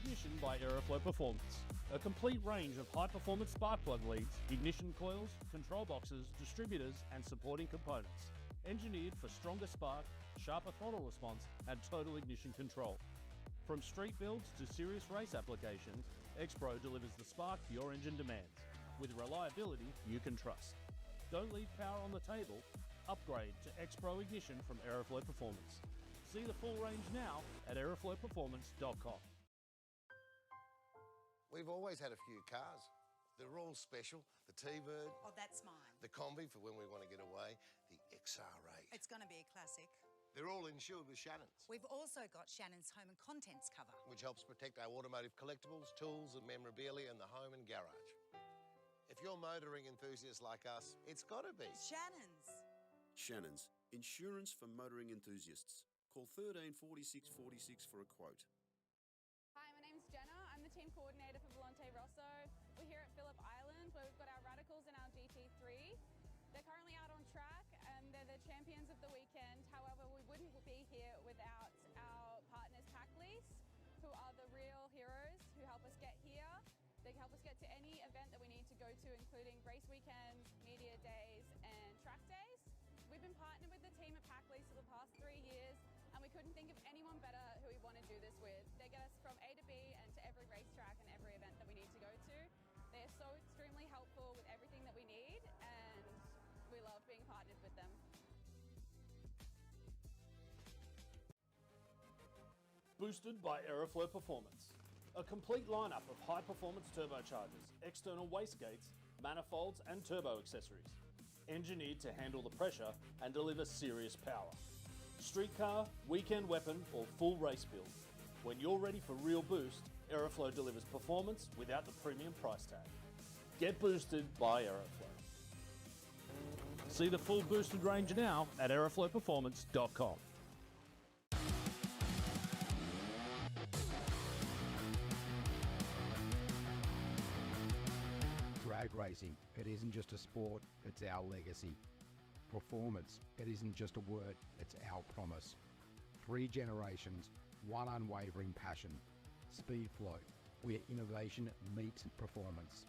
Ignition by Aeroflow Performance. A complete range of high-performance spark plug leads, ignition coils, control boxes, distributors and supporting components. Engineered for stronger spark, sharper throttle response and total ignition control. From street builds to serious race applications, X-Pro delivers the spark your engine demands, with reliability you can trust. Don't leave power on the table. Upgrade to X-Pro Ignition from Aeroflow Performance. See the full range now at aeroflowperformance.com. We've always had a few cars. They're all special. The T-Bird. Oh, that's mine. The Combi for when we want to get away. The XR8. It's going to be a classic. They're all insured with Shannon's. We've also got Shannon's home and contents cover, which helps protect our automotive collectibles, tools and memorabilia in the home and garage. If you're motoring enthusiasts like us, it's got to be Shannon's. Shannon's, insurance for motoring enthusiasts. Call 13 46 46 for a quote. Hi, my name's Jenna. I'm the team coordinator for Volante Rosso. We're here at Phillip Island where we've got our Radicals and our GT3. They're currently out on track and they're the champions of the weekend. However, we wouldn't be here without our partners Pack Lease, who are the real heroes who help us get here. They help us get to any event that we need to go to, including race weekends, media days and track days. We've been partnered with the team at Pack Lease for the past 3 years and we couldn't think of anyone better who we want to do this with. They get us from A to B and to every racetrack and every event that we need to go to. They are so extremely helpful with everything that we need and we love being partnered with them. Boosted by Aeroflow Performance. A complete lineup of high-performance turbochargers, external wastegates, manifolds and turbo accessories. Engineered to handle the pressure and deliver serious power. Street car, weekend weapon or full race build. When you're ready for real boost, Aeroflow delivers performance without the premium price tag. Get boosted by Aeroflow. See the full boosted range now at aeroflowperformance.com. Drag racing, it isn't just a sport, it's our legacy. Performance, it isn't just a word, it's our promise. 3 generations, one unwavering passion. Speedflow, where innovation meets performance.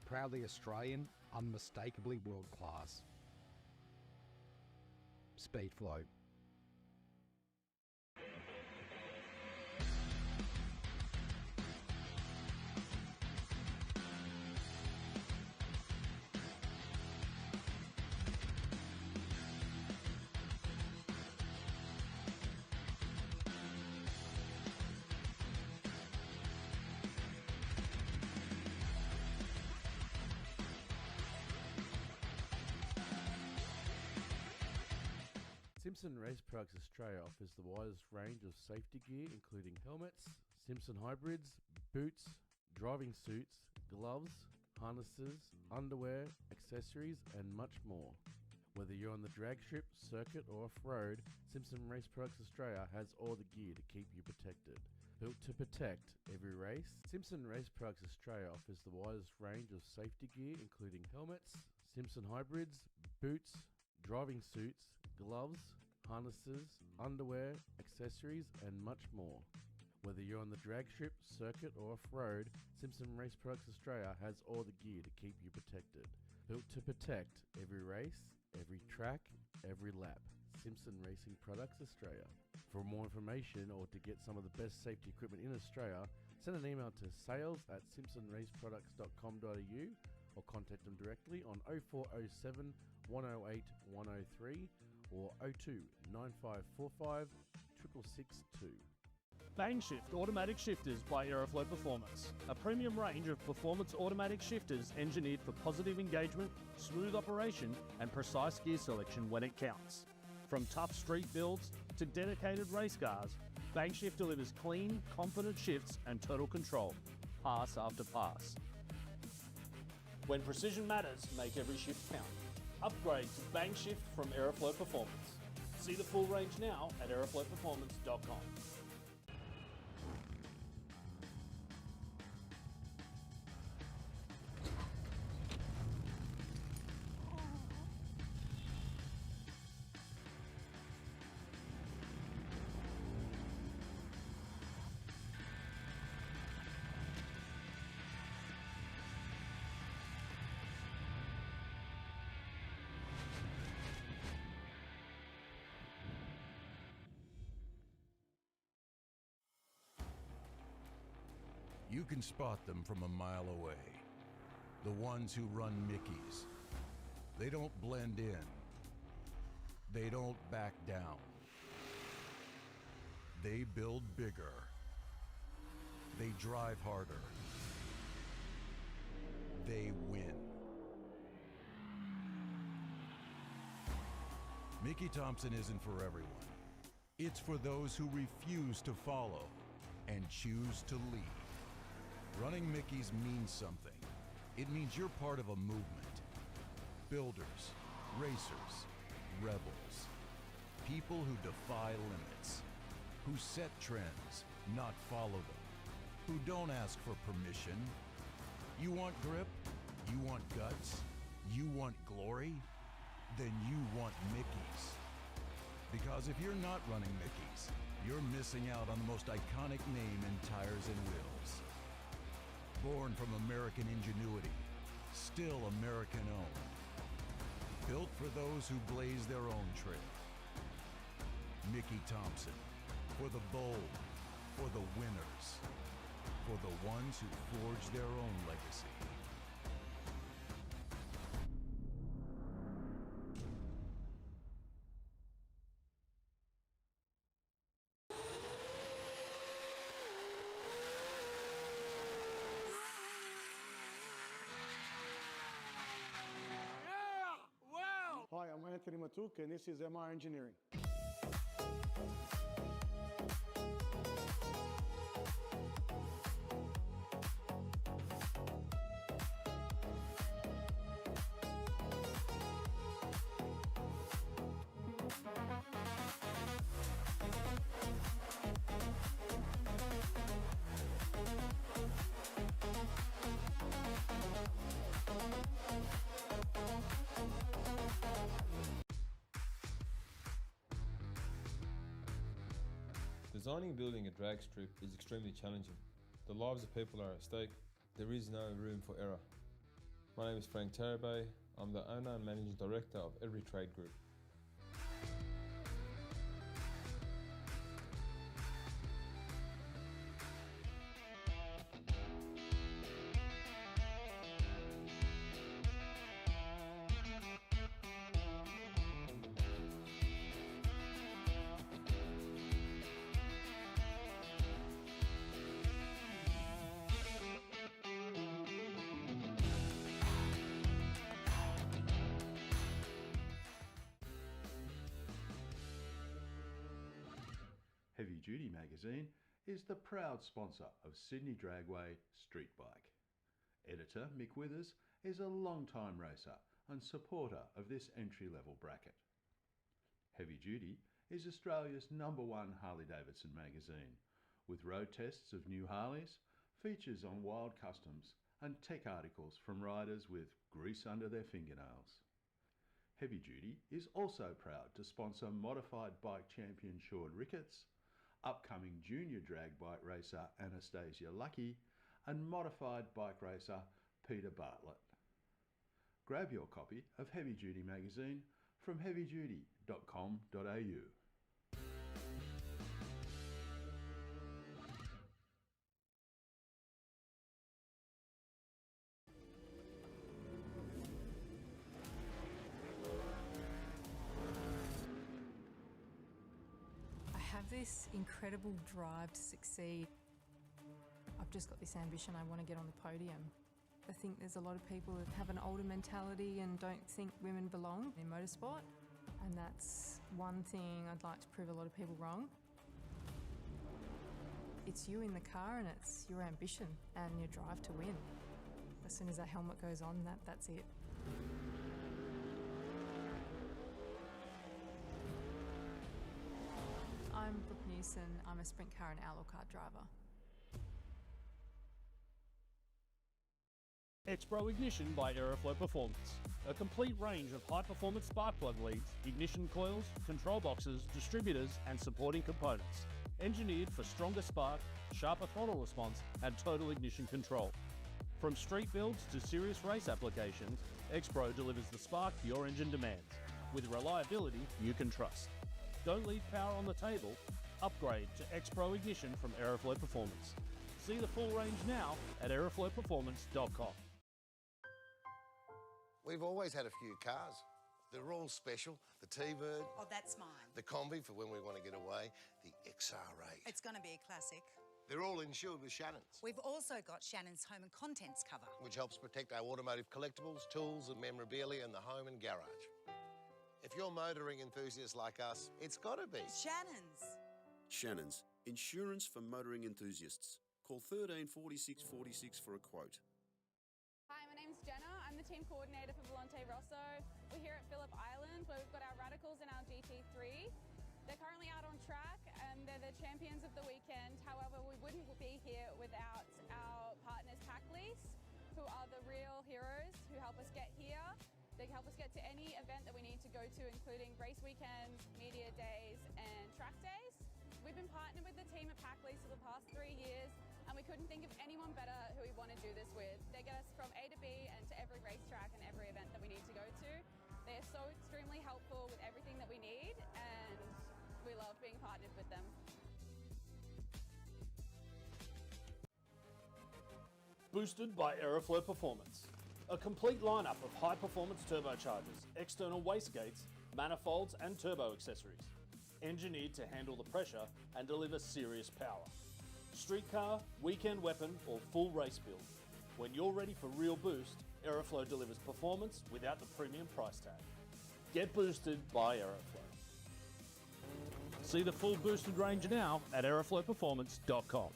Proudly Australian, unmistakably world class. Speedflow. Simpson Race Products Australia offers the widest range of safety gear including helmets, Simpson hybrids, boots, driving suits, gloves, harnesses, underwear, accessories and much more. Whether you're on the drag strip, circuit or off-road, Simpson Race Products Australia has all the gear to keep you protected. Built to protect every race, Simpson Race Products Australia offers the widest range of safety gear including helmets, Simpson hybrids, boots, driving suits, gloves, harnesses, underwear, accessories and much more. Whether you're on the drag strip, circuit or off-road, Simpson Race Products Australia has all the gear to keep you protected. Built to protect every race, every track, every lap. Simpson Racing Products Australia. For more information or to get some of the best safety equipment in Australia, send an email to sales@simpsonraceproducts.com.au or contact them directly on 0407 108 103 or 02 9545 6662. Bangshift Automatic Shifters by Aeroflow Performance. A premium range of performance automatic shifters engineered for positive engagement, smooth operation and precise gear selection when it counts. From tough street builds to dedicated race cars, Bangshift delivers clean, confident shifts and total control, pass after pass. When precision matters, make every shift count. Upgrade to Bangshift from Aeroflow Performance. See the full range now at aeroflowperformance.com. You can spot them from a mile away. The ones who run Mickeys. They don't blend in. They don't back down. They build bigger. They drive harder. They win. Mickey Thompson isn't for everyone. It's for those who refuse to follow and choose to lead. Running Mickeys means something. It means you're part of a movement. Builders, racers, rebels. People who defy limits. Who set trends, not follow them. Who don't ask for permission. You want grip? You want guts? You want glory? Then you want Mickeys. Because if you're not running Mickeys, you're missing out on the most iconic name in tires and wheels. Born from American ingenuity, still American owned. Built for those who blaze their own trail. Mickey Thompson, for the bold, for the winners, for the ones who forge their own legacy. Hi, I'm Anthony Matuk, and this is MR Engineering. Designing and building a drag strip is extremely challenging. The lives of people are at stake. There is no room for error. My name is Frank Tarabay. I'm the owner and managing director of Every Trade Group. Heavy Duty magazine is the proud sponsor of Sydney Dragway Street Bike. Editor Mick Withers is a long-time racer and supporter of this entry-level bracket. Heavy Duty is Australia's #1 Harley-Davidson magazine, with road tests of new Harleys, features on wild customs and tech articles from riders with grease under their fingernails. Heavy Duty is also proud to sponsor modified bike champion Sean Ricketts, upcoming junior drag bike racer Anastasia Lucky, and modified bike racer Peter Bartlett. Grab your copy of Heavy Duty magazine from heavyduty.com.au. This incredible drive to succeed. I've just got this ambition, I want to get on the podium. I think there's a lot of people that have an older mentality and don't think women belong in motorsport, and that's one thing I'd like to prove a lot of people wrong. It's you in the car and it's your ambition and your drive to win. As soon as that helmet goes on, that's it. I'm Brooke Newson. I'm a sprint car and outlaw kart driver. X-Pro Ignition by Aeroflow Performance. A complete range of high-performance spark plug leads, ignition coils, control boxes, distributors and supporting components. Engineered for stronger spark, sharper throttle response and total ignition control. From street builds to serious race applications, X-Pro delivers the spark your engine demands, with reliability you can trust. Don't leave power on the table. Upgrade to X-Pro Ignition from Aeroflow Performance. See the full range now at aeroflowperformance.com. We've always had a few cars. They're all special. The T-Bird. Oh, that's mine. The Combi for when we want to get away. The XR8. It's going to be a classic. They're all insured with Shannon's, We've also got Shannon's home and contents cover. which helps protect our automotive collectibles, tools and memorabilia in the home and garage. If you're motoring enthusiasts like us, it's got to be Shannon's. Shannon's, insurance for motoring enthusiasts. Call 13 46 46 for a quote. Hi, my name's Jenna. I'm the team coordinator for Volante Rosso. We're here at Phillip Island where we've got our Radicals and our GT3. They're currently out on track and they're the champions of the weekend. However, we wouldn't be here without our partners Pack Lease, who are the real heroes who help us get here. They help us get to any event that we need to go to, including race weekends, media days and track days. We've been partnered with the team at Pack Lease for the past 3 years and we couldn't think of anyone better who we want to do this with. They get us from A to B and to every racetrack and every event that we need to go to. They are so extremely helpful with everything that we need and we love being partnered with them. Boosted by Aeroflow Performance. A complete lineup of high-performance turbochargers, external wastegates, manifolds and turbo accessories. Engineered to handle the pressure and deliver serious power. Street car, weekend weapon or full race build. When you're ready for real boost, Aeroflow delivers performance without the premium price tag. Get boosted by Aeroflow. See the full boosted range now at aeroflowperformance.com.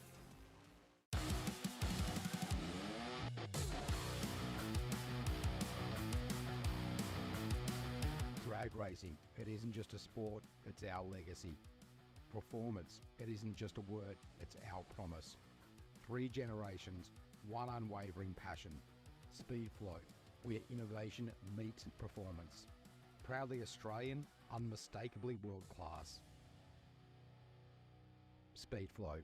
Drag racing, it isn't just a sport, it's our legacy. Performance, it isn't just a word, it's our promise. 3 generations, one unwavering passion. Speedflow, where innovation meets performance. Proudly Australian, unmistakably world class. Speedflow.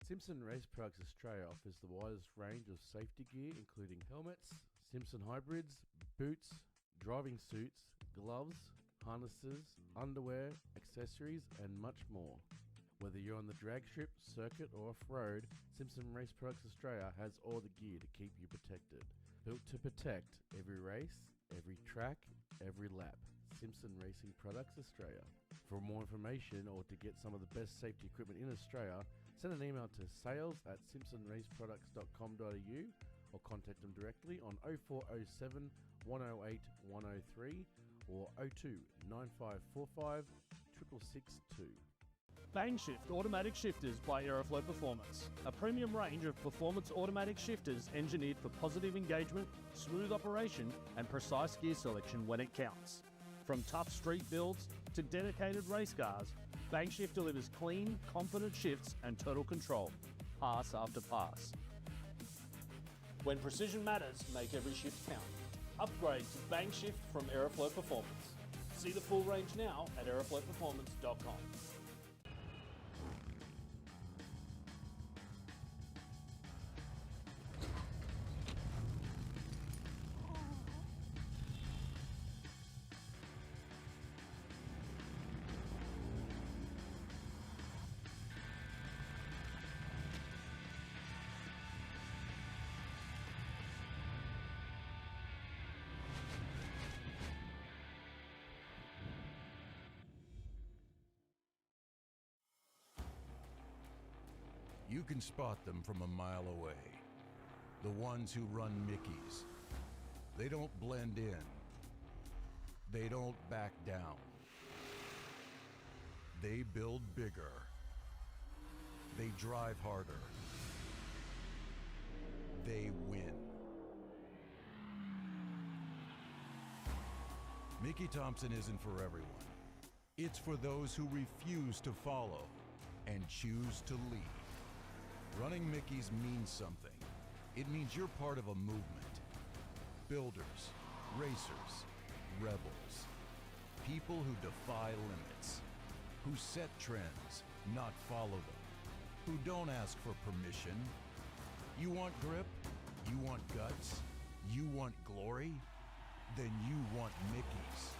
Simpson Race Products Australia offers the widest range of safety gear, including helmets, Simpson hybrids, boots, driving suits, gloves, harnesses, underwear, accessories, and much more. Whether you're on the drag strip, circuit, or off-road, Simpson Race Products Australia has all the gear to keep you protected. Built to protect every race, every track, every lap. Simpson Racing Products Australia. For more information or to get some of the best safety equipment in Australia, send an email to sales@simpsonraceproducts.com.au or contact them directly on 0407 108 103 or 02 9545 6662. Bangshift automatic shifters by Aeroflow Performance. A premium range of performance automatic shifters engineered for positive engagement, smooth operation and precise gear selection when it counts. From tough street builds to dedicated race cars, Bangshift delivers clean, confident shifts and total control, pass after pass. When precision matters, make every shift count. Upgrade to Bangshift from Aeroflow Performance. See the full range now at aeroflowperformance.com. You can spot them from a mile away. The ones who run Mickeys. They don't blend in. They don't back down. They build bigger. They drive harder. They win. Mickey Thompson isn't for everyone. It's for those who refuse to follow and choose to lead. Running Mickeys means something. It means you're part of a movement. Builders, racers, rebels. People who defy limits. Who set trends, not follow them. Who don't ask for permission. You want grip? You want guts? You want glory? Then you want Mickey's.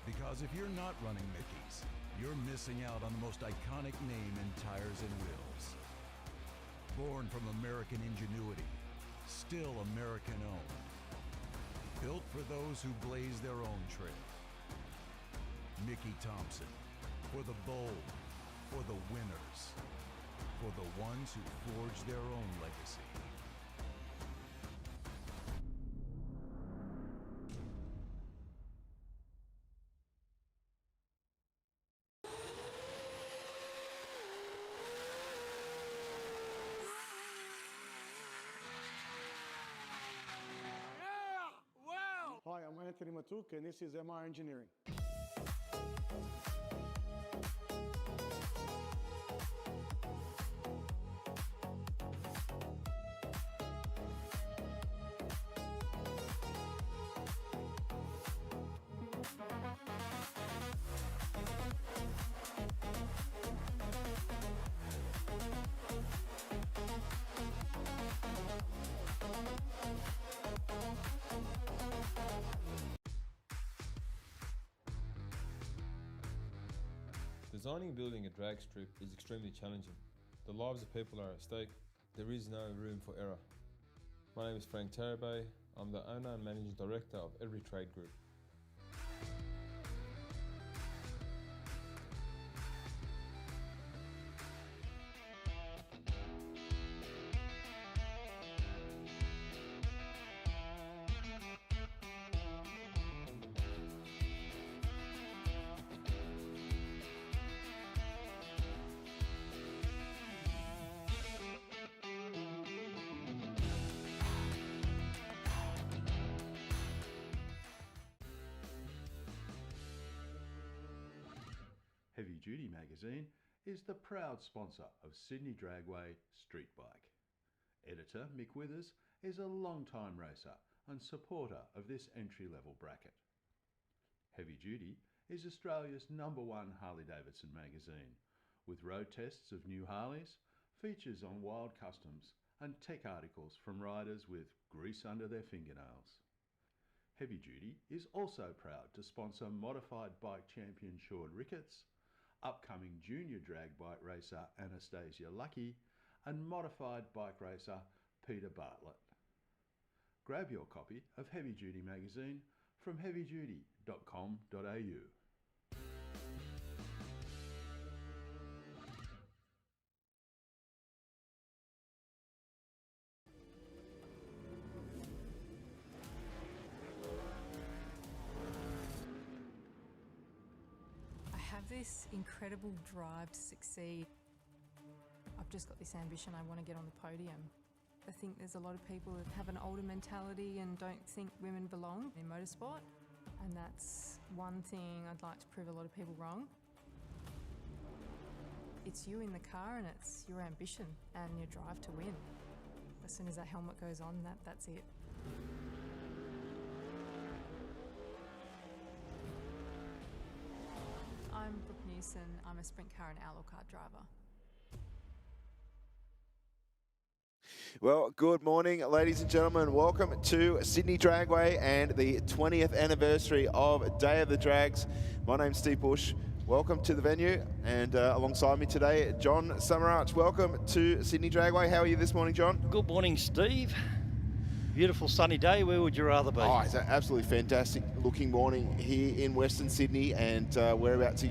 Because if you're not running Mickey's, you're missing out on the most iconic name in tires and wheels. Born from American ingenuity, still American owned. Built for those who blaze their own trail. Mickey Thompson, for the bold, for the winners, for the ones who forge their own legacy. Hi, I'm Anthony Matuk, and this is MR Engineering. Designing and building a drag strip is extremely challenging. The lives of people are at stake. There is no room for error. My name is Frank Tarabay. I'm the owner and managing director of Every Trade Group. Heavy Duty magazine is the proud sponsor of Sydney Dragway Street Bike. Editor Mick Withers is a long-time racer and supporter of this entry-level bracket. Heavy Duty is Australia's #1 Harley-Davidson magazine, with road tests of new Harleys, features on wild customs and tech articles from riders with grease under their fingernails. Heavy Duty is also proud to sponsor modified bike champion Sean Ricketts, upcoming junior drag bike racer Anastasia Lucky, and modified bike racer Peter Bartlett. Grab your copy of Heavy Duty magazine from heavyduty.com.au. This incredible drive to succeed. I've just got this ambition, I want to get on the podium. I think there's a lot of people that have an older mentality and don't think women belong in motorsport, and that's one thing I'd like to prove a lot of people wrong. It's you in the car and it's your ambition and your drive to win. As soon as that helmet goes on, that's it. I'm Brooke Newson. I'm a sprint car and outlaw kart driver. Well, good morning, ladies and gentlemen. Welcome to Sydney Dragway and the 20th anniversary of Day of the Drags. My name's Steve Bush. Welcome to the venue, and alongside me today, John Summerarch. Welcome to Sydney Dragway. How are you this morning, John? Good morning, Steve. Beautiful sunny day. Where would you rather be? Oh, it's an absolutely fantastic looking morning here in Western Sydney, and we're about to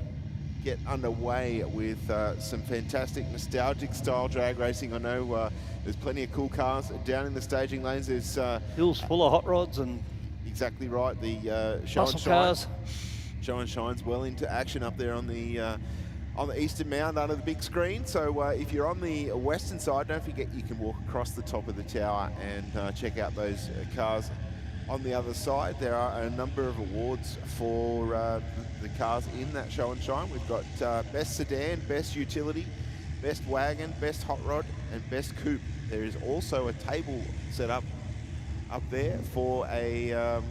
get underway with some fantastic nostalgic style drag racing. I know there's plenty of cool cars down in the staging lanes. There's hills full of hot rods and exactly right. The muscle cars. Show and Shine's well into action up there on the eastern mount under the big screen. So if you're on the western side, don't forget you can walk across the top of the tower and check out those cars on the other side. There are a number of awards for the cars in that Show and Shine. We've got Best Sedan, Best Utility, best wagon, best hot rod, and best coupe. There is also a table set up there for a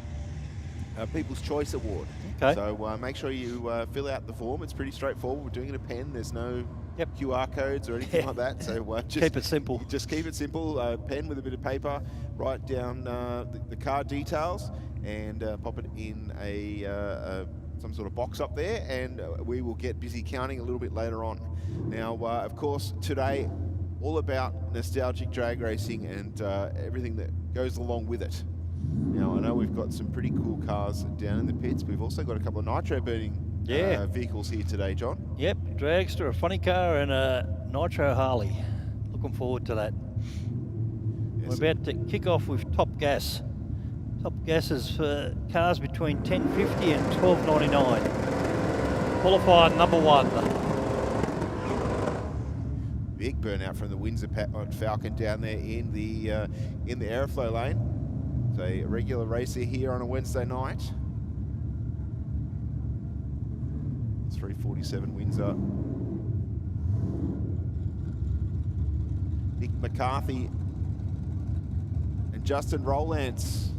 People's Choice Award. Okay. So make sure you fill out the form. It's pretty straightforward. We're doing it in a pen. There's no QR codes or anything like that. So just keep it simple. Just keep it simple. Pen with a bit of paper. Write down the car details and pop it in some sort of box up there, and we will get busy counting a little bit later on. Now, of course, today, all about nostalgic drag racing and everything that goes along with it. Now, I know we've got some pretty cool cars down in the pits. We've also got a couple of nitro burning vehicles here today, John. Yep, dragster, a funny car, and a nitro Harley. Looking forward to that. We're about to kick off with Top Gas. Top Gas is for cars between $10.50 and $12.99. Qualifier number 1. Big burnout from the Windsor Falcon down there in the airflow lane. So a regular racer here on a Wednesday night. 347 Windsor. Nick McCarthy and Justin Rowlands.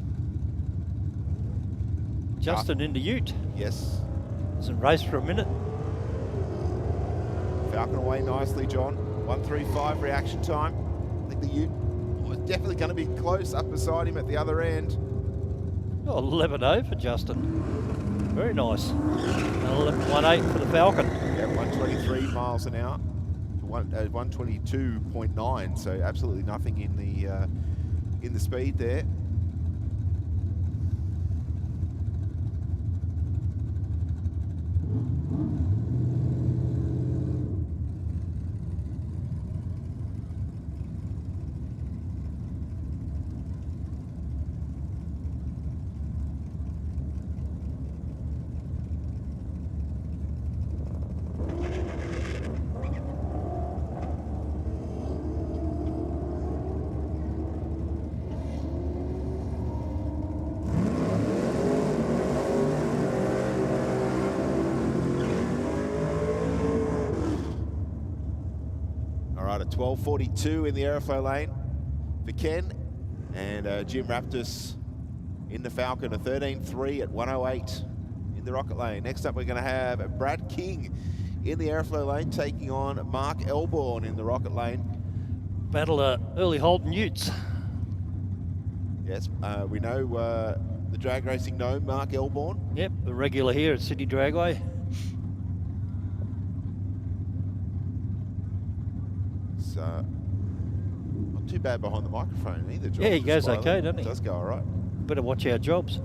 Justin in the ute. Yes. Hasn't raced for a minute. Falcon away nicely, John. 1:35 reaction time. I think the ute was definitely going to be close up beside him at the other end. Oh, 11.0 for Justin. Very nice. 11.18 for the Falcon. Yeah, 123 miles an hour. 122.9. So absolutely nothing in the speed there. At 12:42 in the aeroflow lane for Ken, and Jim Raptus in the Falcon, a 13.3 at 1:08 in the rocket lane. Next up, we're going to have Brad King in the aeroflow lane taking on Mark Elborn in the rocket lane. Battle of early Holden Utes. Yes, we know the drag racing gnome, Mark Elborn. Yep, a regular here at Sydney Dragway. Not too bad behind the microphone either, John. Yeah, he goes okay, doesn't he? Does go all right. Better watch our jobs.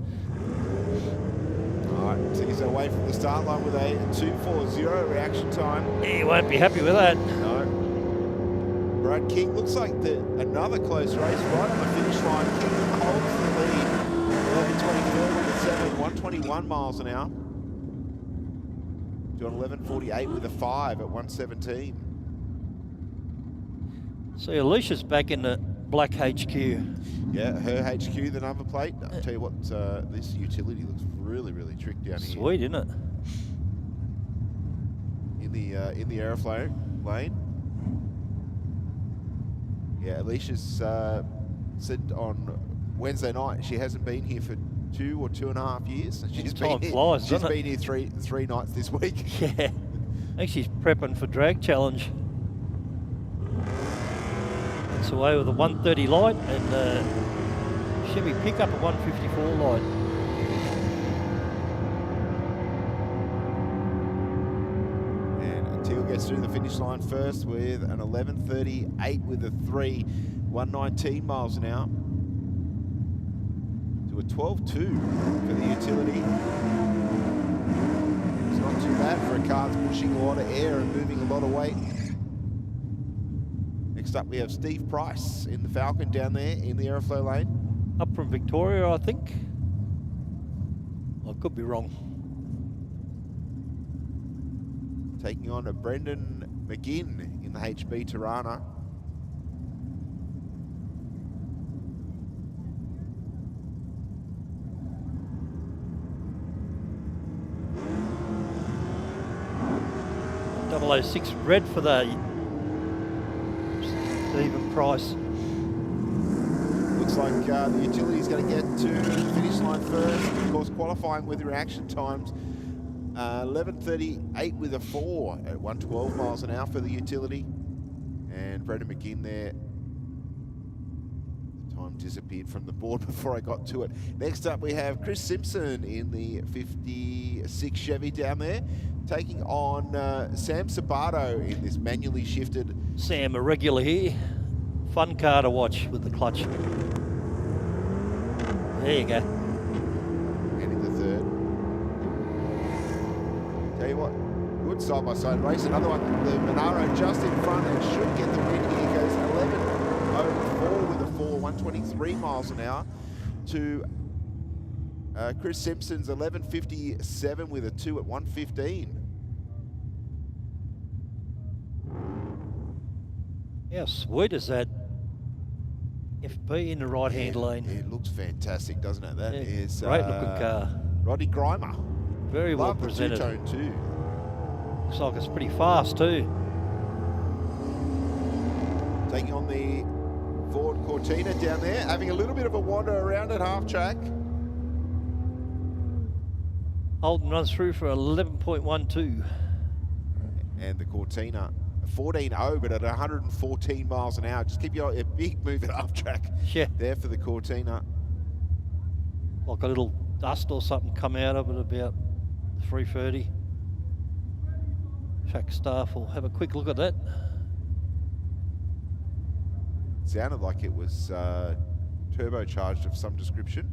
All right, so he's away from the start line with a 2:40 reaction time. He won't be happy with that. No. Brad King, looks like another close race right on the finish line. King holds the lead. 11:24 with a 121 miles an hour. John 11:48 with a 5 at 1:17. So Alicia's back in the black HQ. Yeah, her HQ, the number plate. I'll tell you what, this utility looks really, really tricked down here. Sweet, isn't it? In the aeroflow lane. Yeah, Alicia's said on Wednesday night she hasn't been here for 2 or 2.5 years. She's Time been flies, here, doesn't she's been here three nights this week. Yeah, I think she's prepping for Drag Challenge. It's away with a 130 light and Chevy pickup at 154 light. And Teal gets through the finish line first with an 11:38 with a 3, 119 miles an hour. To a 12.2 for the utility. It's not too bad for a car that's pushing a lot of air and moving a lot of weight. Next up, we have Steve Price in the Falcon down there in the aeroflow lane. Up from Victoria, I think. I could be wrong. Taking on a Brendan McGinn in the HB Tirana. .006 red for the even price. Looks like the utility's going to get to the finish line first. Of course, qualifying with reaction times. 11:38 with a 4 at 112 miles an hour for the utility. And Brendan McGinn there. The time disappeared from the board before I got to it. Next up, we have Chris Simpson in the 56 Chevy down there, taking on Sam Sabato in this manually shifted. Sam, a regular here. Fun car to watch with the clutch. There you go. And in the third. Tell you what, good side-by-side race. Another one, the Monaro just in front and should get the win here. Goes 11:04 with a 4, 123 miles an hour to Chris Simpson's 11:57 with a 2 at 115. How sweet is that? FP in the right-hand lane. It looks fantastic, doesn't it? That is great looking car. Rodney Grimer. Very well presented. Love the two-tone too. Looks like it's pretty fast too. Taking on the Ford Cortina down there, having a little bit of a wander around at half track. Holden runs through for 11.12. And the Cortina 14.0, but at 114 miles an hour. Just keep your a big move at half track. Yeah. There for the Cortina. Like a little dust or something come out of it about 3:30. Track staff will have a quick look at that. Sounded like it was turbocharged of some description.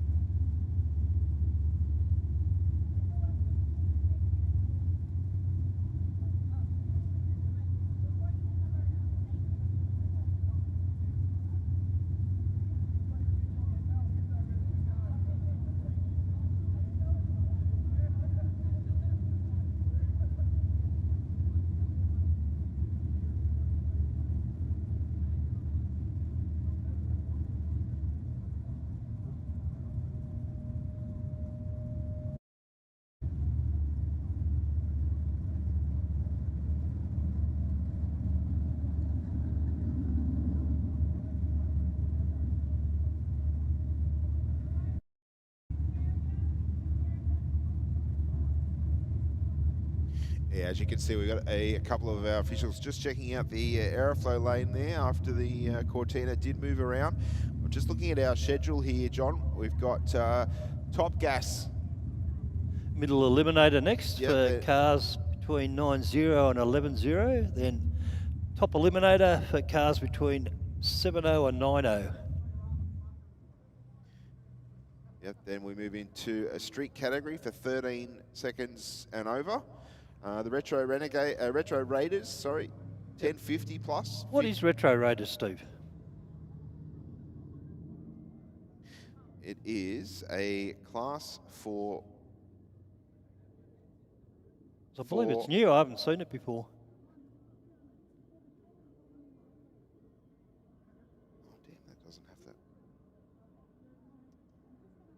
Yeah, as you can see, we've got a couple of our officials just checking out the aeroflow lane there after the Cortina did move around. I'm just looking at our schedule here, John. We've got Top Gas. Middle Eliminator next for cars between 9.0 and 11.0. Then Top Eliminator for cars between 7.0 and 9.0. Yep, then we move into a street category for 13 seconds and over. The Retro Renegade, Retro Raiders, sorry, 1050 plus. What is Retro Raiders, Steve? It is a class for. I believe it's new. I haven't seen it before. Oh, damn, that doesn't have that.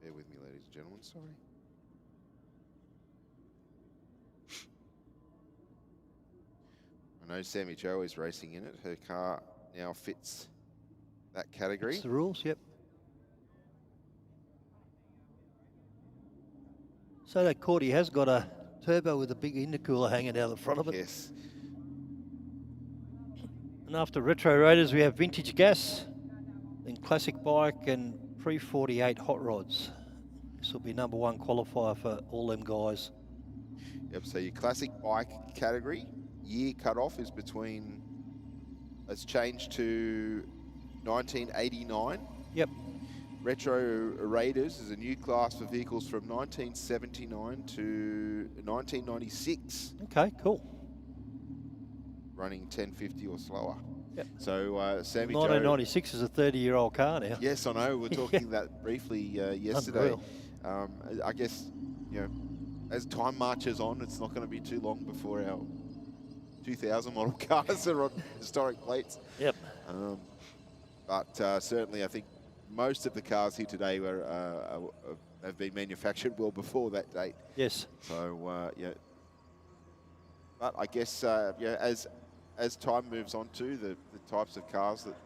Bear with me, ladies and gentlemen, sorry. I know Sammy Jo is racing in it. Her car now fits that category. That's the rules, yep. So that Cordy has got a turbo with a big intercooler hanging out the front of it. Yes. And after Retro Raiders, we have Vintage Gas, then Classic Bike and Pre-48 Hot Rods. This will be #1 qualifier for all them guys. Yep, so your Classic Bike category, year cutoff is between, it's changed to 1989. Yep. Retro Raiders is a new class for vehicles from 1979 to 1996. Okay, cool. Running 1050 or slower. Yep. So Sammy Jo. 1996 is a 30-year-old car now. Yes, I know. We were talking that briefly yesterday. I guess, you know, as time marches on, it's not going to be too long before our 2000 model cars are on historic plates. Yep. But certainly, I think most of the cars here today have been manufactured well before that date. Yes. So yeah. But I guess yeah, as time moves on too, the types of cars that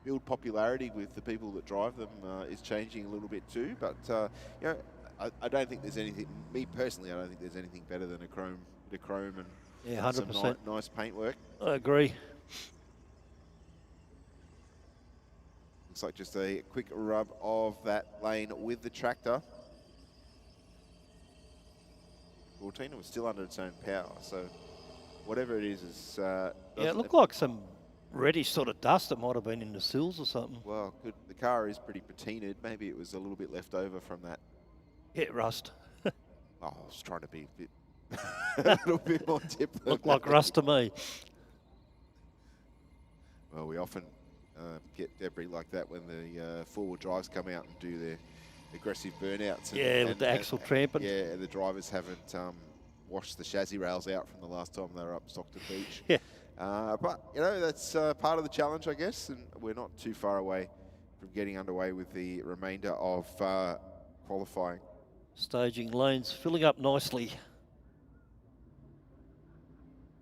build popularity with the people that drive them is changing a little bit too. But you know, I don't think there's anything. Me personally, I don't think there's anything better than a chrome and Yeah, 100%. some nice paintwork. I agree. Looks like just a quick rub of that lane with the tractor. Cortina was still under its own power, so whatever it is yeah, it looked like some reddish sort of dust that might have been in the sills or something. Well, good. The car is pretty patinaed. Maybe it was a little bit left over from that. Yeah, rust. Oh, I was trying to be a bit a little bit more diplomatic. Looked like rust to me. Well, we often get debris like that when the four-wheel drives come out and do their aggressive burnouts. With the axle tramping. Yeah, and the drivers haven't washed the chassis rails out from the last time they were up Stockton Beach. Yeah. But, you know, that's part of the challenge, I guess, and we're not too far away from getting underway with the remainder of qualifying. Staging lanes filling up nicely.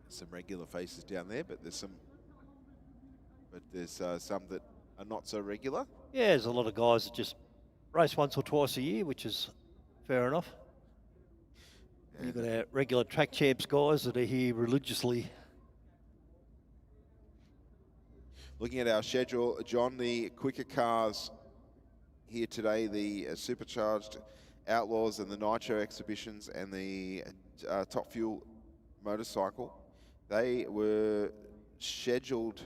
Some regular faces down there, but there's some that are not so regular. Yeah, there's a lot of guys that just race once or twice a year, which is fair enough. You've got our regular track champs guys that are here religiously. Looking at our schedule, John, the quicker cars here today, the supercharged Outlaws and the Nitro exhibitions and the Top Fuel motorcycle, they were scheduled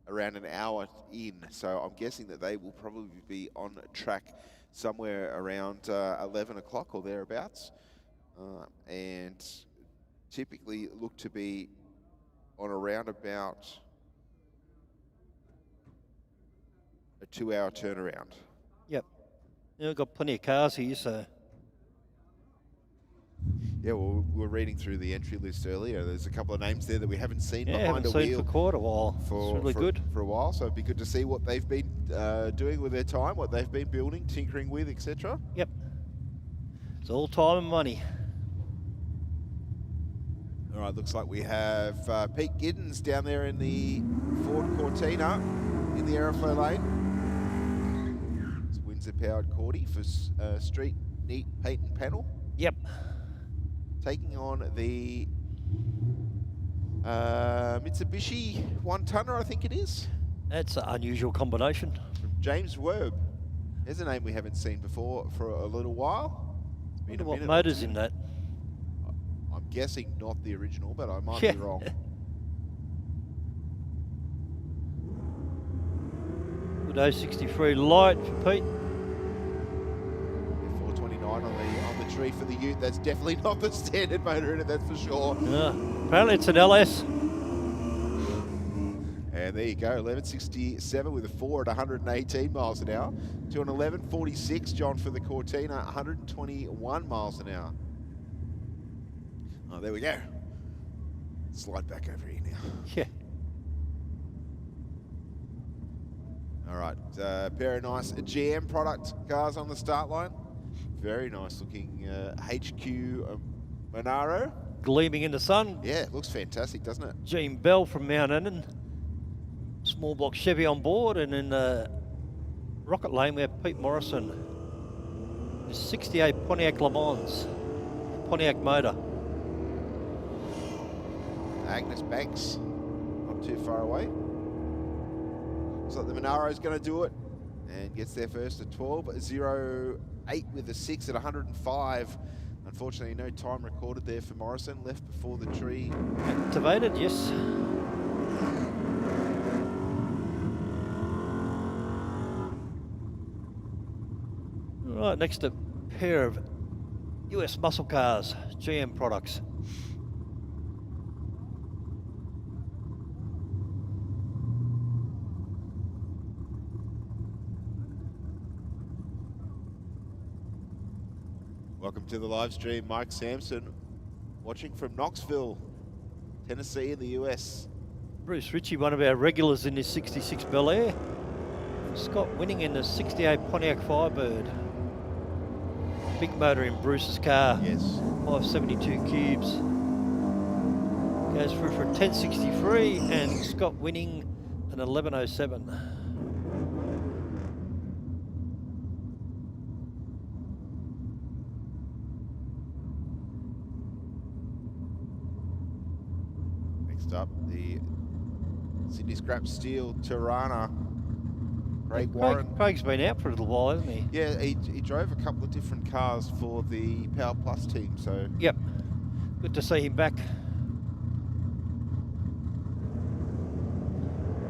around an hour in, so I'm guessing that they will probably be on track somewhere around 11 o'clock or thereabouts, and typically look to be on around about a 2-hour turnaround. Yep. Yeah, we've got plenty of cars here, so. Yeah, well, we were reading through the entry list earlier. There's a couple of names there that we haven't seen behind a wheel for quite a while. It's really good. For a while, so it'd be good to see what they've been doing with their time, what they've been building, tinkering with, etc. Yep. It's all time and money. All right, looks like we have Pete Giddens down there in the Ford Cortina in the Aeroflow lane. It's Windsor-powered Cordy for street neat paint and panel. Yep. Taking on the Mitsubishi one-tonner, I think it is. That's an unusual combination. From James Werb. There's a name we haven't seen before for a little while. It's been a What minute motor's in that? I'm guessing not the original, but I might be wrong. Good 063 light for Pete. 429 on the tree for the Ute. That's definitely not the standard motor in it, that's for sure. Apparently it's an LS. And there you go, 1167 with a 4 at 118 miles an hour. 211.46, John, for the Cortina, 121 miles an hour. Oh, there we go. Slide back over here now. Yeah. All right, pair of nice GM product cars on the start line. Very nice looking HQ Monaro. Gleaming in the sun. Yeah, it looks fantastic, doesn't it? Gene Bell from Mount Annan. Small block Chevy on board, and in Rocket Lane we have Pete Morrison. His 68 Pontiac Le Mans. Pontiac motor. Agnes Banks, not too far away. Looks like the Monaro's going to do it and gets there first at 12.08 with a 6 at 105. Unfortunately, no time recorded there for Morrison. Left before the tree. Activated, yes. All right, next a pair of US muscle cars, GM products. Welcome to the live stream. Mike Sampson watching from Knoxville, Tennessee in the US. Bruce Ritchie, one of our regulars in this 66 Bel Air. Scott winning in the 68 Pontiac Firebird. Big motor in Bruce's car. Yes. 572 cubes. Goes through for a 1063, and Scott winning an 11:07. Next up, the Sydney Scrap Steel Tirana. Craig's been out for a little while, hasn't he? Yeah, he drove a couple of different cars for the Power Plus team, so... Yep. Good to see him back.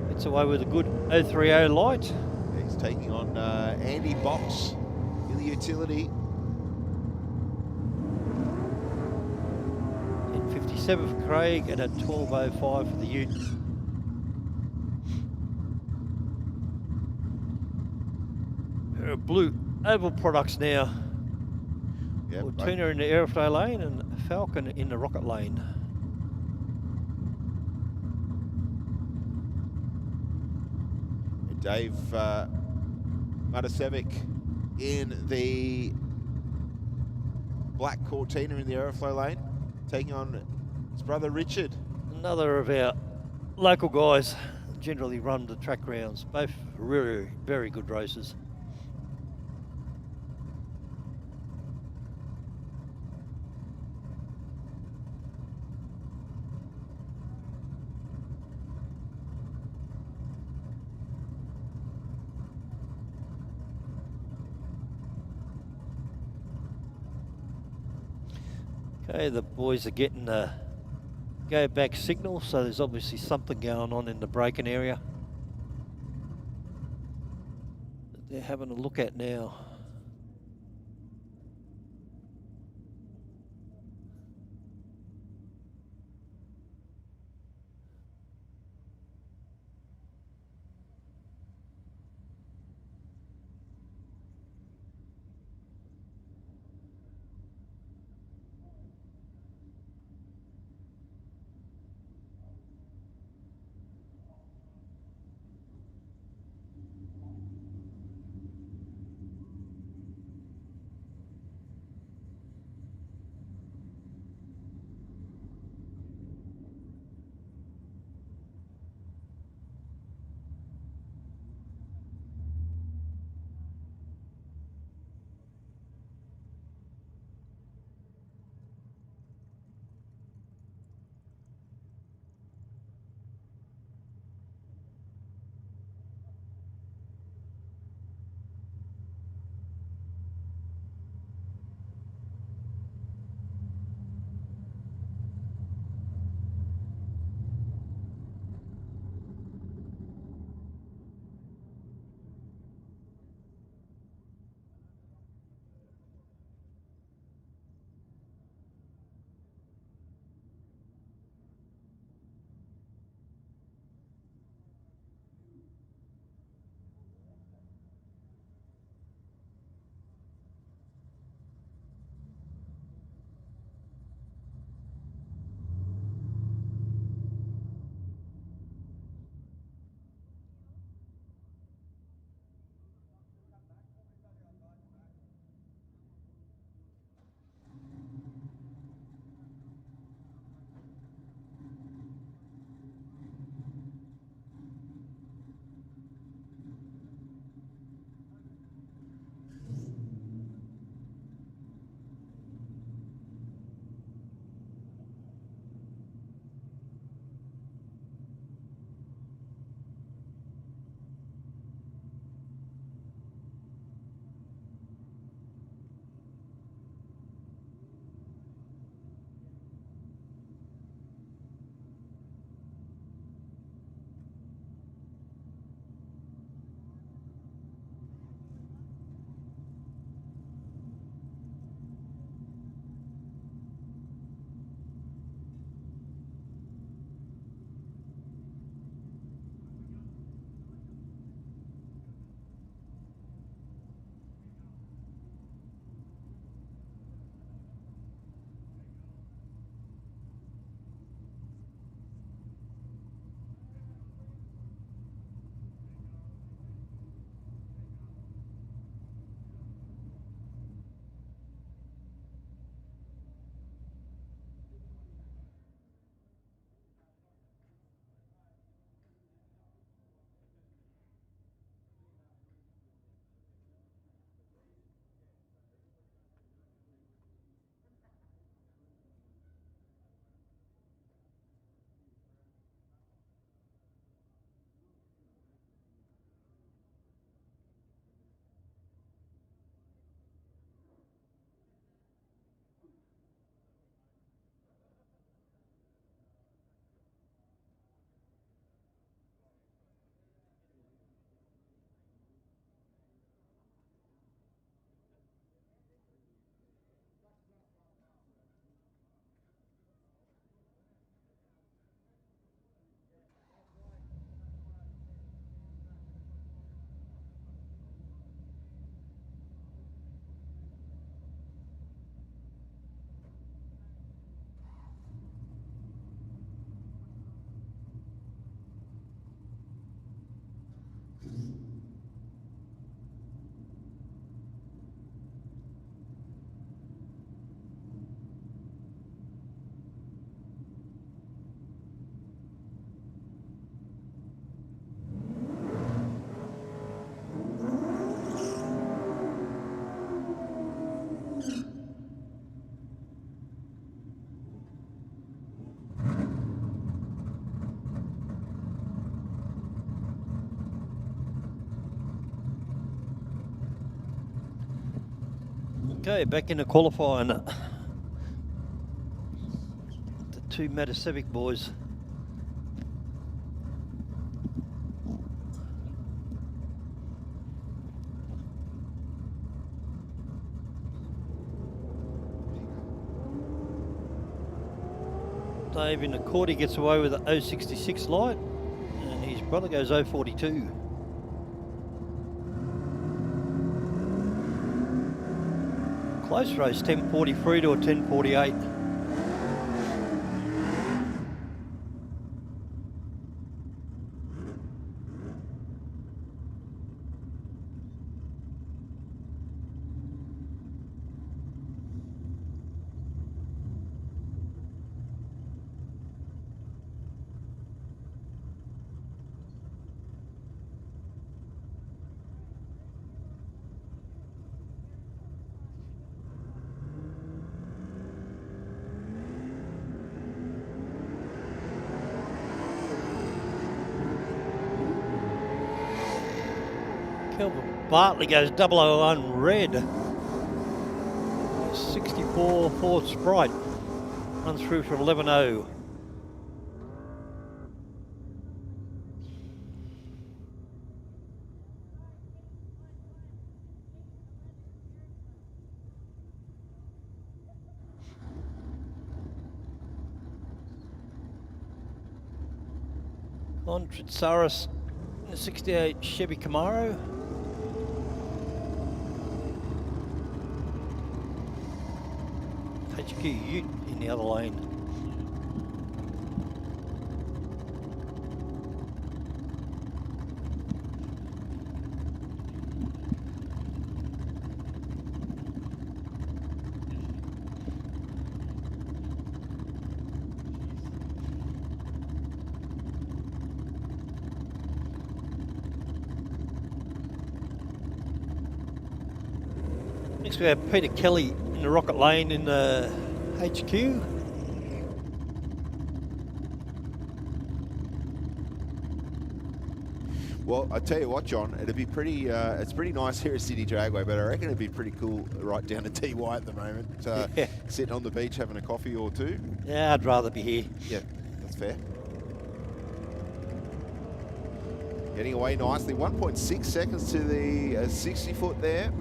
Gets away with a good 030 light. Yeah, he's taking on Andy Box in the utility. 10:57 for Craig and a 12:05 for the Ute. Blue oval products now. Yep, Fortuna in the airflow lane and Falcon in the rocket lane. Dave Matasevic in the black Cortina in the aeroflow lane, taking on his brother Richard. Another of our local guys generally run the track rounds. Both really very good races. Okay, the boys are getting a go back signal, so there's obviously something going on in the braking area that they're having a look at now. Okay, back into qualifying. The two Metacivic boys. Dave in the quarter gets away with the 066 light, and his brother goes 042. Close race, 10:43 to a 10:48. Bartley goes 001 red. 64 Ford Sprite. Runs through for 11.0. On Tritsaris, 68 Chevy Camaro. HQ Ute in the other lane. Next we have Peter Kelly in the Rocket Lane in the HQ. Well, I tell you what, John, it'd be pretty. It's pretty nice here at Sydney Dragway, but I reckon it'd be pretty cool right down to TY at the moment. Yeah. Sitting on the beach having a coffee or two. Yeah, I'd rather be here. Yeah, that's fair. Getting away nicely. 1.6 seconds to the 60 foot there.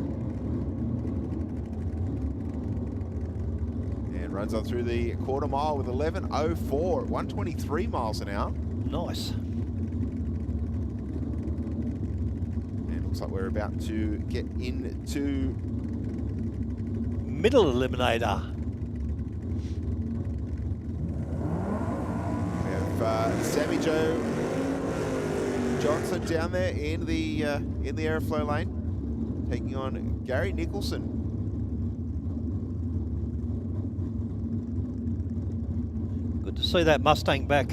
Runs on through the quarter mile with 11.04 at 123 miles an hour. Nice. And looks like we're about to get into middle eliminator. We have Sammy Joe Johnson down there in the aeroflow lane, taking on Gary Nicholson. Good to see that Mustang back.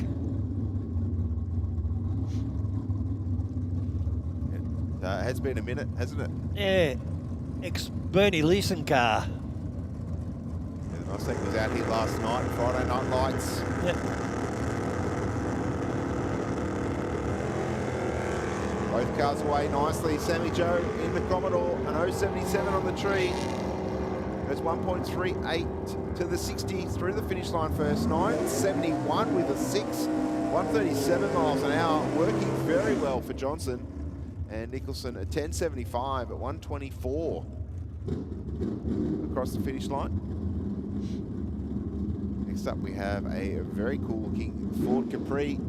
Has been a minute, hasn't it? Yeah, ex-Bernie Leeson car. Yeah, the Mustang was out here last night, Friday Night Lights. Yep. Both cars away nicely. Sammy Joe in the Commodore, an 077 on the tree. Goes 1.38 to the 60 through the finish line first. 971 with a 6. 137 miles an hour. Working very well for Johnson. And Nicholson at 1075 at 124 across the finish line. Next up we have a very cool looking Ford Capri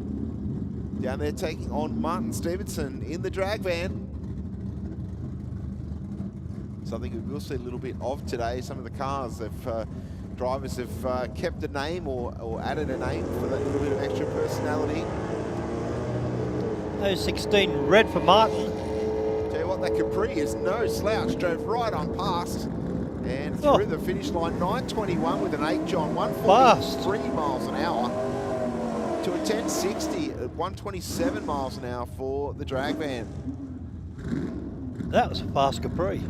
down there taking on Martin Stevenson in the drag van. Something we will see a little bit of today. Some of the cars, drivers have kept a name or added a name for that little bit of extra personality. 016 red for Martin. Tell you what, that Capri is no slouch. Drove right on past and through the finish line. 921 with an 8 John. 143 miles an hour to a 1060 at 127 miles an hour for the drag van. That was a fast Capri.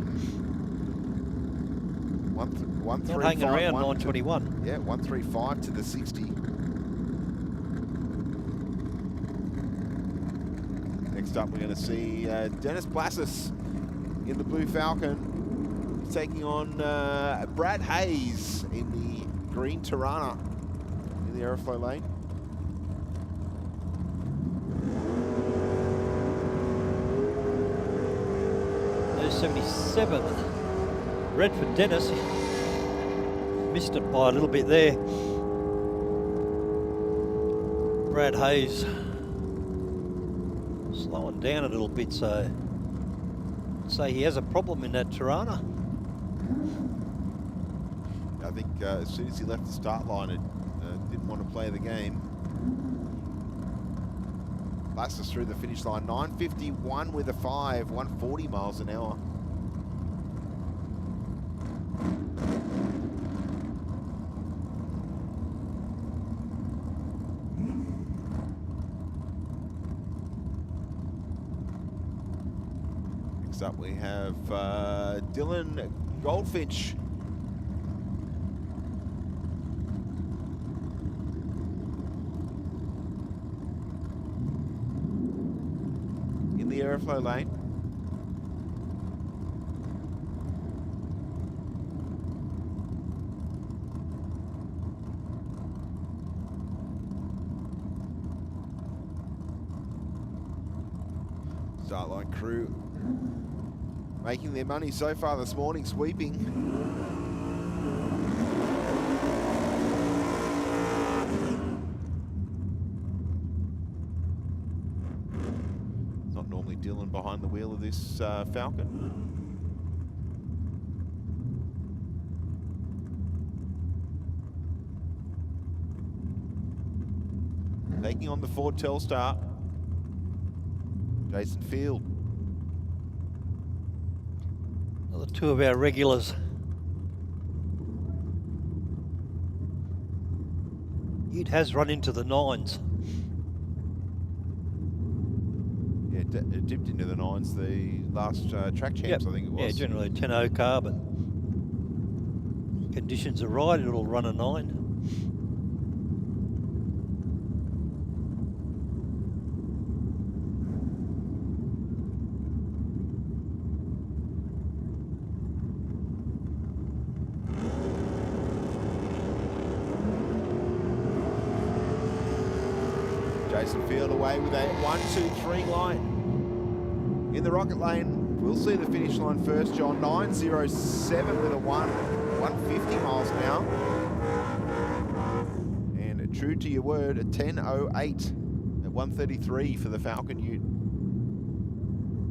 Not hanging around 921. Yeah, 135 to the 60. Next up, we're going to see Dennis Blassis in the Blue Falcon. taking on Brad Hayes in the green Tirana in the aeroflow lane. There's 77. Red for Dennis. Missed it by a little bit there. Brad Hayes slowing down a little bit, so I'd say he has a problem in that Tirana. I think as soon as he left the start line, it didn't want to play the game. Blasts us through the finish line. 9:51 with a 5, 140 miles an hour. Next up we have Dylan Goldfinch. In the aeroflow lane. Start line crew making their money so far this morning, sweeping. Not normally Dylan behind the wheel of this Falcon. Taking on the Ford Telstar, Jason Field. Another two of our regulars. It has run into the 9s. Yeah, it dipped into the 9s the last track champs, I think it was. Yeah, generally a 10.0 car, but conditions are right, it'll run a 9. Jason Field away with a 1-2-3 line in the rocket lane. We'll see the finish line first, John. 9:07 with a 150 miles an hour. And true to your word, a 10:08 at 133 for the Falcon Ute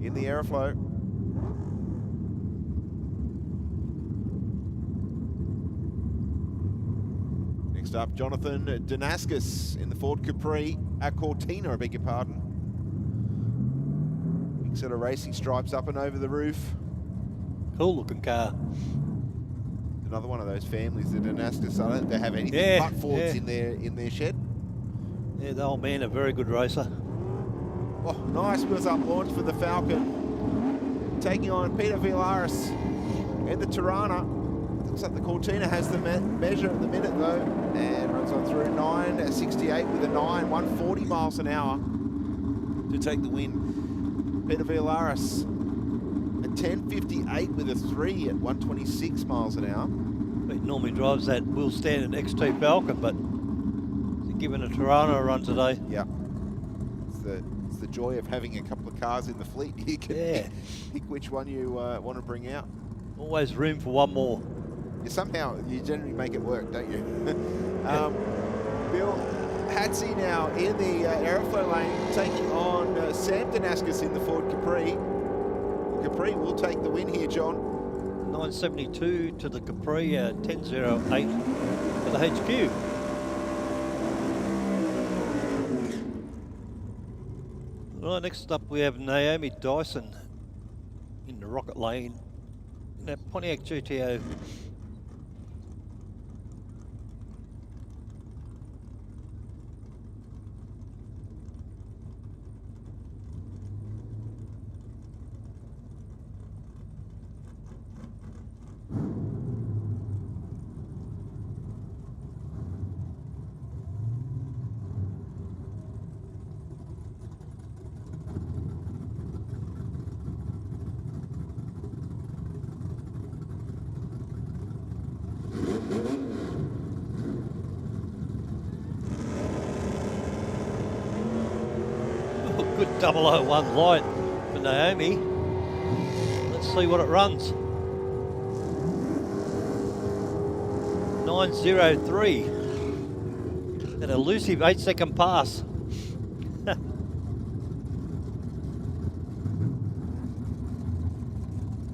in the aeroflow. Next up, Jonathan Danascus in the Ford Cortina, I beg your pardon. Big set of racing stripes up and over the roof. Cool looking car. Another one of those families, the Danascus. I don't think they have anything but Fords in their shed. Yeah, the old man, a very good racer. Oh, nice wheels up launch for the Falcon. Taking on Peter Villaris and the Tirana. Looks like the Cortina has the measure at the minute though, and runs on through. 9:68 with a 9, 140 miles an hour to take the win. Peter Villaris at 10:58 with a 3 at 126 miles an hour. He normally drives that wheel standard XT Falcon, but he's given a Tirana a run today. Yeah, it's the joy of having a couple of cars in the fleet. You can pick which one you want to bring out. Always room for one more. Somehow you generally make it work, don't you? Bill Hatsey now in the aeroflow lane, taking on Sam Danascus in the Ford Capri. Capri will take the win here, John. 9:72 to the Capri, 10:08 for the HQ. Right, next up we have Naomi Dyson in the rocket lane in that Pontiac GTO. Good 001 light for Naomi. Let's see what it runs. 9:03. An elusive 8-second pass.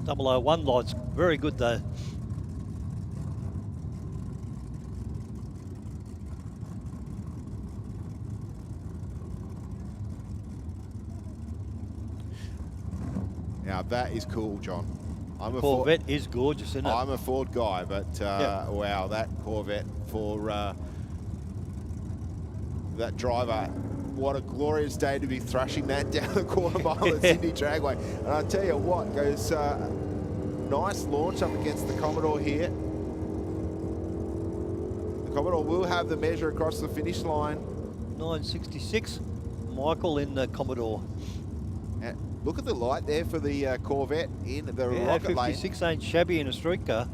001 light's very good though. Now that is cool, John. I'm a Corvette is gorgeous, isn't it? I'm a Ford guy, but wow, that Corvette for that driver. What a glorious day to be thrashing that down the quarter mile at Sydney Dragway. And I tell you what, goes nice launch up against the Commodore here. The Commodore will have the measure across the finish line. 9:66. Michael in the Commodore. And look at the light there for the Corvette in the rocket lane. 56 ain't shabby in a street car.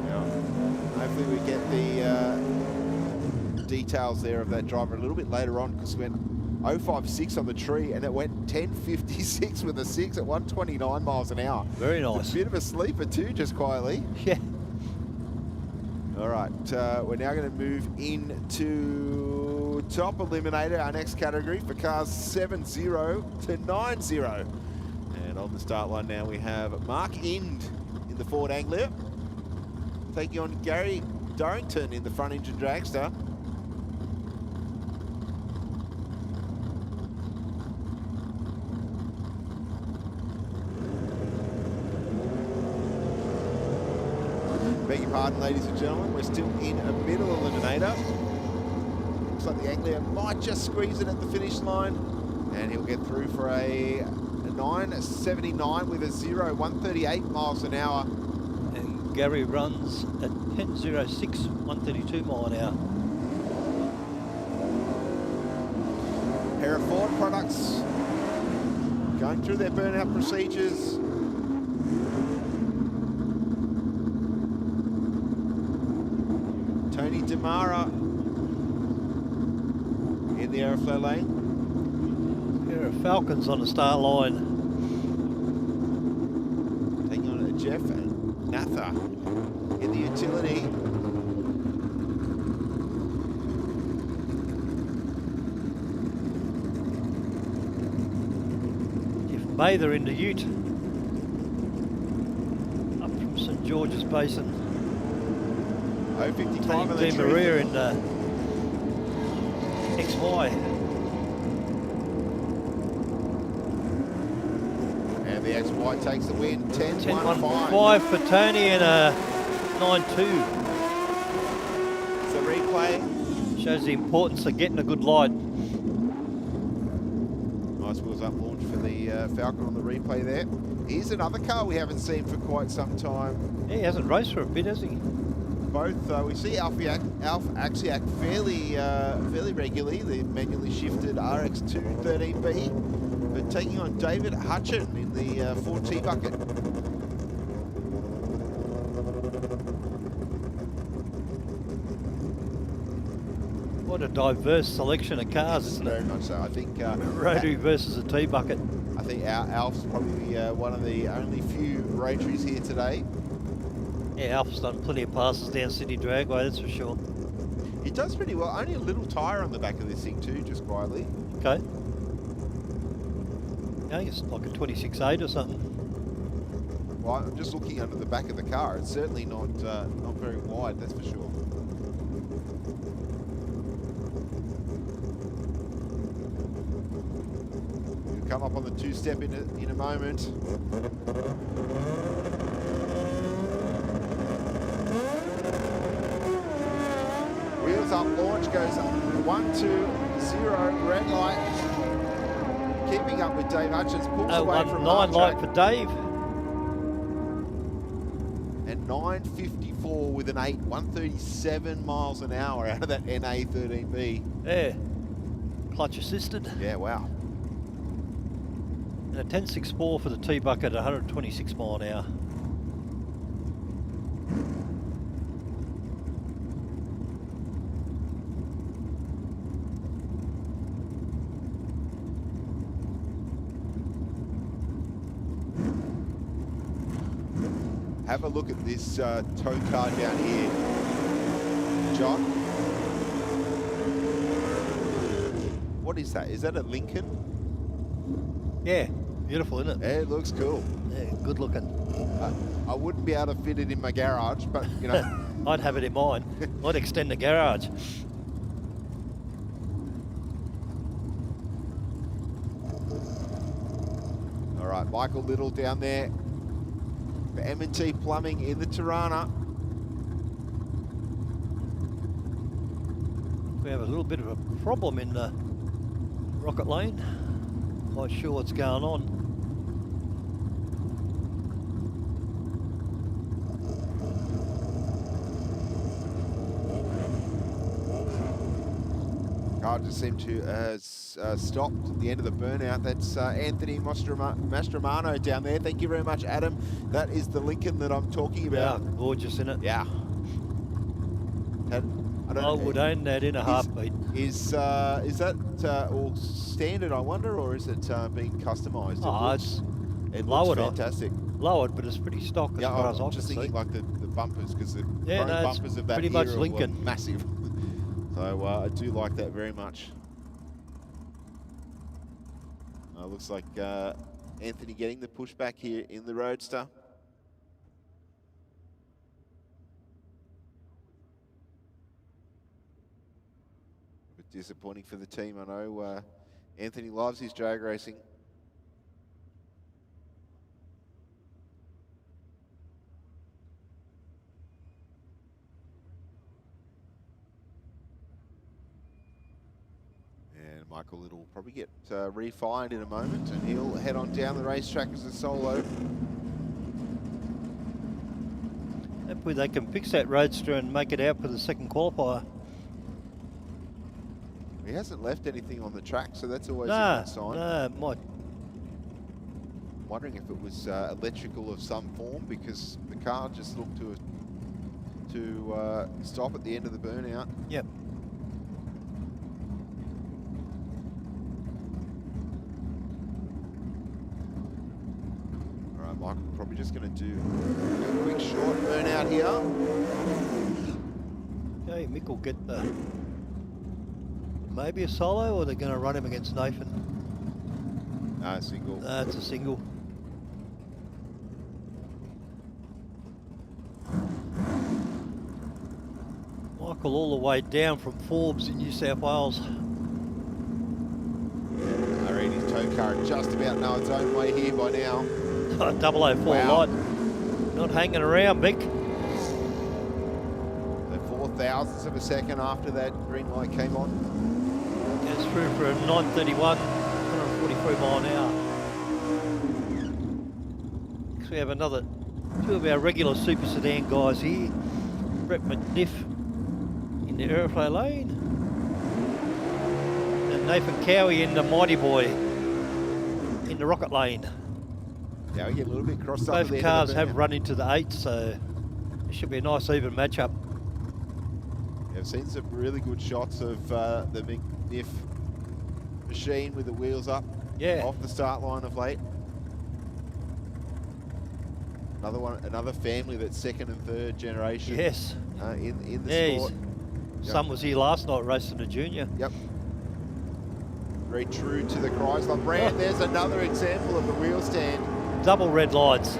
Now, hopefully we get the details there of that driver a little bit later on, because we went 056 on the tree and it went 1056 with a 6 at 129 miles an hour. Very nice. A bit of a sleeper too, just quietly. Yeah. All right, we're now going to move into top eliminator, our next category for cars 70 to 90. And on the start line now we have Mark Ind in the Ford Anglia, taking on Gary Dorrington in the front engine dragster. Beg your pardon, ladies and gentlemen, we're still in a middle eliminator. Looks like the Anglia might just squeeze it at the finish line, and he'll get through for a 9:79 with a 138 miles an hour. And Gary runs at 10:06, 132 mile an hour. Pair of Ford products going through their burnout procedures. Tony Demara in the aeroflow lane. Pair of Falcons on the start line. Taking on Jeff and Natha in the utility. Jeff Mather in the ute. Up from St George's Basin. 055 Team on the Di tree. Maria in XY. And the XY takes the win, 10-1-5. 10-1-5 for Tony and a 9-2. So replay. Shows the importance of getting a good light. Nice wheels up launch for the Falcon on the replay there. Here's another car we haven't seen for quite some time. Yeah, he hasn't raced for a bit, has he? Both, we see Alf Axiac fairly regularly, the manually shifted RX213B, but taking on David Hutchin in the Ford T-Bucket. What a diverse selection of cars, isn't it? Very much so. I think Roadie versus a T-Bucket. I think Alf's probably one of the only few rotaries here today. Yeah, Alf's done plenty of passes down Sydney Dragway, that's for sure. He does pretty well. Only a little tyre on the back of this thing too, just quietly. Okay. I think it's like a 26.8 or something. Well, I'm just looking under the back of the car. It's certainly not very wide, that's for sure. We'll come up on the two-step in a moment. Wheels up, launch goes up. 1, 2, 0, red light. Keeping up with Dave Hutchins, pulls away from 9 light for Dave. And 9:54 with an 8, 137 miles an hour out of that NA13B. Yeah, clutch assisted. Yeah, wow. And a 10.64 for the T-Bucket at 126 mile an hour. have a look at this tow car down here, John. What is that? Is that a Lincoln? Yeah, beautiful, isn't it? Yeah, it looks cool. Yeah, good looking. I wouldn't be able to fit it in my garage, but you know. I'd have it in mine. I'd extend the garage. All right, Michael Little down there for M&T Plumbing in the Tirana. We have a little bit of a problem in the rocket lane. Not sure what's going on. Car just seemed to stopped at the end of the burnout. That's Anthony Mastromano down there. Thank you very much, Adam. That is the Lincoln that I'm talking about. Yeah, gorgeous, isn't it? Yeah. I would own that in a heartbeat. Is that all standard, I wonder, or is it being customised? It looks fantastic. Lowered, but it's pretty stock as far as I can see. Just thinking like the bumpers, because the chrome no, bumpers of that pretty much era Lincoln. were massive. So I do like that very much. Looks like Anthony getting the pushback here in the Roadster. A bit disappointing for the team. I know Anthony loves his drag racing. Michael Little will probably get refined in a moment, and he'll head on down the racetrack as a solo. Hopefully they can fix that Roadster and make it out for the second qualifier. He hasn't left anything on the track, so that's always a good sign. Might. Wondering if it was electrical of some form, because the car just looked to stop at the end of the burnout. Yep. Michael probably just going to do a quick short burnout here. Okay, Mick will get the maybe a solo, or they're going to run him against Nathan. No, single. It's a single. Michael all the way down from Forbes in New South Wales. I read his tow car just about know its own way here by now. 004 light. Not hanging around, Mick. So 4,000ths of a second after that green light came on. Goes through for a 931, 143 mile an hour. Next we have two of our regular Super Sedan guys here. Brett McNiff in the airflow lane. And Nathan Cowie in the Mighty Boy in the rocket lane. Yeah, we get a little bit crossed up. Both cars have run into the 8, so it should be a nice even matchup. Yeah, I've seen some really good shots of the McNiff machine with the wheels up off the start line of late. Another family that's second and third generation. Yes. In the sport. Son was here last night racing a junior. Yep. Very true to the Chrysler brand. There's another example of the wheel stand. Double red lights.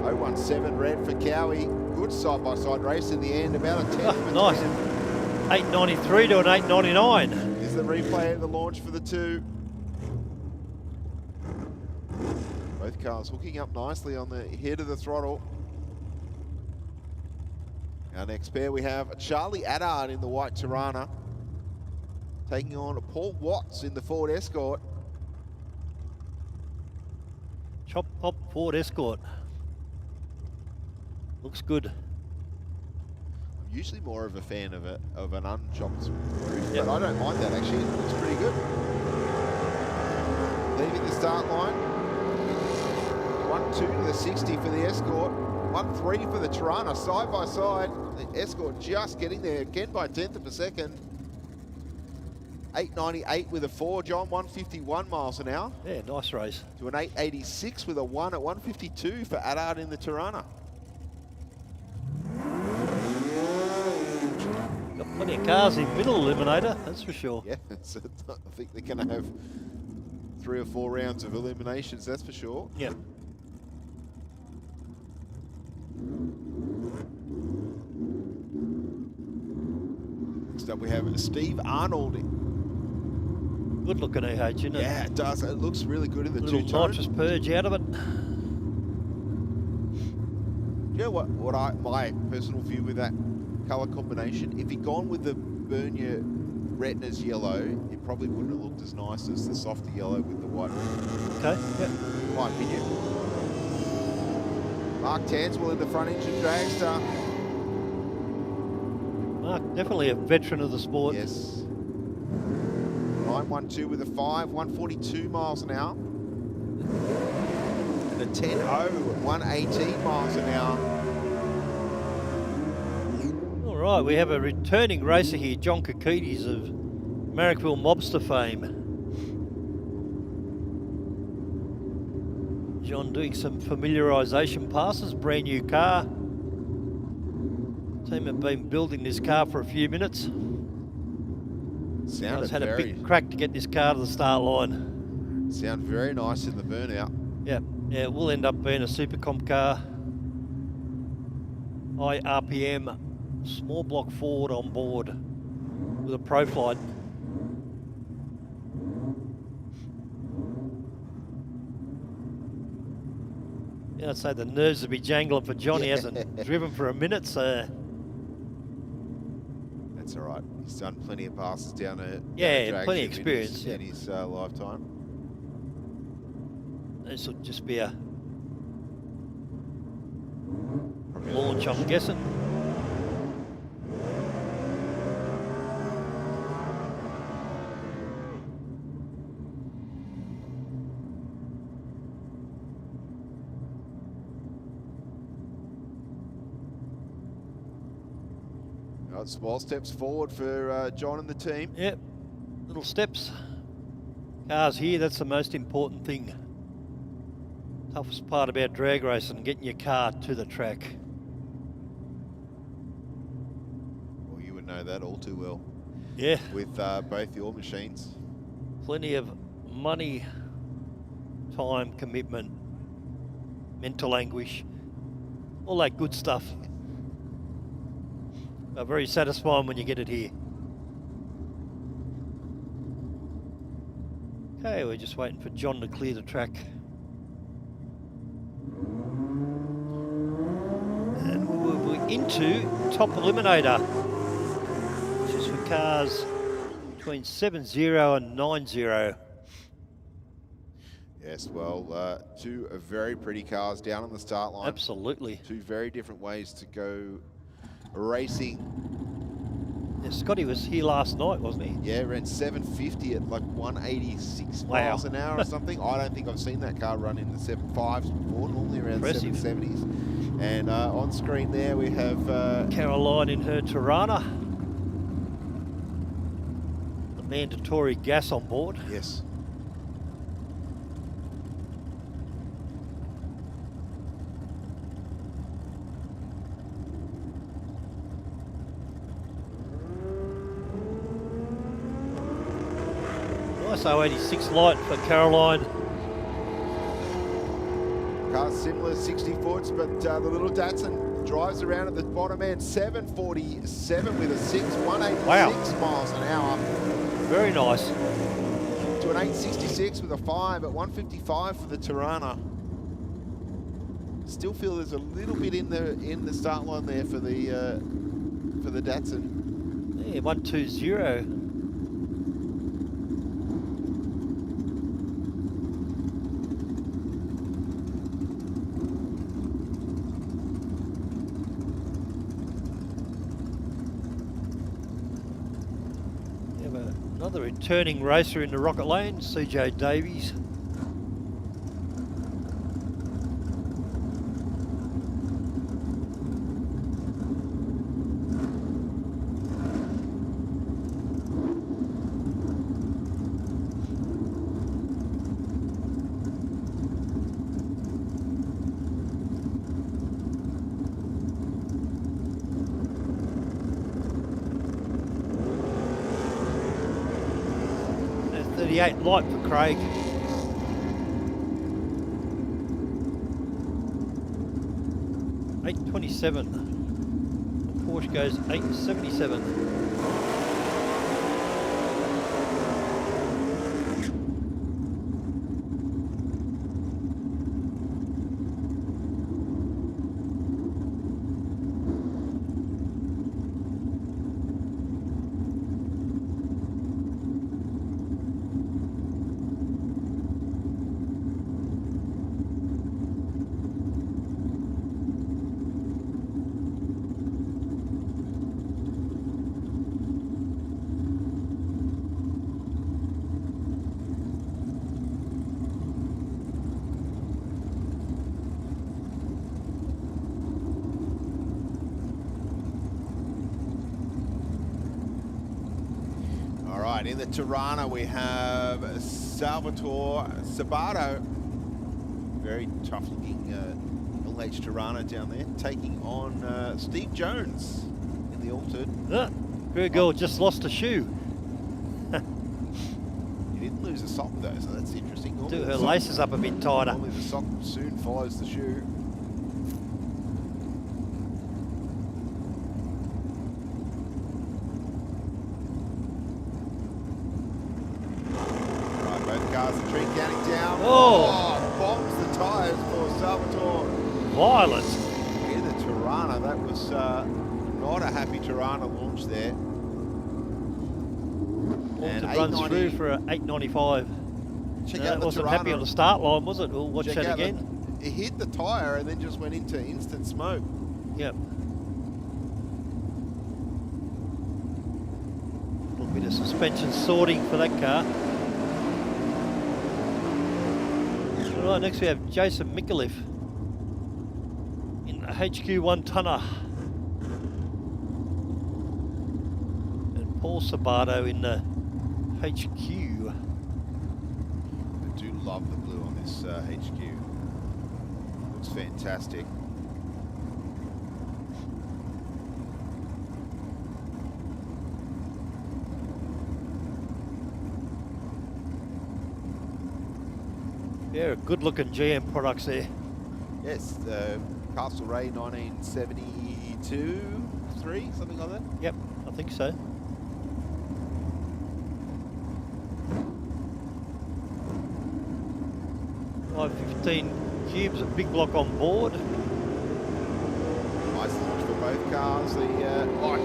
017 red for Cowie. Good side-by-side race in the end. About a 10. Nice. 893 to an 899. Is the replay at the launch for the two. Both cars hooking up nicely on the head of the throttle. Our next pair, we have Charlie Addard in the white Tirana, taking on Paul Watts in the Ford Escort. Chop Pop Ford Escort. Looks good. I'm usually more of a fan of an unchopped roof, but I don't mind that actually. It looks pretty good. Leaving the start line. 1-2 to the 60 for the Escort. 1-3 for the Tirana, side by side. The Escort just getting there again by 1/10 of a second. 898 with a 4, John, 151 miles an hour. Yeah, nice race. To an 886 with a 1 at 152 for Adard in the Tirana. Got plenty of cars in middle, Eliminator, that's for sure. Yeah, so I think they're going to have 3 or 4 rounds of eliminations, that's for sure. Yep. Next up we have Steve Arnold. Good looking EH, isn't it? Yeah, it does. It looks really good in the little two-tone. nitrous purge out of it. You know what my personal view with that colour combination, if he'd gone with the Bernier Retinas yellow, it probably wouldn't have looked as nice as the softer yellow with the white. Okay, yep. My opinion. Mark Tanswell in the front engine dragster. Mark, definitely a veteran of the sport. Yes. 912 with a 5, 142 miles an hour. And a 10.0, 118 miles an hour. All right, we have a returning racer here, John Kokides of Marrickville Mobster fame. John doing some familiarisation passes, brand new car. Team have been building this car for a few minutes. Sounded had a big crack to get this car to the start line. Sound very nice in the burnout. Yeah, it will end up being a super comp car. High RPM, small block Ford on board with a Proflight. Yeah, I'd say the nerves would be jangling for John. He hasn't driven for a minute, so. That's all right. He's done plenty of passes down a plenty of experience in his lifetime. This will just be a launch, I'm guessing. Small steps forward for John and the team. Yep, little steps. Cars here, that's the most important thing. Toughest part about drag racing, getting your car to the track. Well, you would know that all too well. Yeah. With both your machines. Plenty of money, time, commitment, mental anguish, all that good stuff. Very satisfying when you get it here. Okay, we're just waiting for John to clear the track. And we'll be into top eliminator, which is for cars between 7.0 and 9.0. Yes, well, 2 very pretty cars down on the start line. Absolutely. 2 very different ways to go racing. Yeah, Scotty was here last night, wasn't he? Yeah, ran 750 at like 186 miles an hour or something. I don't think I've seen that car run in the 7.5s before, normally around 770s. And on screen there we have Caroline in her Tirana. The mandatory gas on board. Yes. Nice 086 light for Caroline. Car's similar, 60 foots, but the little Datsun drives around at the bottom end. 747 with a 6, 186 miles an hour. Very nice. To an 866 with a 5 at 155 for the Tirana. Still feel there's a little bit in the start line there for the Datsun. Yeah, 120. Another returning racer in the Rocket Lane, CJ Davies. 38 light for Craig. $8.27. Porsche goes $8.77. In the Tirana, we have Salvatore Sabato. Very tough-looking LH Tirana down there, taking on Steve Jones in the altered. Good girl just lost a shoe. He didn't lose a sock though, so that's interesting. Do her laces up a bit tighter. Normally the sock soon follows the shoe. Bombs the tyres for Salvatore. Violent. In the Tirana, that was not a happy Tirana launch there. And runs through for an 8.95. Check out the wasn't Tirana. happy on the start line, was it? We'll watch that again. It hit the tyre and then just went into instant smoke. Yep. A little bit of suspension sorting for that car. Right, next we have Jason Mikuliv in a HQ1 tonner. And Paul Sabato in the HQ. I do love the blue on this HQ. Looks fantastic. Yeah, good-looking GM products there. Yes, Castle Ray 1972, 3, something like that. Yep, I think so. $5.15 cubes, a big block on board. Nice launch for both cars. The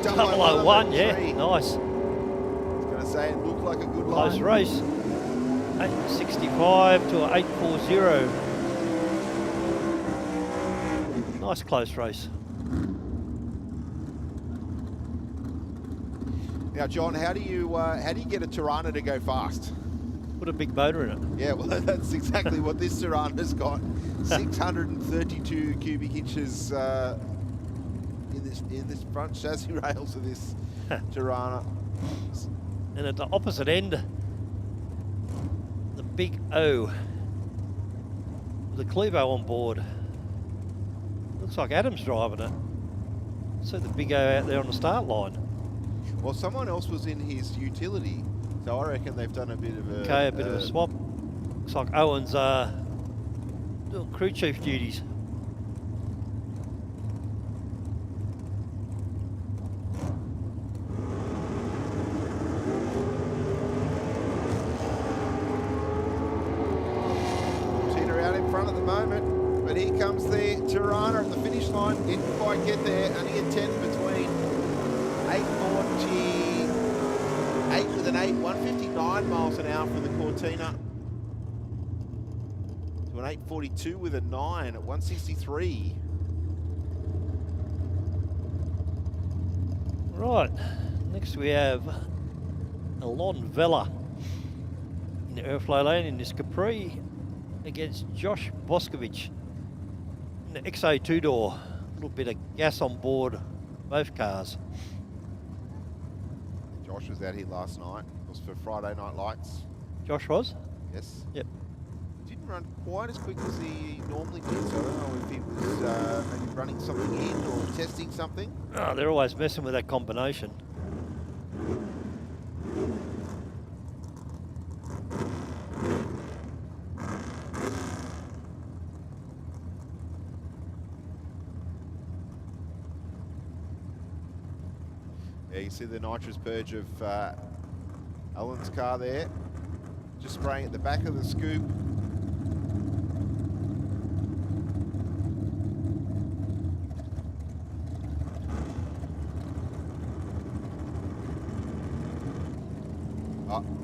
001, yeah, nice. I was going to say it looked like a good line. Close race. 8.65 to an 8.40. Nice close race. Now, John, how do you get a Tirana to go fast? Put a big motor in it. Yeah, well, that's exactly what this Tirana's got. 632 cubic inches in this front chassis rails of this Tirana. And at the opposite end, the big O with the Clevo on board. Looks like Adam's driving it. See the big O out there on the start line. Well, someone else was in his utility, so I reckon they've done a bit of a... Okay, a bit of a swap. Looks like Owen's doing crew chief duties. Tina out in front at the moment, but here comes the Tirana at the finish line. Didn't quite get there, only a 10 between 8.48 with an 8, 159 miles an hour for the Cortina. To an 8.42 with a 9 at 163. Right, next we have Alon Vella in the airflow lane in this Capri against Josh Boscovich in the XA 2-door. A little bit of gas on board both cars. Josh was out here last night. It was for Friday Night Lights. Josh was? Yes. Yep. Didn't run quite as quick as he normally did, so I don't know if he was maybe running something in or testing something. Oh, they're always messing with that combination. see the nitrous purge of Alan's car there. Just spraying at the back of the scoop.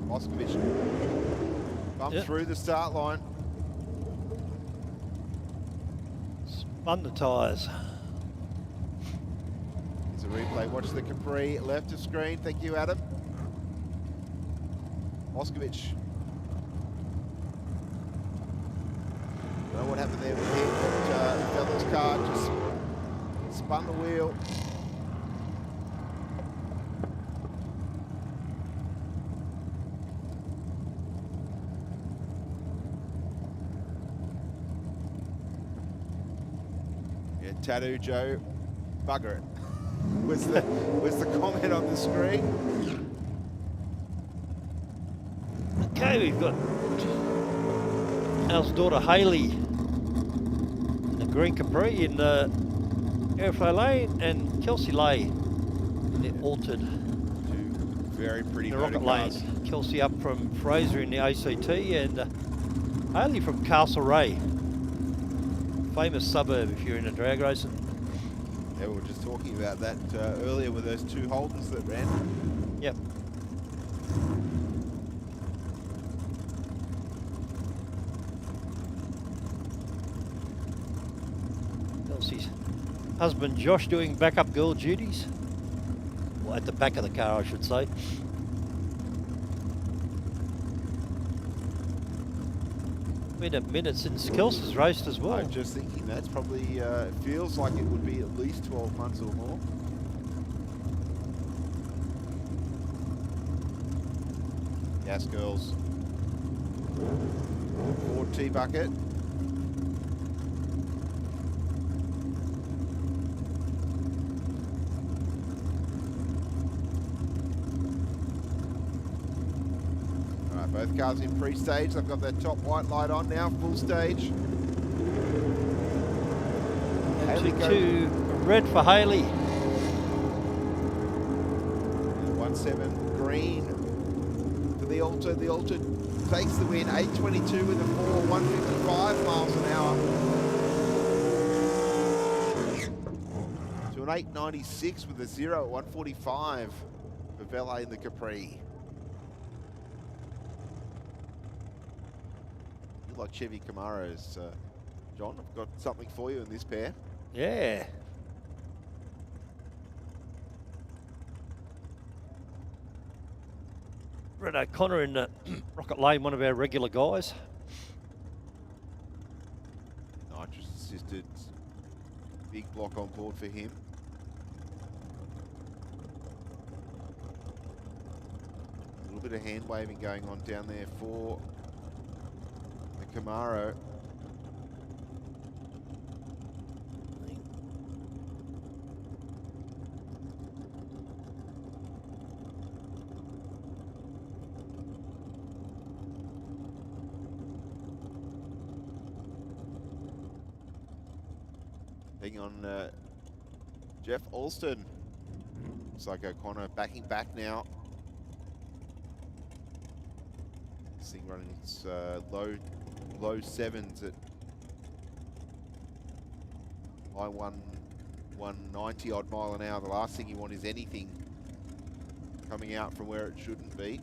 Moskovich bumped through the start line. Spun the tyres. Here's a replay. Watch the Capri left of screen. Thank you, Adam. Moskovich. Don't know what happened there with him, but Fella's car just spun the wheel. Tattoo Joe, bugger it, was the comment on the screen. Okay, we've got Al's daughter Hayley in the green Capri in the airflow lane, and Kelsey Lay in the altered. Two very pretty rocket cars. lane. Kelsey up from Fraser in the ACT, and Hayley from Castlereagh. Famous suburb if you're into drag racing. Yeah, we were just talking about that earlier with those two Holdens that ran. Yep. Kelsey's husband Josh doing backup girl duties. Well, at the back of the car, I should say. Been a minute since Kelsey's raced as well. I'm just thinking that's probably, feels like it would be at least 12 months or more. Gas Girls. Ford T-Bucket. Both cars in pre-stage. They've got their top white light on now, full stage. Two red for Hayley. 1-7 green for the Alter. The Alter takes the win. 8:22 with a 4, 155 miles an hour. To an 8:96 with a 0 at 145 for Valet in the Capri. Like Chevy Camaros. John, I've got something for you in this pair. Yeah. Red O'Connor in Rocket Lane, one of our regular guys. Nitrous assisted. Big block on board for him. A little bit of hand waving going on down there for Camaro. Thing on Jeff Alston. Looks like O'Connor backing back now. This thing running its low sevens at high 190 odd mile an hour. The last thing you want is anything coming out from where it shouldn't be.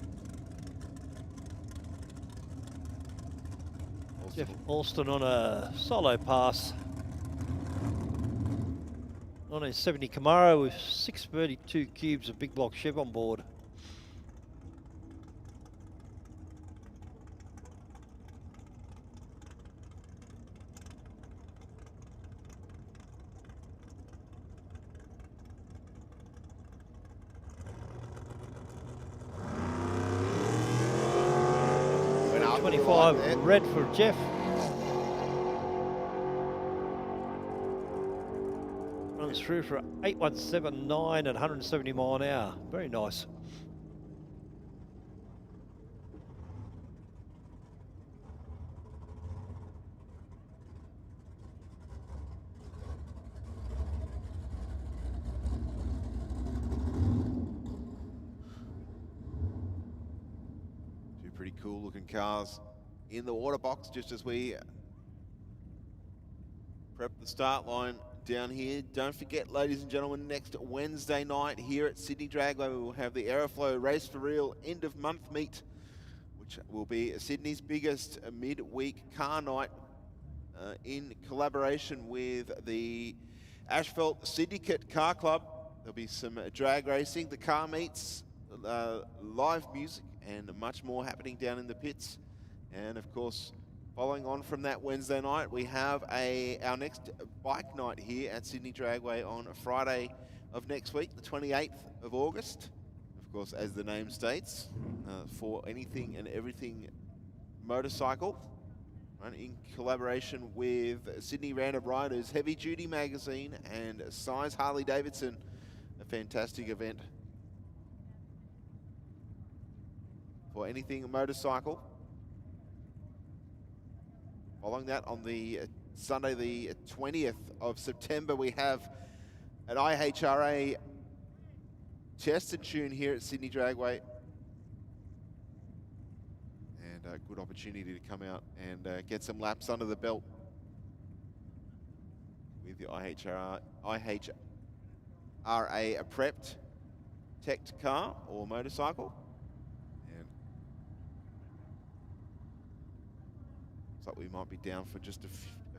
Jeff Alston on a solo pass on a 70 Camaro with 632 cubes of big block Chev on board. Red for Jeff. Runs through for 8.179 at 170 mile an hour. Very nice. cool looking cars in the water box just as we prep the start line down here. Don't forget, ladies and gentlemen, next Wednesday night here at Sydney Dragway, we will have the Aeroflow Race for Real end of month meet, which will be Sydney's biggest midweek car night in collaboration with the Asphalt Syndicate Car Club. There'll be some drag racing, the car meets, live music, and much more happening down in the pits. And of course, following on from that Wednesday night, we have our next bike night here at Sydney Dragway on Friday of next week, the 28th of August. Of course, as the name states, for anything and everything motorcycle, right, in collaboration with Sydney Random Riders, Heavy Duty Magazine, and Size Harley Davidson. A fantastic event for anything motorcycle. Following that, on the Sunday, the 20th of September, we have an IHRA test and tune here at Sydney Dragway. And a good opportunity to come out and get some laps under the belt with the IHRA prepped teched car or motorcycle. Like we might be down for just a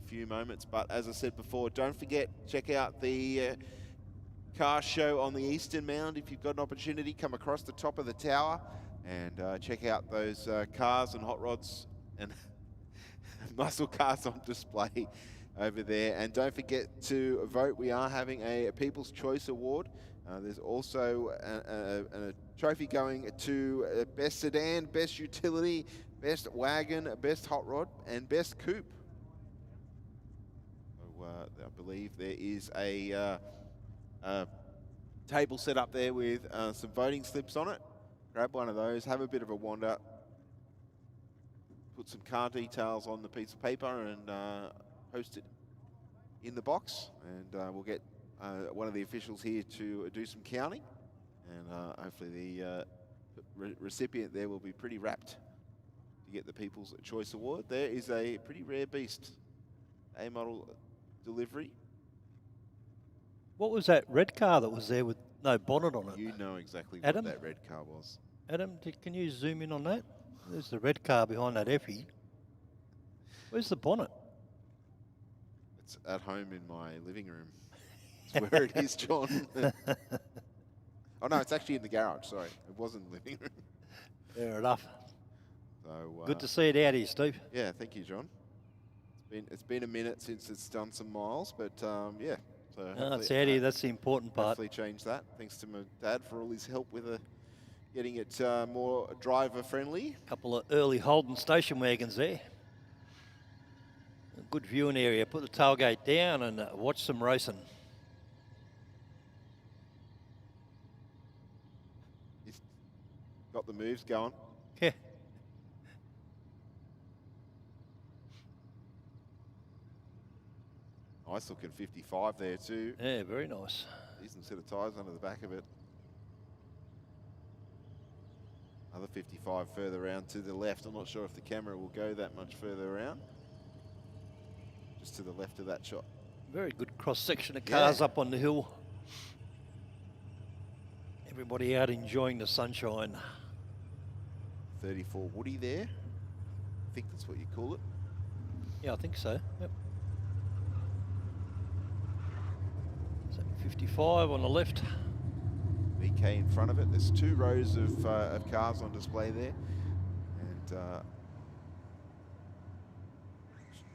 few moments, but as I said before, don't forget, check out the car show on the Eastern Mound. If you've got an opportunity, come across the top of the tower and check out those cars and hot rods and muscle cars on display over there. And don't forget to vote. We are having a People's Choice Award. There's also a trophy going to Best Sedan, Best Utility, Best Wagon, Best Hot Rod, and Best Coupe. So I believe there is a table set up there with some voting slips on it. Grab one of those, have a bit of a wander, put some car details on the piece of paper and post it in the box. And we'll get one of the officials here to do some counting. And hopefully the recipient there will be pretty rapt to get the People's Choice Award. There is a pretty rare beast, A-model delivery. What was that red car that was there with no bonnet on it? You know exactly Adam? what that red car was. Adam, can you zoom in on that? There's the red car behind that Effie. Where's the bonnet? It's at home in my living room. It's where it is, John. Oh no, it's actually in the garage, sorry. It wasn't in the living room. Fair enough. So, good to see it out here, Steve. Yeah, thank you, John. It's been a minute since it's done some miles, but yeah. So it's out here. That's the important part. Hopefully change that. Thanks to my dad for all his help with getting it more driver friendly. A couple of early Holden station wagons there. A good viewing area. Put the tailgate down and watch some racing. He's got the moves going. Yeah. Nice looking 55 there too. Yeah, very nice. Decent set of tyres under the back of it. Another 55 further around to the left. I'm not sure if the camera will go that much further around. Just to the left of that shot. Very good cross section of cars up on the hill. Everybody out enjoying the sunshine. 34 Woody there. I think that's what you call it. Yeah, I think so. Yep. 55 on the left. VK in front of it. There's two rows of cars on display there. And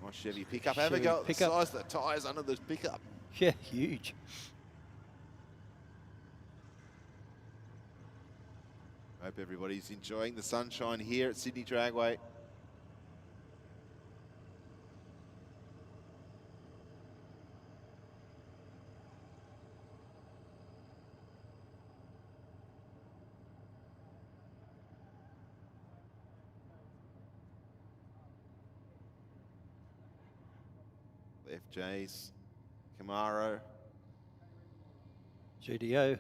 nice Chevy pickup. Have a go at the size of the tyres under this pickup. Yeah, huge. Hope everybody's enjoying the sunshine here at Sydney Dragway. FJs, Camaro, GDO.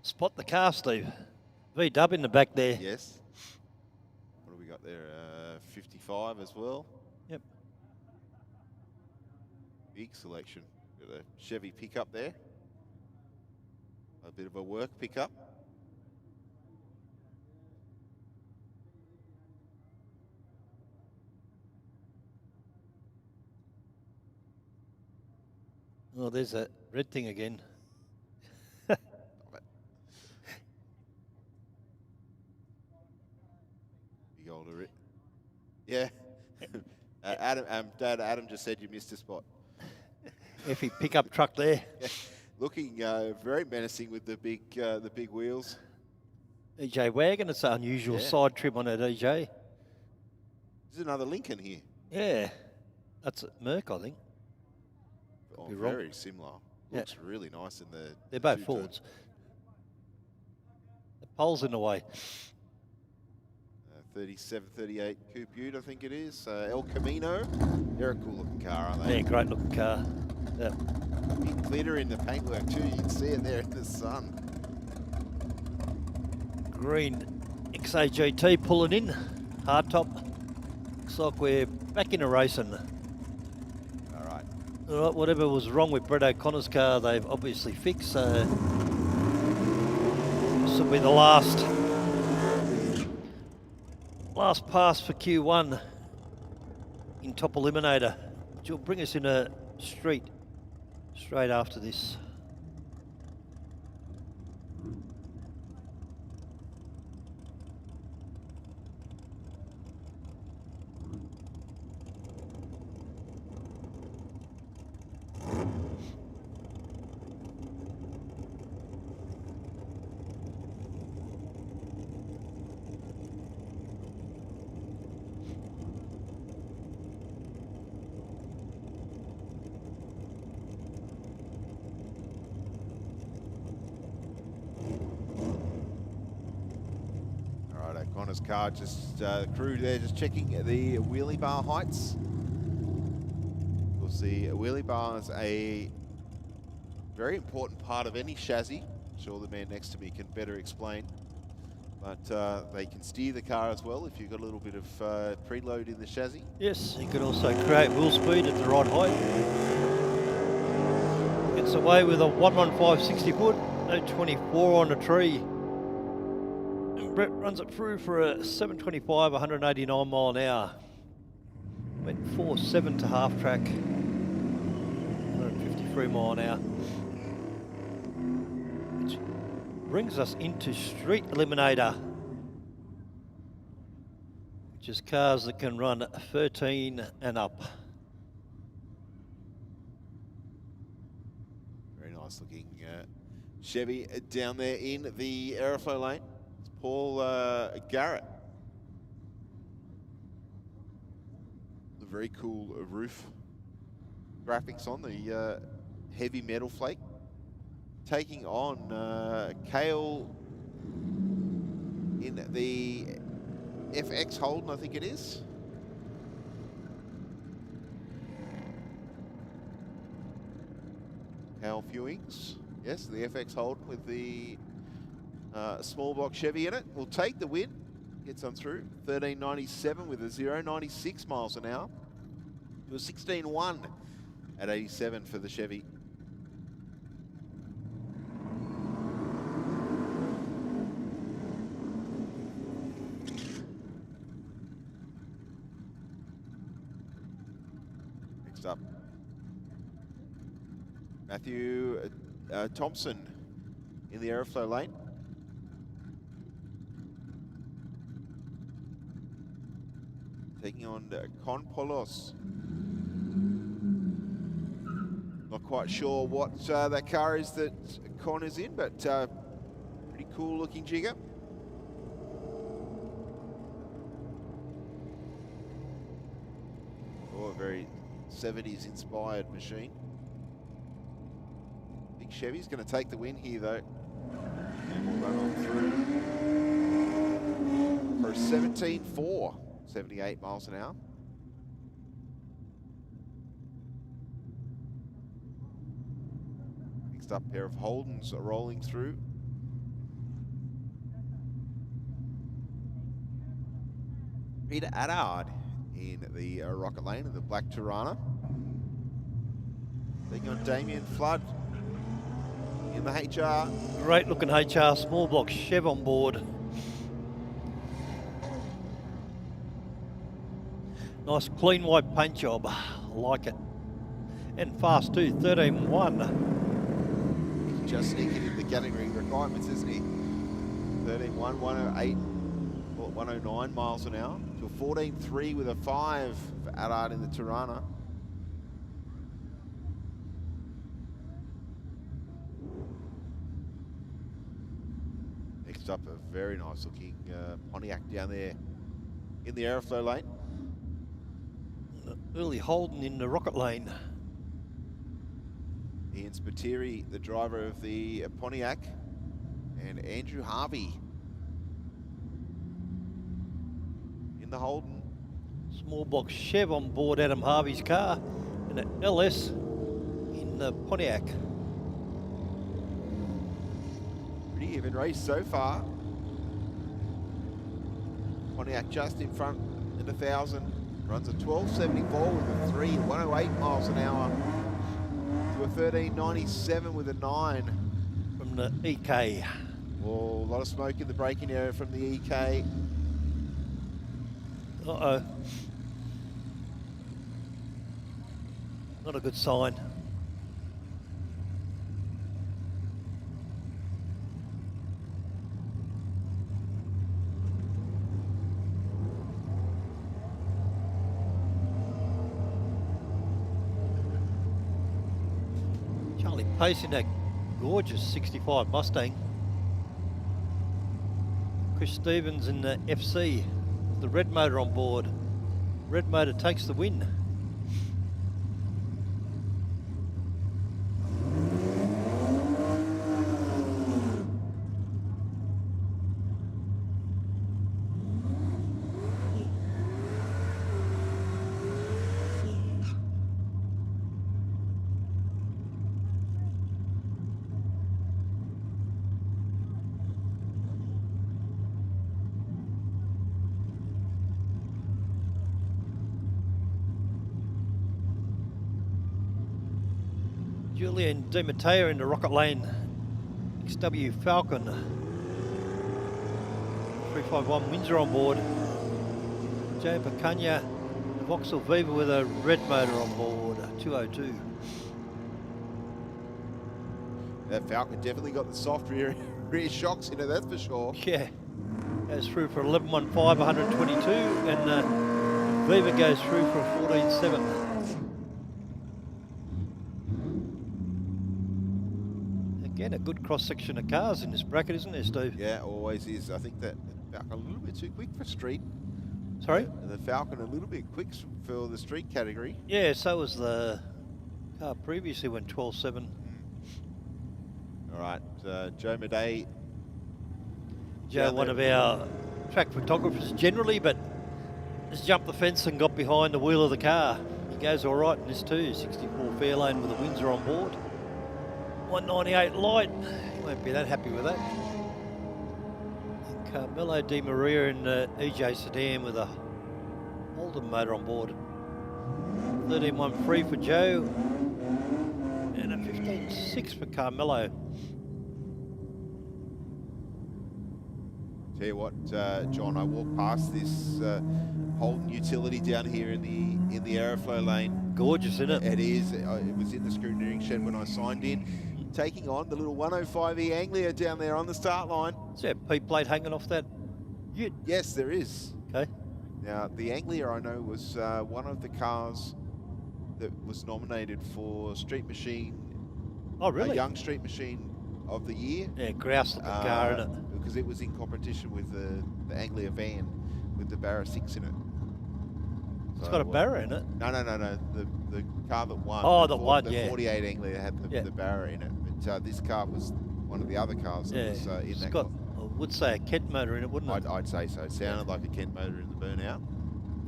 Spot the car, Steve. V-dub in the back there. Yes. got there? 55 as well. Yep. Big selection. Got a Chevy pickup there. A bit of a work pickup. Oh, there's that red thing again. Big old red. Yeah. Adam just said you missed a spot. Effie pickup truck there. Yeah. Looking very menacing with the big wheels. EJ wagon, it's an unusual side trim on it, EJ. There's another Lincoln here. Yeah, that's a Merc, I think. Oh, be wrong. very similar. Looks really nice in the. They're both two-tone. Fords. The pole's in the way. 37, 38 Coupe Ute, I think it is. El Camino. They're a cool looking car, aren't they? Yeah, great looking car. Yeah. Big glitter in the paintwork too. You can see it there in the sun. Green XAGT pulling in. Hardtop. Looks like we're back into racing. All right. All right, whatever was wrong with Brett O'Connor's car, they've obviously fixed. So this will be the last pass for Q1 in top Eliminator, which will bring us in a street straight after this. Connor's car just crew there, just checking the wheelie bar heights. We'll see wheelie bar is a very important part of any chassis. I'm sure the man next to me can better explain. But they can steer the car as well if you've got a little bit of preload in the chassis. Yes, you can also create wheel speed at the right height. Gets away with a 115 60 foot, no 24 on the tree. Brett runs it through for a 725, 189 mile an hour. Went 4.7 to half track, 153 mile an hour. Which brings us into Street Eliminator, which is cars that can run 13 and up. Very nice looking Chevy down there in the aeroflow lane. Paul Garrett. The very cool roof graphics on the heavy metal flake. Taking on Kale in the FX Holden, I think it is. Kale Fewings. Yes, the FX Holden with the small block Chevy in it. Will take the win. Gets on through. 13.97 with a 0.96 miles an hour. It was 16.1 at 87 for the Chevy. Next up, Matthew Thompson in the aeroflow lane. Taking on Con Polos. Not quite sure what that car is that Con is in, but pretty cool looking jigger. Oh, a very 70s inspired machine. Big Chevy's going to take the win here though. And we'll run on through for a 17.4. 78 miles an hour. Next up, pair of Holdens are rolling through. Peter Adard in the Rocket Lane in the black Tirana. Taking on Damien Flood in the HR. Great looking HR small block Chev on board. Nice clean white paint job. I like it. And fast too, 13.1. He's just sneaking in the category requirements, isn't he? 13.1, 108, well, 109 miles an hour. To a 14.3 with a 5 for Adard in the Tirana. Next up, a very nice looking Pontiac down there in the Aeroflow lane. Early Holden in the Rocket Lane. Ian Spiteri, the driver of the Pontiac, and Andrew Harvey in the Holden. Small block Chev on board Adam Harvey's car, and an LS in the Pontiac. Pretty even race so far. Pontiac just in front at 1,000. Runs a 12.74 with a 3, 108 miles an hour. To a 13.97 with a 9. From the EK. Oh, a lot of smoke in the braking area from the EK. Uh-oh. Not a good sign. Charlie Pace in that gorgeous 65 Mustang. Chris Stevens in the FC, the red motor on board. Red motor takes the win. Julian Di Matteo in the Rocket Lane, XW Falcon. 351 Windsor on board. Joe Pacagna, the Vauxhall Viva with a red motor on board, 202. That Falcon definitely got the soft rear shocks in it, that's for sure. Yeah, goes through for 11.15, 122, and Viva goes through for 14.7. Again, a good cross-section of cars in this bracket, isn't there, Steve? Yeah, always is. I think that Falcon a little bit too quick for street. Sorry? The Falcon a little bit quick for the street category. Yeah, so was the car previously went 12.7. All right, Joe Madej. Joe, one of our track photographers generally, but has jumped the fence and got behind the wheel of the car. He goes all right in this too, 64 Fairlane with a Windsor on board. 198 light, he won't be that happy with that. And Carmelo Di Maria in the EJ Sedan with a Holden motor on board. 13.1 free for Joe, and a 15.6 for Carmelo. Tell you what, John, I walked past this Holden utility down here in the Aeroflow lane. Gorgeous, isn't it? It is. It was in the scrutineering shed when I signed in. Taking on the little 105E Anglia down there on the start line. Is there a P plate hanging off that? Yes, there is. Okay. Now, the Anglia, I know, was one of the cars that was nominated for Street Machine. Oh, really? A Young Street Machine of the Year. Yeah, grouse looking car, isn't it? Because it was in competition with the Anglia van with the Barra 6 in it. It's got a Barra in it? No. The car that won. Oh, the one, the yeah. 48 Anglia had the Barra in it. But this car was one of the other cars that was in it's that. got, I would say, a Kent motor in it, wouldn't it? I'd say so. It sounded like a Kent motor in the burnout.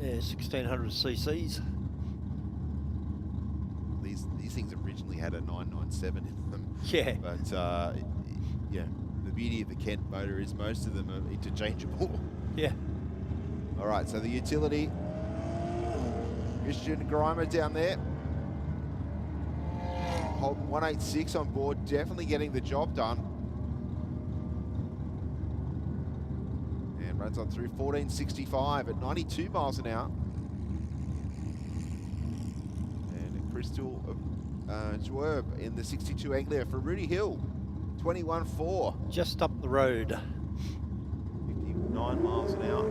Yeah, 1600 cc's. These things originally had a 997 in them. Yeah. But yeah, the beauty of the Kent motor is most of them are interchangeable. Yeah. All right, so the utility, Christian Grimer down there. Holding 186 on board, definitely getting the job done. And runs on through 1465 at 92 miles an hour. And Crystal Schwerb in the 62 Anglia for Rudy Hill, 21.4. Just up the road. 59 miles an hour.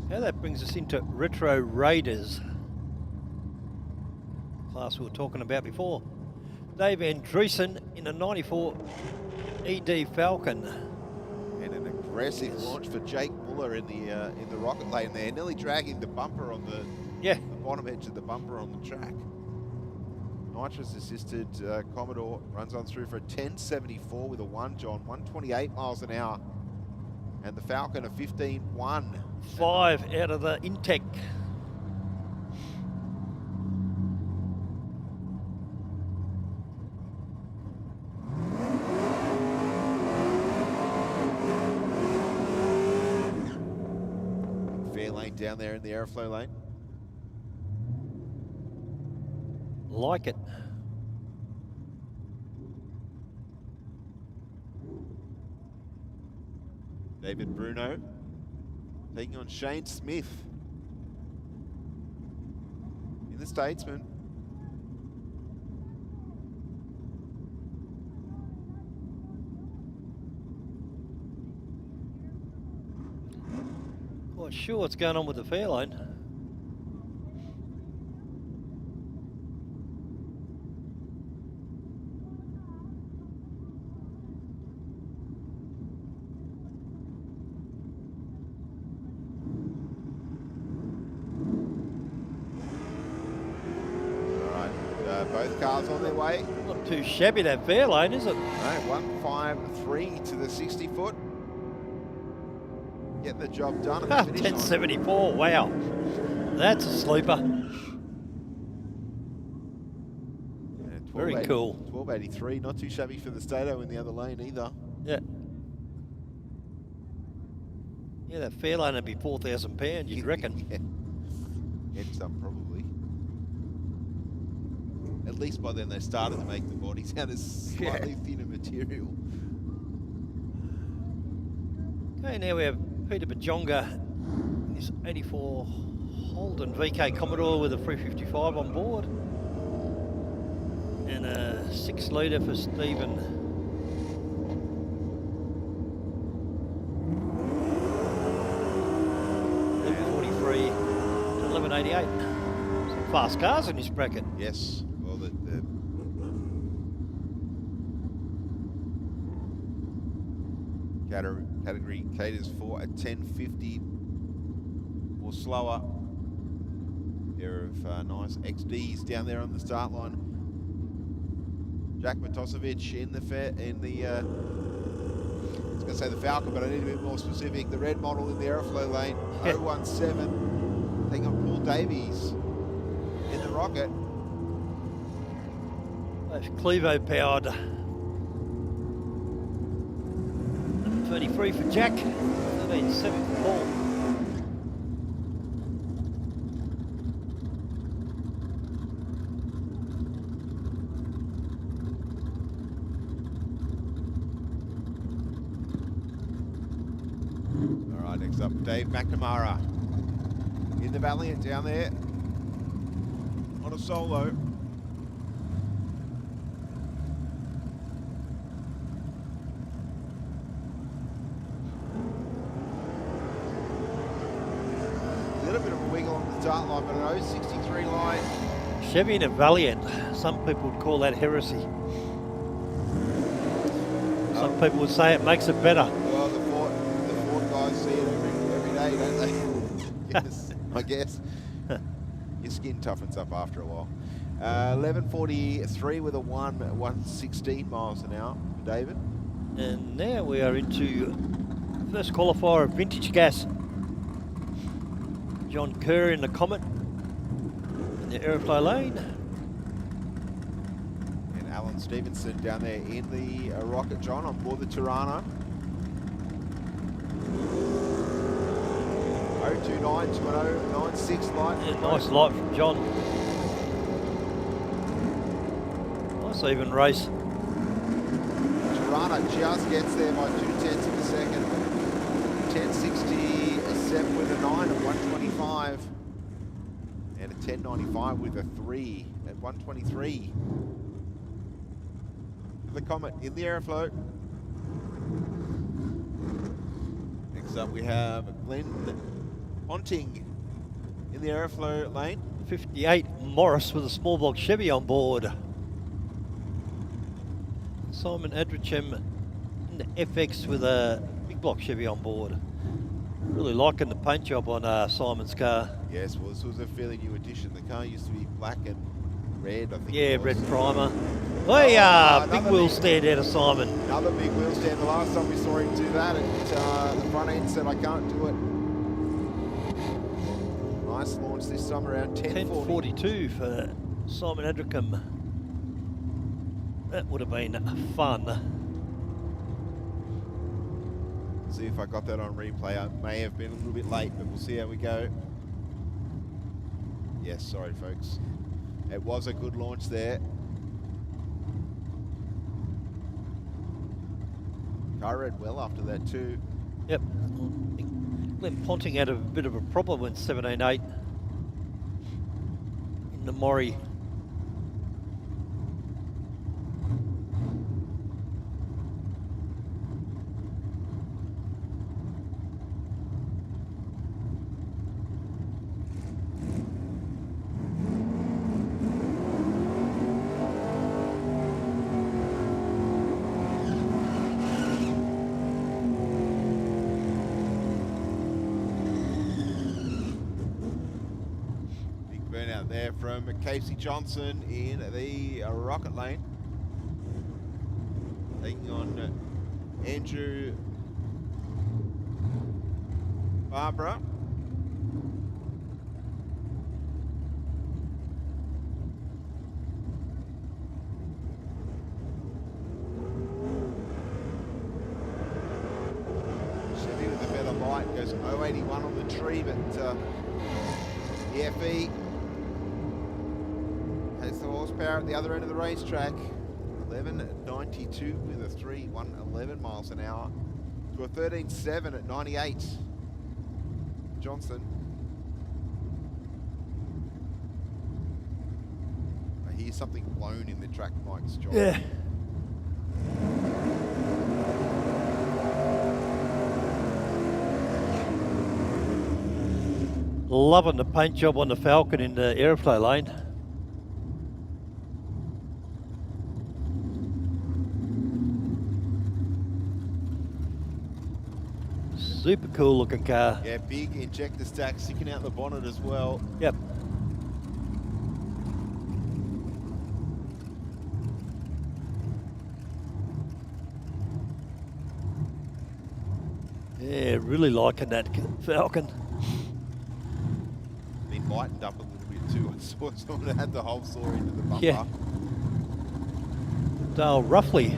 Now that brings us into Retro Raiders, class we were talking about before. Dave Andreessen in a 94 ED Falcon. And an aggressive launch for Jake Muller in the rocket lane there, nearly dragging the bumper on the bottom edge of the bumper on the track. Nitrous assisted Commodore runs on through for a 10.74 with a 1, John, 128 miles an hour. And the Falcon a 15.1. 5 out of the Intec. Fair lane down there in the aeroflow lane. Like it. David Bruno taking on Shane Smith in the Statesman. Quite sure what's going on with the Fairlane. Both cars on their way. Not too shabby that Fairlane, is it? No, 153 to the 60 foot. Getting the job done. 1074, wow. That's a sleeper. Very cool. 1283, not too shabby for the Stato in the other lane either. Yeah. Yeah, that Fairlane would be 4,000 pounds, you'd reckon. And some probably. At least by then they started to make the bodies out of slightly thinner material. Okay, now we have Peter Bajonga in his 84 Holden VK Commodore with a 355 on board. And a 6 litre for Stephen. .43 to 1188. Some fast cars in this bracket. Yes. Well, the category caters for a 1050 or slower. Pair of nice XDs down there on the start line. Jack Matosevic in the I was going to say the Falcon, but I need to be more specific. The red model in the aeroflow lane, 017, taking on Paul Davies in the rocket. That's Clevo powered. 33 for Jack, 13.7 for Paul. All right, next up, Dave McNamara in the Valiant down there on a solo. A little bit of a wiggle on the start line, but an 063 line. Chevy in a Valiant, some people would call that heresy. Some people would say it makes it better. Well, the Ford guys see it every day, don't they? Yes, I guess. Your skin toughens up after a while. 1143 with a 116 miles an hour for David. And now we are into First qualifier of Vintage Gas. John Kerr in the Comet in the airflow lane. And Alan Stevenson down there in the Rocket John on board the Tirana. 029 to an 096 light. Yeah, nice light from John. Nice even race. Tirana just gets there by 0.2 of a second. 1067 with a 9 at 125. And a 1095 with a 3 at 123. The Comet in the airflow. Next up we have Glenn Ponting in the airflow lane. 58 Morris with a small block Chevy on board. Simon Adricham in the FX with a big block Chevy on board. Really liking the paint job on Simon's car. Yes, well, this was a fairly new addition. The car used to be black and red, I think. Yeah, red primer. Oh, big wheel stand out of Simon. Another big wheel stand. The last time we saw him do that, the front end said, I can't do it. Nice launch this time around 10:42 for Simon Adricum. That would have been fun. See if I got that on replay. I may have been a little bit late, but we'll see how we go. Yes, sorry folks. It was a good launch there. Car ran well after that too. Yep. Glenn Ponting had a bit of a problem with 17.8 in the Maury. Burnout there from Casey Johnson in the Rocket lane. Taking on Andrew Barbara. Chevy with a better light, goes 081 on the tree, but the FE has the horsepower at the other end of the racetrack. 1192 with a 3, 111 miles an hour to a 13.7 at 98. Johnson. I hear something blown in the track mics, John. Yeah. Loving the paint job on the Falcon in the airflow lane. Super cool looking car. Yeah, big injector stack sticking out the bonnet as well. Yep. Yeah, really liking that Falcon. Been lightened up a little bit too. I saw someone that had the whole saw into the bumper. Yeah. Dale roughly.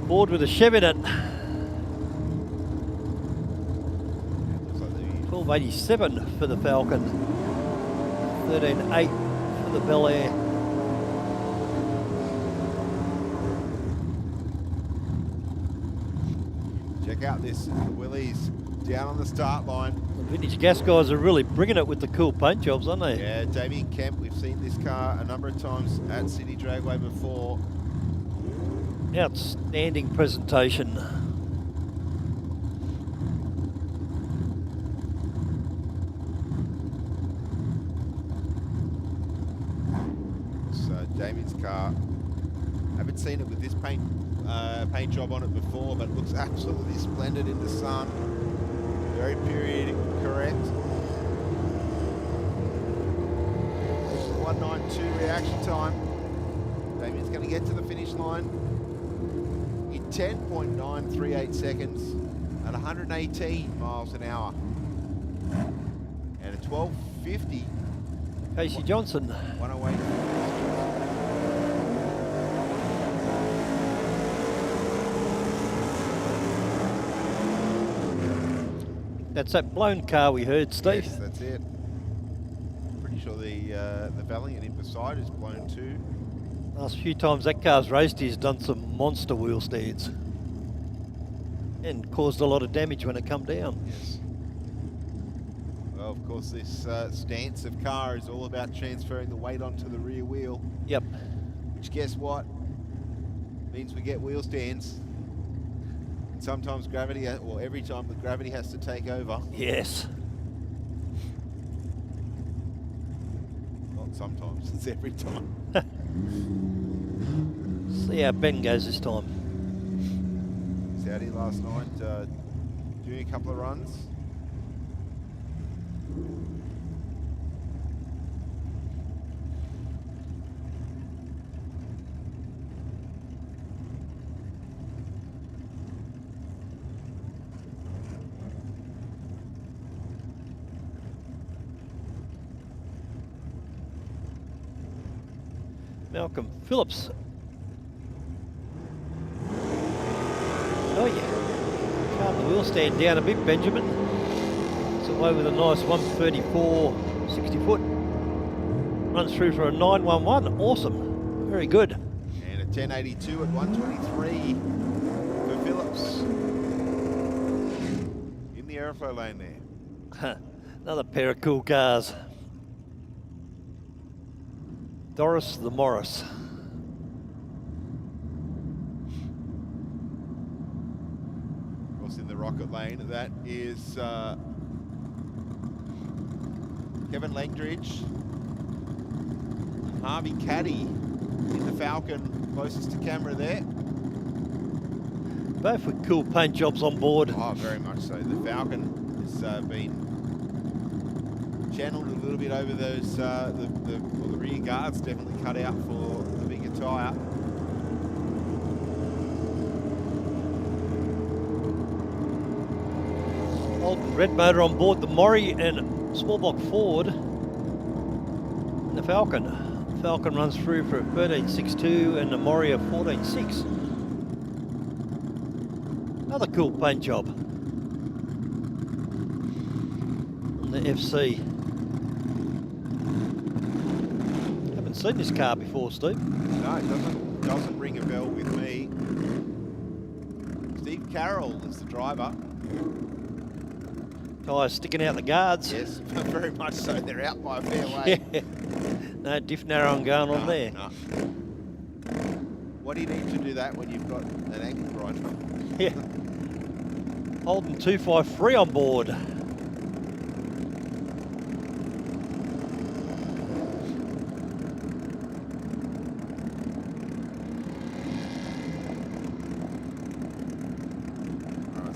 Board with a Chevy in it. 1287 for the Falcon. 13.8 for the Bel Air. Check out this Willys down on the start line. The Vintage Gas guys are really bringing it with the cool paint jobs, aren't they? Yeah, Damien Kemp, we've seen this car a number of times at Sydney Dragway before. Outstanding presentation. So Damien's car, haven't seen it with this paint job on it before, but it looks absolutely splendid in the sun. Very period correct. 192 1-2 reaction time. Damien's going to get to the finish line in 10.938 seconds at 118 miles an hour. And a 12.50. Casey Johnson. 108. That's that blown car we heard, Steve. Yes, that's it. Pretty sure the Valiant in beside is blown too. Last few times that car's raced, he's done some monster wheel stands and caused a lot of damage when it come down. Yes. Well, of course, this stance of car is all about transferring the weight onto the rear wheel. Yep. Which, guess what? Means we get wheel stands. And sometimes gravity, well, every time the gravity has to take over. Yes. Not sometimes, it's every time. See how Ben goes this time. Saudi last night, doing a couple of runs. Malcolm Phillips. Oh yeah. Calm the wheel stand down a bit, Benjamin. It's away with a nice 134, 60 foot. Runs through for a 911. Awesome. Very good. And a 1082 at 123 for Phillips. In the airflow lane there. Another pair of cool cars. Doris the Morris. Of course, in the rocket lane, that is Kevin Langdridge. Harvey Caddy in the Falcon, closest to camera there. Both with cool paint jobs on board. Oh, very much so. The Falcon has been channeled a little bit over those, the rear guards, definitely cut out for the bigger tyre. Old red motor on board the Mori and small block Ford in the Falcon. The Falcon runs through for a 13.62 and the Mori a 14.6. Another cool paint job on the FC. Haven't seen this car before, Steve. No, it doesn't ring a bell with me. Steve Carroll is the driver. Tyres sticking out the guards. Yes, very much so. They're out by a fair way. Yeah. No diff narrowing going on there. No. What do you need to do that when you've got an angle grinder? Yeah. Holden 253 on board.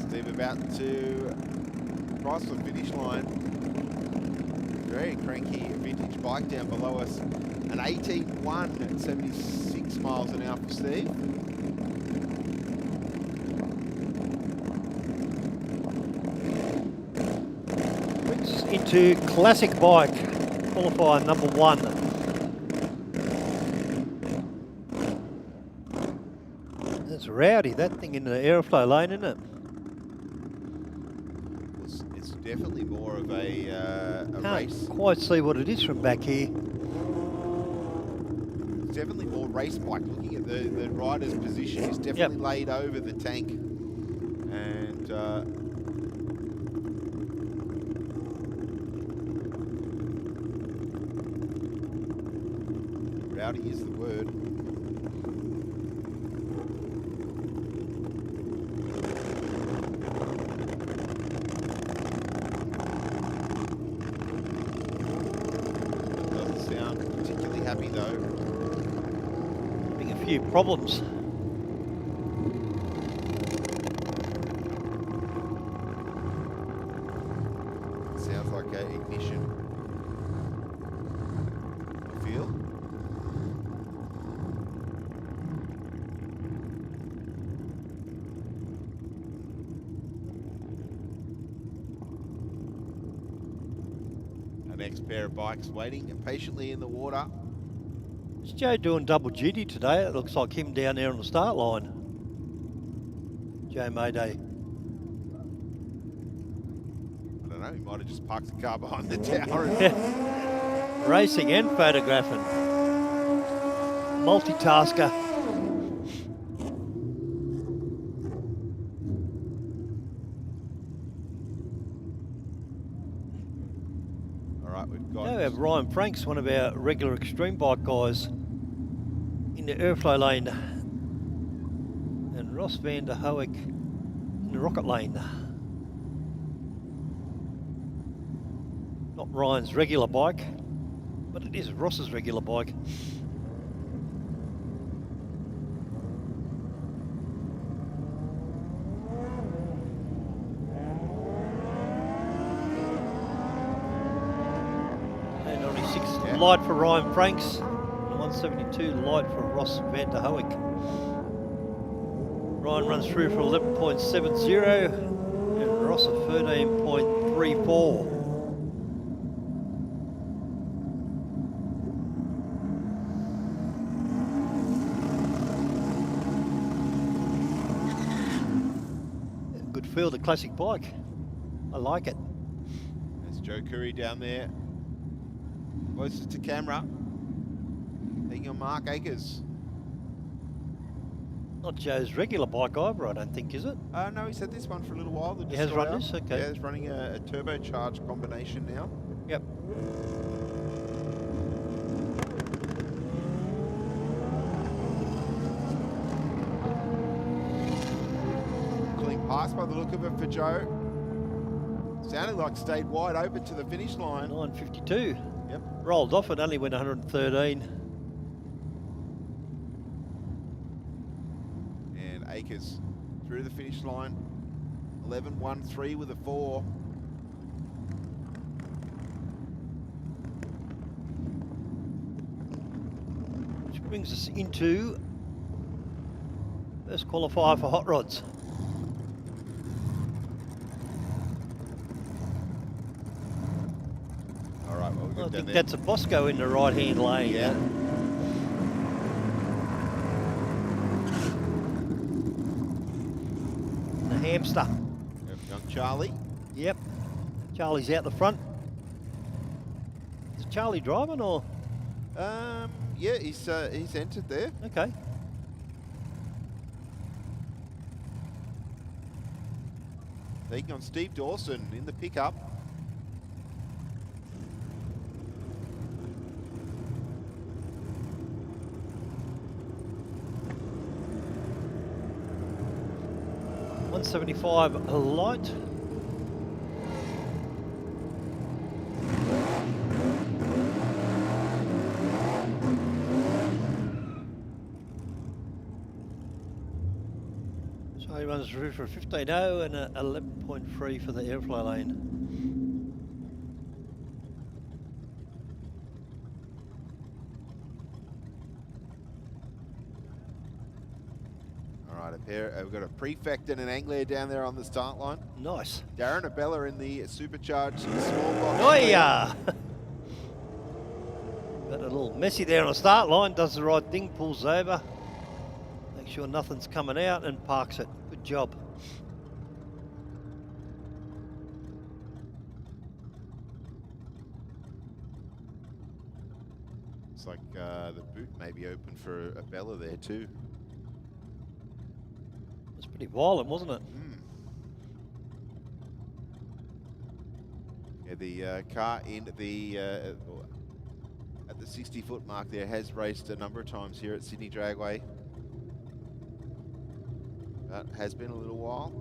Steve about to cross the finish line. Very cranky vintage bike down below us. An 18.1 at 76 miles an hour for Steve. Brings into classic bike, qualifier number 1. That's rowdy, that thing in the aeroflow lane, isn't it? It's definitely more of a Can't race. quite see what it is from back here. It's definitely more race bike. Looking at the rider's position, he's definitely laid over the tank. And rowdy is the word. Doesn't sound particularly happy though. Having a few problems. Sounds like ignition. I feel. Next pair of bikes waiting patiently in the water. Is Joe doing double duty today? It looks like him down there on the start line. Joe Mayday. I don't know, he might have just parked the car behind the tower. Racing and photographing. Multitasker. All right, we've got... Now we have Ryan Franks, one of our regular extreme bike guys, in the airflow lane. And Ross van der Hoek in the rocket lane. Not Ryan's regular bike, but it is Ross's regular bike. Light for Ryan Franks, 172 light for Ross van der Hoek. Ryan runs through for 11.70 and Ross a 13.34. Good feel, the classic bike. I like it. There's Joe Curry down there. Closest to camera. Taking on Mark Akers. Not Joe's regular bike either, I don't think, is it? No, he's had this one for a little while. He has run this? Okay. Yeah, he's running a turbocharged combination now. Yep. Clean pass by the look of it for Joe. Sounded like stayed wide open to the finish line. 9:52. Yep. Rolled off and only went 113. And Akers through the finish line. 11.13 with a 4. Which brings us into first qualifier for hot rods. All right, well, I think that's a Bosco in the right-hand lane. Yeah. The hamster. Young Charlie. Yep. Charlie's out the front. Is Charlie driving or? Yeah, he's entered there. Okay. Taking on Steve Dawson in the pickup. .175 light. So he runs through for a 15.0 and a 11.3 for the airflow lane. We've got a Prefect and an Angler down there on the start line. Nice. Darren Abella in the supercharged small box. Oh yeah! Got a little messy there on the start line, does the right thing, pulls over, makes sure nothing's coming out and parks it. Good job. Looks like the boot may be open for Abella there too. It's pretty violent, wasn't it? Yeah, the car in the at the 60-foot mark there has raced a number of times here at Sydney Dragway. But has been a little while.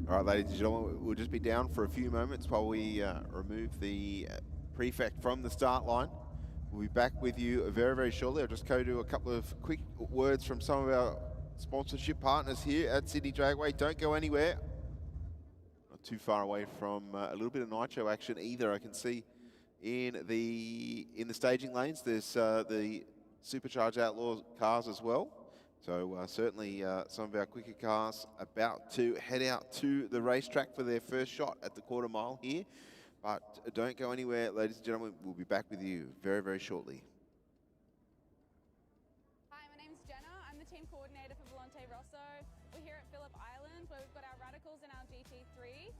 All right, ladies and gentlemen, we'll just be down for a few moments while we remove the prefect from the start line. We'll be back with you very, very shortly. I'll just go to a couple of quick words from some of our sponsorship partners here at Sydney Dragway. Don't go anywhere. Not too far away from a little bit of nitro action either. I can see in the staging lanes, there's the Supercharged Outlaw cars as well. So certainly some of our quicker cars about to head out to the racetrack for their first shot at the quarter mile here. But don't go anywhere, ladies and gentlemen. We'll be back with you very, very shortly. Hi, my name's Jenna. I'm the team coordinator for Volante Rosso. We're here at Phillip Island where we've got our Radicals and our GT3.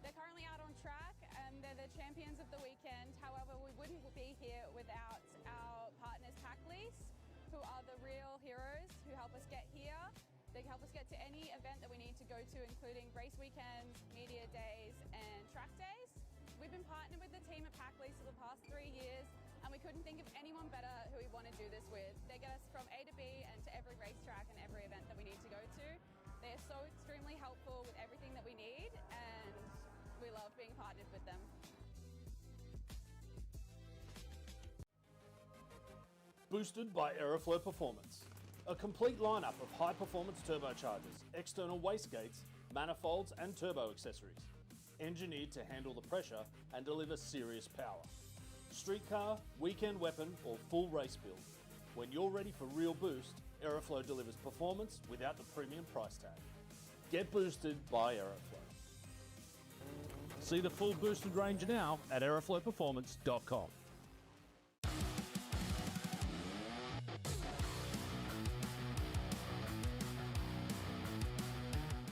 They're currently out on track and they're the champions of the weekend. However, we wouldn't be here without our partners Pack Lease, who are the real heroes who help us get here. They help us get to any event that we need to go to, including race weekends, media days, and track days. We've been partnered with the team at Pack Lease for the past 3 years, and we couldn't think of anyone better who we want to do this with. They get us from A to B and to every racetrack and every event that we need to go to. They are so extremely helpful with everything that we need, and we love being partnered with them. Boosted by Aeroflow Performance. A complete lineup of high-performance turbochargers, external wastegates, manifolds and turbo accessories. Engineered to handle the pressure and deliver serious power. Streetcar, weekend weapon or full race build. When you're ready for real boost, Aeroflow delivers performance without the premium price tag. Get boosted by Aeroflow. See the full boosted range now at aeroflowperformance.com.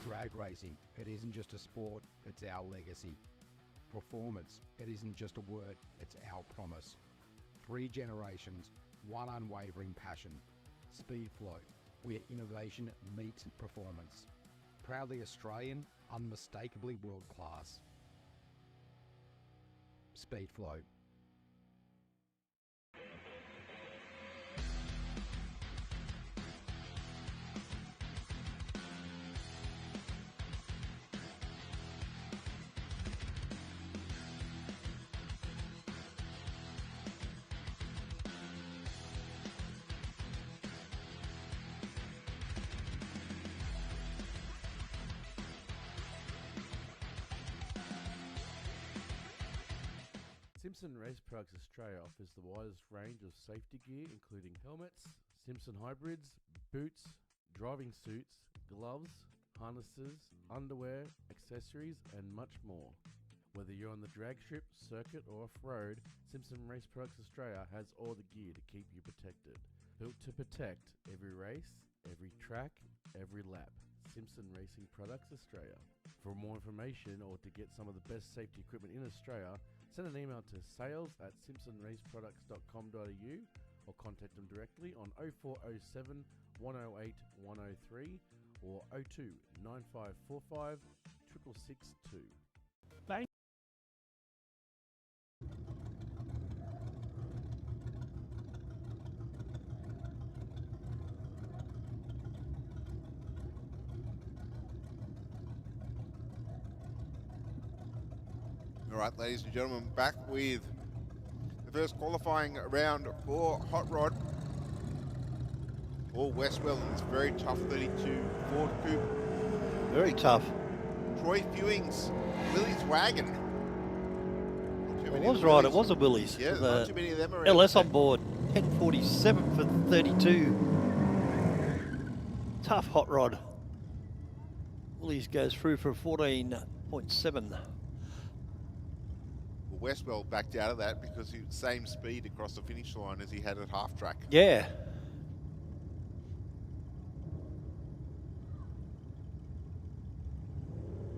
Drag racing, it isn't just a sport, it's our legacy. Performance, it isn't just a word, it's our promise. 3 generations, 1 unwavering passion. Speedflow, where innovation meets performance. Proudly Australian, unmistakably world class. Speedflow. Simpson Race Products Australia offers the widest range of safety gear, including helmets, Simpson hybrids, boots, driving suits, gloves, harnesses, underwear, accessories, and much more. Whether you're on the drag strip, circuit, or off-road, Simpson Race Products Australia has all the gear to keep you protected. Built to protect every race, every track, every lap. Simpson Racing Products Australia. For more information or to get some of the best safety equipment in Australia, send an email to sales@simpsonraceproducts.com.au or contact them directly on 0407 108 103 or 02 9545 6662. Bang. All right, ladies and gentlemen, back with the first qualifying round for Hot Rod. Paul Westwell in this very tough 32 Ford Coupe. Very tough. Troy Fewings, Willie's wagon. It was right, it was a Willie's. Yeah, not too many of them around. LS on board, 10:47 for 32. Tough hot rod. Willie's goes through for 14.7. Well, Westwell backed out of that because he was same speed across the finish line as he had at half track. Yeah.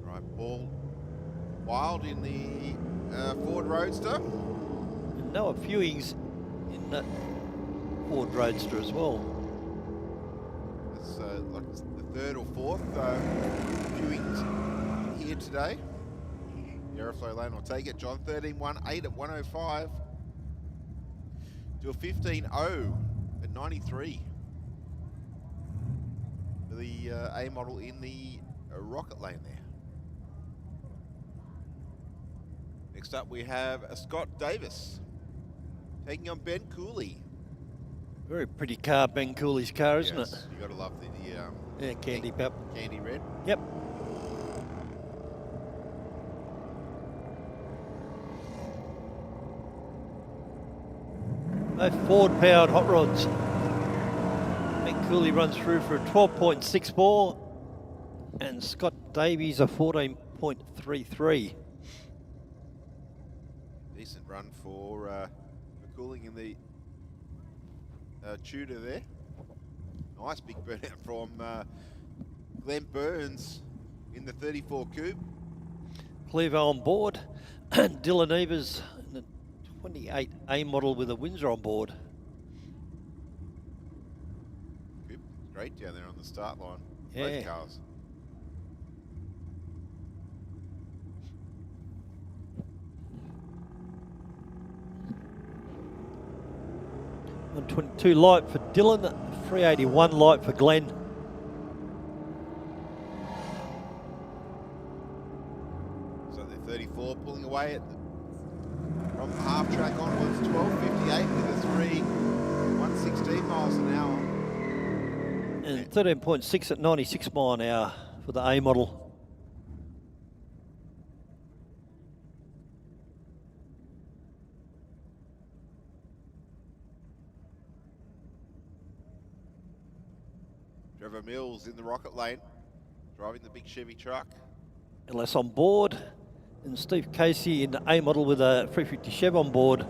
Right, Paul Wild in the Ford Roadster. And Noah Fewings in that Ford Roadster as well. It's like the third or fourth Fewings here today. The Aeroflow lane will take it. John 13.18 at 105. To a 15.0 at 93. For the A model in the Rocket lane there. Next up we have Scott Davis taking on Ben Cooley. Very pretty car, Ben Cooley's car, isn't it? You got to love the yeah, candy pep. Candy red. Yep. Both Ford-powered hot rods. Ben Cooley runs through for a 12.64, and Scott Davies a 14.33. Decent run for Cooling in the Tudor there. Nice big burnout from Glenn Burns in the 34 Coupe. Clevo on board, and Dylan Evers in the 28A model with a Windsor on board. Coupe, great down there on the start line. Yeah. Both cars. .122 light for Dylan, 381 light for Glenn. So they're 34 pulling away from half track onwards, 12.58 with a 116 miles an hour. And 13.6 at 96 mile an hour for the A model. Trevor Mills in the rocket lane, driving the big Chevy truck. LS on board, and Steve Casey in the A model with a 350 Chev on board.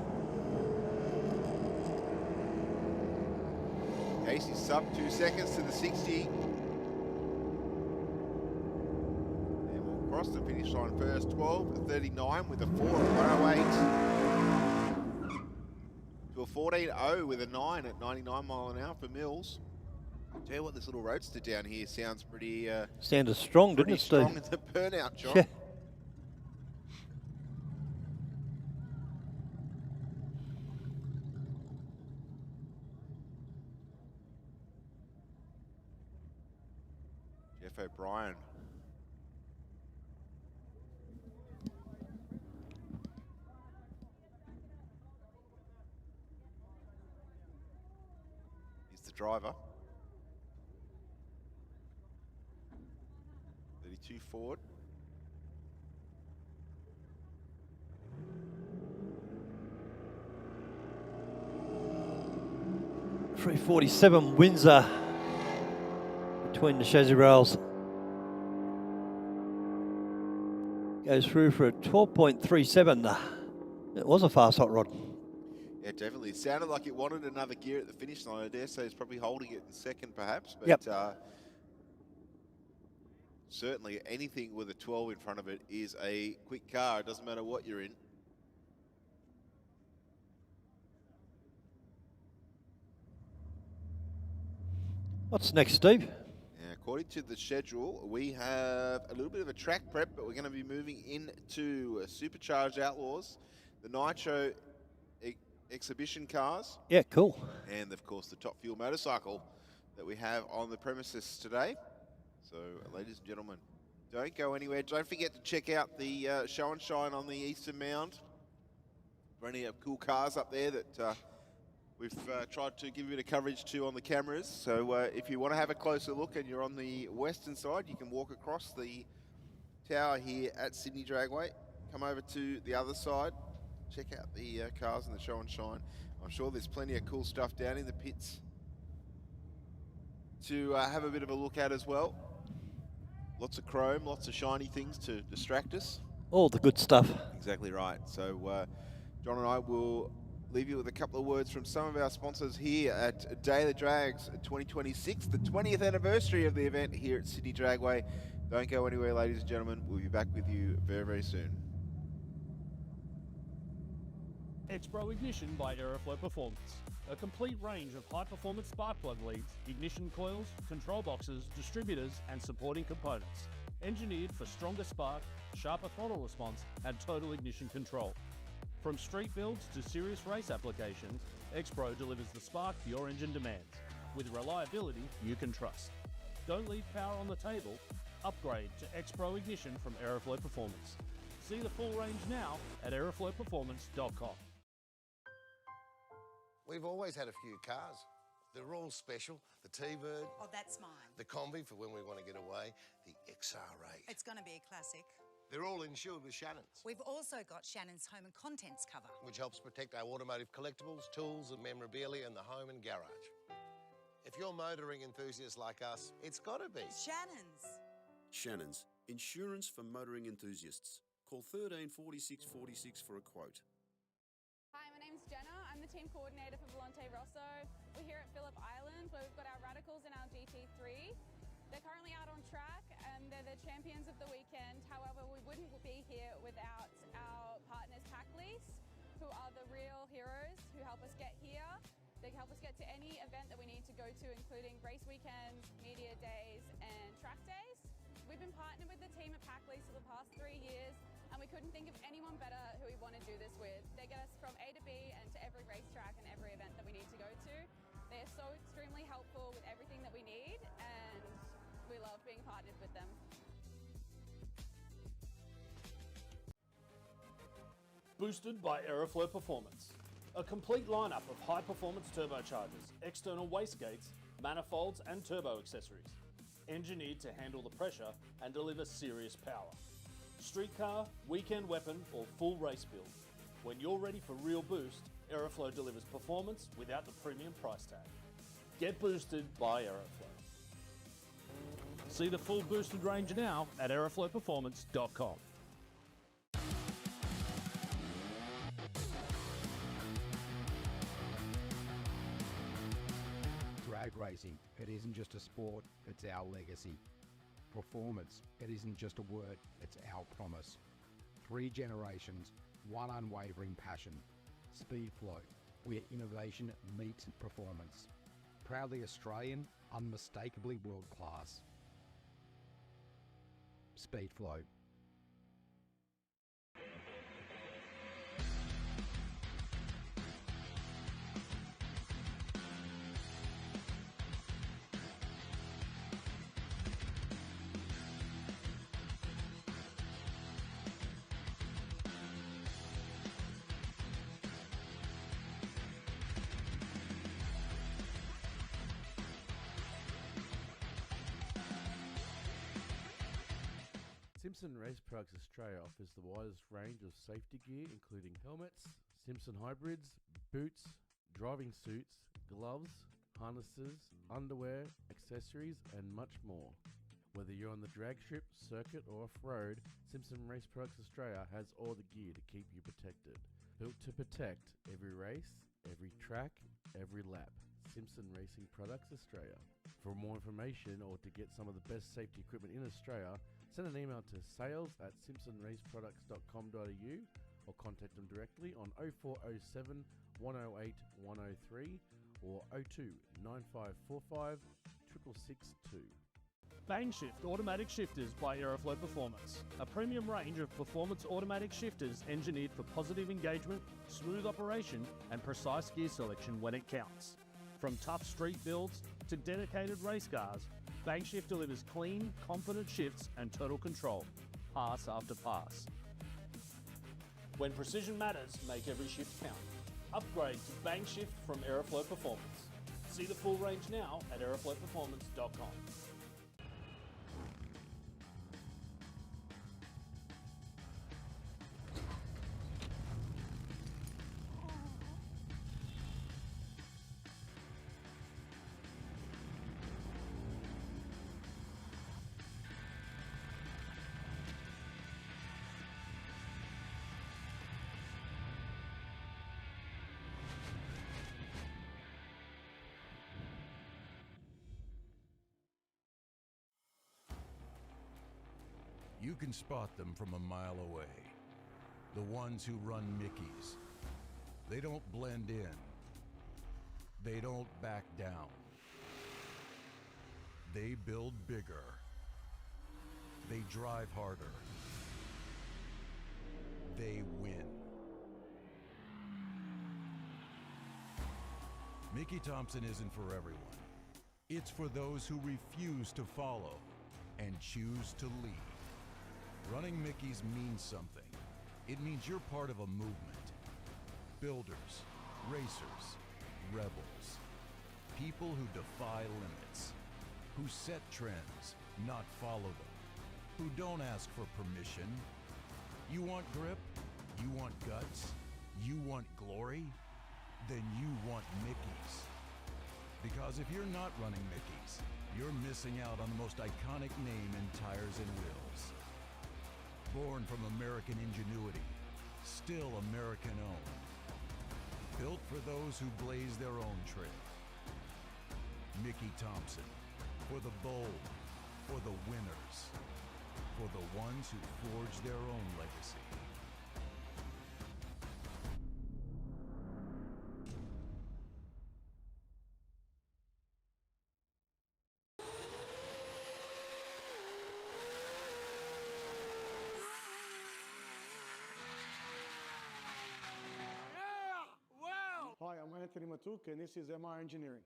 Casey sub 2 seconds to the 60. And we'll cross the finish line first, 12.39 with a 4 at 108. To a 14.0 with a 9 at 99 mile an hour for Mills. Tell you what, this little roadster down here sounds pretty... Sounded strong, didn't it, Steve? Strong in the burnout, John. Yeah. Jeff O'Brien. He's the driver. 32 Ford. .347 Windsor between the chassis rails. Goes through for a 12.37. It was a fast hot rod. Yeah, definitely. It sounded like it wanted another gear at the finish line. I dare say it's probably holding it in second, perhaps. But yep. Certainly anything with a 12 in front of it is a quick car. It doesn't matter what you're in. What's next, Steve? Yeah, according to the schedule, we have a little bit of a track prep, but we're going to be moving into Supercharged Outlaws, the Nitro exhibition cars. Yeah, cool. And, of course, the Top Fuel motorcycle that we have on the premises today. So, ladies and gentlemen, don't go anywhere. Don't forget to check out the show and shine on the Eastern Mound. Plenty of cool cars up there that we've tried to give a bit of coverage to on the cameras. So if you want to have a closer look and you're on the western side, you can walk across the tower here at Sydney Dragway. Come over to the other side. Check out the cars and the show and shine. I'm sure there's plenty of cool stuff down in the pits to have a bit of a look at as well. Lots of chrome, lots of shiny things to distract us. All the good stuff. Exactly right. So John and I will leave you with a couple of words from some of our sponsors here at Day of the Drags 2026, the 20th anniversary of the event here at Sydney Dragway. Don't go anywhere, ladies and gentlemen. We'll be back with you very, very soon. X-Pro Ignition by Aeroflow Performance. A complete range of high-performance spark plug leads, ignition coils, control boxes, distributors, and supporting components. Engineered for stronger spark, sharper throttle response, and total ignition control. From street builds to serious race applications, X-Pro delivers the spark your engine demands, with reliability you can trust. Don't leave power on the table. Upgrade to X-Pro Ignition from Aeroflow Performance. See the full range now at aeroflowperformance.com. We've always had a few cars. They're all special. The T-Bird, Oh, that's mine. the Combi for when we want to get away, the XR8. It's going to be a classic. They're all insured with Shannon's, We've also got Shannon's home and contents cover. which helps protect our automotive collectibles, tools and memorabilia in the home and garage. If you're motoring enthusiasts like us, it's got to be Shannon's. Shannon's, insurance for motoring enthusiasts. Call 13 46 46 for a quote. Hi, my name's Jenna. I'm the team coordinator for Volante Rosso. We're here at Phillip Island where we've got our Radicals and our GT3. They're currently out on track and they're the champions of the weekend. However, we wouldn't be here without our partners Pack Lease, who are the real heroes who help us get here. They help us get to any event that we need to go to, including race weekends, media days and track days. We've been partnered with the team at Pack Lease for the past 3 years and we couldn't think of anyone better who we want to do this with. They get us from A to B and to every racetrack and every event that we need to go to. They are so extremely helpful with everything that we need and we love being partnered with them. Boosted by Aeroflow Performance. A complete lineup of high-performance turbochargers, external wastegates, manifolds and turbo accessories. Engineered to handle the pressure and deliver serious power. Street car, weekend weapon or full race build. When you're ready for real boost, Aeroflow delivers performance without the premium price tag. Get boosted by Aeroflow. See the full boosted range now at aeroflowperformance.com. Drag racing, it isn't just a sport, it's our legacy. Performance, it isn't just a word, it's our promise. 3 generations, one unwavering passion. Speedflow, where innovation meets performance. Proudly Australian, unmistakably world class. Speedflow. Simpson Race Products Australia offers the widest range of safety gear, including helmets, Simpson hybrids, boots, driving suits, gloves, harnesses, underwear, accessories, and much more. Whether you're on the drag strip, circuit, or off-road, Simpson Race Products Australia has all the gear to keep you protected. Built to protect every race, every track, every lap. Simpson Racing Products Australia. For more information or to get some of the best safety equipment in Australia, send an email to sales@simpsonraceproducts.com.au or contact them directly on 0407 108 103 or 02 9545 6662. Bangshift automatic shifters by Aeroflow Performance. A premium range of performance automatic shifters engineered for positive engagement, smooth operation and precise gear selection when it counts. From tough street builds to dedicated race cars, Bangshift delivers clean, confident shifts and total control, pass after pass. When precision matters, make every shift count. Upgrade to Bangshift from Aeroflow Performance. See the full range now at aeroflowperformance.com. You can spot them from a mile away. The ones who run Mickeys. They don't blend in. They don't back down. They build bigger. They drive harder. They win. Mickey Thompson isn't for everyone. It's for those who refuse to follow and choose to lead. Running Mickeys means something. It means you're part of a movement. Builders, racers, rebels. People who defy limits. Who set trends, not follow them. Who don't ask for permission. You want grip? You want guts? You want glory? Then you want Mickey's. Because if you're not running Mickey's, you're missing out on the most iconic name in tires and wheels. Born from American ingenuity, still American owned. Built for those who blaze their own trail. Mickey Thompson, for the bold, for the winners, for the ones who forge their own legacy. Hi, I'm Anthony Matuk, and this is MR Engineering.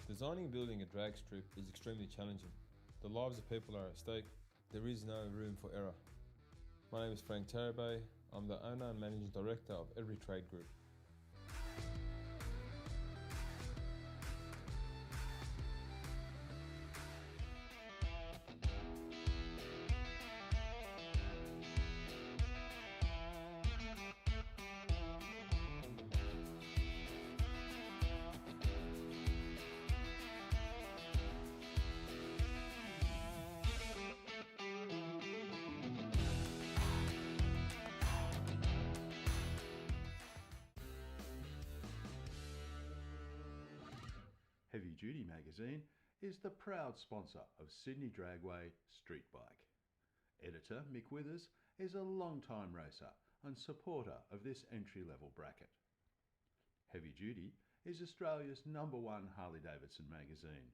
Designing and building a drag strip is extremely challenging. The lives of people are at stake. There is no room for error. My name is Frank Tarabay. I'm the owner and managing director of Every Trade Group. Heavy Duty magazine is the proud sponsor of Sydney Dragway Street Bike. Editor Mick Withers is a long-time racer and supporter of this entry-level bracket. Heavy Duty is Australia's #1 Harley-Davidson magazine,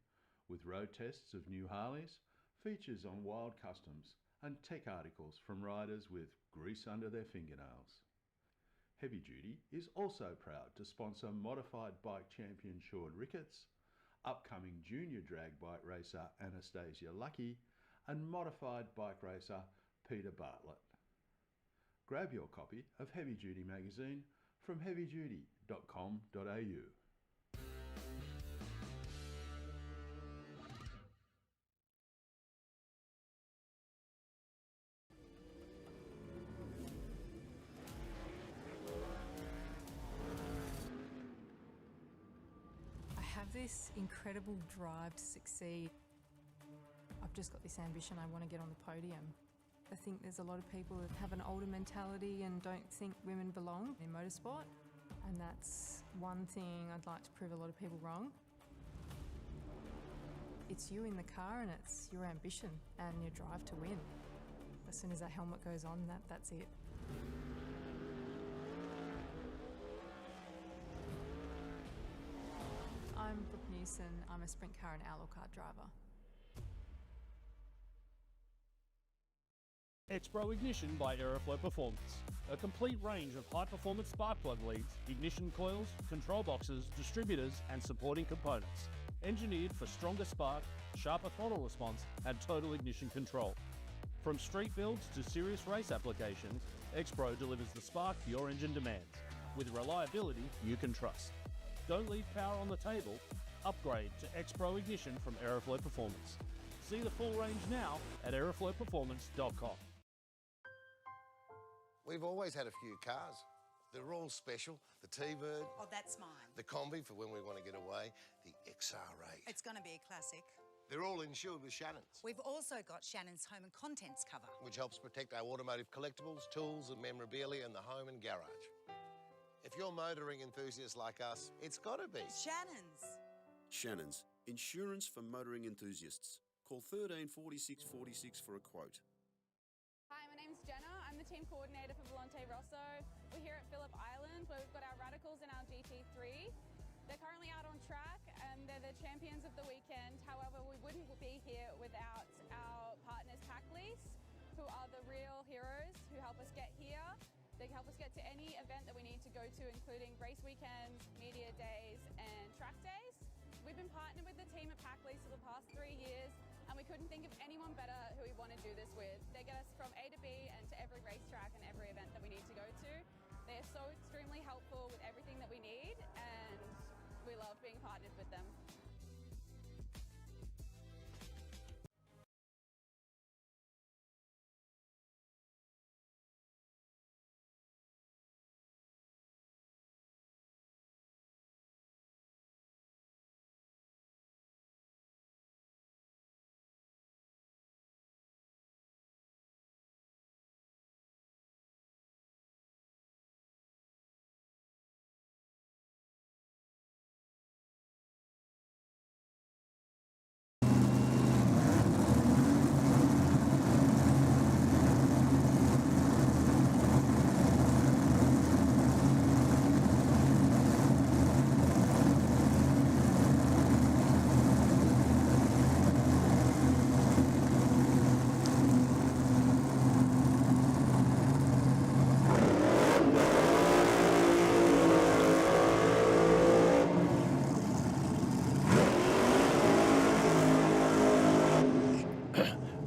with road tests of new Harleys, features on wild customs and tech articles from riders with grease under their fingernails. Heavy Duty is also proud to sponsor modified bike champion Sean Ricketts, upcoming junior drag bike racer Anastasia Lucky, and modified bike racer Peter Bartlett. Grab your copy of Heavy Duty magazine from heavyduty.com.au. This incredible drive to succeed. I've just got this ambition, I want to get on the podium. I think there's a lot of people that have an older mentality and don't think women belong in motorsport, and that's one thing I'd like to prove a lot of people wrong. It's you in the car and it's your ambition and your drive to win. As soon as that helmet goes on, that's it. I'm Brooke Newson. I'm a sprint car and outlaw kart driver. X-Pro Ignition by Aeroflow Performance. A complete range of high-performance spark plug leads, ignition coils, control boxes, distributors and supporting components. Engineered for stronger spark, sharper throttle response and total ignition control. From street builds to serious race applications, X-Pro delivers the spark your engine demands, with reliability you can trust. Don't leave power on the table. Upgrade to X-Pro Ignition from Aeroflow Performance. See the full range now at aeroflowperformance.com. We've always had a few cars. They're all special. The T-Bird. Oh, that's mine. The Combi for when we want to get away. The XR8. It's going to be a classic. They're all insured with Shannon's. We've also got Shannon's home and contents cover, which helps protect our automotive collectibles, tools and memorabilia in the home and garage. If you're motoring enthusiasts like us, it's got to be Shannon's. Shannon's, insurance for motoring enthusiasts. Call 13 46 46 for a quote. Hi, my name's the team coordinator for Volante Rosso. We're here at Phillip Island where we've got our Radicals and our GT3. They're currently out on track and they're the champions of the weekend. However, we wouldn't be here without our partners Packlease, who are the real heroes who help us get here. They help us get to any event that we need to go to, including race weekends, media days, and track days. We've been partnered with the team at Packlease for the past 3 years, and we couldn't think of anyone better who we want to do this with. They get us from A to B and to every racetrack and every event that we need to go to. They are so extremely helpful with everything that we need, and we love being partnered with them.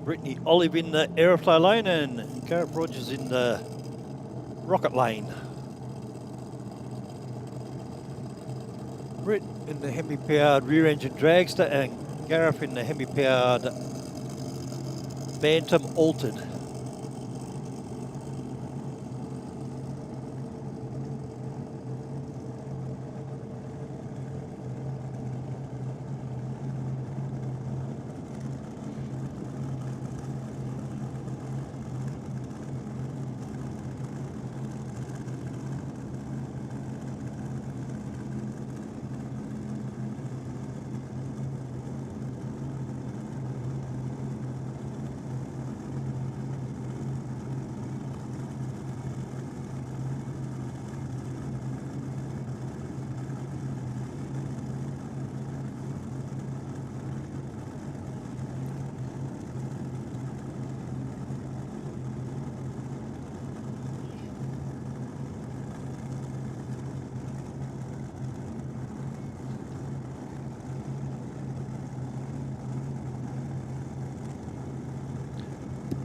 Brittany Olive in the aeroflow lane and Gareth Rogers in the rocket lane. Britt in the hemi-powered rear-engine dragster and Gareth in the hemi-powered Bantam Altered.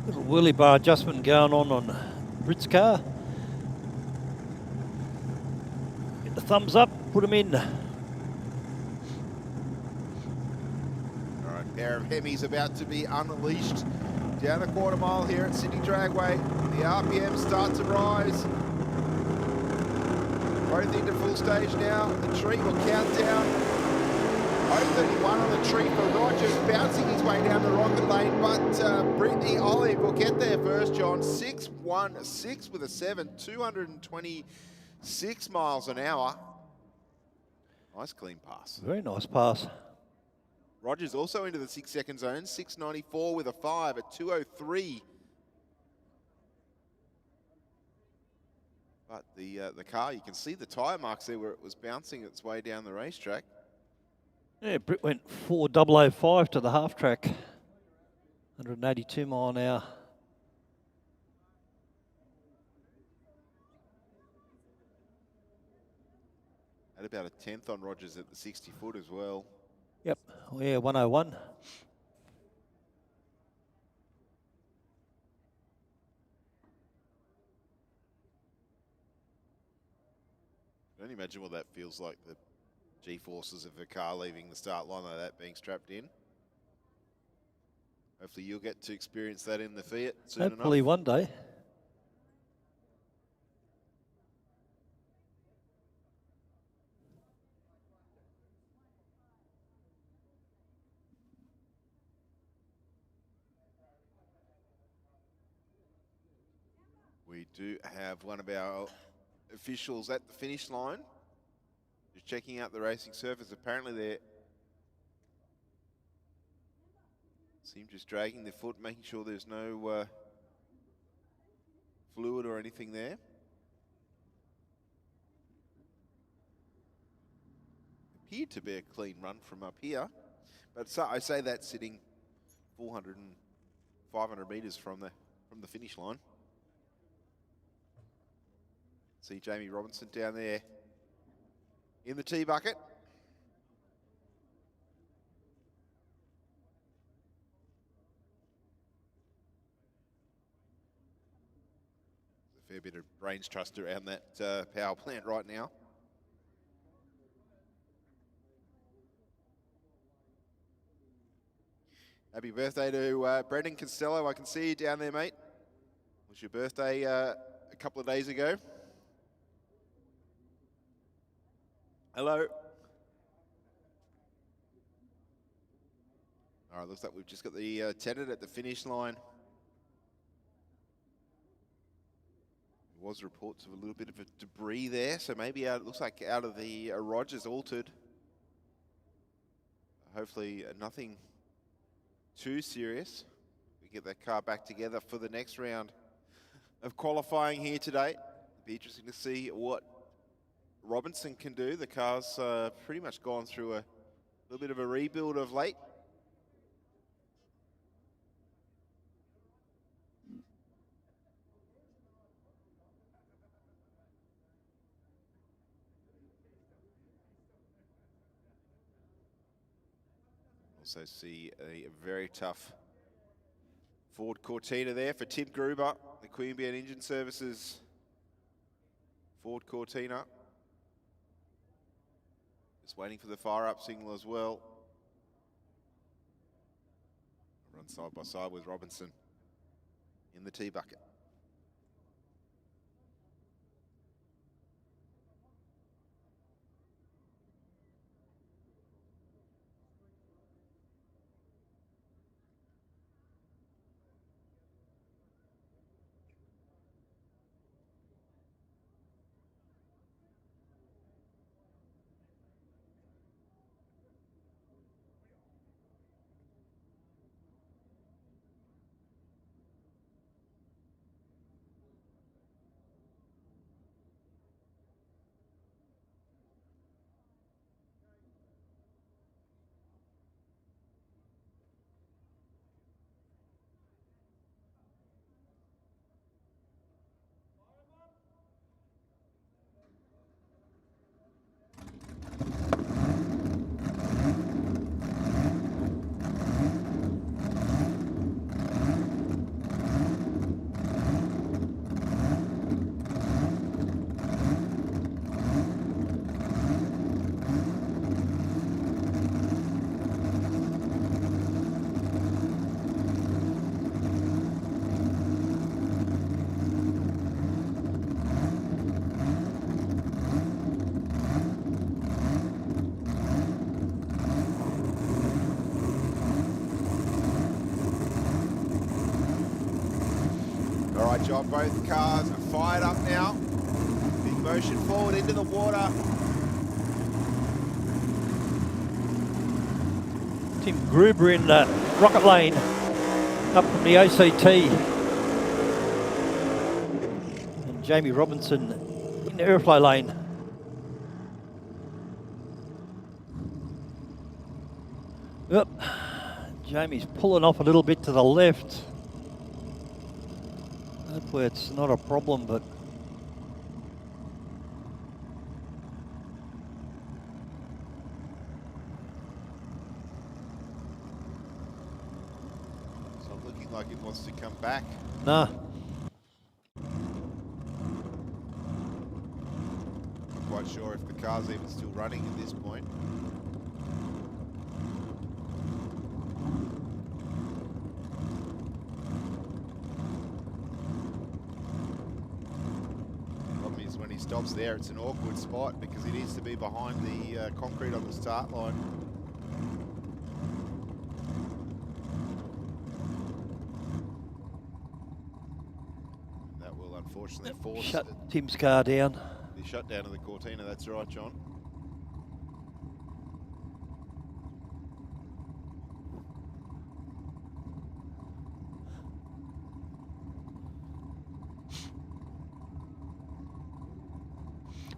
Little wheelie bar adjustment going on Britt's car. Get the thumbs up, put them in. All right, pair of Hemis about to be unleashed down the quarter mile here at Sydney Dragway. The RPM start to rise. Both into full stage now. The tree will count down. 0.31 on the tree for Rogers, bouncing his way down the rocket lane, but Brittany Olive will get there first, John. 6.16 with a 7, 226 miles an hour. Nice clean pass. Very nice pass. Rogers also into the 6-second zone, 6.94 with a 5 at 2.03. But the car, you can see the tyre marks there where it was bouncing its way down the racetrack. Yeah, Britt went 4.005 to the half track. 182 mile an hour. Had about a 10th on Rogers at the 60 foot as well. Yep, oh, yeah, 101. I can only imagine what that feels like, the G-forces of a car leaving the start line like that, being strapped in. Hopefully you'll get to experience that in the Fiat soon enough. Hopefully one day. We do have one of our officials at the finish line. Just checking out the racing surface. Apparently they're seem just dragging their foot, making sure there's no fluid or anything there. Appeared to be a clean run from up here, but so I say that sitting 400 and 500 metres from the finish line. See Jamie Robinson down there in the tee bucket. There's a fair bit of range trust around that power plant right now. Happy birthday to Brendan Costello. I can see you down there, mate. It was your birthday a couple of days ago. Hello. All right, looks like we've just got the tenant at the finish line. There was reports of a little bit of a debris there, so maybe it looks like out of the Rogers altered. Hopefully nothing too serious. We get that car back together for the next round of qualifying here today. It'll be interesting to see what Robinson can do. The car's pretty much gone through a little bit of a rebuild of late. Also see a very tough Ford Cortina there for Tim Gruber, the Queanbeyan Engine Services Ford Cortina. Just waiting for the fire up signal as well. Run side by side with Robinson in the tee bucket. All right, John, both cars are fired up now. Big motion forward into the water. Tim Gruber in rocket lane up from the OCT. And Jamie Robinson in the airflow lane. Yep. Jamie's pulling off a little bit to the left. Hopefully it's not a problem, but It's not looking like it wants to come back. nah. Not quite sure if the car's even still running at this point. When he stops there, it's an awkward spot because he needs to be behind the concrete on the start line. That will unfortunately force Shut Tim's car down. the shutdown of the Cortina. That's right, John.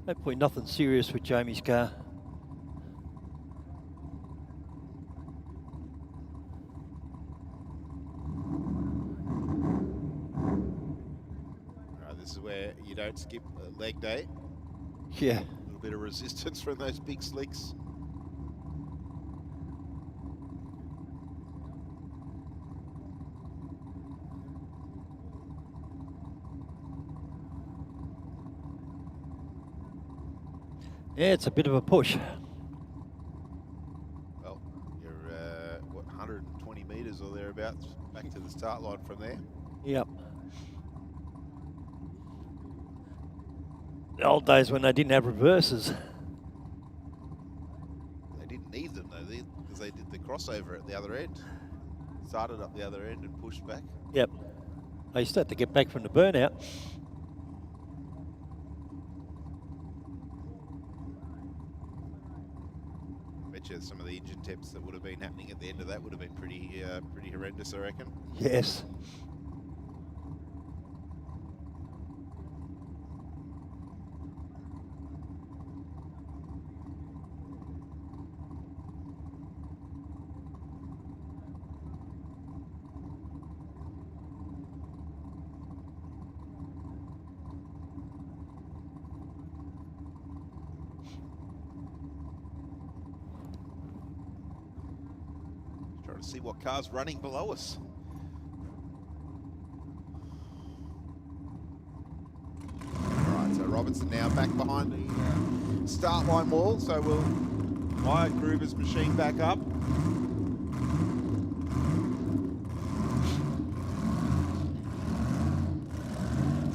Hopefully nothing serious with Jamie's car. Right, this is where you don't skip leg day. Yeah. A little bit of resistance from those big slicks. Yeah, it's a bit of a push. Well, you're, what, 120 metres or thereabouts back to the start line from there. Yep. The old days when they didn't have reverses. They didn't need them though, because they did the crossover at the other end. Started up the other end and pushed back. Yep. They used to have to get back from the burnout. Bet you some of the engine temps that would have been happening at the end of that would have been pretty horrendous, I reckon. Yes. Trying to see what car's running below us. Alright, so Robertson now back behind the start line wall, so we'll fire Gruber's machine back up.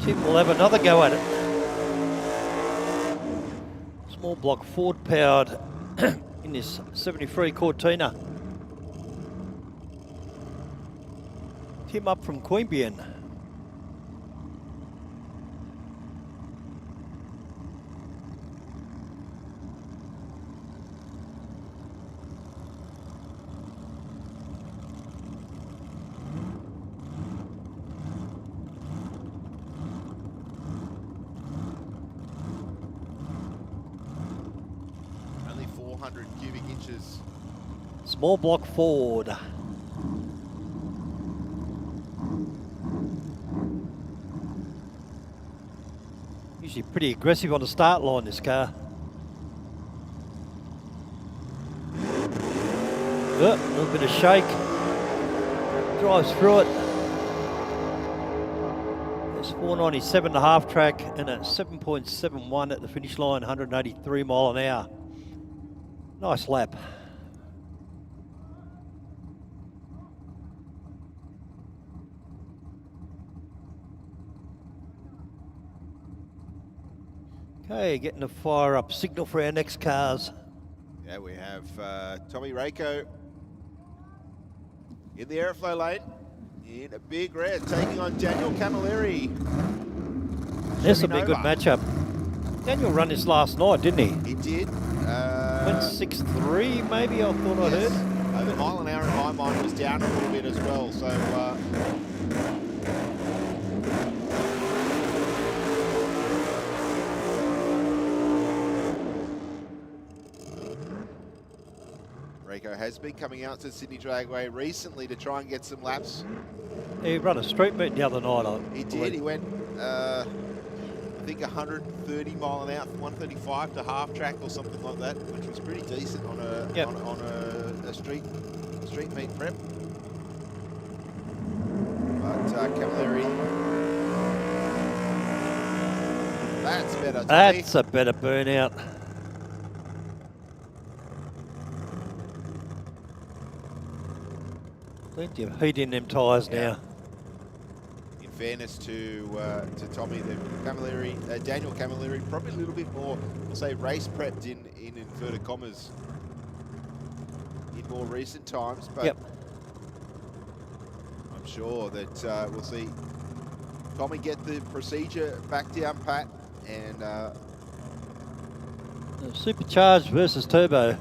Tim will have another go at it. Small block Ford powered in this 73 Cortina. Tim up from Queanbeyan. Only 400 cubic inches. Small block Ford. Usually pretty aggressive on the start line, this car. A little bit of shake. Drives through it. There's 497 the half track and a 7.71 at the finish line, 183 mile an hour. Nice lap. Okay, getting the fire up signal for our next cars. Yeah, we have Tommy Rako in the airflow lane in a big red, taking on Daniel Camilleri. This will be a good matchup. Daniel ran this last night, didn't he? He did. Went 6.3 maybe, I thought I heard. The mile an hour in my mind was down a little bit as well, so Rako has been coming out to Sydney Dragway recently to try and get some laps. He ran a street meet the other night. He did. He went, I think, 130 mile an hour, 135 to half track or something like that, which was pretty decent on a on a street meet prep. But Camilleri, that's better. That's a better burnout. Plenty of heat in them tyres now. In fairness to Tommy, Daniel Camilleri, probably a little bit more, we'll say, race prepped in inverted commas in more recent times, but I'm sure that we'll see Tommy get the procedure back down pat and supercharged versus turbo.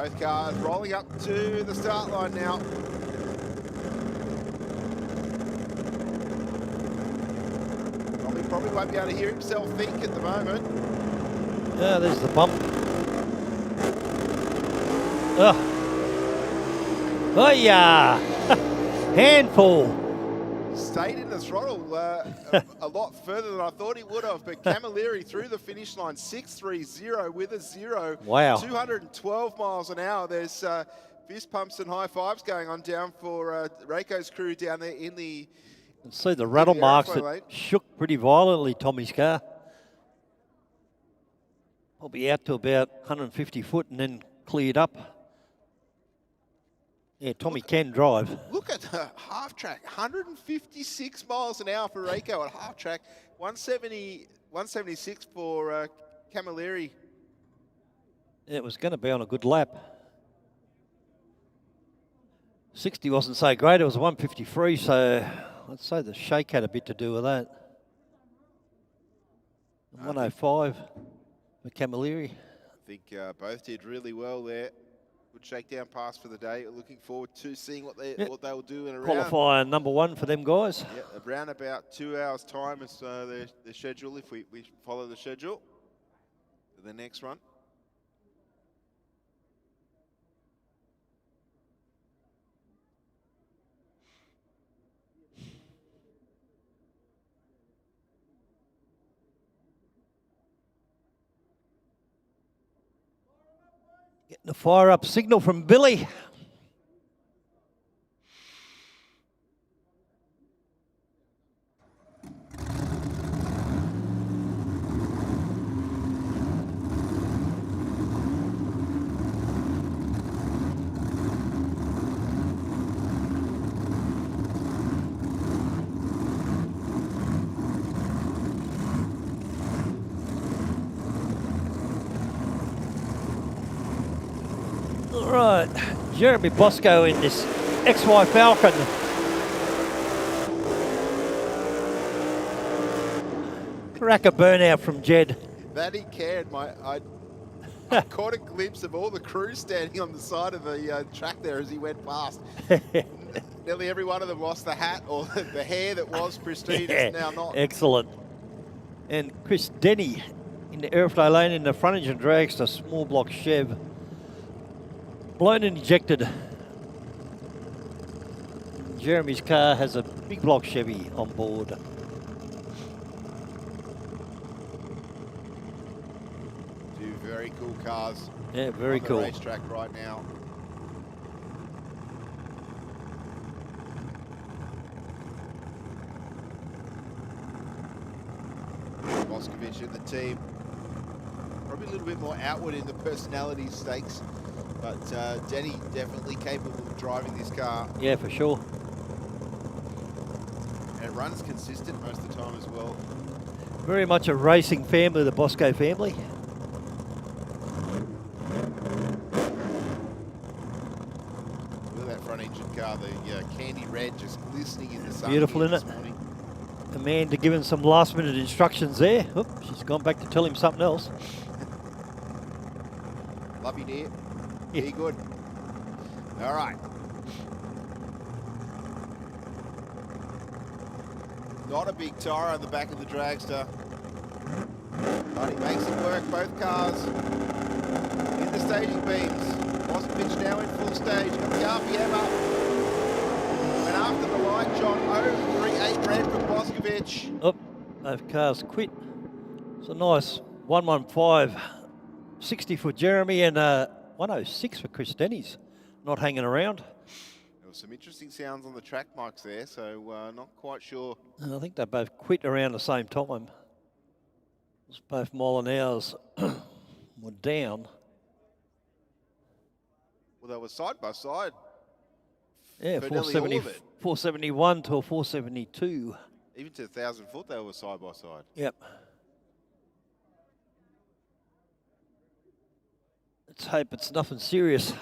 Both cars rolling up to the start line now. Probably won't be able to hear himself think at the moment. Yeah, there's the bump. Oh, oh yeah, handful. Stayed in the throttle a lot further than I thought he would have, but Camilleri through the finish line, 6:30 with a 0. Wow. 212 miles an hour. There's fist pumps and high fives going on down for Reiko's crew down there in the... You can see the rattle marks that lane. shook pretty violently Tommy's car. Probably out to about 150 foot and then cleared up. Yeah, Tommy can drive. Look at the half track, 156 miles an hour for Reiko at half track, 176 for Camilleri. Yeah, it was going to be on a good lap. 60 wasn't so great, it was 153, so I'd say the shake had a bit to do with that. 105 for Camilleri. I think both did really well there. Good shakedown pass for the day. Looking forward to seeing what they'll do in around. Qualifier number 1 for them guys. Yeah, around about 2 hours' time is their schedule, if we follow the schedule for the next run. Getting a fire up signal from Billy. All right, Jeremy Bosco in this XY Falcon. Cracker burnout from Jed. That he can. I caught a glimpse of all the crew standing on the side of the track there as he went past. Nearly every one of them lost the hat or the hair that was pristine is now not. Excellent. And Chris Denny in the airflow lane in the front engine drags the small block Chev. Blown and ejected. Jeremy's car has a big block Chevy on board. Two very cool cars. Yeah, very on cool. The racetrack right now. Moscovich in the team. Probably a little bit more outward in the personality stakes. But Denny definitely capable of driving this car. Yeah, for sure. And it runs consistent most of the time as well. Very much a racing family, the Bosco family. Look at that front engine car, the candy red just glistening in the sun. Beautiful, isn't it? Amanda giving some last minute instructions there. Oop, she's gone back to tell him something else. Love you, dear. Be good. All right. Not a big tire on the back of the dragster. But he makes it work, both cars. In the staging beams. Moscovich now in full stage. Got the RPM up. And after the light, John, 0.38 red for Moscovich. Oh, both cars quit. It's a nice 115, 60 for Jeremy and 106 for Chris Denny's, not hanging around. There were some interesting sounds on the track mics there, so not quite sure. I think they both quit around the same time. It was both mile an hours were down. Well, they were side by side. Yeah, for nearly all of it. 471 to a 472. Even to 1,000 foot, they were side by side. Yep. Let's hope it's nothing serious.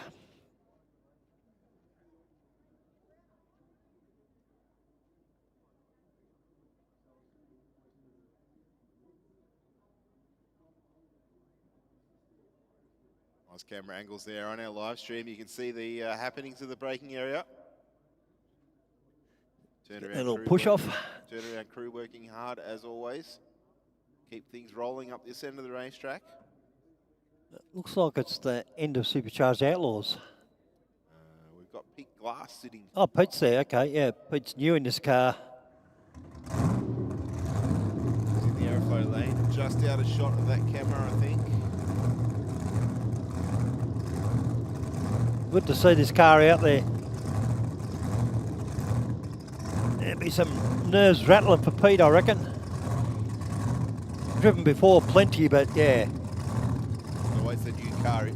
Nice camera angles there on our live stream. You can see the happenings of the braking area. A little push off. Turnaround crew working hard as always. Keep things rolling up this end of the racetrack. It looks like it's the end of Supercharged Outlaws. We've got Pete Glass sitting. Oh, Pete's there. Okay, yeah. Pete's new in this car. He's in the aeroflow lane, just out of shot of that camera, I think. Good to see this car out there. There'll be some nerves rattling for Pete, I reckon. Driven before plenty, but yeah. Always the new car.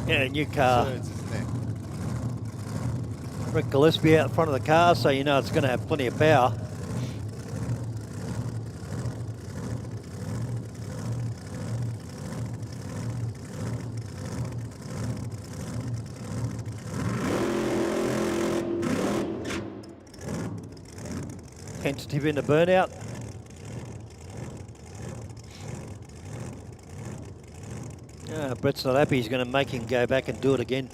Yeah, new car. Concerns, isn't there? Rick Gillespie out front of the car, so you know it's going to have plenty of power. Tentative in the burnout. Brett's not happy. He's going to make him go back and do it again.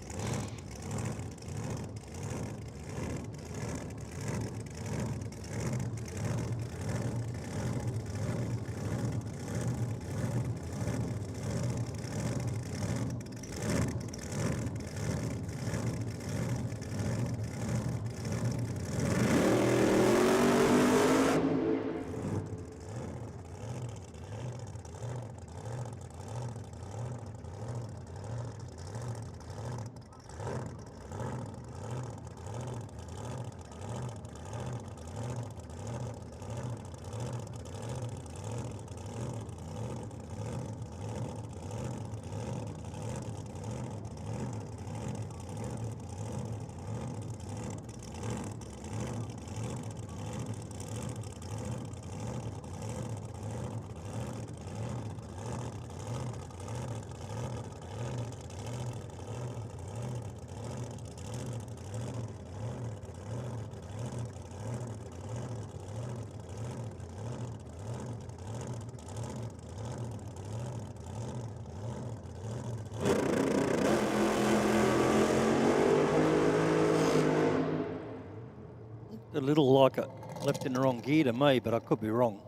A little like it left in the wrong gear to me, but I could be wrong.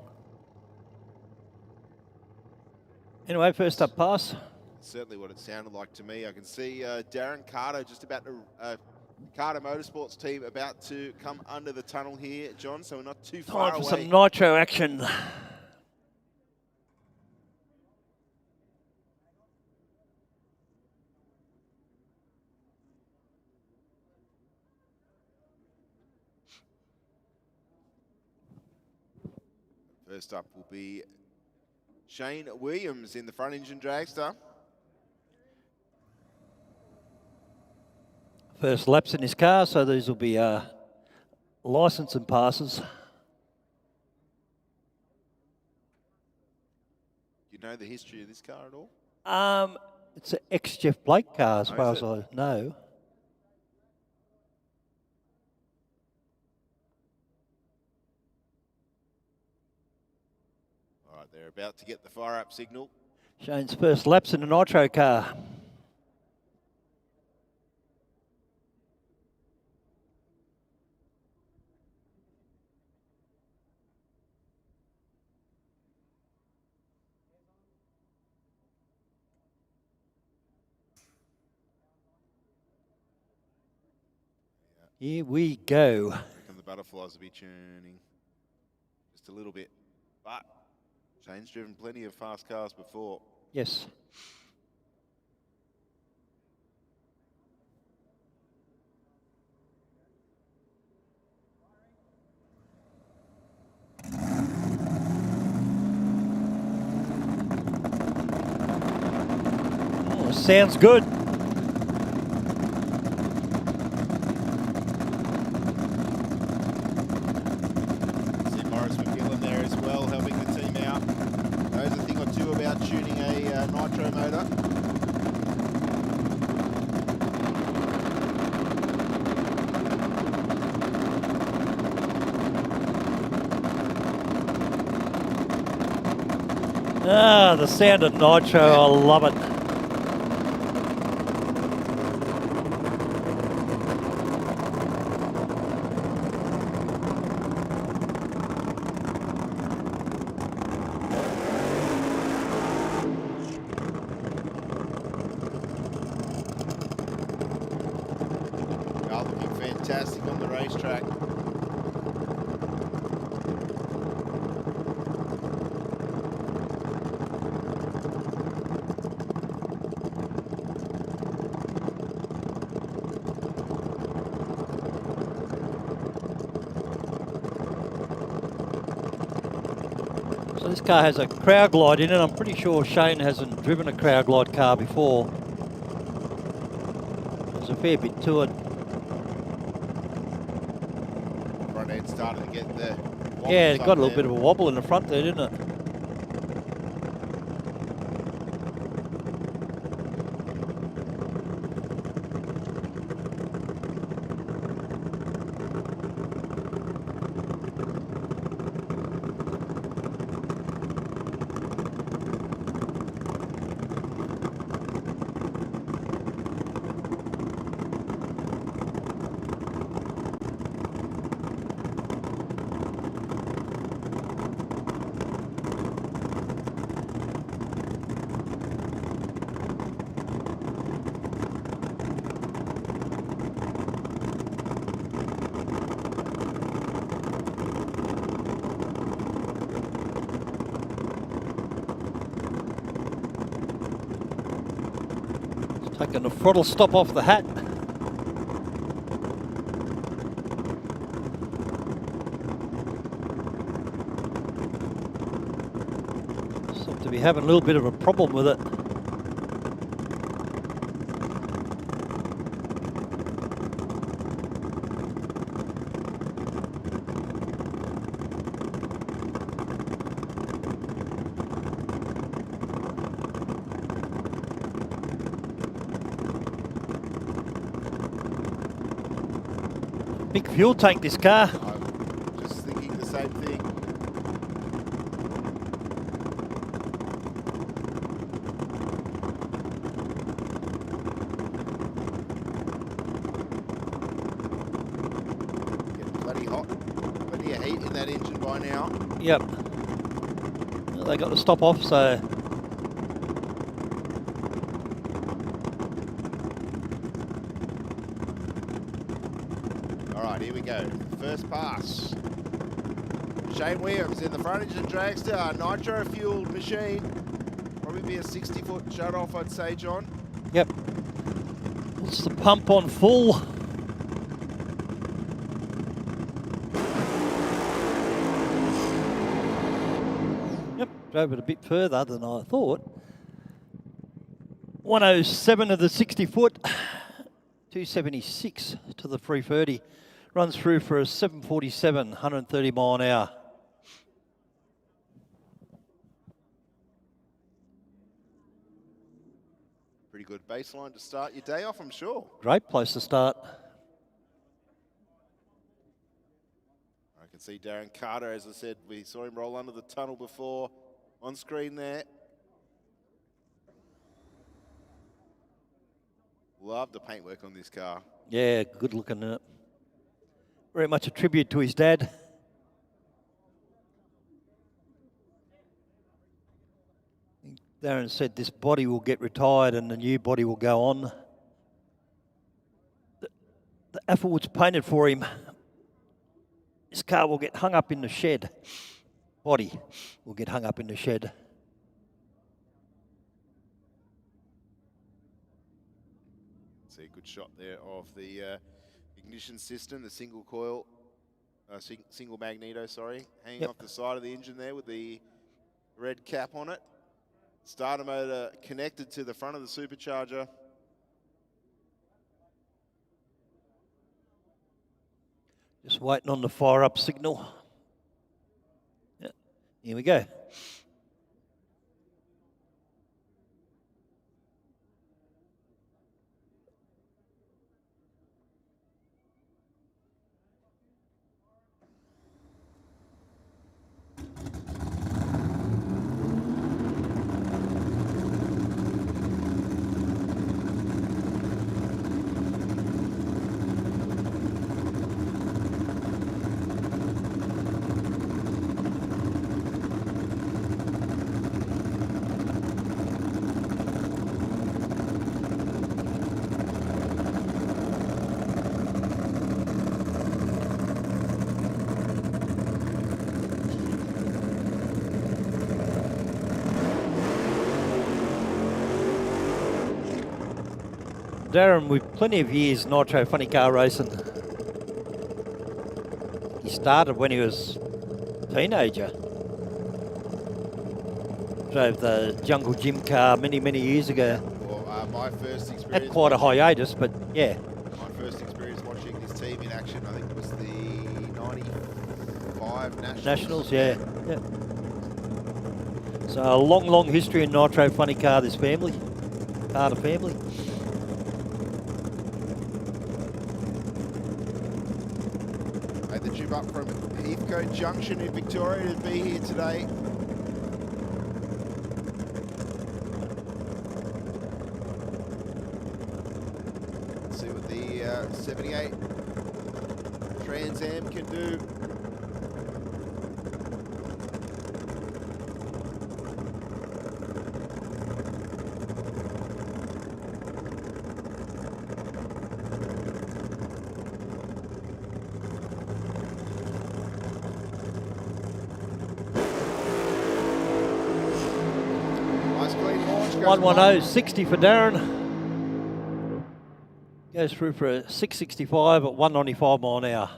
Anyway, first up pass. Certainly what it sounded like to me. I can see Darren Carter just about to, Carter Motorsports team about to come under the tunnel here, John, so we're not too far Time away. for some nitro action. First up will be Shane Williams in the front engine dragster. First laps in his car, so these will be licence and passes. Do you know the history of this car at all? It's an ex-Jeff Blake car, as far as I know. All right, they're about to get the fire-up signal. Shane's first laps in a nitro car. Here we go. I reckon the butterflies will be tuning just a little bit. But Shane's driven plenty of fast cars before. Yes. Oh, sounds good. Tuning a nitro motor. Ah, the sound of nitro, I love it. fantastic on the racetrack. So this car has a crowd glide in it. I'm pretty sure Shane hasn't driven a crowd glide car before. There's a fair bit to it. Front end starting to get the Yeah, it got a little bit of a wobble in the front there, didn't it? Taking the throttle stop off the hat. Seem to be having a little bit of a problem with it. Big fuel tank, this car. I'm just thinking the same thing. Getting bloody hot. Plenty of heat in that engine by now. Yep. Well, they got the stop off, so. Here we go. First pass. Shane Williams in the front engine dragster, nitro-fueled machine. Probably be a 60-foot shut-off, I'd say, John. Yep. What's the pump on full? Yep, drove it a bit further than I thought. 107 of the 60-foot, 276 to the 330. Runs through for a 747, 130 mile an hour. Pretty good baseline to start your day off, I'm sure. Great place to start. I can see Darren Carter, as I said, we saw him roll under the tunnel before on screen there. Love the paintwork on this car. Yeah, good looking in it. Very much a tribute to his dad. Darren said this body will get retired and the new body will go on. The Applewood's painted for him. This car will get hung up in the shed. Body will get hung up in the shed. See a good shot there of the ignition system, the single coil, single magneto, sorry, hanging off the side of the engine there with the red cap on it. Starter motor connected to the front of the supercharger. Just waiting on the fire up signal. Yeah, here we go. Darren with plenty of years nitro funny car racing. He started when he was a teenager. Drove the Jungle Gym car many, many years ago. Well, my first experience... Had quite a hiatus, but yeah. My first experience watching this team in action, I think it was the 95 Nationals. Nationals, yeah. Yeah. So a long, long history in nitro funny car, this family. Carter family. Made the trip up from Heathcote Junction in Victoria to be here today. Let's see what the 78 Trans Am can do. Nice clean launch. 110, 60 for Darren. Goes through for a 665 at 195 mile an hour.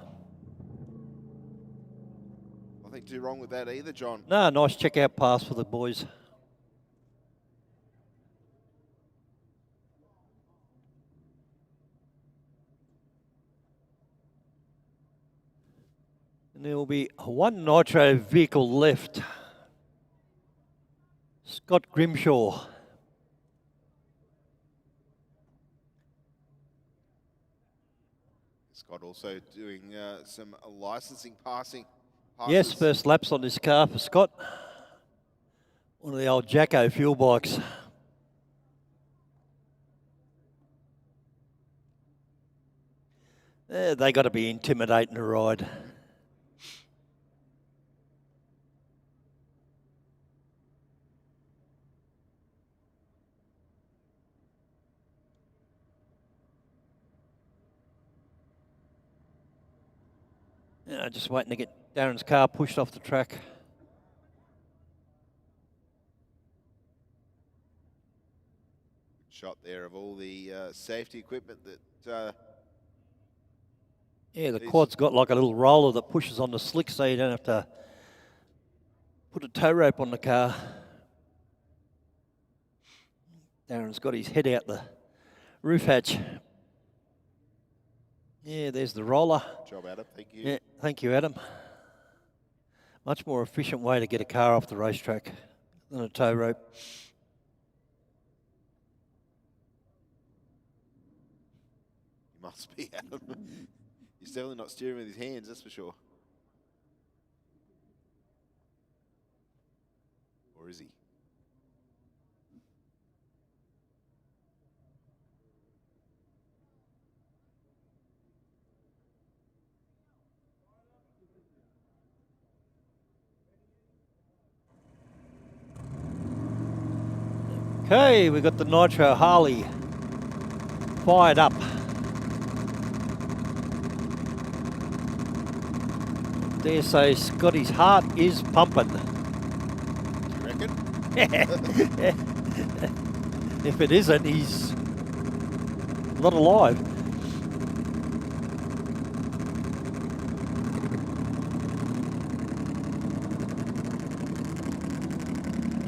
Nothing too wrong with that either, John. No, nice check-out pass for the boys. And there will be one nitro vehicle left. Scott Grimshaw. Scott also doing some licensing passing. Yes, first laps on this car for Scott. One of the old Jacko fuel bikes. They got to be intimidating to ride. Yeah, just waiting to get Darren's car pushed off the track. Shot there of all the safety equipment that... Yeah, the quad's got like a little roller that pushes on the slick so you don't have to put a tow rope on the car. Darren's got his head out the roof hatch. Yeah, there's the roller. Good job, Adam. Thank you. Yeah, thank you, Adam. Much more efficient way to get a car off the racetrack than a tow rope. You must be, Adam. He's definitely not steering with his hands, that's for sure. Or is he? Okay, we got the Nitro Harley fired up. Dare say Scotty's heart is pumping. Do you reckon? If it isn't, he's not alive.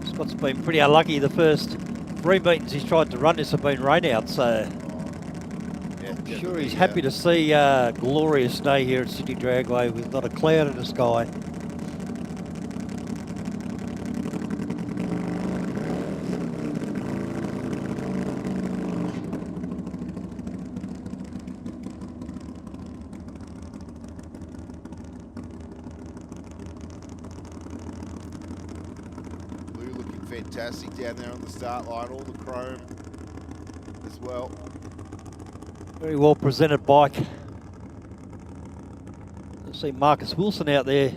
Scott's been pretty unlucky. The first 3 meetings he's tried to run this have been rain out, so I'm sure he's happy to see a glorious day here at Sydney Dragway with not a cloud in the sky. Blue looking fantastic down there on the start line, all the chrome as well. Very well presented bike. I see Marcus Wilson out there,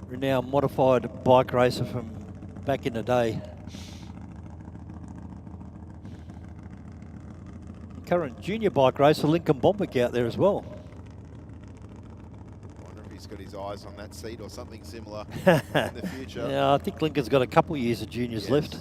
renowned modified bike racer from back in the day. Current junior bike racer Lincoln Bombeck out there as well. I wonder if he's got his eyes on that seat or something similar in the future. Yeah, I think Lincoln's got a couple of years of juniors left.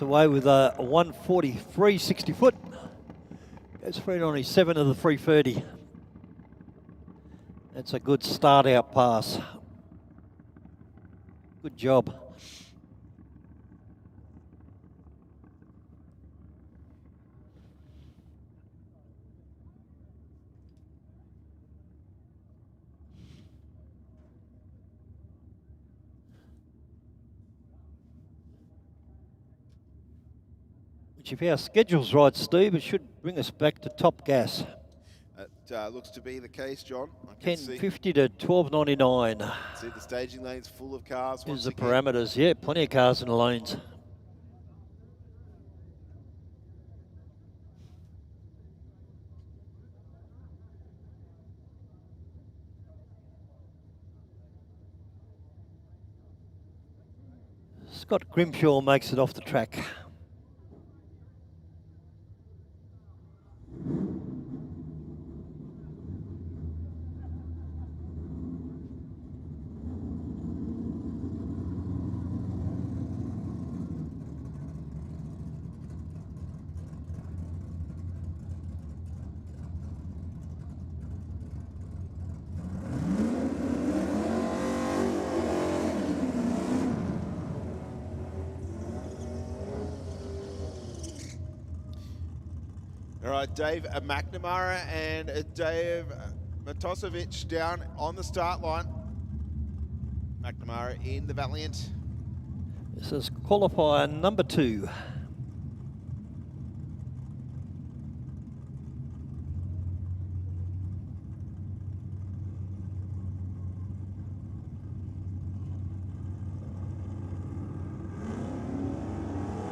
Gets away with a 143 60 foot. Goes 397 of the 330. That's a good start out pass. Good job. Which, if our schedule's right, Steve, it should bring us back to top gas. It looks to be the case, John. I can 10.50 to 12.99. see the staging lane's full of cars. Here's the parameters. Yeah, plenty of cars in the lanes. Scott Grimshaw makes it off the track. All right, Dave McNamara and Dave Matosevic down on the start line. McNamara in the Valiant. This is qualifier number 2.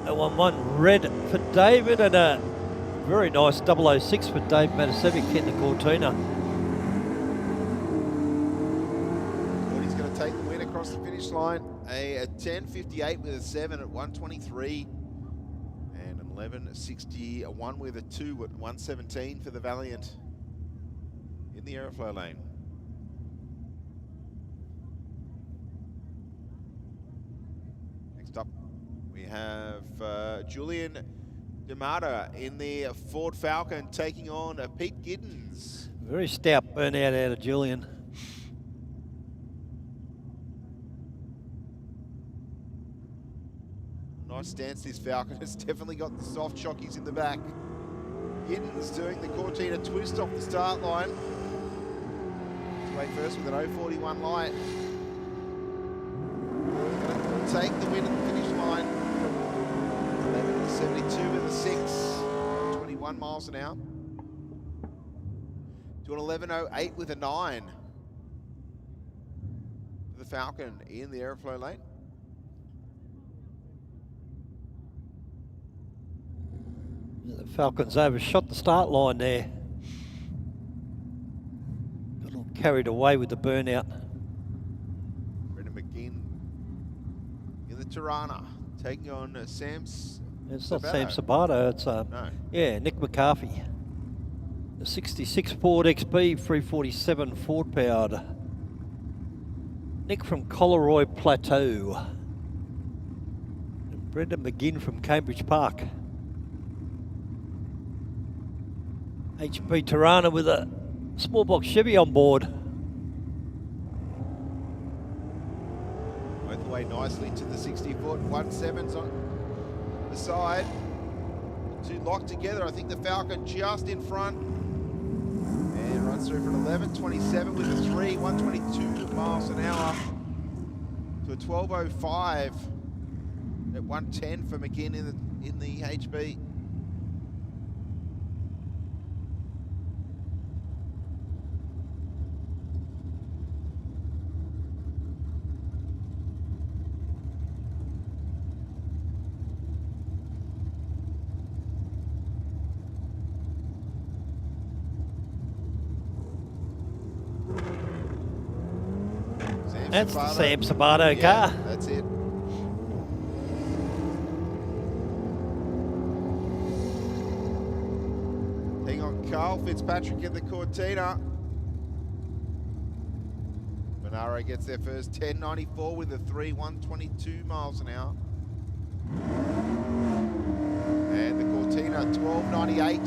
That 1-1 red for David and a very nice 006 for Dave Matosevic in the Cortina. He's going to take the win across the finish line. A 10.58 with a 7 at 123. And an 11.61 with a 2 at 117 for the Valiant in the Aeroflow lane. Next up, we have Julian D'Amata in the Ford Falcon taking on Pete Giddens. Very stout burnout out of Julian. Nice stance this Falcon. It's definitely got the soft chockies in the back. Giddens doing the Cortina twist off the start line. He's away first with an 041 light. Going to take the win at the finish line. 11.72 with a 6, 21 miles an hour. To an 11.08 with a 9. The Falcon in the Aeroflow lane. The Falcons overshot the start line there. Got a little carried away with the burnout. Brendan McGinn in the Tirana taking on Sam's. It's not Sam Sabato, it's no. Yeah, Nick McCarthy. The 66 Ford XB 347 Ford powered. Nick from Coleroy Plateau. And Brendan McGinn from Cambridge Park. HB Tirana with a small box Chevy on board. Both the way nicely to the 60 foot. 1.7's on the side. Two locked together. I think the Falcon just in front. And runs through for an 11.27 with a 3, 122 miles an hour to a 12.05 at 110 for McGinn in the HB. That's the Sam Sabato car. That's it. Hang on, Carl Fitzpatrick in the Cortina. Monaro gets there first, 10.94 with a 3, 122 miles an hour. 12.98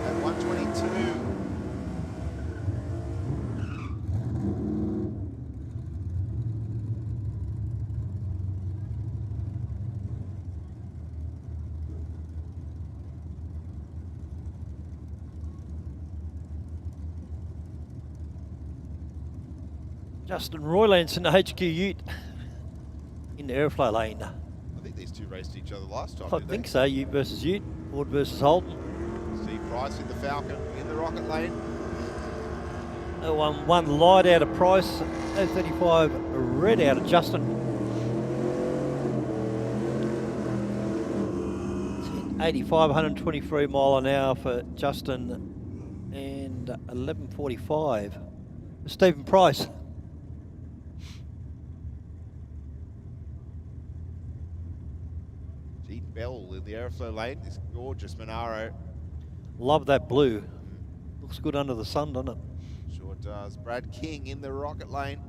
at 122. Justin Roylance in the HQ Ute in the airflow lane. I think these two raced each other last time, I didn't think they? so. Ute versus Ute, Ford versus Holden. Steve Price in the Falcon in the Rocket lane. One light out of Price, 035 red out of Justin. 85, 123 mile an hour for Justin, and 11.45 for Stephen Price. Gene Bell in the airflow lane. This gorgeous Monaro. Love that blue. Looks good under the sun, doesn't it? Sure does. Brad King in the Rocket lane.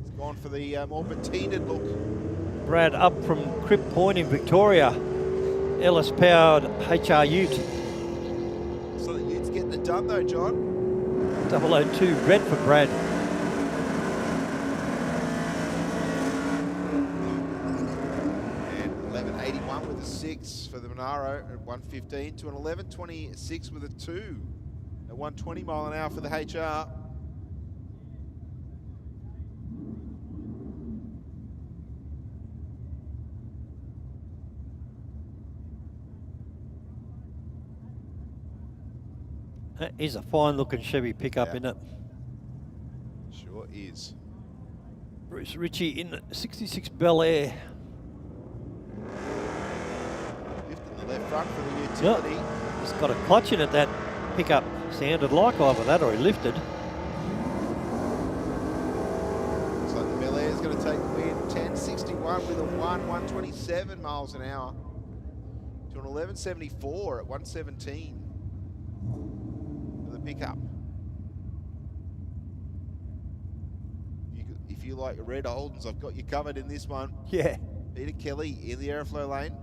He's gone for the more patinaed look. Brad up from Crip Point in Victoria. Ellis powered HR Ute. So the Ute's getting it done though, John. 002 red for Brad. And 11.81 with a 6 for the Monaro at 115 to an 11.26 with a 2 at 120 mile an hour for the HR. That is a fine looking Chevy pickup, isn't it? Sure is. Bruce Ritchie in 66 Bel Air. Lifting the left front for the utility. Yep. It's got a clutch in it, that pickup. Sounded like either that or he lifted. Looks like the Bel Air's going to take the win. 10.61 with a 127 miles an hour to an 11.74 at 117 for the pickup. If you like red Holdens, I've got you covered in this one. Yeah. Peter Kelly in the airflow lane.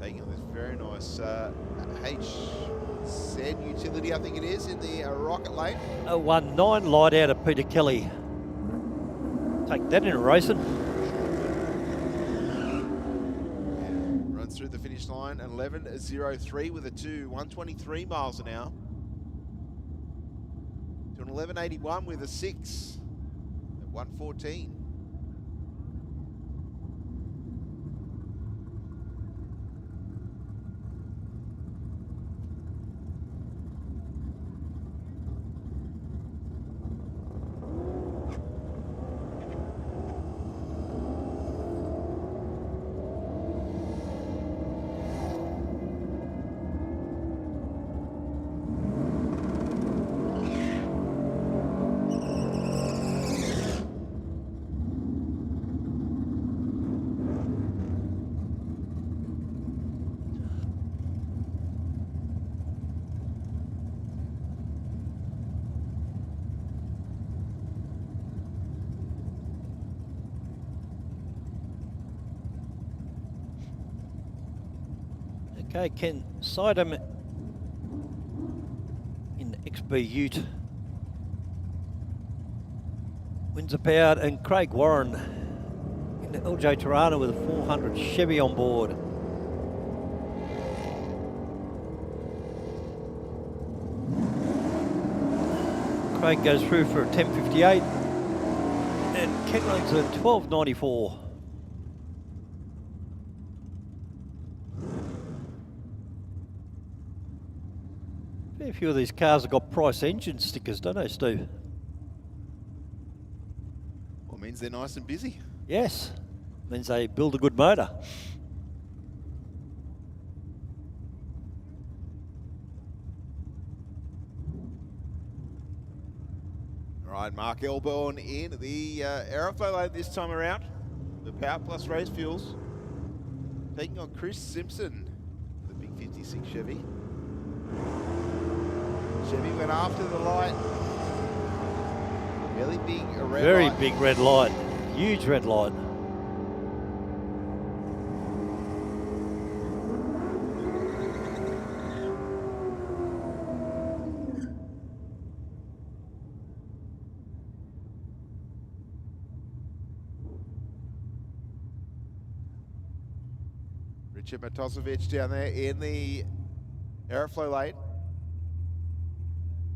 Taking on this very nice Sedan utility, I think it is, in the Rocket lane. 019 light out of Peter Kelly. Take that in a racing. Yeah, runs through the finish line, 11.03 with a 2, 123 miles an hour. To an 11.81 with a 6 at 114. Okay, Ken Sidham in XB Ute. Windsor powered, and Craig Warren in the LJ Tirana with a 400 Chevy on board. Craig goes through for a 10.58 and Ken runs a 12.94. A few of these cars have got Price engine stickers, don't they, Steve? Well, it means they're nice and busy. Yes, means they build a good motor. All right, Mark Elborn in the aeroflow lane this time around. The Power Plus Race Fuels. Taking on Chris Simpson, the big 56 Chevy. Chevy went after the light. Really big red Very light. big red light. Huge red light. Richard Matosevic down there in the aeroflow lane.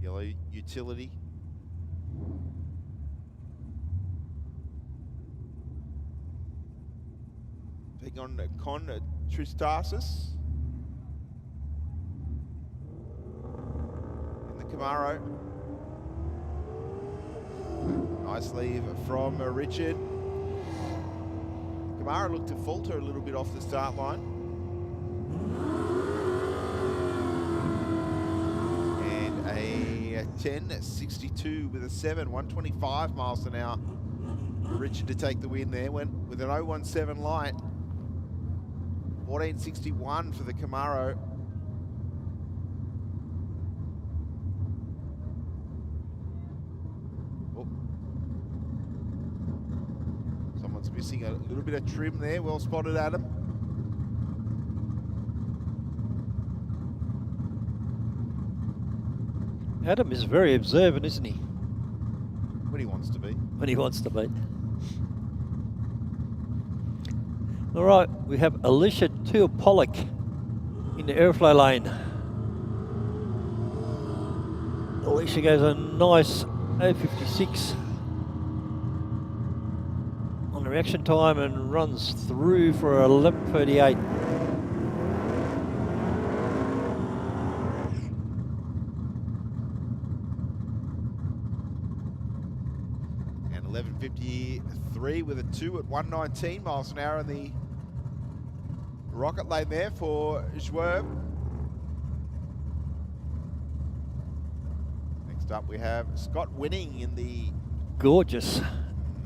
Yellow utility. Taking on Con Tristasis in the Camaro. Nice leave from Richard. Camaro looked to falter a little bit off the start line. And a 10.62 with a 7, 125 miles an hour for Richard to take the win there. Went with an 017 light. 14.61 for the Camaro. Oh. Someone's missing a little bit of trim there. Well spotted, Adam. Adam is very observant, isn't he? When he wants to be. When he wants to be. All right, we have Alicia Tuapollock in the airflow lane. Alicia goes a nice 0.56 on the reaction time and runs through for 11.38. And 11.53 with a 2 at 119 miles an hour in the rocket lane there for Schwerb. Next up we have Scott Winning in the gorgeous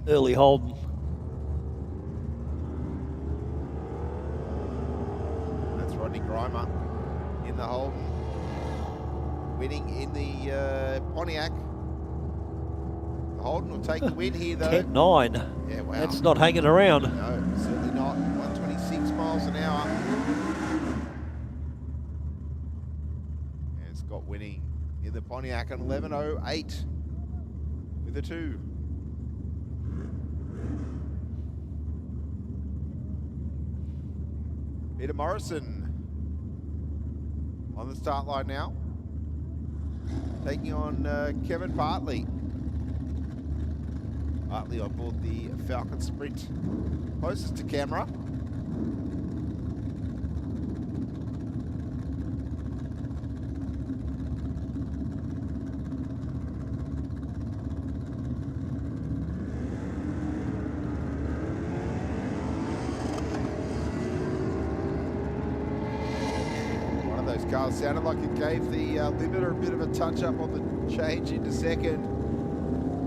early Holden. That's Rodney Grimer in the Holden. Winning in the Pontiac. The Holden will take the win here though. 10.9. Yeah, wow. That's not hanging around. No, certainly not. 126 miles an hour. And Scott Winning in the Pontiac on 11.08 with a 2. Peter Morrison on the start line now. Taking on Kevin Bartley. Bartley on board the Falcon Sprint. Closest to camera. One of those cars sounded like it gave the limiter a bit of a touch up on the change into second.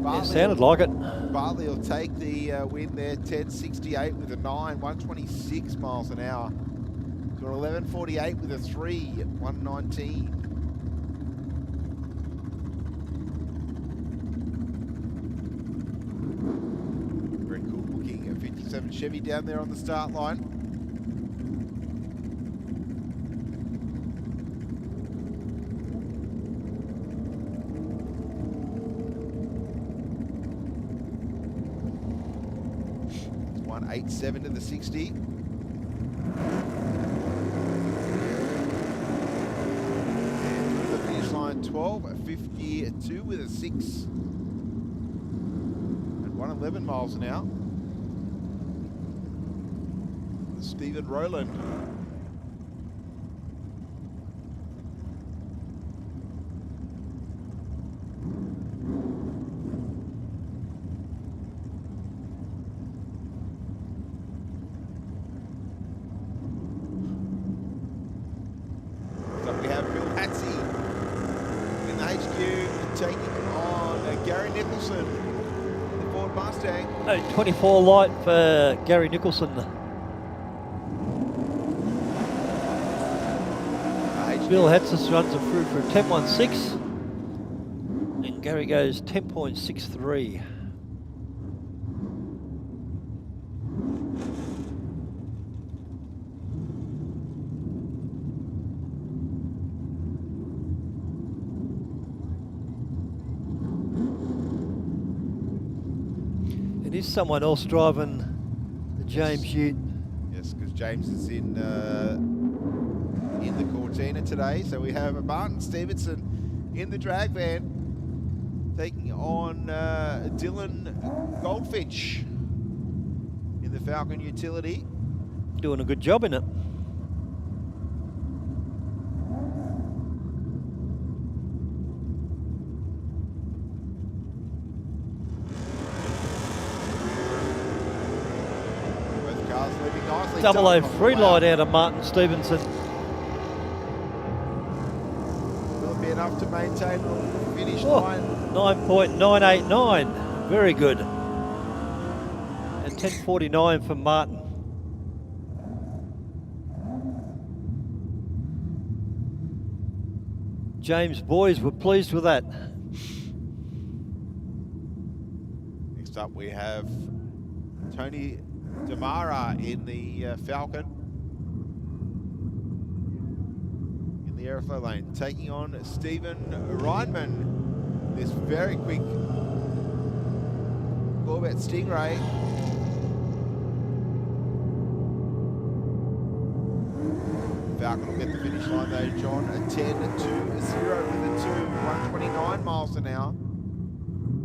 It sounded like it. Bartley will take the win there, 10.68 with a 9, 126 miles an hour. To an 11.48 with a 3 at 119. Very cool looking 57 Chevy down there on the start line. It's 187 to the 60. And to the finish line, 12.52 with a 6. And 111 miles an hour. Stephen Rowland. So we have Bill Hatsey in the HQ taking on Gary Nicholson, the Ford Mustang. Oh, 24 light for Gary Nicholson. Bill Hatzis runs it through for a 10.16 and Gary goes 10.63. It is someone else driving the James Ute. Yes, because James is in the Cortina today. So we have Martin Stevenson in the drag van taking on Dylan Goldfinch in the Falcon Utility. Doing a good job in it. Both cars moving nicely. 003 light out of Martin Stevenson. Will it be enough to maintain the finish line? 9.989. Very good. And 10.49 for Martin. James boys were pleased with that. Next up we have Tony Damara in the Falcon. In the aeroflow lane, taking on Stephen Reinman. This very quick Corvette Stingray. Falcon will get the finish line though, John. A 10-2-0 with a 2, 129 miles an hour.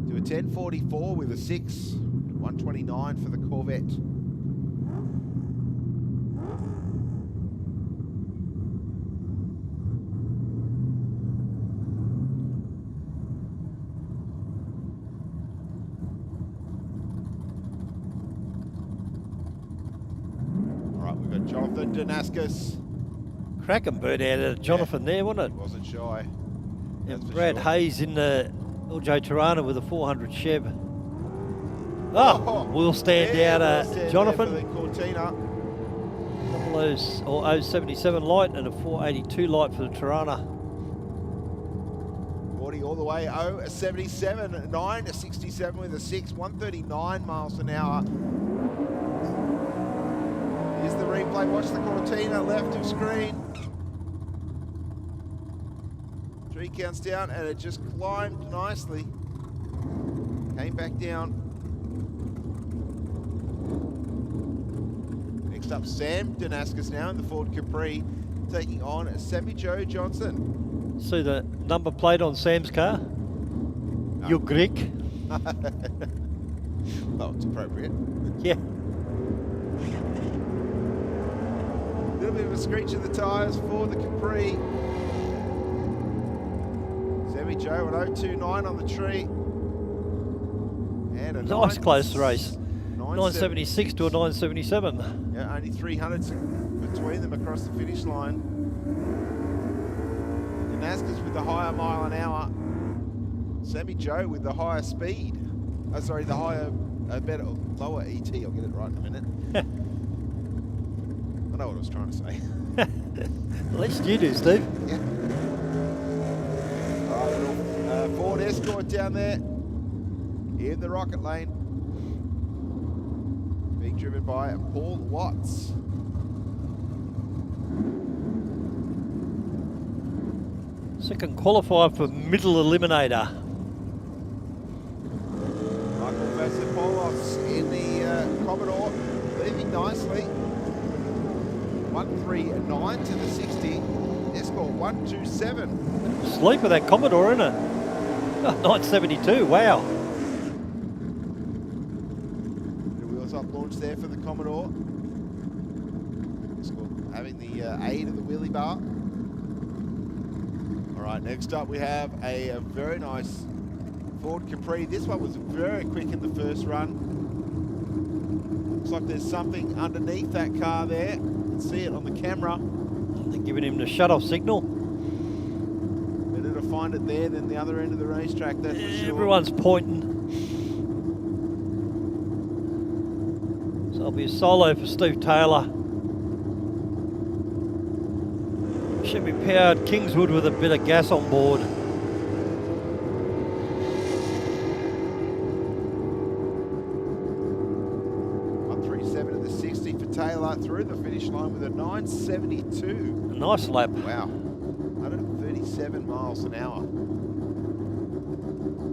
To a 10.44 with a 6, 129 for the Corvette. All right, we've got Jonathan Danaskis. Cracking bird out of Jonathan there, wasn't it? He wasn't shy. And Brad Hayes in the LJ Tirana with a 400 Chev. Oh, we'll stand out Jonathan. For the Cortina. 077 light and a 482 light for the Tirana. 40 all the way, 77, 9 to 67 with a 6, 139 miles an hour. Here's the replay, watch the Cortina, left of screen. 3 counts down and it just climbed nicely. Came back down. Next up, Sam Danaskis now in the Ford Capri, taking on Sammy Joe Johnson. See the number plate on Sam's car? No. You're Greek. Well, it's appropriate. Yeah. A little bit of a screech of the tyres for the Capri. Sammy Joe at 029 on the tree. And a Nice close race. 976 to a 977. Yeah, only 300s between them across the finish line. Danaskis with the higher mile an hour. Sammy Joe with the higher speed. Oh, sorry, the higher, lower ET. I'll get it right in a minute. I know what I was trying to say. At least you do, Steve. Yeah. All right, little Ford Escort down there in the rocket lane. Being driven by Paul Watts. Second qualifier for middle eliminator. Michael Vasopoulos in the Commodore, leaving nicely. 139 to the 60. Escort 127. Sleeper that Commodore, isn't it? Oh, 972, wow. The wheels up launch there for the Commodore. Escort having the aid of the wheelie bar. All right, next up we have a very nice Ford Capri. This one was very quick in the first run. Looks like there's something underneath that car there. You can see it on the camera. They're giving him the shut-off signal. Better to find it there than the other end of the racetrack, that's for sure. Everyone's pointing. So it'll be a solo for Steve Taylor. Should be powered Kingswood with a bit of gas on board. Taylor through the finish line with a 972. A nice lap. Wow. 137 miles an hour.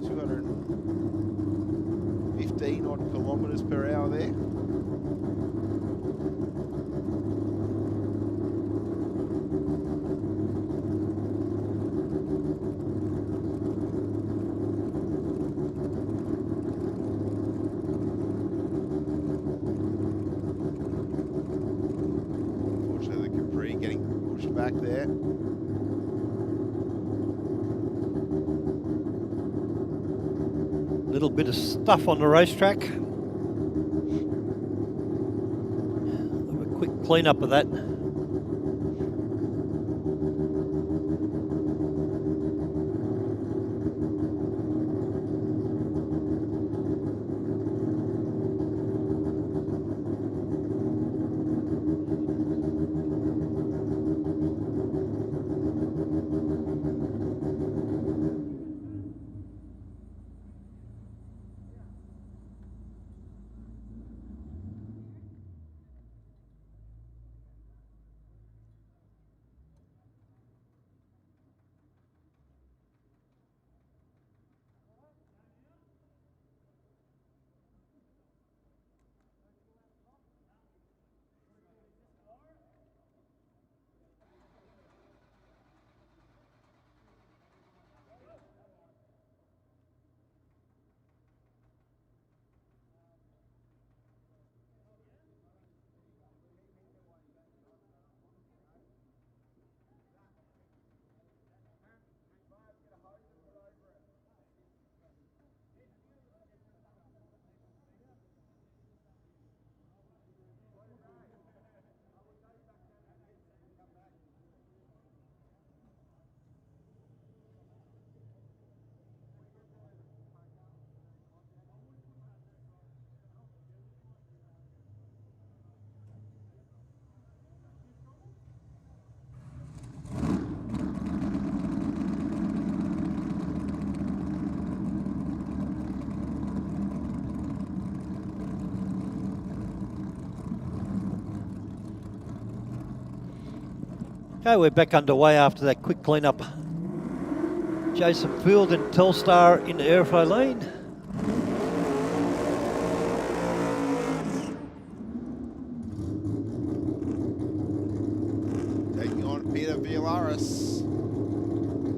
215 odd kilometres per hour there. back there. Little bit of stuff on the racetrack. Have a quick clean up of that. Okay, we're back underway after that quick clean-up. Jason Field and Telstar in the airflow lane. Taking on Peter Villaris.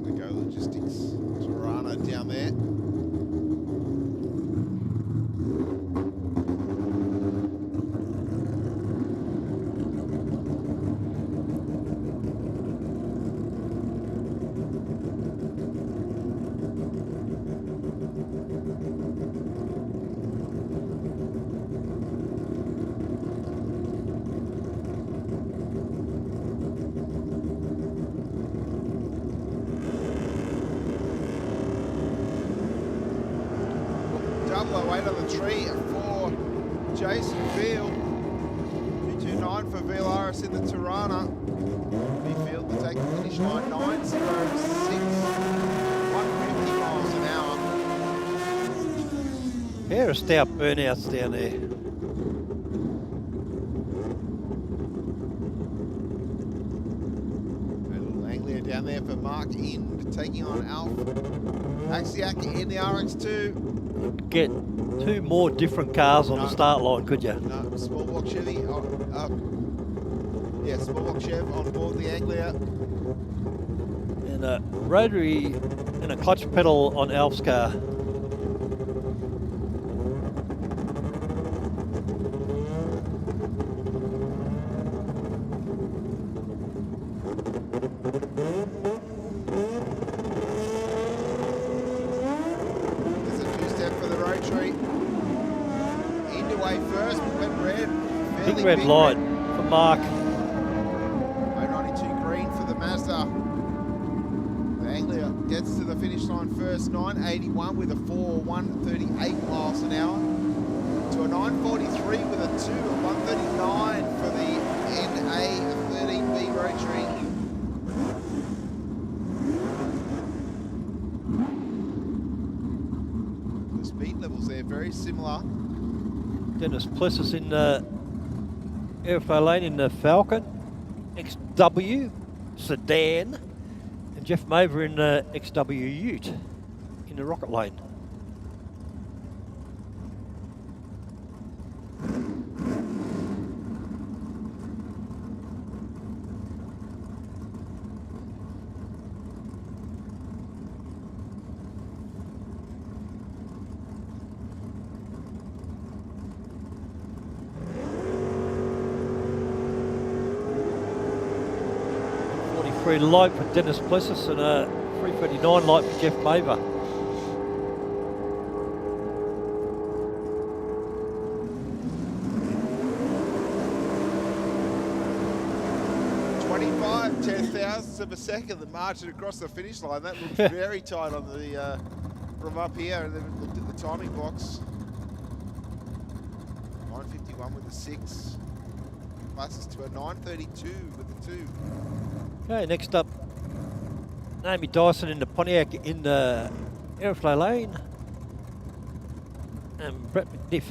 The Go Logistics Tirana down there. Weight on the tree for Jason Field. 229 for Villaris in the Tirana. Field will take the finish line 906. 150 miles an hour. Pair of stout burnouts down there. A little Anglia down there for Mark Ind, taking on Alf Axiak in the RX2. Get two more different cars on the start line, could you? No, small block Chevy. Small block Chev on board the Anglia. And a rotary and a clutch pedal on Alf's car. Big red light for Mark. 092 green for the Mazda. The Anglia gets to the finish line first, 981 with a 138 miles an hour. To a 943 with a 139 for the NA13B Rotary. The speed levels there very similar. Dennis Plessis in the airflow lane in the Falcon, XW Sedan, and Jeff Maver in the XW Ute in the Rocket lane. 333 light for Dennis Plessis and a 339 light for Jeff Maver. .10 of a second, the margin across the finish line. That looks very tight on the from up here. And then we looked at the timing box. 9:51 with the 6. Passes to a 9:32 with the 2. Okay, next up, Naomi Dyson in the Pontiac in the Aeroflow lane. And Brett McNiff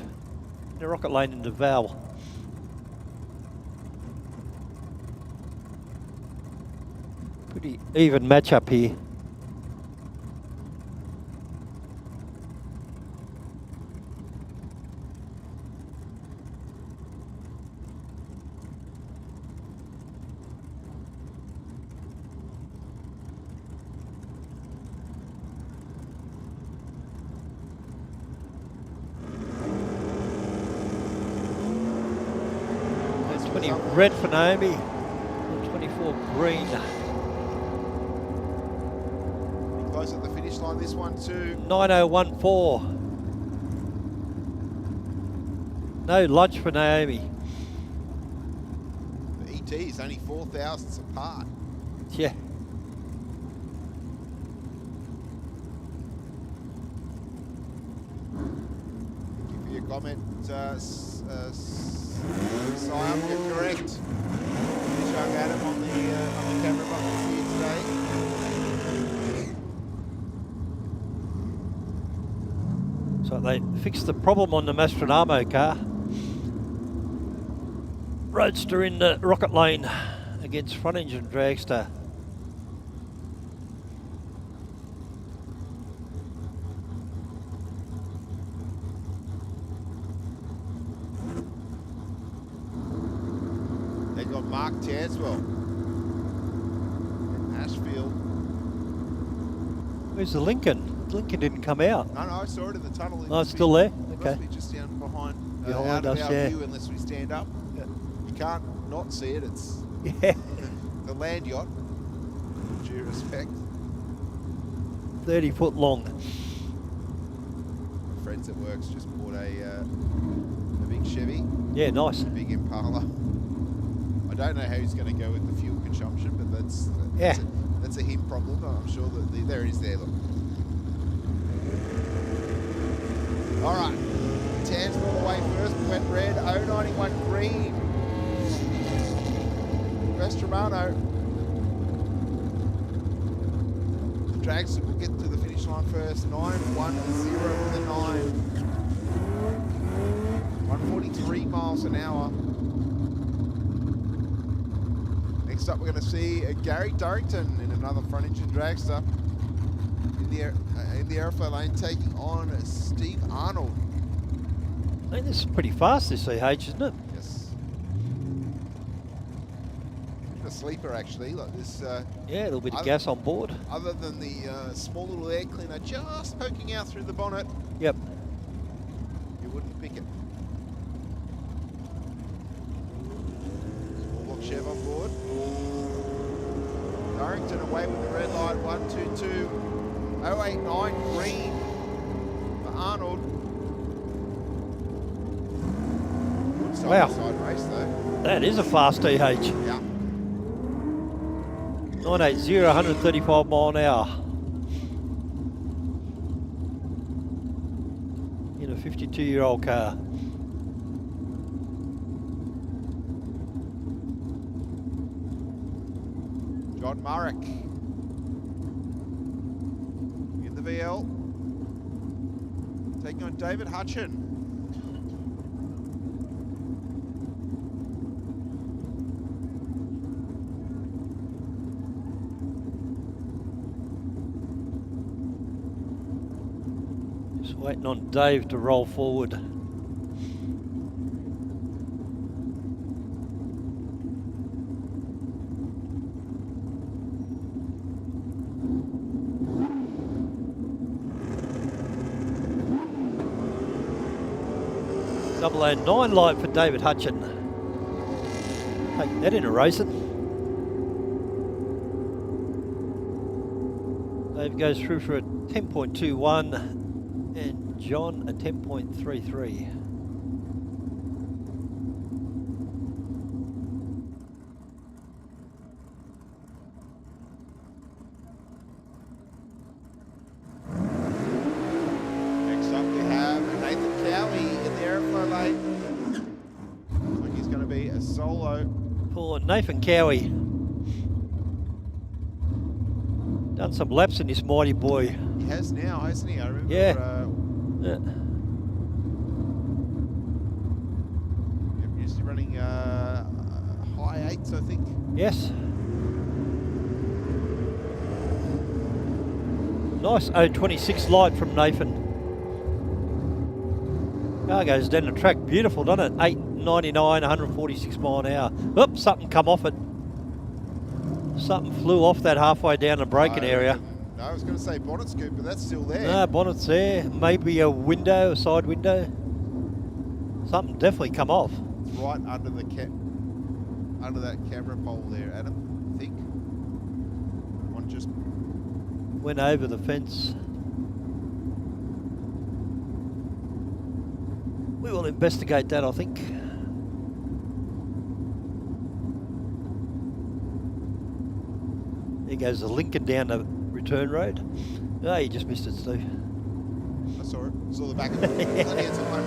in the Rocket lane in the Val. Pretty even match up here. That's 20 red for Naomi, and 24 green. Close at the finish line, this one too. 9014. No lunch for Naomi. The ET is only 4 thousandths apart. Yeah. Thank you for your comment, Siam. You're correct. This young Adam on the camera buttons here today. So they fixed the problem on the Mastronamo car. Roadster in the Rocket lane against front engine Dragster. They got Mark Tanswell in Ashfield. Where's the Lincoln? Lincoln didn't come out. No, I saw it in the tunnel. Oh, it's still there? Okay. Must be just down behind Behind out us, of our yeah. view unless we stand up. Yeah. You can't not see it. It's Yeah. the land yacht. Due respect. 30 foot long. My friends at work's just bought a big Chevy. Yeah, nice. A big Impala. I don't know how he's going to go with the fuel consumption, but that's a him problem. I'm sure that there it is there. Look. All right, Tanswell away first, went red, 091 green. West Romano. The Drags will get to the finish line first, 910 with a 9. 143 miles an hour. Next up, we're going to see Gary Durrington in another front engine dragster in the Aeroflow lane, taking on Steve Arnold. I think this is pretty fast, this CH, isn't it? Yes. A sleeper, actually. Like this. Yeah, a little bit of gas on board. Other than the small little air cleaner just poking out through the bonnet. Yep. You wouldn't pick it. Small block Chev on board. Durrington away with the red light, 122. 089 green for Arnold. Good side-by-side race though. That is a fast DH. Yeah. 980, 135 mile an hour. In a 52-year-old car. John Murrick in the VL, taking on David Hutchin. Just waiting on Dave to roll forward. Double 009 light for David Hutchin. Take that into racing. Dave goes through for a 10.21 and John a 10.33. Next up we have Nathan Cowie in the airflow lane. Looks like he's going to be a solo. For Nathan Cowie. Done some laps in this mighty boy. He has now, hasn't he? I remember. Yeah. Yep, usually running high eights, I think. Yes. Nice 026 light from Nathan. Car goes down the track beautiful, doesn't it? 899, 146 mile an hour. Oops, something come off it. Something flew off that halfway down the braking area. No, I was going to say bonnet scoop, but that's still there. No, bonnet's there. Maybe a window, a side window. Something definitely come off. It's right under the under that camera pole there, Adam, I think. One just went over the fence. We will investigate that, I think. There goes the Lincoln down the return road. Oh, you just missed it, Steve. I saw it. Saw the back of it. Plenty of time.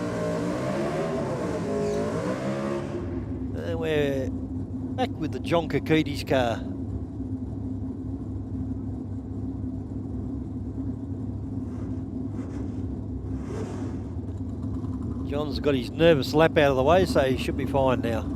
And we're back with the John Kakides car. John's got his nervous lap out of the way, so he should be fine now.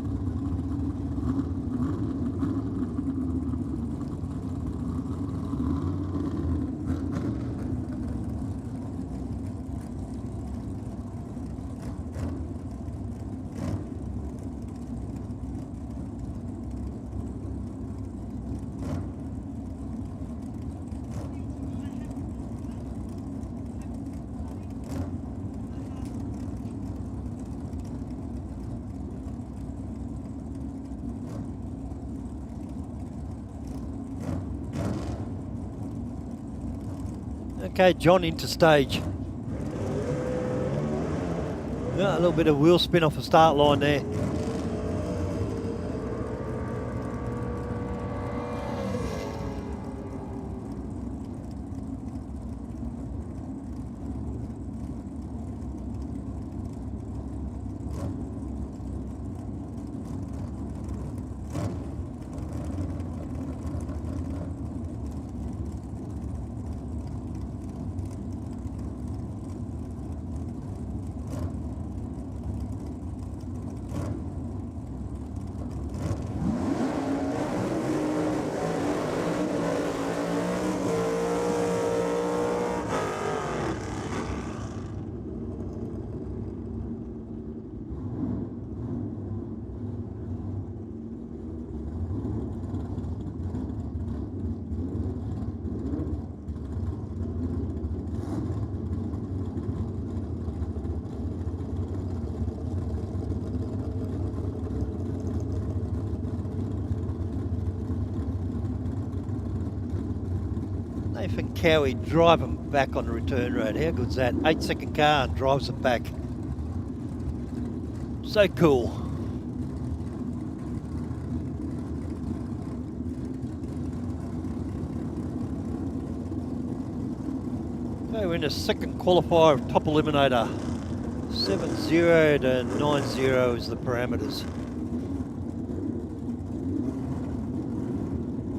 Okay, John into stage. Yeah, a little bit of wheel spin off the start line there. Nathan Cowie driving back on the return road. How good's that? 8-second car and drives it back. So cool. Okay, we're in the second qualifier of top Eliminator. 7.0 to 9.0 is the parameters.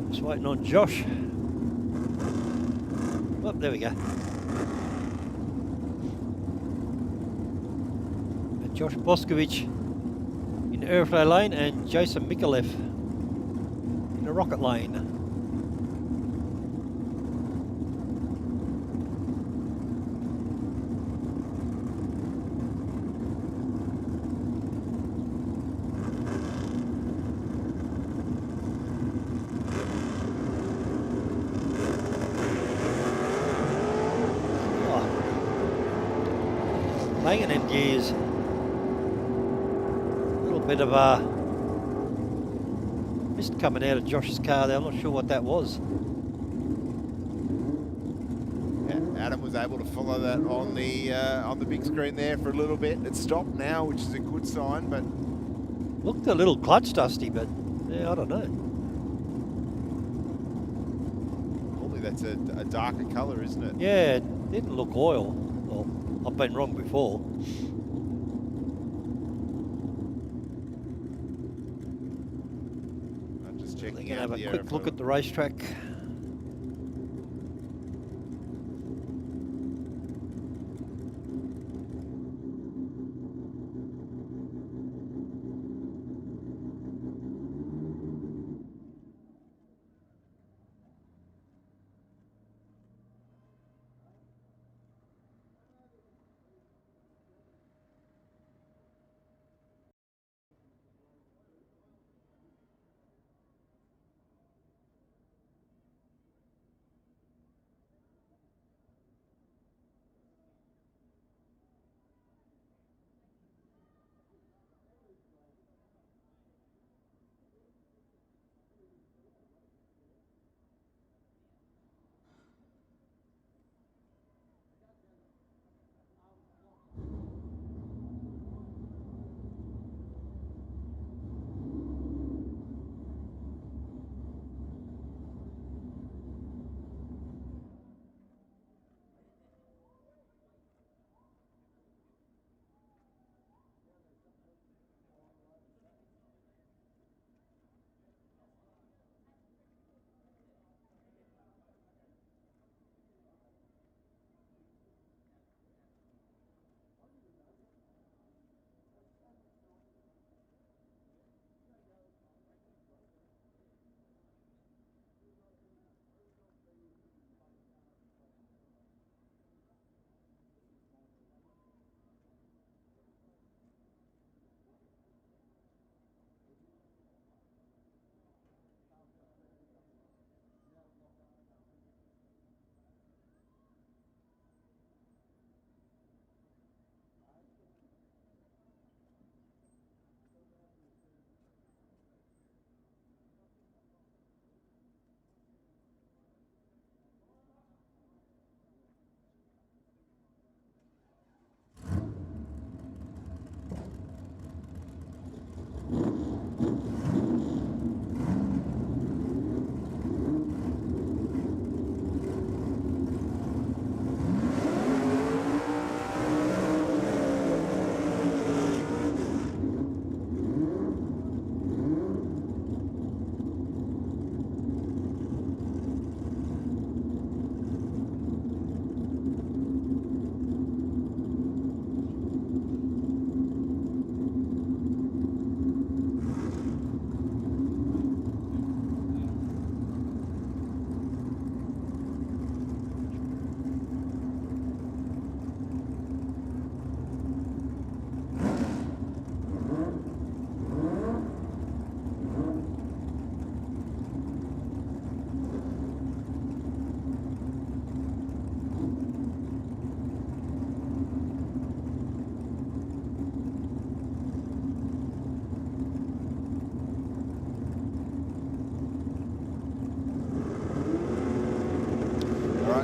Just waiting on Josh. Oh, there we go. And Josh Boscovich in the airflow lane and Jason Mikulev in the rocket lane. Banging in gears. A little bit of mist coming out of Josh's car there. I'm not sure what that was. Adam was able to follow that on the big screen there for a little bit. It's stopped now, which is a good sign, but looked a little clutch dusty, but yeah, I don't know. Normally that's a darker colour, isn't it? Yeah, it didn't look oil. Well, I've been wrong before. I'm just checking Gonna out have the a quick look at the racetrack.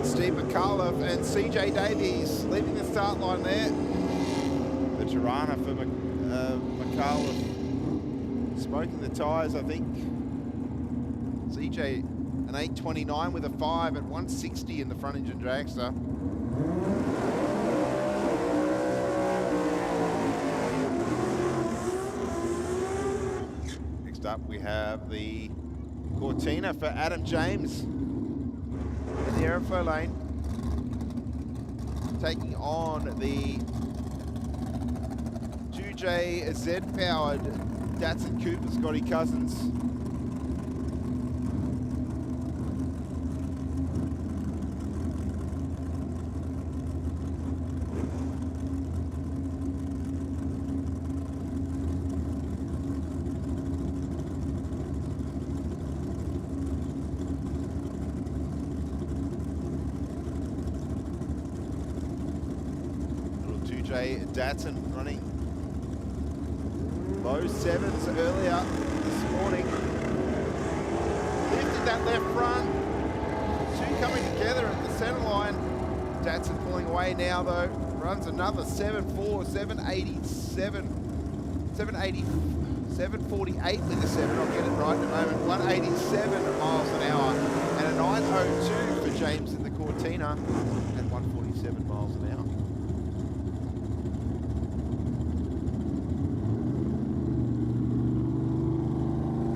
Steve McAuliffe and CJ Davies leaving the start line there. The Tirana for McAuliffe smoking the tyres, I think. CJ an 8.29 with a 5 at 160 in the front engine dragster. Next up we have the Cortina for Adam James. In the aeroflow lane, taking on the 2J Z-powered Datsun Cooper Scotty Cousins. Datsun running low 7s earlier this morning. Lifted that left front. Two coming together at the centre line. Datsun pulling away now though. Runs another 7.4, 7.87, 7.48 with the 7. I'll get it right in a moment. 187 miles an hour and a 9.02 for James in the Cortina at 147 miles an hour.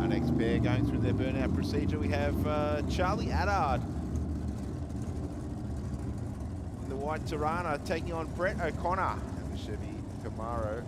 Our next pair going through their burnout procedure, we have Charlie Attard in the white Tirana taking on Brett O'Connor in the Chevy Camaro.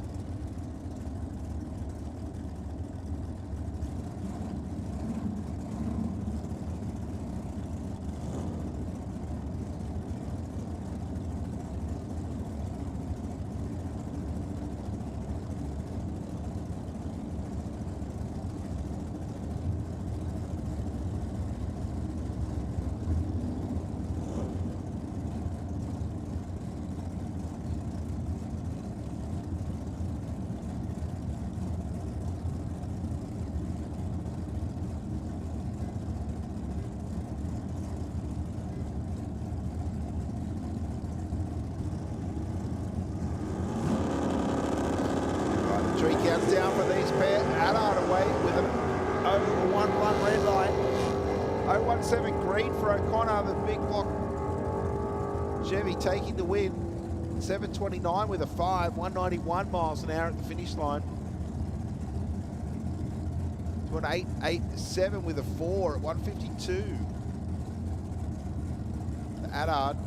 Three counts down for these pair. Allard away with an 0-1-1 red light. 0-1-7 green for O'Connor, the big block Chevy taking the win. 7.29 with a 5, 191 miles an hour at the finish line. To an 8.87 with a 4 at 152. Allard.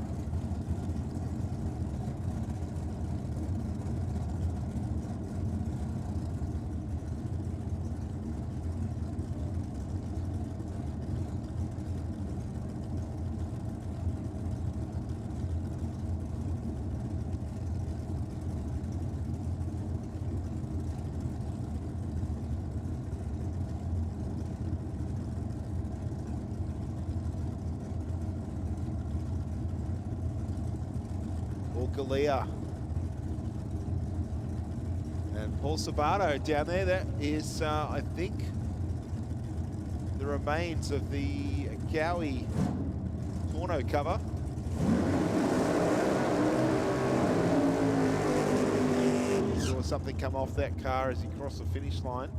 Galea and Paul Sabato down there. That is, I think, the remains of the Cowie Torno cover. Saw something come off that car as he crossed the finish line.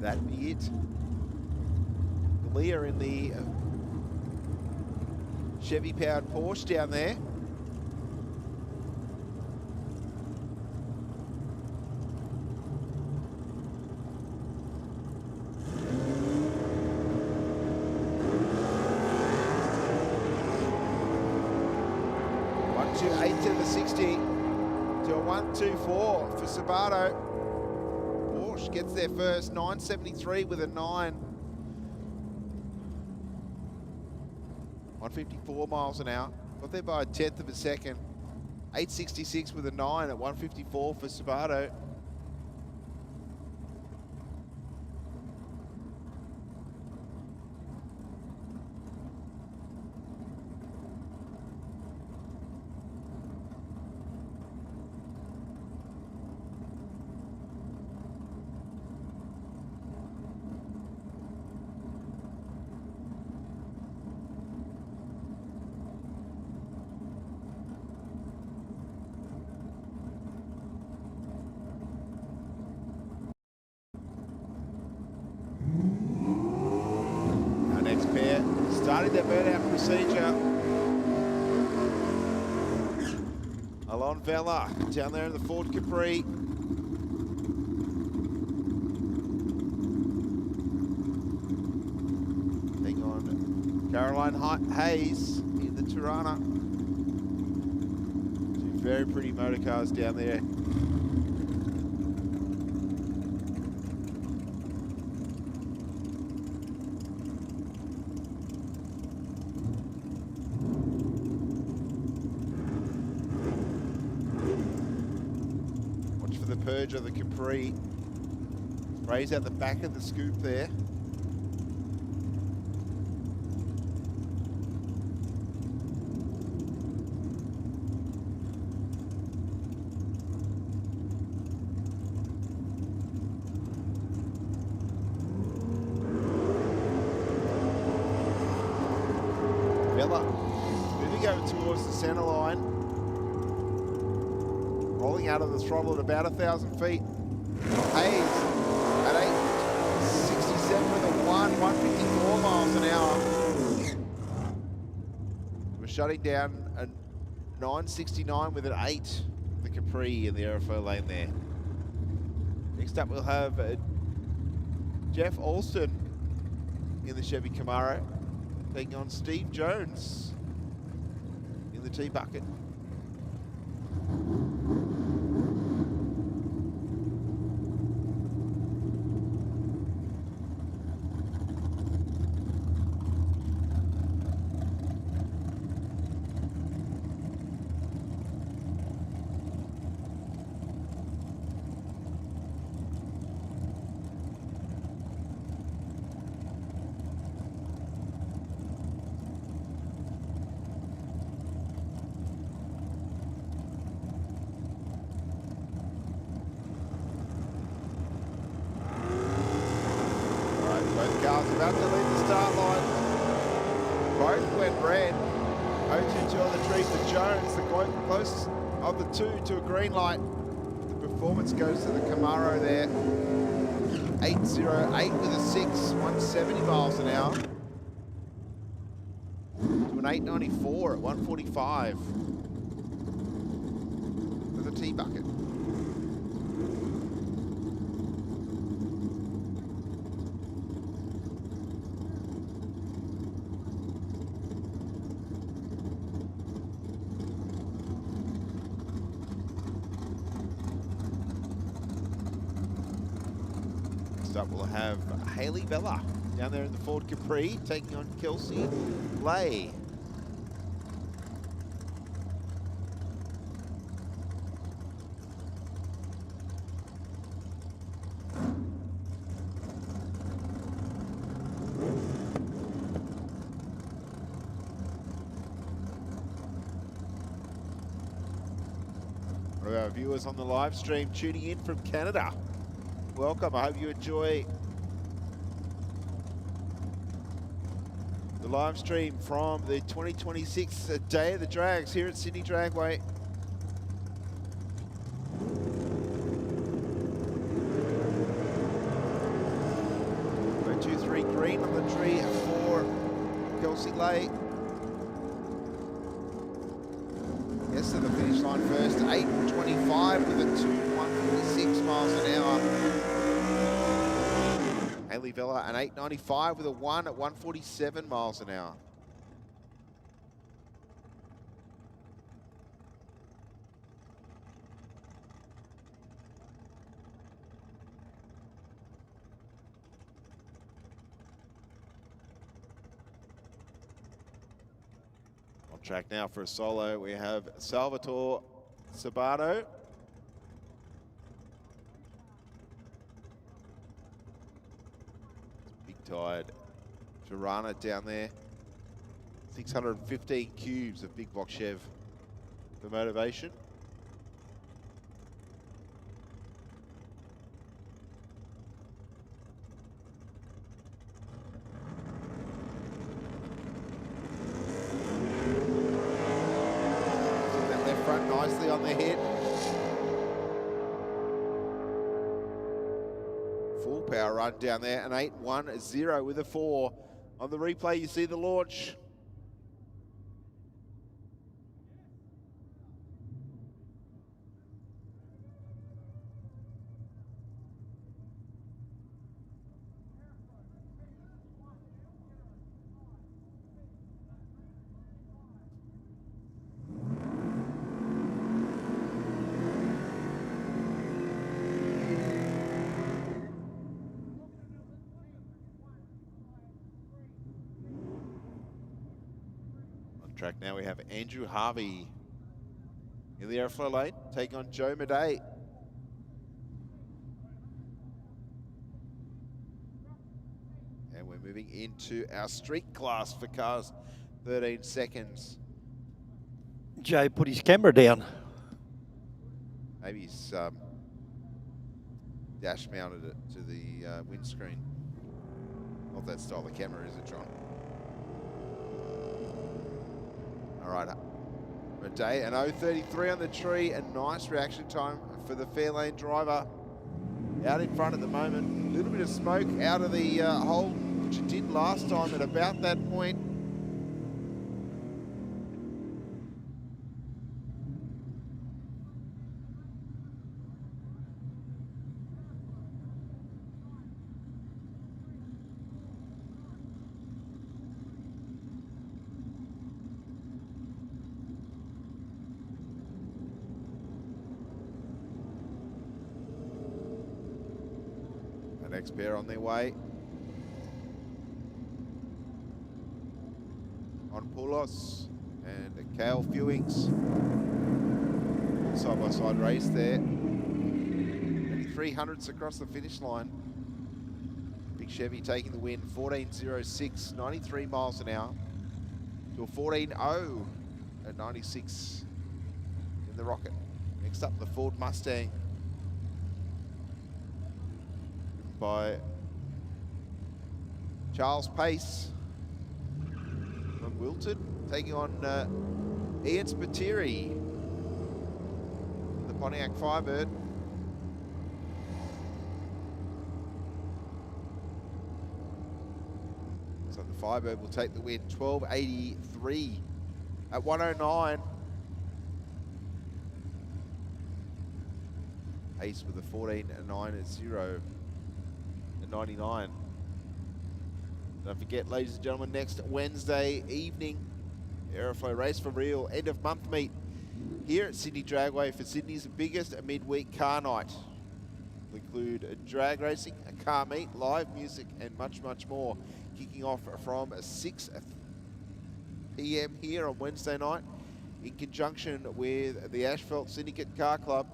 That'd be it. Galea in the Chevy-powered Porsche down there. .128 to the 60 to a 124 for Sabato. Porsche gets there first, 9.73 with a 9. 154 miles an hour. Got there by a 1/10 of a second. 8.66 with a 9 at 154 for Sabato. Starting their burnout procedure. Alon Vella down there in the Ford Capri. Hang on, Caroline Hayes in the Tirana. Two very pretty motor cars down there. Purge of the Capri. Sprays out the back of the scoop there. Vella towards the centre line. Rolling out of the throttle at about 1,000 feet. Hayes at 867 with a 154 miles an hour. We're shutting down a 969 with an 8. The Capri in the aeroflow lane there. Next up we'll have Jeff Alston in the Chevy Camaro, taking on Steve Jones in the T-Bucket. Cars about to leave the start line. Both went red. 022 on the tree for Jones, the closest of the two to a green light. The performance goes to the Camaro there. 808 with a 6, 170 miles an hour. To an 894 at 145 for the T-Bucket. Up we'll have Haley Bella down there in the Ford Capri taking on Kelsey Lay. One of our viewers on the live stream tuning in from Canada. Welcome, I hope you enjoy the live stream from the 2026 Day of the Drags here at Sydney Dragway. One, 2, 3 green on the tree for Kelsey Lay. Yes, to the finish line first, 8:25 with a 146 miles an hour. Haley Vella an 895 with a 1 at 147 miles an hour. On track now for a solo, we have Salvatore Sabato. Tired Tirana down there. 615 cubes of big box Chev for motivation. That left front nicely on the hit. Full power run down there, an 8-1-0 with a 4. On the replay, you see the launch. Track now we have Andrew Harvey in the airflow lane, taking on Joe Madej. And we're moving into our street class for cars, 13 seconds. Joe put his camera down. Maybe he's dash mounted it to the windscreen. Not that style of camera, is it, John? All right, a day. An 0.33 on the tree. A nice reaction time for the Fairlane driver. Out in front at the moment. A little bit of smoke out of the hole, which it did last time at about that point. Next pair on their way. On Poulos and Kale Fewings. Side-by-side race there. Only 300s across the finish line. Big Chevy taking the win. 14.06, 93 miles an hour. To a 14.0 at 96 in the Rocket. Next up, the Ford Mustang. By Charles Pace from Wilton, taking on Ian Spiteri, the Pontiac Firebird. So the Firebird will take the win, 12.83 at 109. Ace with a 14.9 at 0. 99. Don't forget, ladies and gentlemen, next Wednesday evening, Aeroflow Race for Real end of month meet here at Sydney Dragway for Sydney's biggest midweek car night. Will include drag racing, a car meet, live music, and much, much more. Kicking off from 6 p.m. here on Wednesday night in conjunction with the Asphalt Syndicate Car Club.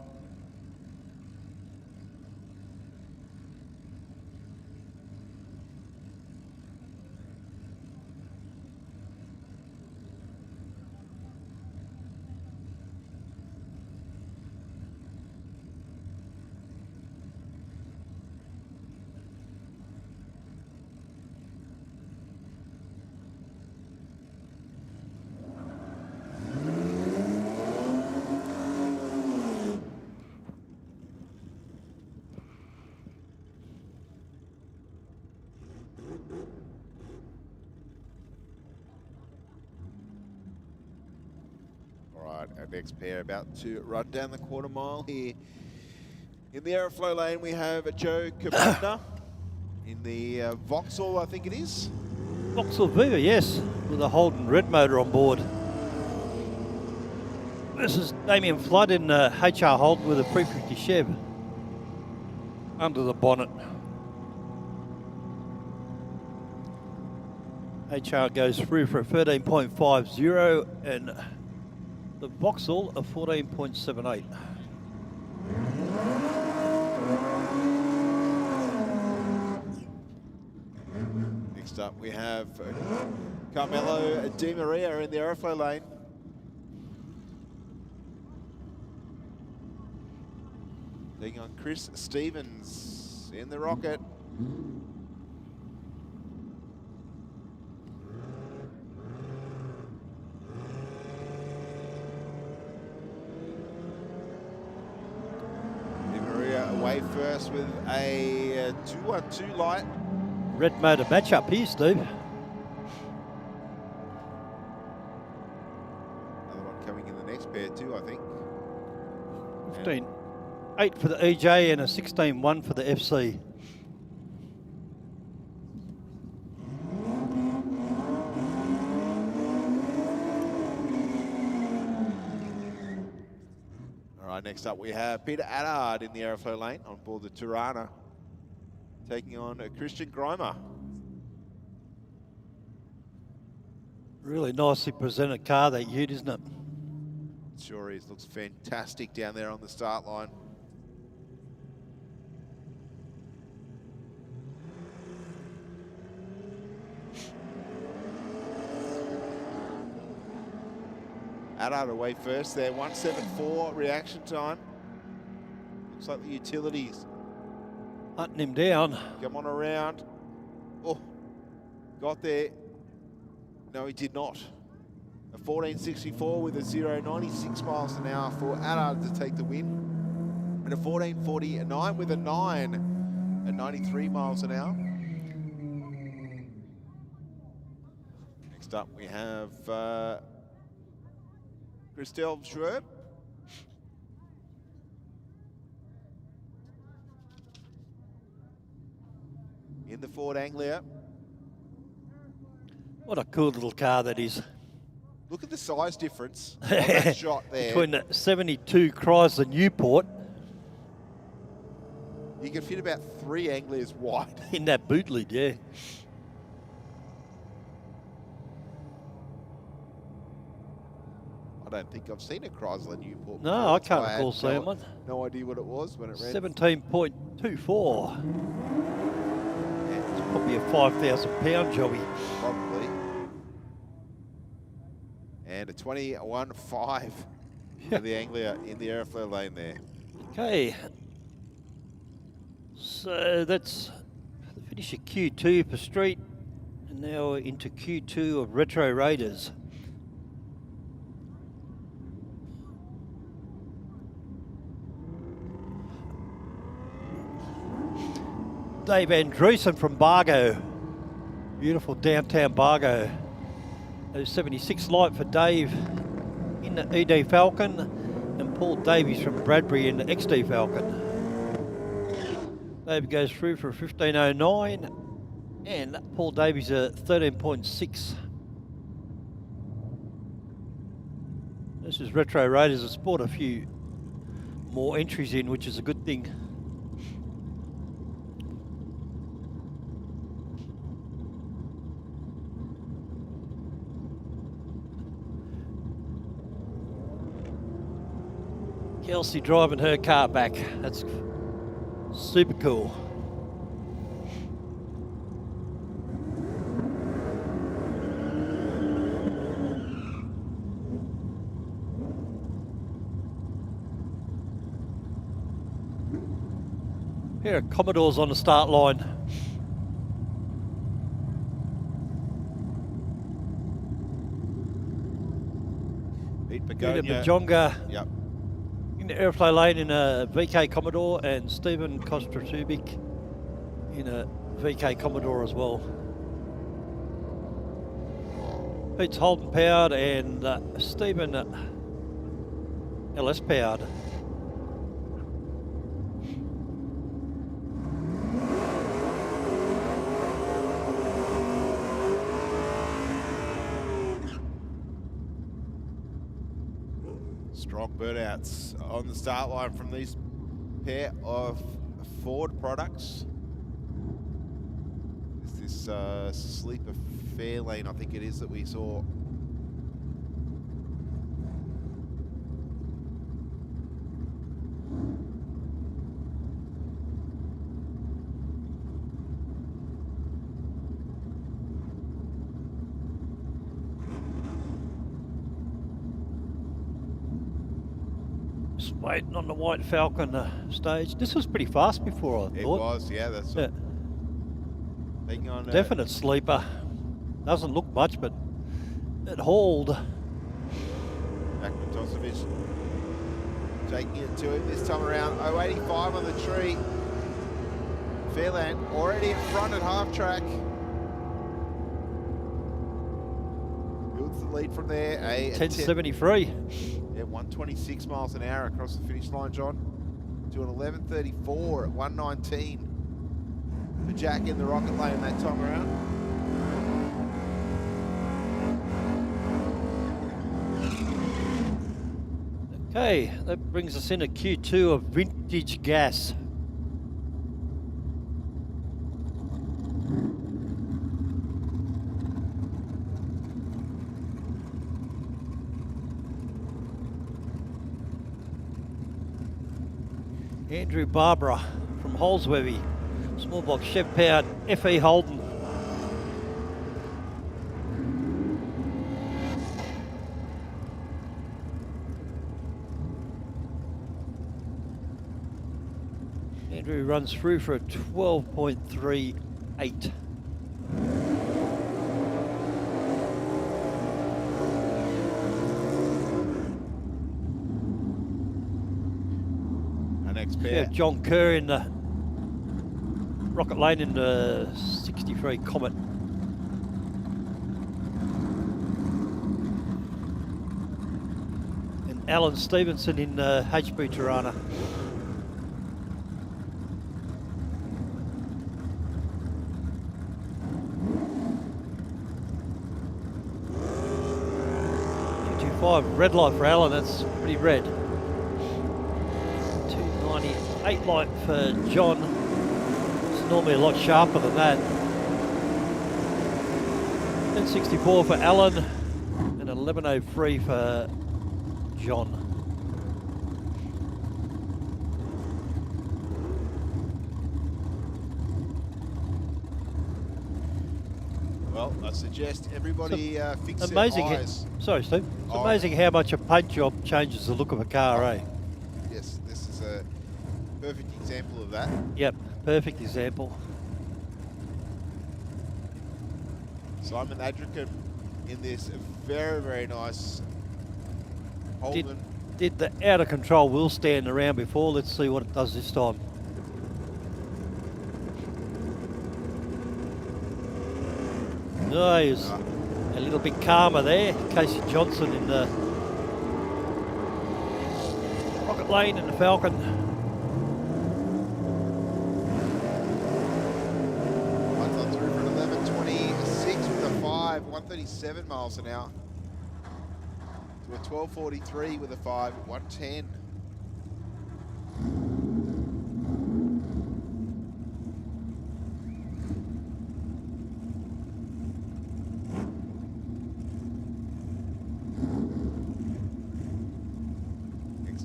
Our next pair about to run down the quarter mile here. In the Aeroflow lane, we have Joe Kabuna in the Vauxhall, I think it is. Vauxhall Viva, yes, with a Holden red motor on board. This is Damien Flood in HR Holden with a 350 Chev under the bonnet. HR goes through for a 13.50 and the Vauxhall a 14.78. Next up we have Carmelo Di Maria in the Aeroflow lane. Taking on Chris Stevens in the Rocket. Away first with a 212 light. Red motor matchup here, Steve. Another one coming in the next pair too, I think. 15.8 for the EJ and a 16.1 for the FC. Next up we have Peter Attard in the Aeroflow lane on board the Tirana, taking on Christian Grimer. Really nicely presented car, that Ute, isn't it? It sure is. Looks fantastic down there on the start line. Attard away first there, 174 reaction time. Looks like the utilities hunting him down. Come on around. Oh, got there. No, he did not. A 14.64 with a 0.96 miles an hour for Allard to take the win. And a 14.49 with a 9 at 93 miles an hour. Next up we have Christelle Schwerb. In the Ford Anglia. What a cool little car that is. Look at the size difference on that shot there. Between the 72 Chrysler Newport. You can fit about 3 Anglias wide. In that boot lid, yeah. I don't think I've seen a Chrysler Newport. No, before. I can't recall seeing one. No idea what it was when it ran. 17.24. It's probably a 5,000 pound jobby. Probably. And a 21.5 for the Anglia in the airflow lane there. Okay. So that's the finish of Q2 for Street. And now we're into Q2 of Retro Raiders. Dave Andreessen from Bargo. Beautiful downtown Bargo. 76 light for Dave in the ED Falcon, and Paul Davies from Bradbury in the XD Falcon. Dave goes through for a 15.09 and Paul Davies a 13.6. This is Retro Raiders. It's brought a few more entries in, which is a good thing. Kelsey driving her car back. That's super cool. Here are Commodores on the start line. Pete Peter Begonia. Bajonga. Yep. In the airflow lane in a VK Commodore, and Stephen Kostratubic in a VK Commodore as well. Pete's Holden powered and Stephen LS powered. Strong burnouts on the start line from these pair of Ford products. Is this Sleeper Fairlane, I think it is, that we saw. Just waiting on the White Falcon stage. This was pretty fast before, I thought. It was, yeah, that's yeah. Taking on Definite sleeper. Doesn't look much, but it hauled. Jack Matosevic taking it to him this time around. 085 on the tree. Fairland already in front at half track. Builds the lead from there. 1073. Yeah, 126 miles an hour across the finish line, John. To an 1134 at 119. For Jack in the rocket lane that time around. Okay, that brings us into Q2 of Vintage Gas. Andrew Barbara from Holsworthy, small box Chev powered FE Holden. Andrew runs through for a 12.38. Bear. John Kerr in the Rocket Lane in the 63 Comet. And Alan Stevenson in HB Tirana. Red light for Alan, that's pretty red. 298 light for John. It's normally a lot sharper than that. 1064 for Alan and 1103 for John. Well, I suggest everybody fix their Amazing. eyes. Sorry, Steve. It's amazing how much a paint job changes the look of a car, eh? Yes, this is a perfect example of that. Yep, perfect example. Simon Adricum in this very, very nice Holman. Did the out of control wheel stand around before? Let's see what it does this time. No, he was a little bit calmer there. Casey Johnson in the Rocket Lane and the Falcon. One's on through for an 11.26 with a 5, 137 miles an hour. To a 12.43 with a 5, 110.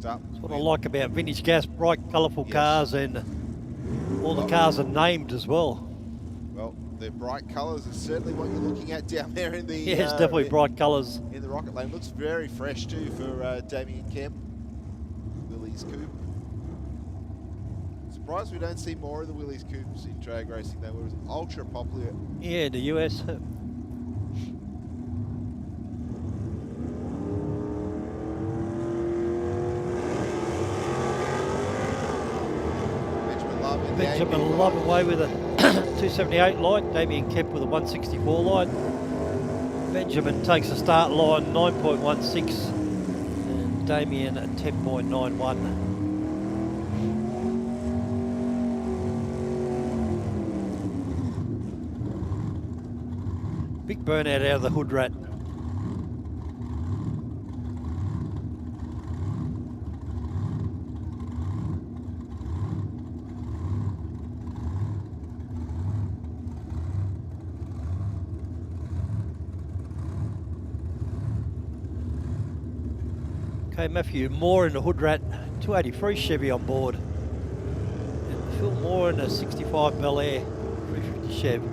Up. That's what I like about vintage gas, bright, colourful cars, and all the cars are named as well. Well, the bright colours is certainly what you're looking at down there in the... Yeah, it's definitely bright colours. In the Rocket Lane. Looks very fresh too for Damien Kemp. Willys Coupe. Surprised we don't see more of the Willys Coupes in drag racing. They were ultra popular. Yeah, in the US. Benjamin Love away with a 278 light, Damien Kemp with a 164 light. Benjamin takes a start line 9.16 and Damien at 10.91. Big burnout out of the hood rat. Okay, Matthew Moore in the hood rat, 283 Chevy on board. And Phil Moore in a 65 Bel Air, 350 Chev.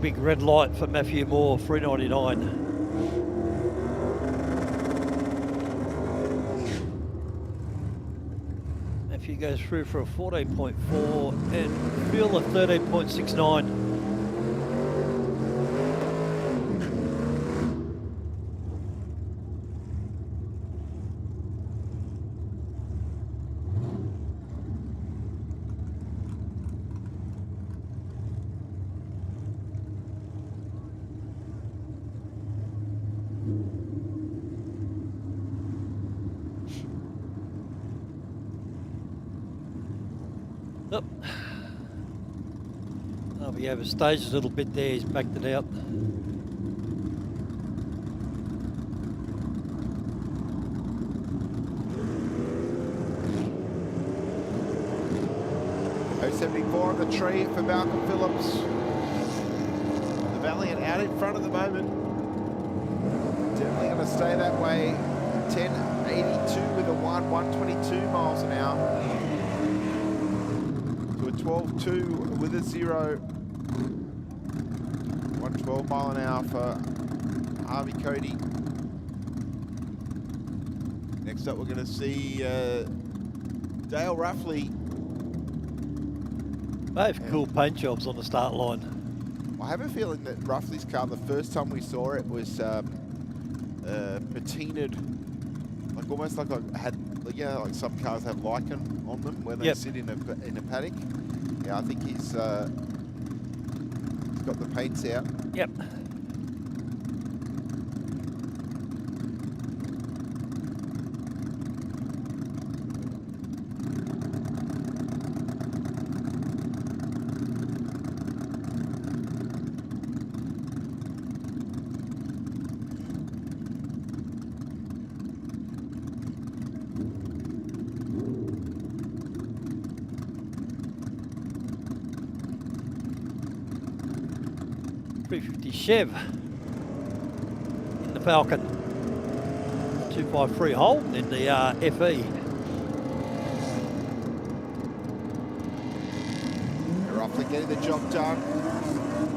Big red light for Matthew Moore, 399. Matthew goes through for a 14.4 and Phil a 13.69. He overstaged a little bit there, he's backed it out. .074 on the tree for Malcolm Phillips. The Valiant out in front at the moment. Definitely going to stay that way. 10.82 with a 122 miles an hour. To a 12.2 with a 0. 112 mile an hour for Harvey Cody. Next up, we're going to see Dale Ruffley. Both cool paint jobs on the start line. I have a feeling that Ruffley's car, the first time we saw it, was patinaed, like almost like I had yeah, like some cars have lichen on them when they sit in a paddock. Yeah, I think he's got the paints out. Yep. Chev in the Falcon. 253 hole in the FE. Roughly getting the job done.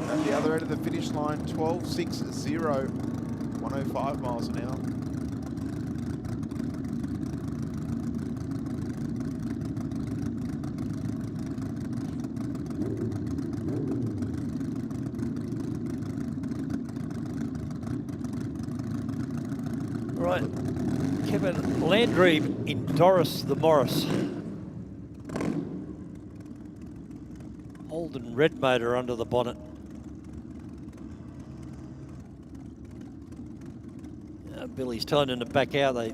At the other end of the finish line, 12.60, 105 miles an hour. Right, Kevin Landry in Doris the Morris. Holden red motor under the bonnet. Billy's telling him to back out. They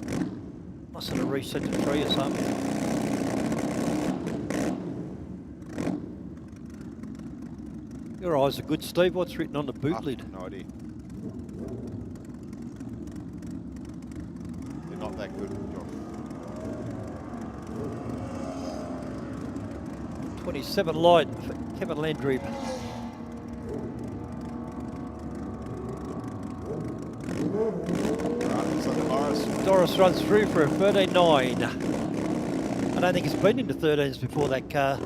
must have reset the tree or something. Your eyes are good, Steve. What's written on the boot lid? No idea. They're not that good, John. 27 light for Kevin Landry. Doris runs through for a 13.9. I don't think it's been into 13s before that car.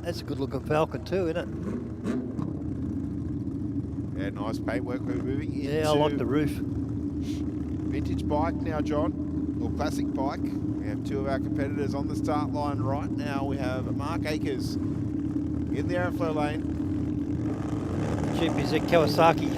That's a good looking Falcon too, isn't it? Yeah, nice paintwork. We're moving into... Yeah, I like the roof. Vintage bike now, John, or classic bike. We have two of our competitors on the start line right now. We have Mark Akers in the airflow lane. GPZ Kawasaki.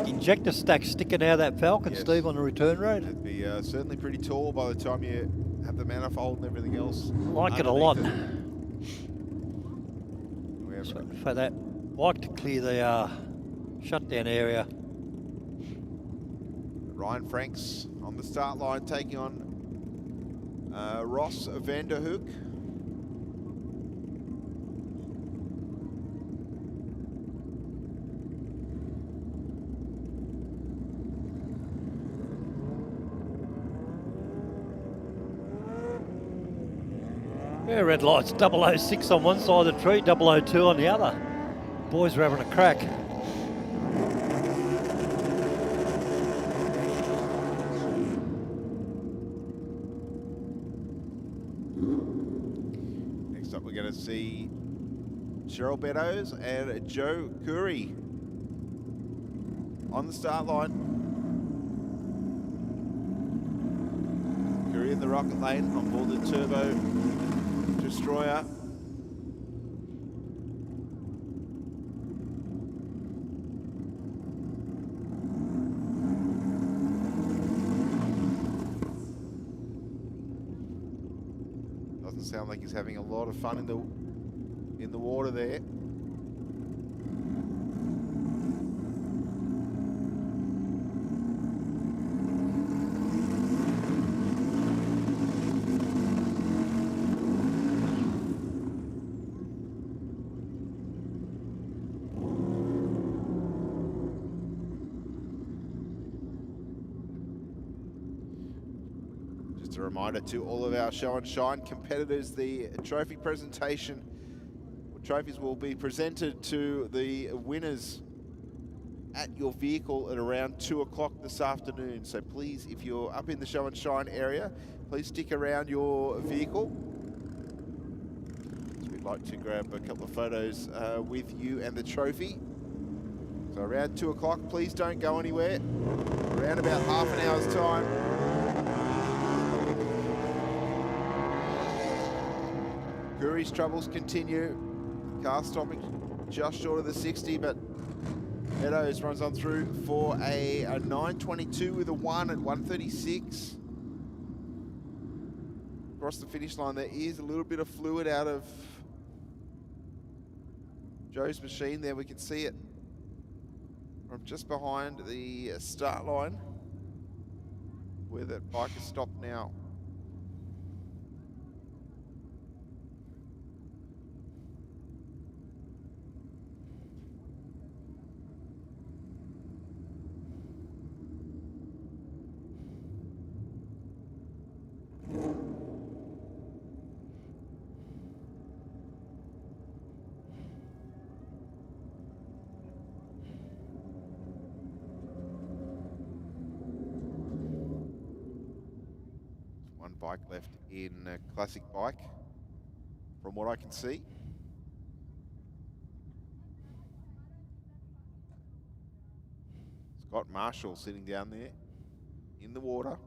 Injector stack sticking out of that Falcon, yes. Steve, on the return road. It'd be certainly pretty tall by the time you have the manifold and everything else. Like it a lot. Just waiting for that bike to clear the shutdown area. Ryan Franks on the start line taking on Ross Vanderhoek. Yeah, red lights, 006 on one side of the tree, 002 on the other. Boys are having a crack. Next up we're going to see Cheryl Beddoes and Joe Curry on the start line. Curry in the rocket lane on board the Turbo Destroyer. Doesn't sound like he's having a lot of fun in the water there. Just a reminder to all of our show and shine competitors, the trophy presentation, trophies will be presented to the winners at your vehicle at around 2 o'clock this afternoon. So please, if you're up in the show and shine area, please stick around your vehicle. So we we'd like to grab a couple of photos with you and the trophy. So around 2 o'clock, please don't go anywhere. Around about half an hour's time. Gouri's troubles continue. Car stopping just short of the 60, but Meadows runs on through for a 9.22 with a 1 at 1:36. Across the finish line, there is a little bit of fluid out of Joe's machine there. We can see it from just behind the start line, where that bike has stopped now. One bike left in a classic bike, from what I can see. Scott Marshall sitting down there in the water.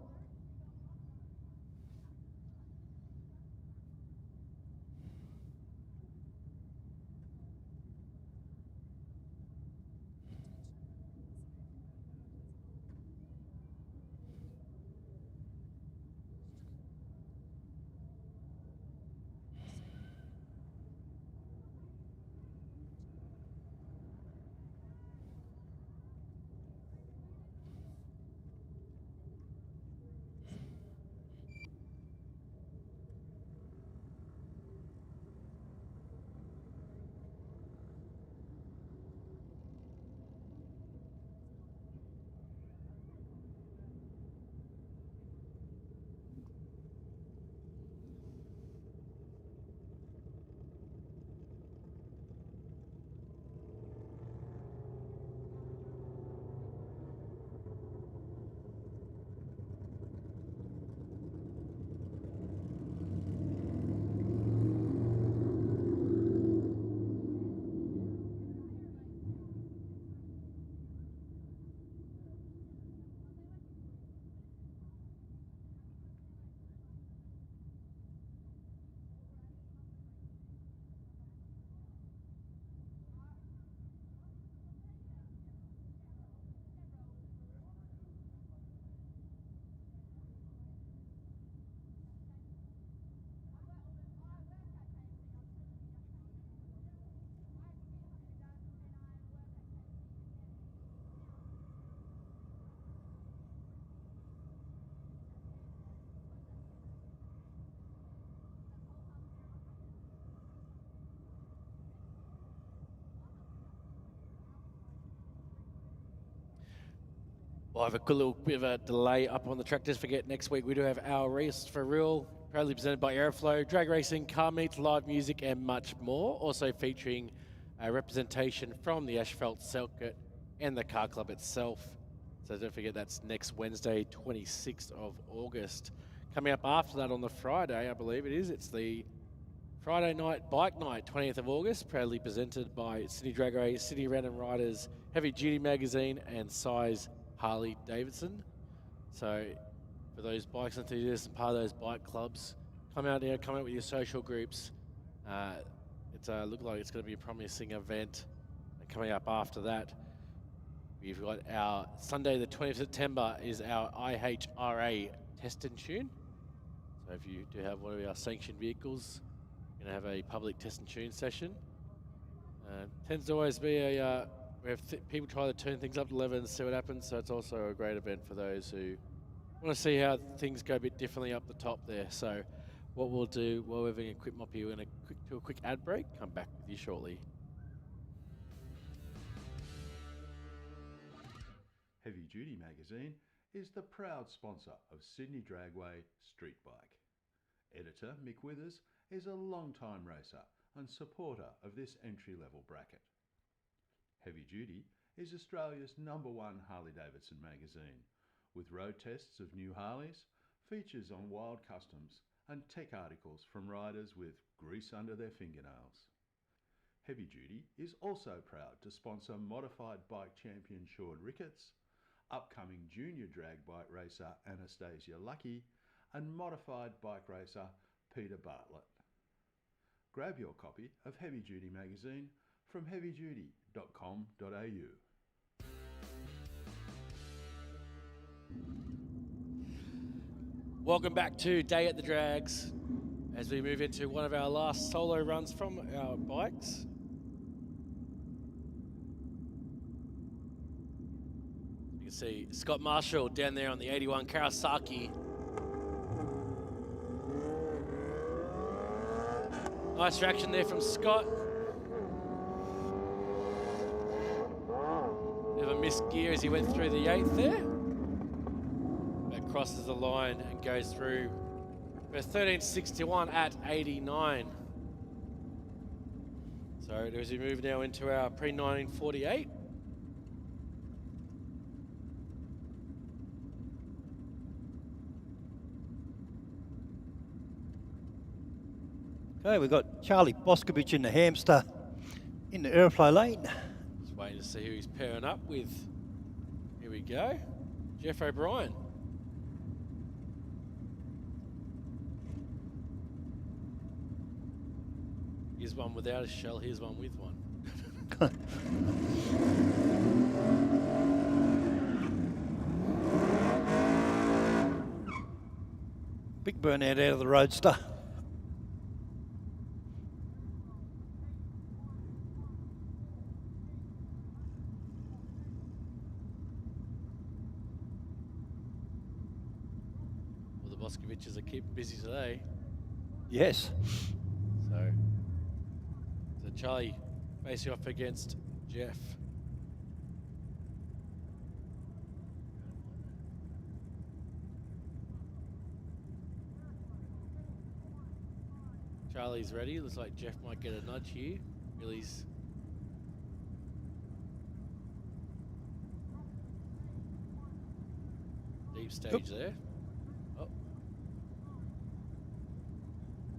Well, I have a good little bit of a delay up on the track. Just forget, next week we do have our race for real, proudly presented by Aeroflow, drag racing, car meets, live music, and much more. Also featuring a representation from the asphalt circuit and the car club itself. So don't forget, that's next Wednesday, 26th of August. Coming up after that on the Friday, I believe it is, it's the Friday night bike night, 20th of August, proudly presented by Sydney Dragway, Sydney Random Riders, Heavy Duty Magazine, and Size Harley Davidson. So for those bikes enthusiasts and part of those bike clubs, come out here, come out with your social groups. It looks like it's going to be a promising event. And coming up after that, we've got our Sunday the 20th of September is our IHRA test and tune. So if you do have one of our sanctioned vehicles, you're going to have a public test and tune session. Tends to always be a we have people try to turn things up to 11 and see what happens, so it's also a great event for those who want to see how things go a bit differently up the top there. So what we'll do, while we're having a quick mop here, we're going to do a quick ad break, come back with you shortly. Heavy Duty Magazine is the proud sponsor of Sydney Dragway Street Bike. Editor Mick Withers is a long-time racer and supporter of this entry-level bracket. Heavy Duty is Australia's #1 Harley-Davidson magazine, with road tests of new Harleys, features on wild customs and tech articles from riders with grease under their fingernails. Heavy Duty is also proud to sponsor modified bike champion Sean Ricketts, upcoming junior drag bike racer Anastasia Lucky, and modified bike racer Peter Bartlett. Grab your copy of Heavy Duty magazine from heavyduty.com.au. Welcome back to Day at the Drags as we move into one of our last solo runs from our bikes. You can see Scott Marshall down there on the 81 Kawasaki. Nice reaction there from Scott. Bit of a missed gear as he went through the 8th there. But crosses the line and goes through for 13.61 at 89. So as we move now into our pre-1948. Okay, we've got Charlie Boscovich in the hamster in the airflow lane. Just waiting to see who he's pairing up with. Here we go. Jeff O'Brien. Here's one without a shell, here's one with one. Big burnout out of the Roadster. Well, the Boskoviches are keeping busy today. Yes. So Charlie facing off against Jeff. Charlie's ready. Looks like Jeff might get a nudge here. Billy's deep stage there. Oh.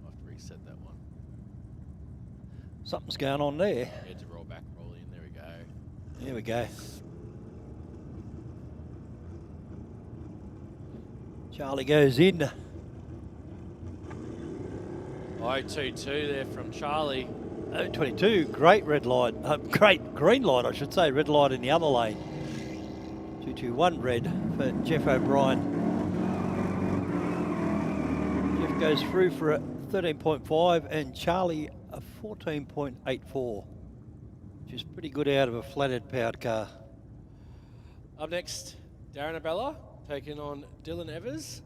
I'll have to reset that one. Something's going on there. Had to roll back, roll in. There we go. There we go. Charlie goes in. 022 there from Charlie. 022, great red light. Great green light, I should say. Red light in the other lane. 221 red for Jeff O'Brien. Jeff goes through for a 13.5 and Charlie a 14.84, which is pretty good out of a flathead powered car. Up next, Darren Abella taking on Dylan Evers.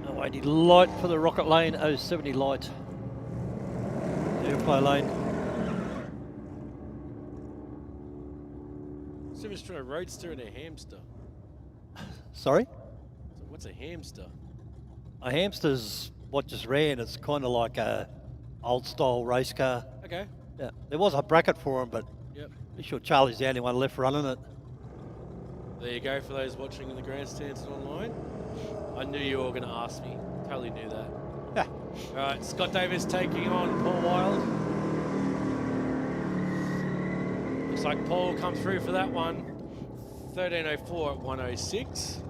Oh, 80 light for the rocket lane, 070 light. Airflow lane. Difference between a roadster and a hamster. Sorry? So what's a hamster? A hamster's what just ran. It's kind of like a old style race car. Okay. Yeah, there was a bracket for him, but yep. I'm sure Charlie's the only one left running it. There you go for those watching in the grandstands and online. I knew you were going to ask me. Totally knew that. Yeah. All right, Scott Davis taking on Paul Wild. Looks like Paul will come through for that one. 13.04 at 106.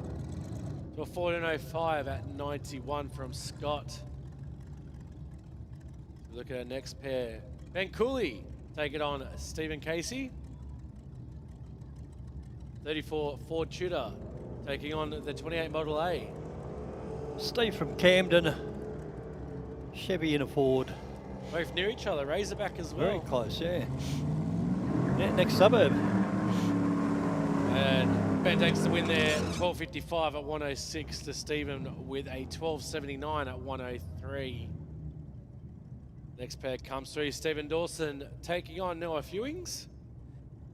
To a 14.05 at 91 from Scott. Look at our next pair. Ben Cooley take it on Stephen Casey. 34 Ford Tudor taking on the 28 Model A. Steve from Camden. Chevy in a Ford. Both near each other. Razorback as well. Very close, yeah. Yeah, next suburb. And Ben takes the win there. 12.55 at 106 to Stephen with a 12.79 at 103. Next pair comes through. Stephen Dawson taking on Noah Fewings.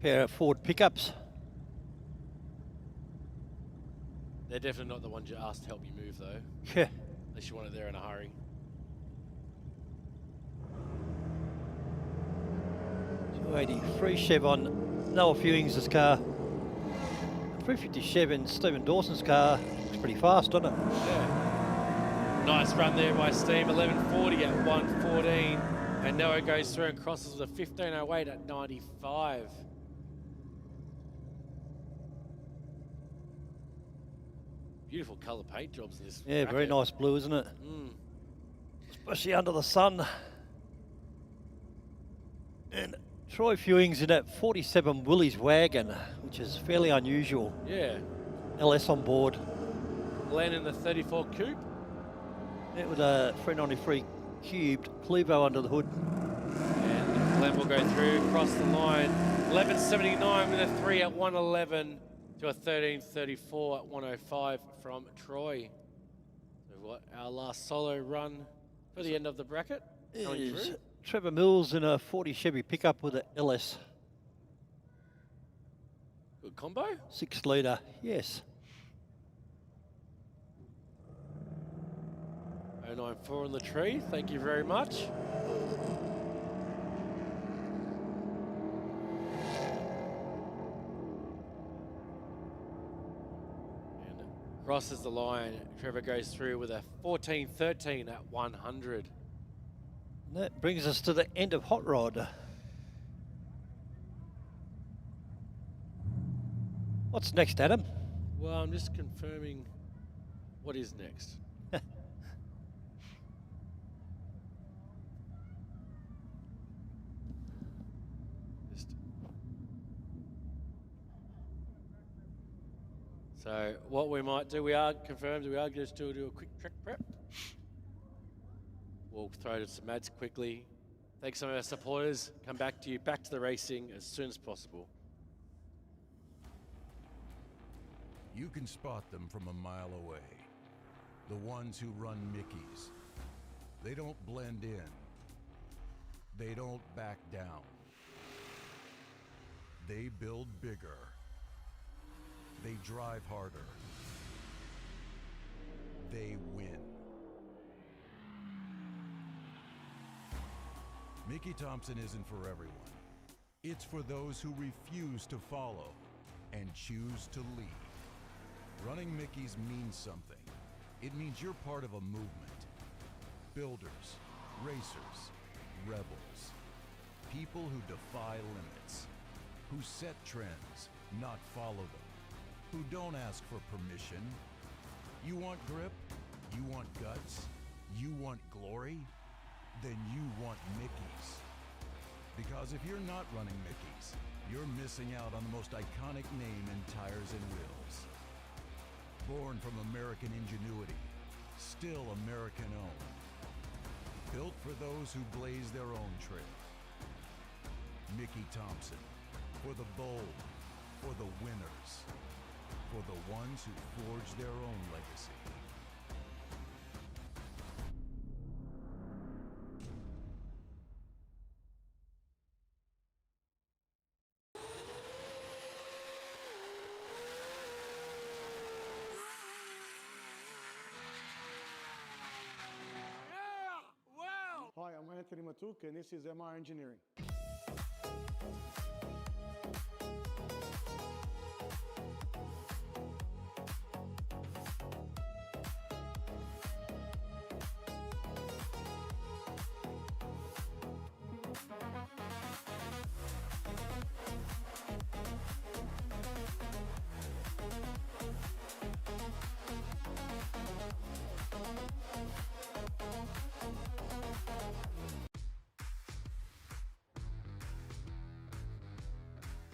Pair of Ford pickups. They're definitely not the ones you asked to help you move, though. Yeah. Unless you want it there in a hurry. 280. Free Chev on Noah Fewings' car. 350 Chev in Stephen Dawson's car. Looks pretty fast, doesn't it? Yeah. Nice run there by Steve. 11:40 at 1:14. And Noah goes through and crosses with a 15:08 at 95. Beautiful colour paint jobs in this. Yeah, very bracket. nice blue, isn't it? Mm. Especially under the sun. And Troy Fewings in that 47 Willys wagon, which is fairly unusual. Yeah. LS on board. Glenn in the 34 coupe. Yeah, with a 393 cubed Clevo under the hood. And Glenn will go through, across the line. 11:79 with a 3 at 1:11 to a 13:34 at 1:05 from Troy. So what, our last solo run for the end of the bracket? Coming Is through. Trevor Mills in a 40 Chevy pickup with a LS. Good combo. 6 litre, yes. 094 on the tree, thank you very much. And crosses the line. Trevor goes through with a 14:13 at 100. And that brings us to the end of Hot Rod. What's next, Adam? Well, I'm just confirming what is next. So what we might do, we are confirmed, we are just do a quick track prep. We'll throw to some ads quickly. Thanks some of our supporters. Come back to you, back to the racing as soon as possible. You can spot them from a mile away. The ones who run Mickeys. They don't blend in. They don't back down. They build bigger. They drive harder. They win. Mickey Thompson isn't for everyone. It's for those who refuse to follow and choose to lead. Running Mickeys means something. It means you're part of a movement. Builders, racers, rebels. People who defy limits. Who set trends, not follow them. Who don't ask for permission. You want grip? You want guts? You want glory? Then you want Mickeys. Because if you're not running Mickeys, you're missing out on the most iconic name in tires and wheels. Born from American ingenuity, still American owned. Built for those who blaze their own trail. Mickey Thompson, for the bold, for the winners, for the ones who forge their own legacy. Hi, I'm Anthony Matuk, and this is MR Engineering.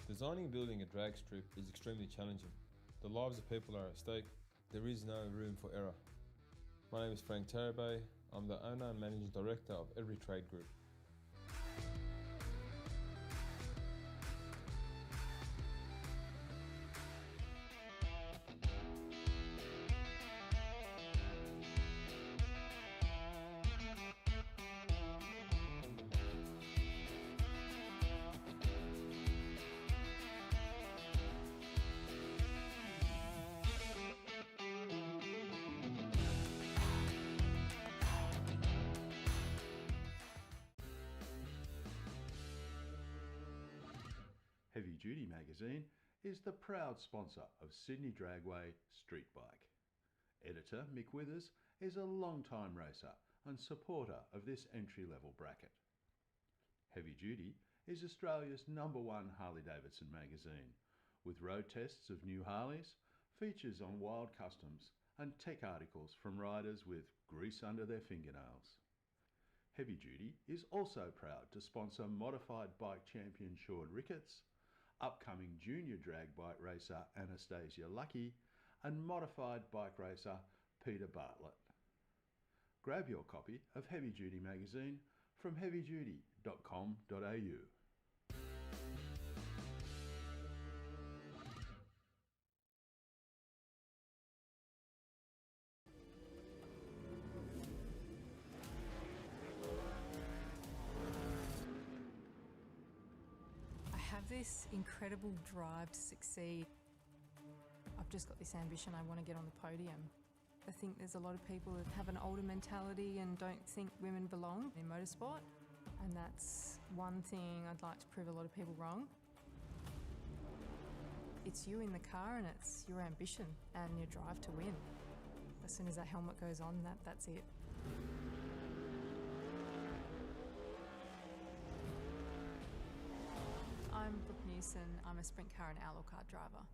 Designing and building a drag strip is extremely challenging. The lives of people are at stake. There is no room for error. My name is Frank Tarabay. I'm the owner and managing director of Every Trade Group. Duty magazine is the proud sponsor of Sydney Dragway Street Bike. Editor Mick Withers is a long-time racer and supporter of this entry-level bracket. Heavy Duty is Australia's #1 Harley-Davidson magazine, with road tests of new Harleys, features on wild customs and tech articles from riders with grease under their fingernails. Heavy Duty is also proud to sponsor modified bike champion Sean Ricketts, upcoming junior drag bike racer Anastasia Lucky, and modified bike racer Peter Bartlett. Grab your copy of Heavy Duty magazine from heavyduty.com.au. I have this incredible drive to succeed. I've just got this ambition, I want to get on the podium. I think there's a lot of people that have an older mentality and don't think women belong in motorsport, and that's one thing I'd like to prove a lot of people wrong. It's you in the car and it's your ambition and your drive to win. As soon as that helmet goes on, that's it. I'm Brooke Newson. I'm a sprint car and outlaw car driver.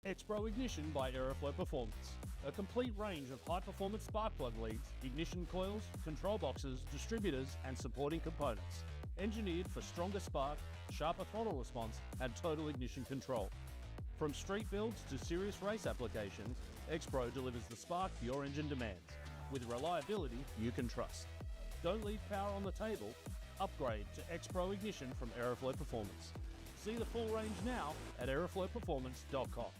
X-Pro Ignition by Aeroflow Performance. A complete range of high-performance spark plug leads, ignition coils, control boxes, distributors and supporting components. Engineered for stronger spark, sharper throttle response and total ignition control. From street builds to serious race applications, X-Pro delivers the spark your engine demands, with reliability you can trust. Don't leave power on the table. Upgrade to X-Pro Ignition from Aeroflow Performance. See the full range now at aeroflowperformance.com.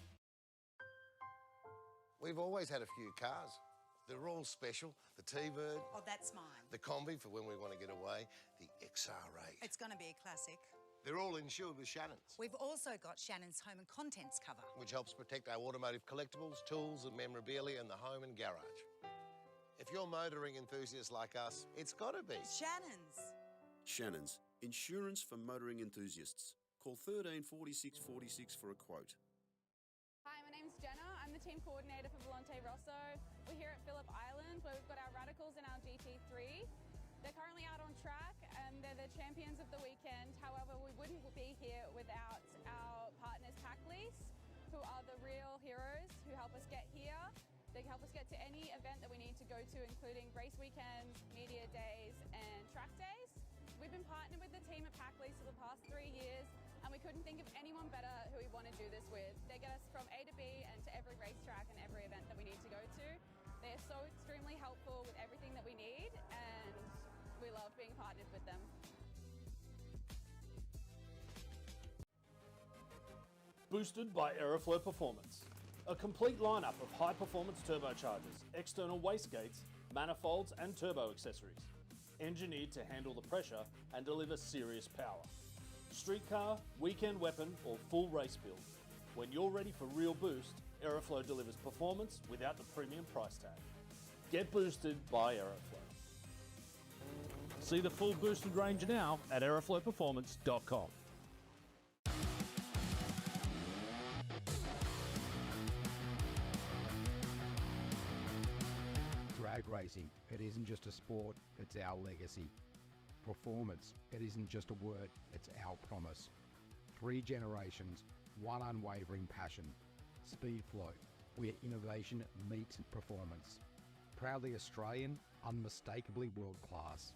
We've always had a few cars. They're all special. The T-Bird. Oh, that's mine. The Combi for when we want to get away. The XR8. It's going to be a classic. They're all insured with Shannon's, We've also got Shannon's home and contents cover, which helps protect our automotive collectibles, tools and memorabilia in the home and garage. If you're motoring enthusiasts like us, it's got to be Shannon's. Shannon's, insurance for motoring enthusiasts. Call 13 46 46 for a quote. Hi, my name's Jenna. I'm the team coordinator for Volante Rosso. We're here at Phillip Island where we've got our Radicals and our GT3. They're currently out on track and they're the champions of the weekend. However, we wouldn't be here without our partners Packlease, who are the real heroes who help us get here. They help us get to any event that we need to go to, including race weekends, media days and track days. We've been partnered with the team at Packlease for the past 3 years and we couldn't think of anyone better who we want to do this with. They get us from A to B and to every racetrack and every event that we need to go to. They are so extremely helpful with everything that we need and we love being partnered with them. Boosted by Aeroflow Performance. A complete lineup of high-performance turbochargers, external wastegates, manifolds and turbo accessories. Engineered to handle the pressure and deliver serious power. Street car, weekend weapon or full race build. When you're ready for real boost, Aeroflow delivers performance without the premium price tag. Get boosted by Aeroflow. See the full boosted range now at aeroflowperformance.com. Drag racing, it isn't just a sport, it's our legacy. Performance, it isn't just a word, it's our promise. 3 generations, one unwavering passion. Speedflow, where innovation meets performance. Proudly Australian, unmistakably world class.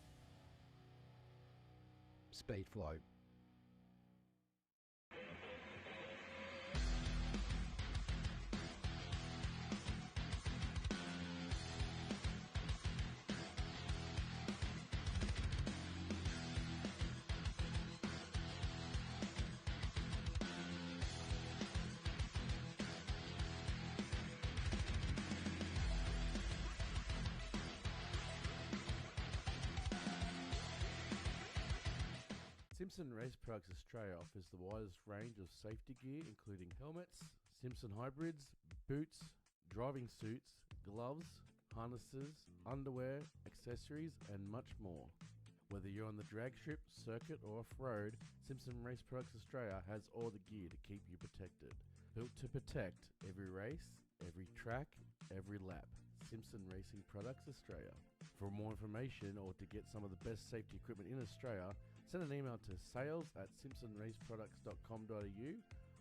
Speedflow. Simpson Race Products Australia offers the widest range of safety gear, including helmets, Simpson hybrids, boots, driving suits, gloves, harnesses, underwear, accessories, and much more. Whether you're on the drag strip, circuit, or off-road, Simpson Race Products Australia has all the gear to keep you protected. Built to protect every race, every track, every lap. Simpson Racing Products Australia. For more information or to get some of the best safety equipment in Australia, send an email to sales@simpsonraceproducts.com.au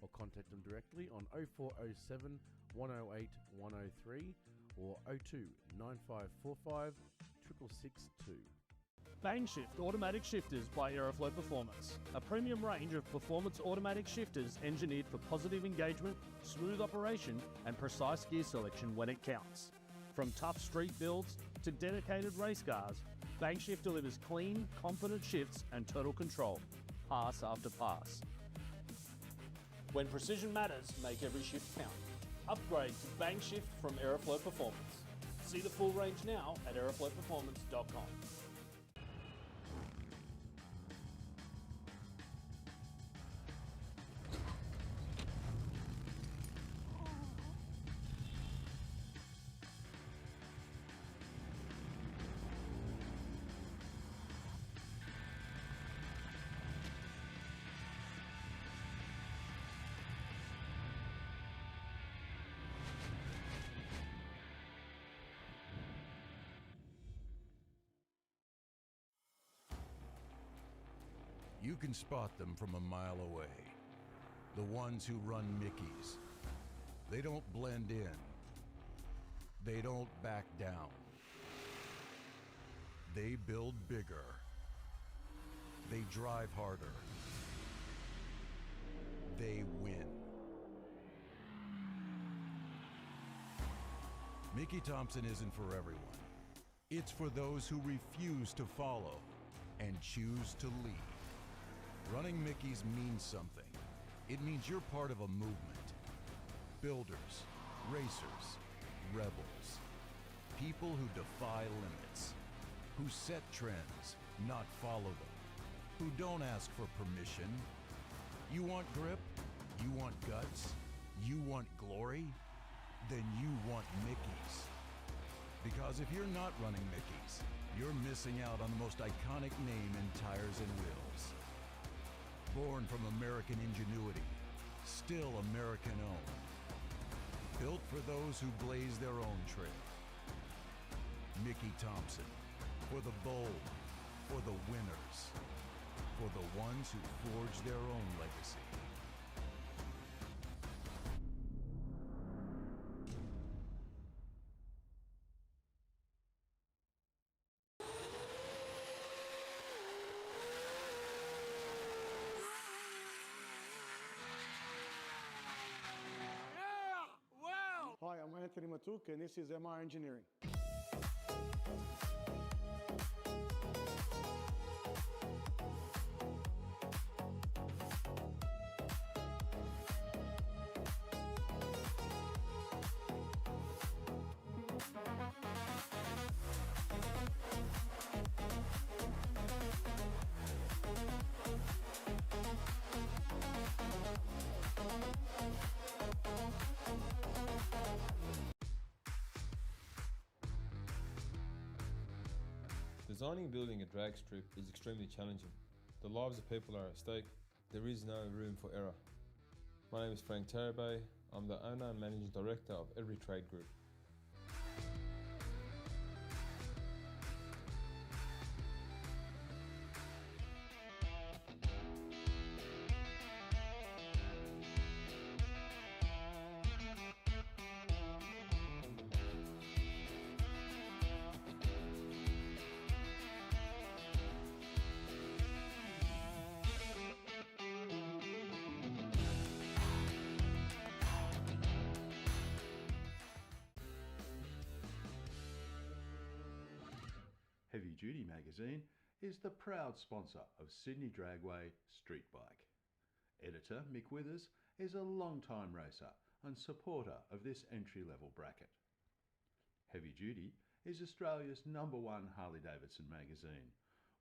or contact them directly on 0407 108 103 or 02 9545 6662. Bang Shift Automatic Shifters by Aeroflow Performance. A premium range of performance automatic shifters engineered for positive engagement, smooth operation and precise gear selection when it counts. From tough street builds to dedicated race cars, Bang Shift delivers clean, confident shifts and total control, pass after pass. When precision matters, make every shift count. Upgrade to Bang Shift from Aeroflow Performance. See the full range now at aeroflowperformance.com. You can spot them from a mile away. The ones who run Mickeys. They don't blend in. They don't back down. They build bigger. They drive harder. They win. Mickey Thompson isn't for everyone. It's for those who refuse to follow and choose to lead. Running Mickeys means something. It means you're part of a movement. Builders, racers, rebels. People who defy limits. Who set trends, not follow them. Who don't ask for permission. You want grip? You want guts? You want glory? Then you want Mickeys. Because if you're not running Mickeys, you're missing out on the most iconic name in tires and wheels. Born from American ingenuity, still American owned. Built for those who blaze their own trail. Mickey Thompson, for the bold, for the winners, for the ones who forge their own legacy. Hi, I'm Anthony Matuk, and this is MR Engineering. Designing and building a drag strip is extremely challenging. The lives of people are at stake. There is no room for error. My name is Frank Tarabay. I'm the owner and managing director of Every Trade Group. Heavy Duty magazine is the proud sponsor of Sydney Dragway Street Bike. Editor Mick Withers is a long-time racer and supporter of this entry-level bracket. Heavy Duty is Australia's #1 Harley-Davidson magazine,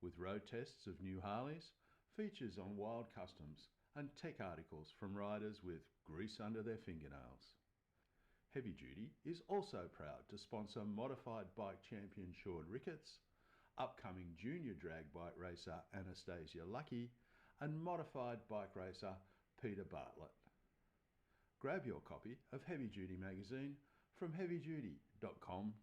with road tests of new Harleys, features on wild customs and tech articles from riders with grease under their fingernails. Heavy Duty is also proud to sponsor modified bike champion Sean Ricketts, upcoming junior drag bike racer Anastasia Lucky, and modified bike racer Peter Bartlett. Grab your copy of Heavy Duty magazine from heavyduty.com.au.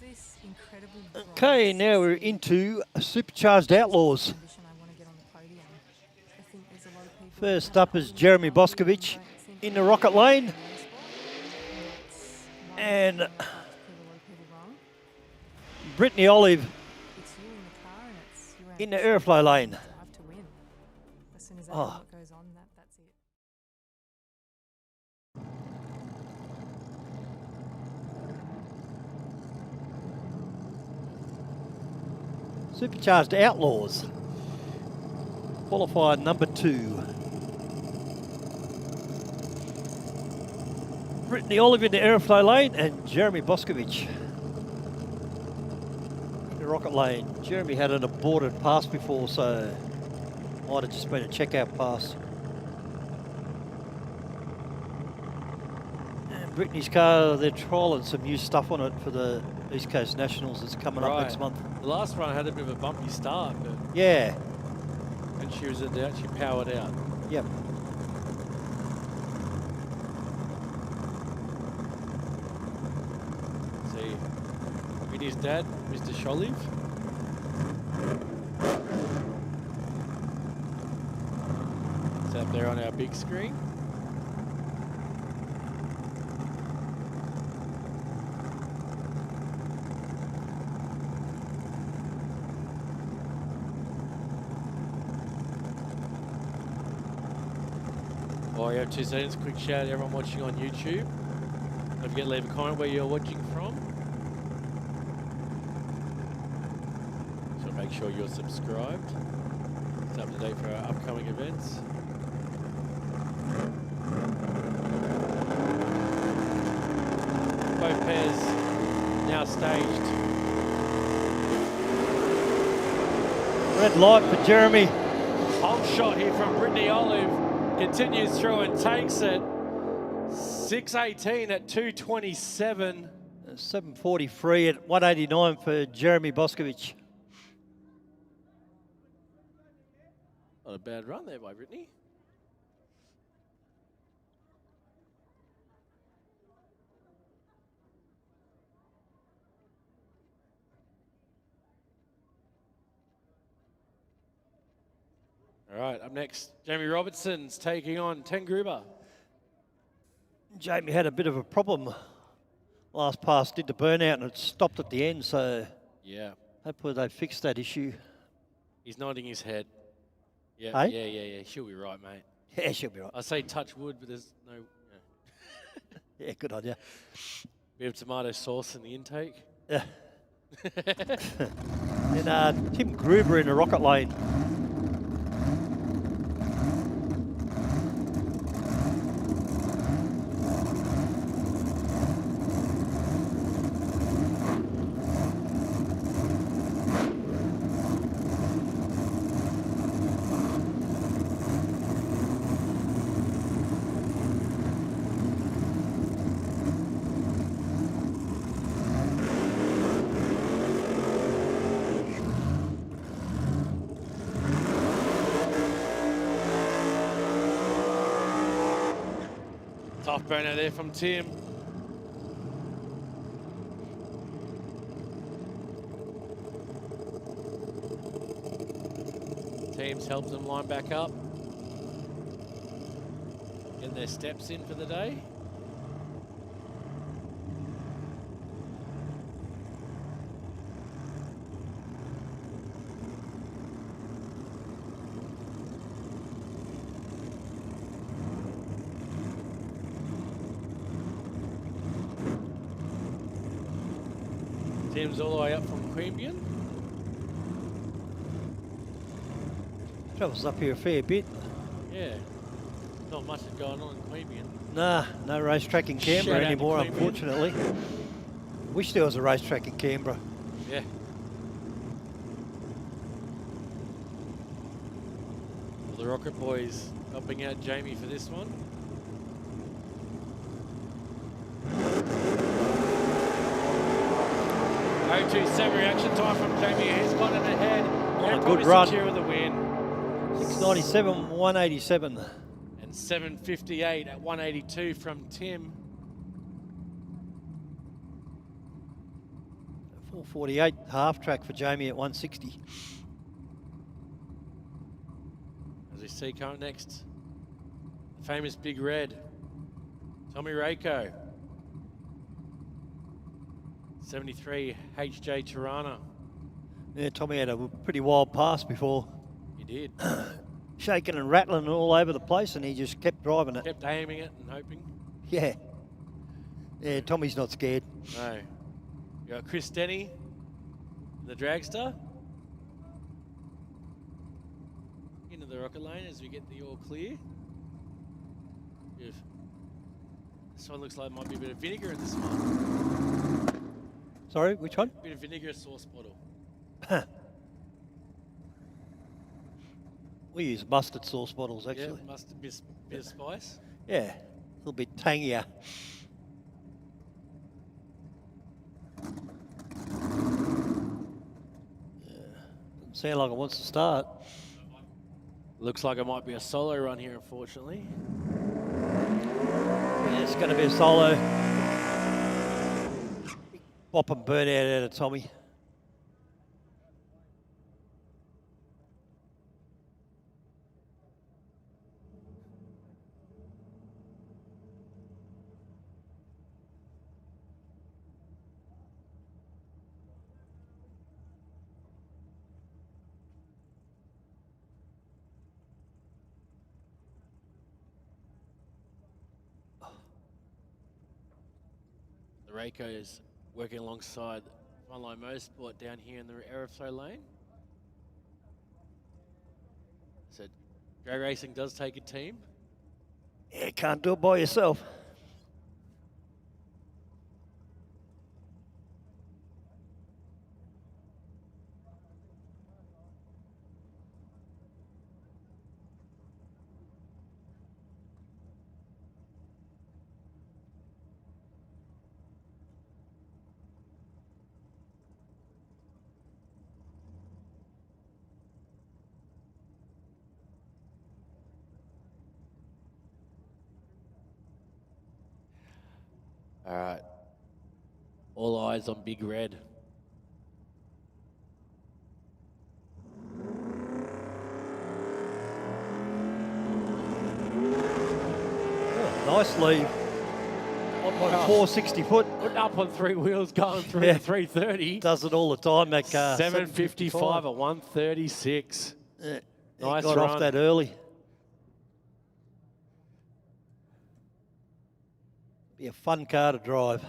This incredible Okay, now we're into Supercharged Outlaws. First up is Jeremy Boscovich in the rocket lane. And Brittany Olive in the airflow lane. Oh. Supercharged Outlaws, qualified number 2. Brittany Olive in the airflow lane and Jeremy Boscovich in the rocket lane. Jeremy had an aborted pass before, so might have just been a checkout pass. And Brittany's car, they're trialling some new stuff on it for the East Coast Nationals that's coming up next month. The last one had a bit of a bumpy start, but yeah, when she was in doubt, she powered out. Yep. See, Vinny's dad, Mr. Sholiv. It's up there on our big screen. While you have 2 seconds, quick shout out to everyone watching on YouTube. Don't forget to leave a comment where you're watching from. So make sure you're subscribed. It's up to date for our upcoming events. Both pairs now staged. Red light for Jeremy. Whole shot here from Brittany Olive. Continues through and takes it. 6:18 at 2:27. 7:43 at 1:89 for Jeremy Boscovich. Not a bad run there by Brittany. All right, up next, Jamie Robertson's taking on Ten Gruber. Jamie had a bit of a problem. Last pass did the burnout and it stopped at the end, so yeah, hopefully they fixed that issue. He's nodding his head. Yeah, hey? yeah. She'll be right, mate. Yeah, she'll be right. I say touch wood, but there's no. Yeah, good idea. Bit of tomato sauce in the intake. Yeah. And Tim Gruber in the rocket lane. Tough burner there from Tim. Teams help them line back up. Getting their steps in for the day. Tim's all the way up from Queanbeyan. Travels up here a fair bit. Yeah. Not much is going on in Queanbeyan. Nah, no racetrack in Canberra anymore, unfortunately. Wish there was a racetrack in Canberra. Yeah. Well, the Rocket Boys helping out Jamie for this one. .027 reaction time from Jamie. He's got it ahead. A good run. Secure the win. 697, 187. And 758 at 182 from Tim. 448 half track for Jamie at 160. As we see coming next, the famous Big Red, Tommy Reiko. 73 HJ Tirana. Yeah, Tommy had a pretty wild pass before. He did. Shaking and rattling all over the place, and he just kept driving it. Kept aiming it and hoping. Yeah. Yeah, Tommy's not scared. No. You got Chris Denny, the dragster. Into the rocket lane as we get the all clear. This one looks like it might be a bit of vinegar in this one. Sorry, which one? Bit of vinegar sauce bottle. We use mustard sauce bottles, actually. Yeah, mustard, bit of spice. Yeah, a little bit tangier. Doesn't sound like it wants to start. Looks like it might be a solo run here, unfortunately. Yeah, it's going to be a solo. Bop and burn out of Tommy. The Reiko is working alongside Frontline Motorsport down here in the aeroflow lane. So drag racing does take a team. Yeah, can't do it by yourself. All right. All eyes on Big Red. Oh, nice lead. On 460 foot. Putting up on three wheels, going through the 330. Does it all the time, that car. 755 at 136. Yeah, Nice got run. off that early. Be a fun car to drive.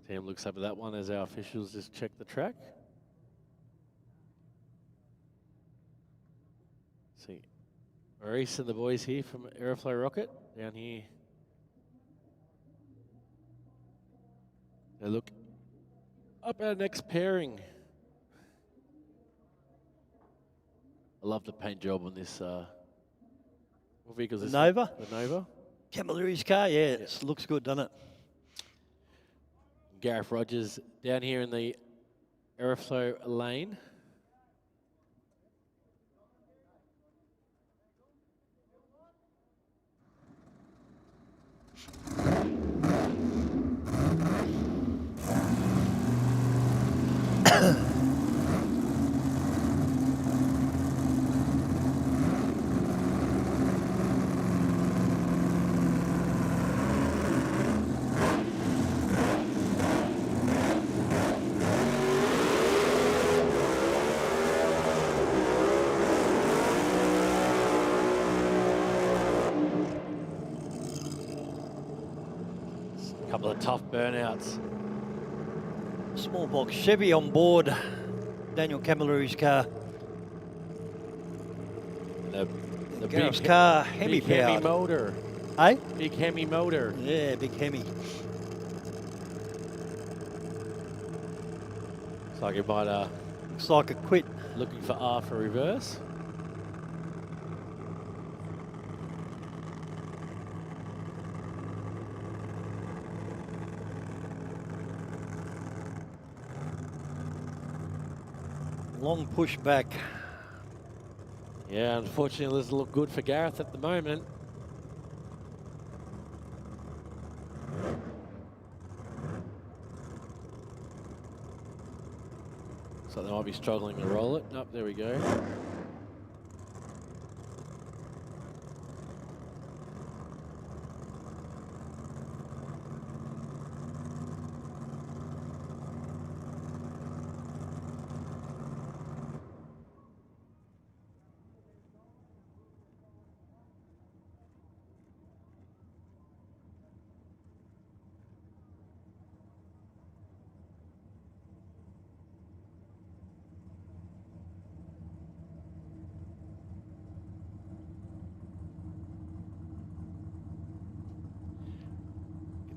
Tim looks up at that one as our officials just check the track. See, Maurice and the boys here from Aeroflow Rocket down here. They look up our next pairing. I love the paint job on this. What vehicle is this? Nova? The Nova. Cavalry's car, yeah, it looks good, doesn't it? Gareth Rogers down here in the Aeroflow lane. Couple of tough burnouts. Small box Chevy on board. Daniel Camiller's car. The Gareth's big car, Hemi big Hemi powered. motor. Hey? Big Hemi motor. Yeah, big Hemi. Looks like it might. Looks like a quit. Looking for R for reverse. Long push back. Yeah, unfortunately, it doesn't look good for Gareth at the moment. So they might be struggling to roll it. Nope, there we go.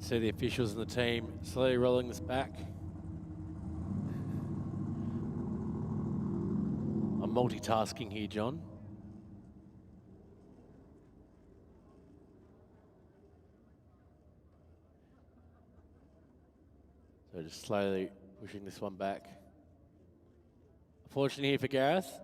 See the officials and the team slowly rolling this back. I'm multitasking here, John. So just slowly pushing this one back. Unfortunately here for Gareth.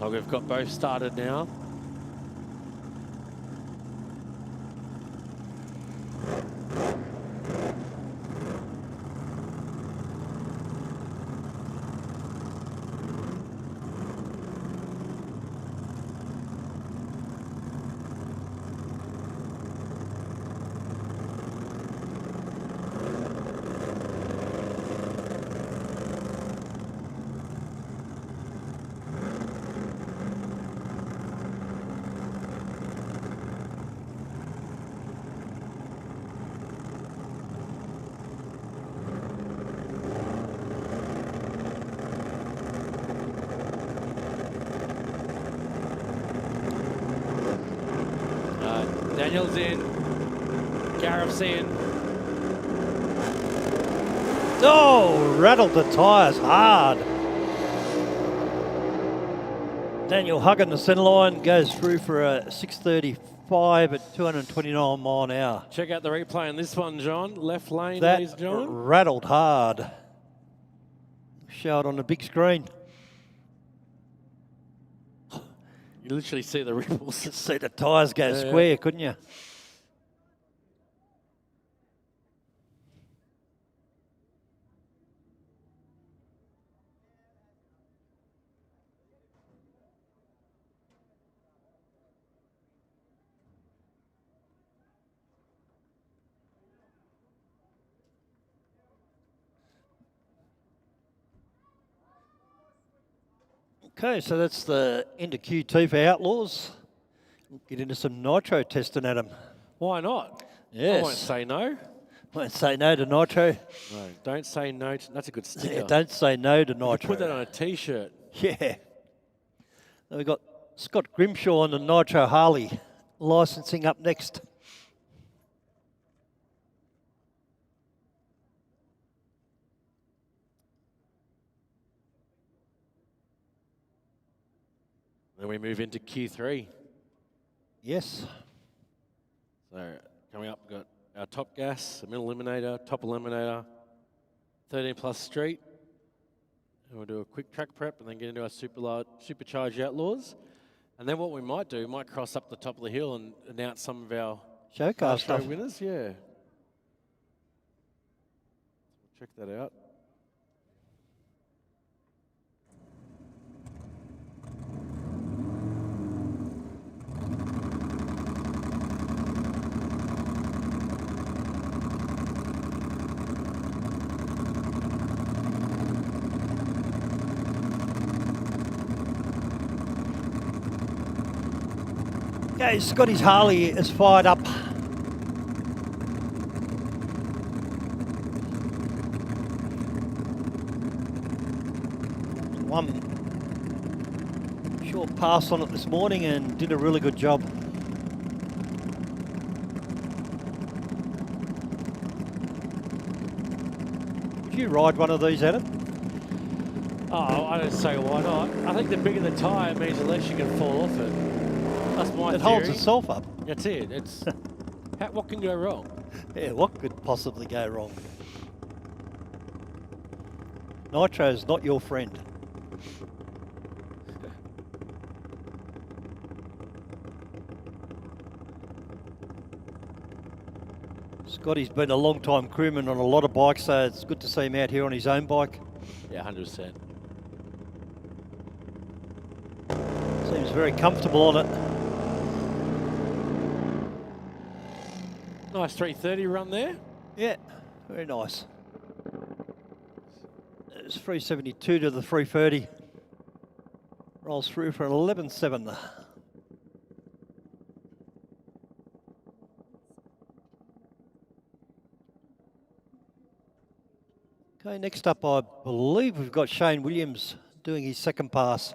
So we've got both started now. Daniel's in. Gareth's in. Oh, rattled the tyres hard. Daniel hugging the centre line, goes through for a 635 at 229 mile an hour. Check out the replay on this one, John. Left lane, That ladies and gentlemen. rattled hard. Show it on the big screen. You literally see the ripples. See the tyres go square, couldn't you? Okay, so that's the end of Q2 for Outlaws. We'll get into some nitro testing at them. Why not? Yes. I won't say no. Won't say no to nitro. No, don't say no. That's a good sticker. Yeah, don't say no to nitro. You could put that on a T-shirt. Yeah. Then we've got Scott Grimshaw on the Nitro Harley licensing up next. Then we move into Q3. Yes. So coming up, we've got our top gas, a middle eliminator, top eliminator, 13 plus street. And we'll do a quick track prep and then get into our supercharged Outlaws. And then what we might do, we might cross up the top of the hill and announce some of our show car show stuff. winners. Yeah. Check that out. Okay, Scotty's Harley is fired up. One short pass on it this morning and did a really good job. Would you ride one of these, Adam? Oh, I don't say why not. I think the bigger the tyre means the less you can fall off it. That's my theory. It holds itself up. That's it. It's what can go wrong? Yeah, what could possibly go wrong? Nitro's not your friend. Scotty's been a long time crewman on a lot of bikes, so it's good to see him out here on his own bike. Yeah, 100%. Seems very comfortable on it. Nice 330 run there. Yeah, very nice. It's 372 to the 330. Rolls through for an 11.7. Okay, next up I believe we've got Shane Williams doing his second pass.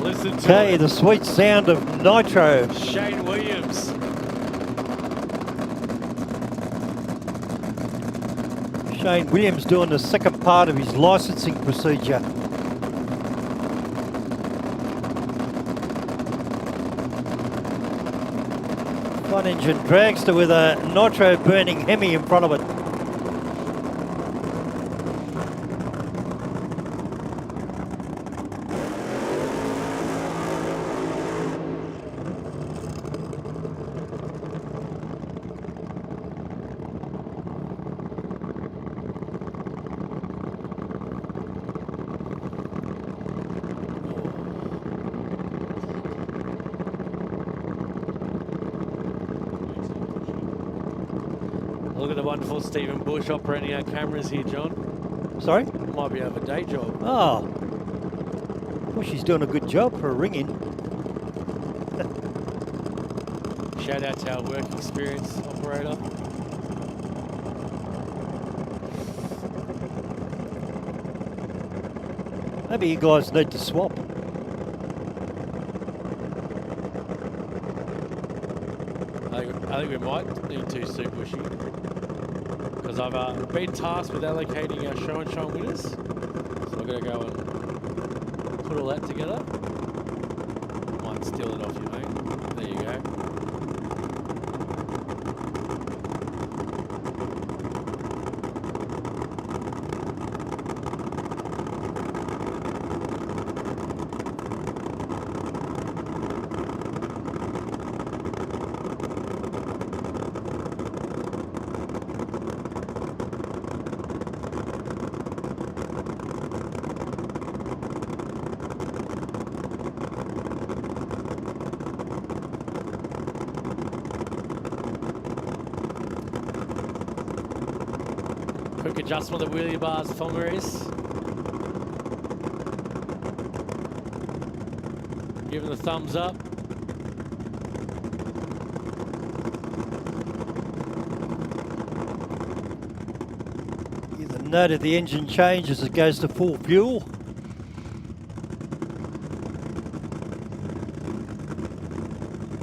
listen to Okay, it. the sweet sound of nitro. Shane Williams. Shane Williams doing the second part of his licensing procedure. One engine dragster with a nitro burning Hemi in front of it. Look at the wonderful Stephen Bush operating our cameras here, John. Sorry? Might be able a day job. Oh. Bushy's doing a good job for a ring-in. Shout out to our work experience operator. Maybe you guys need to swap. I think we might need to, Sue Bushy. Because I've been tasked with allocating our show and shine winners. So I've got to go and put all that together. Might steal it off you, mate. There you go. Quick adjustment of the wheelie bars for Maurice. Give him the thumbs up. Give the note of the engine change as it goes to full fuel.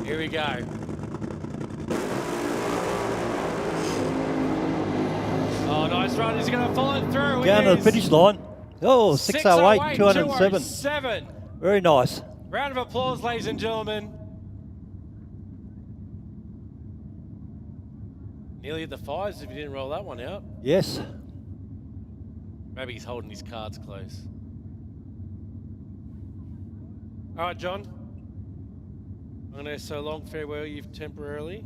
Here we go. Oh, nice run. He's going to follow it through. Down to the finish line. Oh, 608, 207. 207. Very nice. Round of applause, ladies and gentlemen. Nearly at the fives if you didn't roll that one out. Yes. Maybe he's holding his cards close. All right, John. I'm going to so long farewell you temporarily.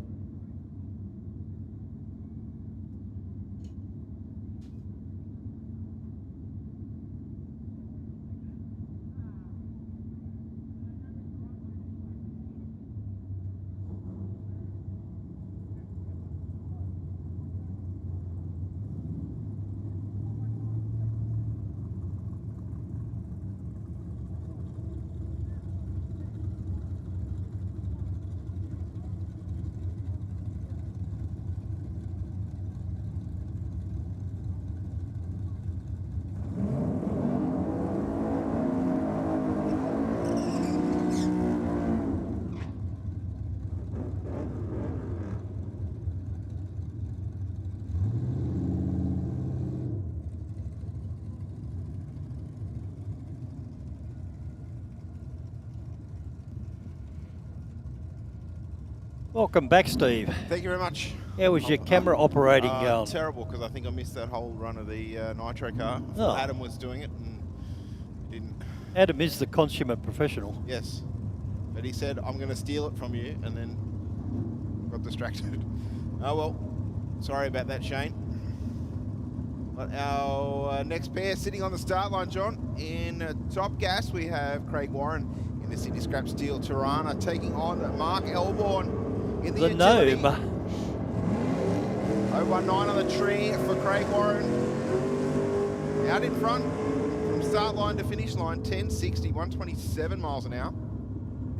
Welcome back, Steve. Thank you very much. How was your camera operating going? Terrible, because I think I missed that whole run of the nitro car. Oh. Adam was doing it and didn't. Adam is the consummate professional. Yes. But he said, I'm going to steal it from you, and then got distracted. Oh, well. Sorry about that, Shane. But our next pair sitting on the start line, John. In top gas, we have Craig Warren in the Sydney Scrap Steel Tirana taking on Mark Elborn in the utility. Gnome. 019 on the tree for Craig Warren. Out in front from start line to finish line, 1060, 127 miles an hour.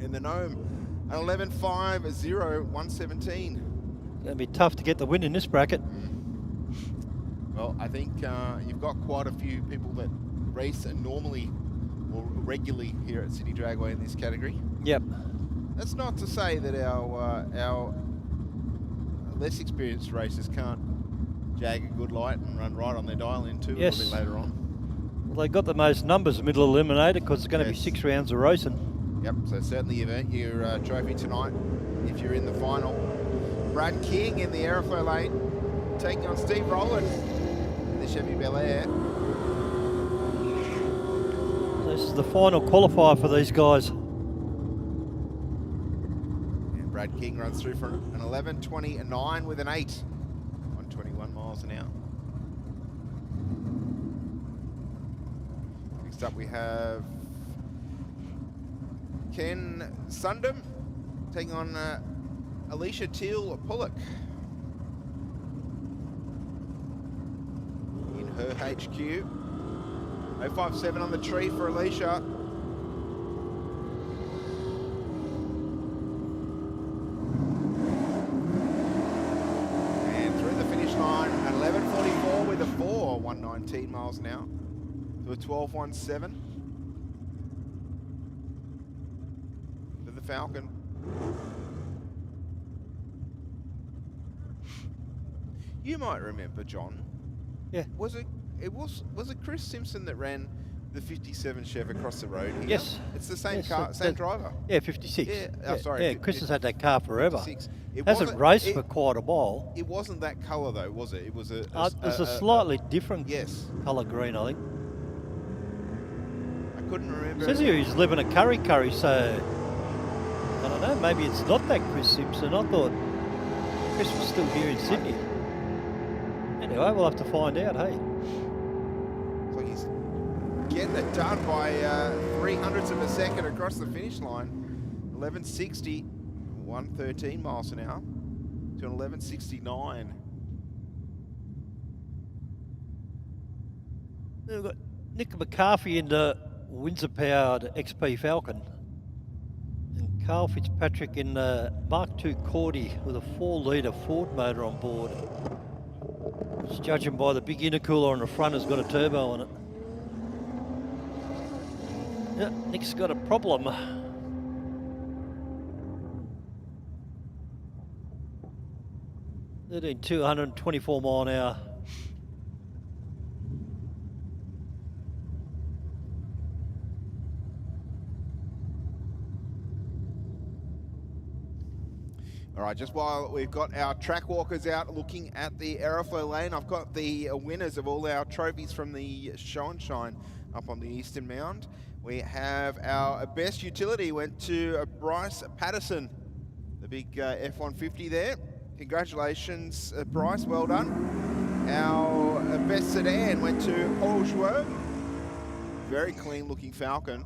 And the Gnome at 11.50, 117. It'll be tough to get the win in this bracket. Well, I think you've got quite a few people that race and normally or regularly here at Sydney Dragway in this category. Yep. That's not to say that our less experienced racers can't jag a good light and run right on their dial in too a little bit later on. Well, they got the most numbers middle eliminator because it's going to be 6 rounds of racing. Yep, so certainly you've earned your trophy tonight if you're in the final. Brad King in the Aeroflow lane, taking on Steve Rowland in the Chevy Bel Air. This is the final qualifier for these guys. And Brad King runs through for an 11:29 with an 8 on 21 miles an hour. Next up we have Ken Sundam taking on Alicia Teal Pollock in her HQ. 057 on the tree for Alicia. And through the finish line at 11:44 with a 4, 119 miles an hour to a 12:17 for the Falcon. You might remember, John. Yeah. Was it Chris Simpson that ran the 57 Chev across the road here? Yes. It's the same car, same driver. Yeah, 56. Yeah, sorry. Yeah, Chris has had that car forever. 56. Hasn't raced for quite a while. It wasn't that colour though, was it? It was It's a slightly different colour green, I think. I couldn't remember. It says here he's living at Curry, so I don't know, maybe it's not that Chris Simpson. I thought Chris was still here in Sydney. Anyway, we'll have to find out, hey. Looks like he's getting it done by 0.03 of a second across the finish line. 11:60, 113 miles an hour to an 11:69. We've got Nick McCarthy in the Windsor-powered XP Falcon. And Carl Fitzpatrick in the Mark II Cordy with a 4-litre Ford motor on board. Which, judging by the big intercooler on the front, has got a turbo on it. Yeah, Nick's got a problem. 124 mile an hour. All right, just while we've got our track walkers out looking at the Aeroflow lane, I've got the winners of all our trophies from the Show and Shine up on the Eastern Mound. We have our best utility went to Bryce Patterson, the big F-150 there. Congratulations, Bryce, well done. Our best sedan went to Paul Jouot. Very clean looking Falcon.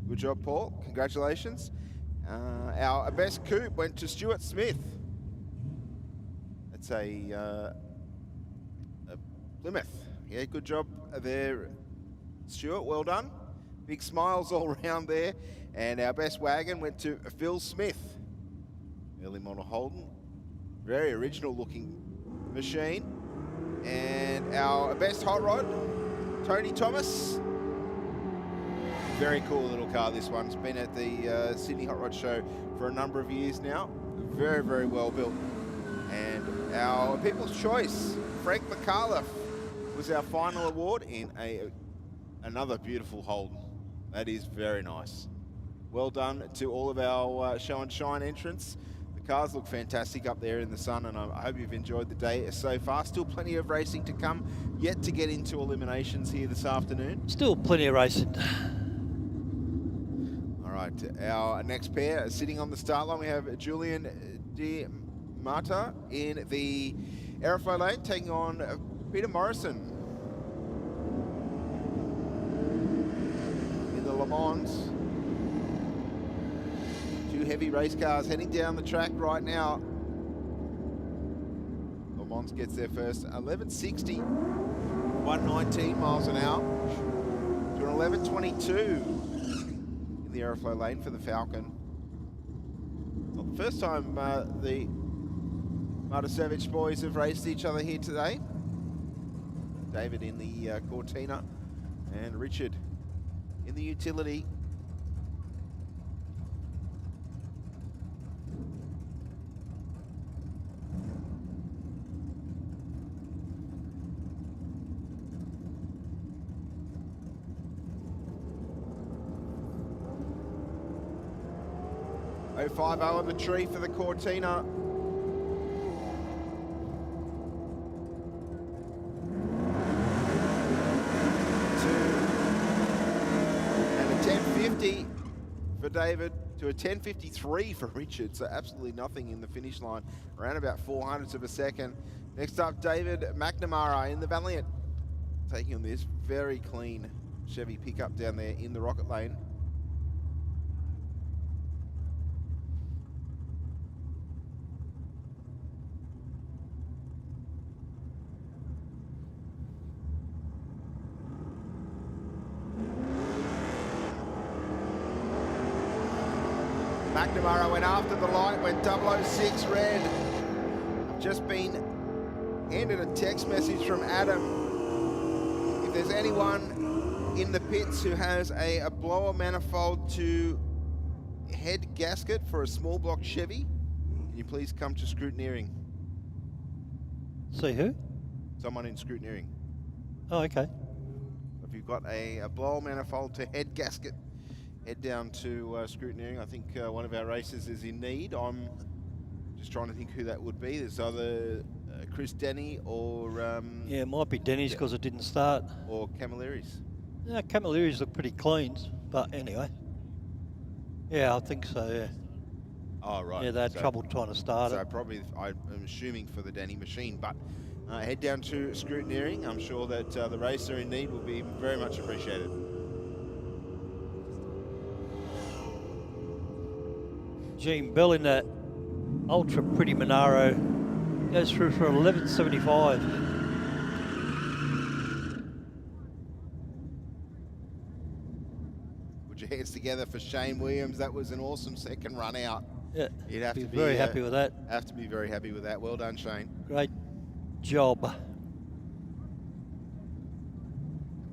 Good job, Paul, congratulations. Our best coupe went to Stuart Smith. That's a Plymouth. Yeah, good job there, Stuart, well done. Big smiles all around there. And our best wagon went to Phil Smith. Early model Holden. Very original looking machine. And our best hot rod, Tony Thomas. Very cool little car, this one. It's been at the Sydney Hot Rod Show for a number of years now. Very, very well built. And our People's Choice, Frank McAuliffe, was our final award in another beautiful Holden. That is very nice. Well done to all of our Show and Shine entrants. The cars look fantastic up there in the sun, and I hope you've enjoyed the day so far. Still plenty of racing to come, yet to get into eliminations here this afternoon. Still plenty of racing. All right, our next pair sitting on the start line, we have Julian Di Marta in the Aeroflow lane, taking on Peter Morrison in the Le Mans. Two heavy race cars heading down the track right now. Le Mans gets there first, 11:60, 119 miles an hour to an 11:22 in the Aeroflow lane for the Falcon. Not the first time the Marta Savage boys have raced each other here today. David in the Cortina and Richard in the utility. Oh, 5-0 on the tree for the Cortina. And a 10.50 for David to a 10.53 for Richard. So absolutely nothing in the finish line. Around about 400ths of a second. Next up, David McNamara in the Valiant. Taking on this very clean Chevy pickup down there in the rocket lane. McNamara went after the light, went 006 red. I've just been handed a text message from Adam. If there's anyone in the pits who has a blower manifold to head gasket for a small block Chevy, can you please come to scrutineering? See who? Someone in scrutineering. Oh, okay. If you've got a blower manifold to head gasket, head down to scrutineering. I think one of our racers is in need. I'm just trying to think who that would be. There's either Chris Denny or... yeah, it might be Denny's because it didn't start. Or Camilleri's. Yeah, Camilleri's look pretty clean, but anyway. Yeah, I think so, yeah. Oh, right. Yeah, they had trouble trying to start so it. probably, I'm assuming for the Denny machine, but head down to scrutineering. I'm sure that the racer in need will be very much appreciated. Gene Bell in that ultra pretty Monaro goes through for 11.75. Put your hands together for Shane Williams. That was an awesome second run out. Yeah, you'd have to be very happy with that. Have to be very happy with that. Well done, Shane. Great job.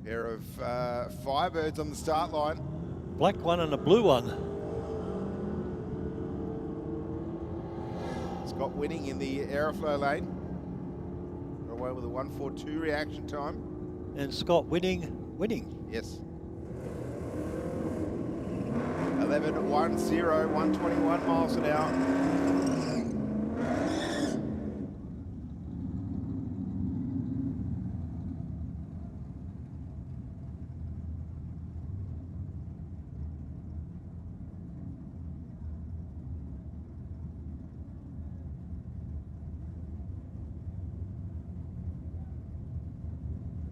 Pair of Firebirds on the start line. Black one and a blue one. Scott winning in the Aeroflow lane. Got away with a 1:42 reaction time. And Scott winning. Yes. 11.10, 121 miles an hour.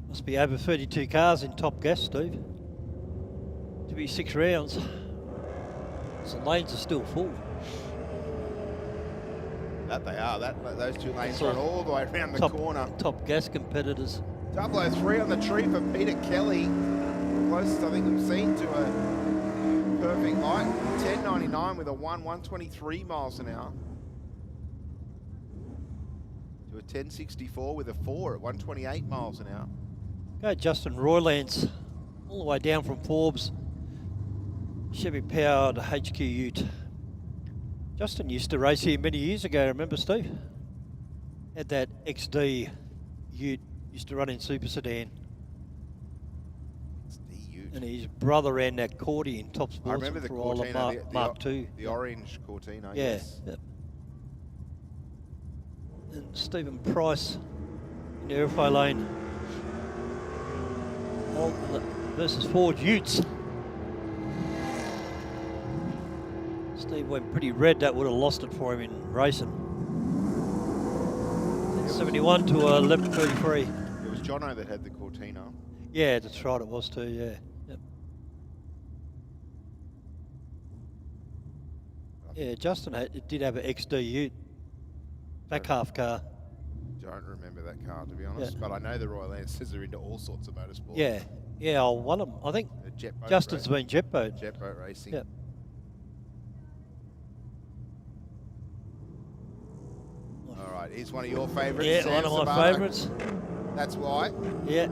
Must be over 32 cars in top gas, Steve. To be 6 rounds. So the lanes are still full. That they are. Those two lanes run all the way around the corner. Top gas competitors. 003 on the tree for Peter Kelly. Closest I think we've seen to a perfect light. 10.99 with a 123 miles an hour. To a 10.64 with a 4 at 128 miles an hour. Go Justin Roylance, all the way down from Forbes. Chevy powered HQ Ute. Justin used to race here many years ago, remember Steve? Had that XD Ute, used to run in Super Sedan. XD Ute. And his brother ran that Cordy in Top Sports. I remember the Cortina, Mark II. The orange Cortina, yeah, yes. Yep. And Stephen Price in the Aeroflow lane. Versus Ford Utes. Steve went pretty red. That would have lost it for him in racing. 71 to 11.33. It was Jono that had the Cortina. Yeah, that's right. It was too. Yeah. Yep. Yeah, Justin did have an XD Ute. Back half car. Don't remember that car, to be honest, but I know the Royal Lancers are into all sorts of motorsport. Yeah, one of them. I think Justin's been jet boat. Jet boat racing. Yep. All right, here's one of your favourites. Yeah, Sam one of my Sabato. favourites. That's why. Yeah.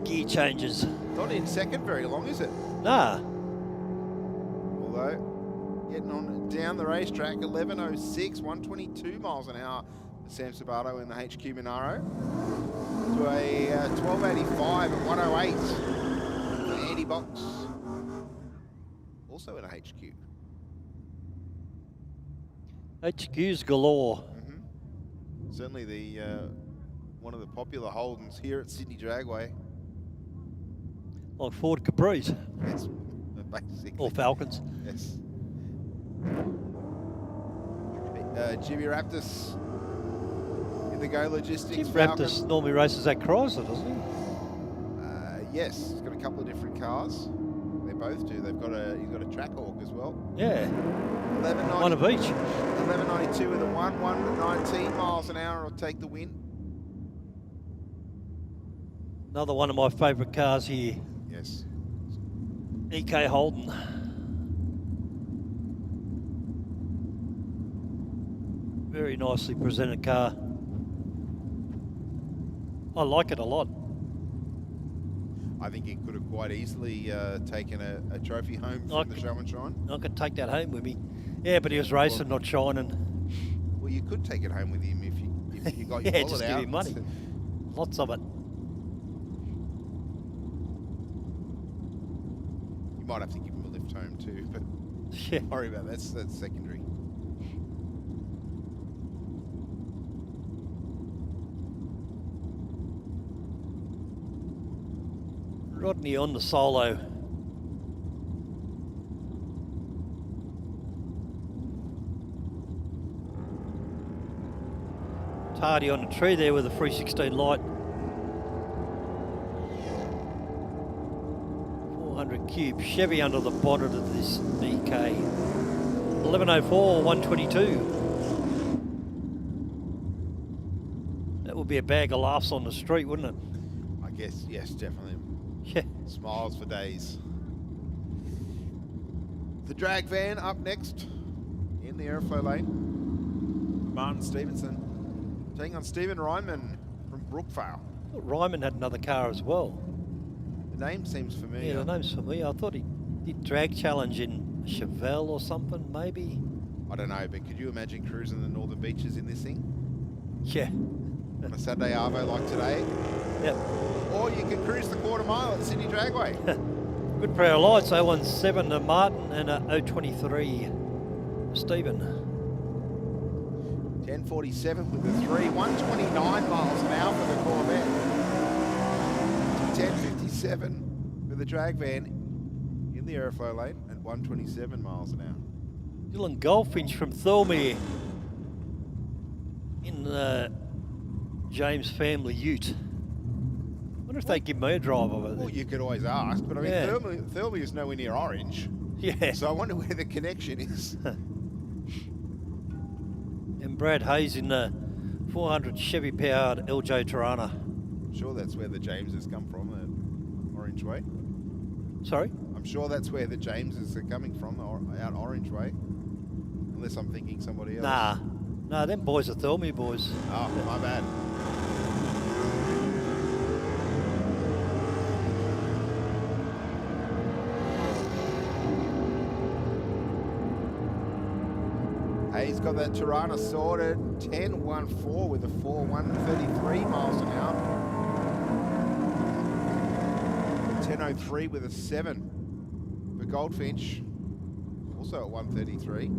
gear changes. Not in second very long, is it? Nah. Although, getting on down the racetrack, 11.06, 122 miles an hour for Sam Sabato in the HQ Monaro. To a 12.85 at 108 for Andy Box. Also in a HQ. HQ's galore. Certainly the one of the popular Holdens here at Sydney Dragway. Like Ford Capris. Yes, basically. Or Falcons. Yes. Jimmy Raptus in the Go Logistics. Jim Falcon. Raptus normally races at Chrysler, doesn't he? Yes, he's got a couple of different cars. They both do. He's got a Trackhawk as well. Yeah. 11.90, one of each. 11.92 with a 119 miles an hour will take the win. Another one of my favourite cars here. Yes. EK Holden. Very nicely presented car. I like it a lot. I think he could have quite easily taken a trophy home from the Show and Shine. I could take that home with me. Yeah, but he was racing, not shining. Well, you could take it home with him if you got your yeah, wallet just out. give him money. Lots of it. You might have to give him a lift home too, but yeah. Don't worry about that. That's secondary. Rodney on the solo. Tardy on the tree there with a 316 light. 400 cube Chevy under the bonnet of this BK. 11.04, 122. That would be a bag of laughs on the street, wouldn't it? I guess, yes, definitely. Yeah. Smiles for days. The drag van up next in the airflow lane. Martin Stevenson taking on Stephen Ryman from Brookvale. I thought Ryman had another car as well. The name seems familiar. Yeah, the name's familiar. I thought he did drag challenge in Chevelle or something, maybe. I don't know, but could you imagine cruising the northern beaches in this thing? Yeah. On a Saturday arvo like today? Yep. Or you can cruise the quarter mile at Sydney Dragway. Good pair of lights, 017 to Martin and 023 Stephen. 10.47 with the 3, 129 miles an hour for the Corvette. 10.57 for the drag van in the airflow lane at 127 miles an hour. Dylan Goldfinch from Thormere in James family ute. I wonder if they give me a drive of it. Well, you could always ask, but I mean, Yeah. Thurley is nowhere near Orange. Yeah. So I wonder where the connection is. And Brad Hayes in the 400 Chevy powered LJ Tirana. I'm sure that's where the Jameses come from, Orange Way. Sorry? I'm sure that's where the Jameses are coming from, out Orange Way. Unless I'm thinking somebody else. Nah, them boys are Thormere boys. Oh, my bad. He's got that Tirana sorted, 10.14 with a 133 miles an hour. 10.03 with a 7 for Goldfinch, also at 133.